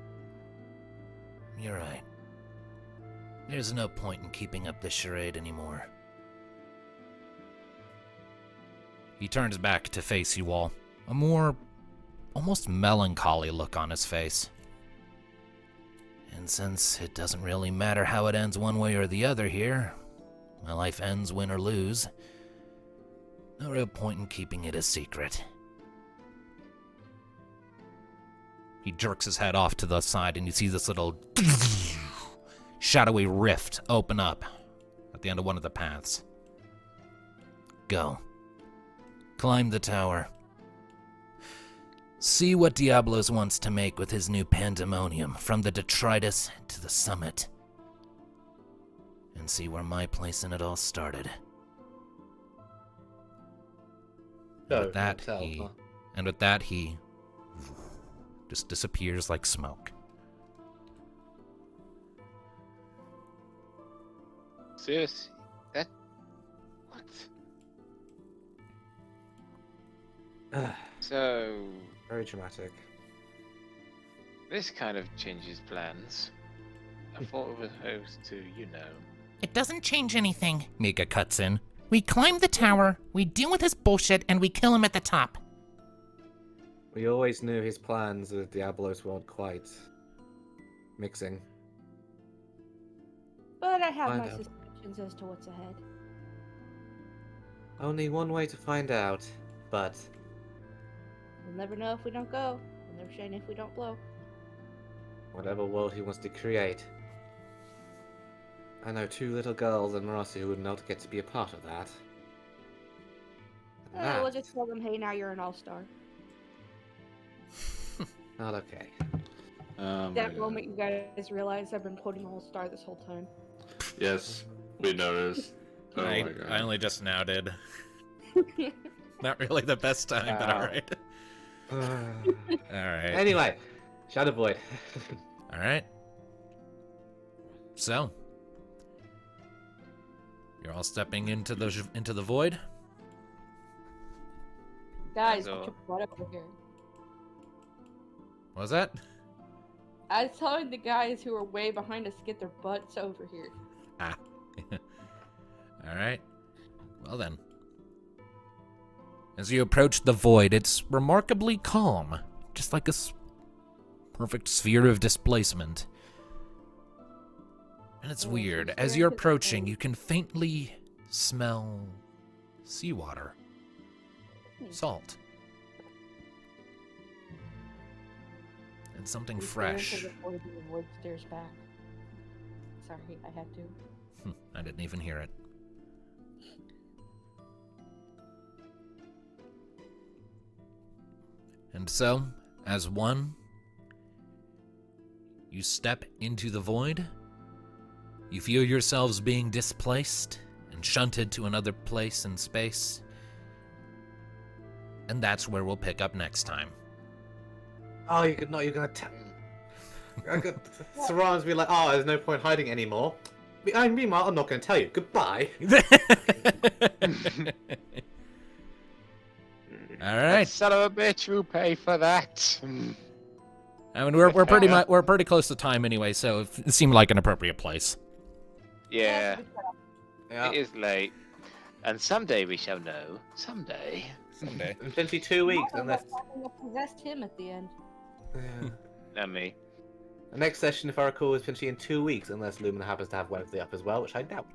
You're right. There's no point in keeping up this charade anymore. He turns back to face you all, a more almost melancholy look on his face. And since it doesn't really matter how it ends one way or the other here, my life ends win or lose, no real point in keeping it a secret. He jerks his head off to the side, and you see this little shadowy rift open up at the end of one of the paths. Go. Climb the tower. See what Diablos wants to make with his new pandemonium, from the detritus to the summit. And see where my place in it all started. And with that, he just disappears like smoke. Seriously? That... What? So... Very dramatic. This kind of changes plans. I thought it was supposed to, It doesn't change anything. Mika cuts in. We climb the tower, we deal with his bullshit, and we kill him at the top. We always knew his plans with Diablos weren't quite mixing. But I have Find my out. suspicions as to what's ahead. Only one way to find out, but We'll never know if we don't go. We'll never shine if we don't blow. whatever world he wants to create. I know 2 little girls in Marassi who would not get to be a part of that. And We'll that- just tell them, hey, now you're an all-star. Not okay. That moment you guys realize I've been quoting all-star this whole time. Yes, we noticed. Oh I my god. only just now did. Not really the best time, but Wow. alright. Alright. Anyway, Shadow Void. Alright. So, you're all stepping into the void. Guys, So- put your butt over here. What was that? I was telling the guys who are way behind us to get their butts over here. Ah. Alright. Well then. As you approach the void, it's remarkably calm. Just like a perfect sphere of displacement. And it's Oh, weird. so As staring you're at the approaching, void. you can faintly smell seawater. Salt. And something We stare into fresh. the void and the void stares back. Sorry, I had to. I didn't even hear it. And so, as one, you step into the void. You feel yourselves being displaced and shunted to another place in space. And that's where we'll pick up next time. Oh, you're gonna tell. Saran's be like, oh, there's no point hiding anymore. Meanwhile, I'm not gonna tell you. Goodbye. All right. Son of a bitch, who pay for that? I mean, we're pretty close to time anyway, so it seemed like an appropriate place. Yeah, Yeah. it is late. And someday we shall know. Someday. Someday. In potentially 2 weeks, unless Possessed him at the end. Not me. the next session, if I recall, is potentially in 2 weeks, unless Lumina happens to have Wednesday up as well, which I doubt.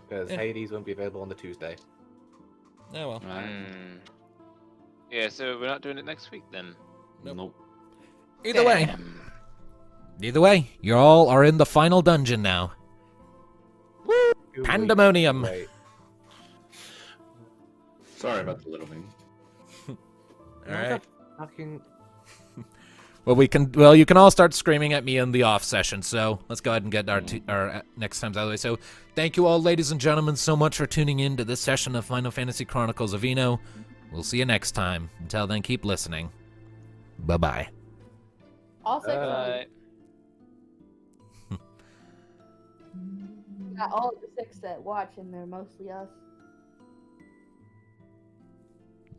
Because Yeah. Hades won't be available on the Tuesday. Oh well. Yeah, so we're not doing it next week then. Nope. Either way, Damn. you all are in the final dungeon now. 2 Pandemonium. weeks. Wait. Sorry about the little thing. All right. Fucking... Well, you can all start screaming at me in the off session. So let's go ahead and get our next times out of the way. So thank you all, ladies and gentlemen, so much for tuning in to this session of Final Fantasy Chronicles of Eno. We'll see you next time. Until then, keep listening. Bye-bye. Also, got all of the 6 that watch, and they're mostly us.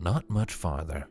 Not much farther.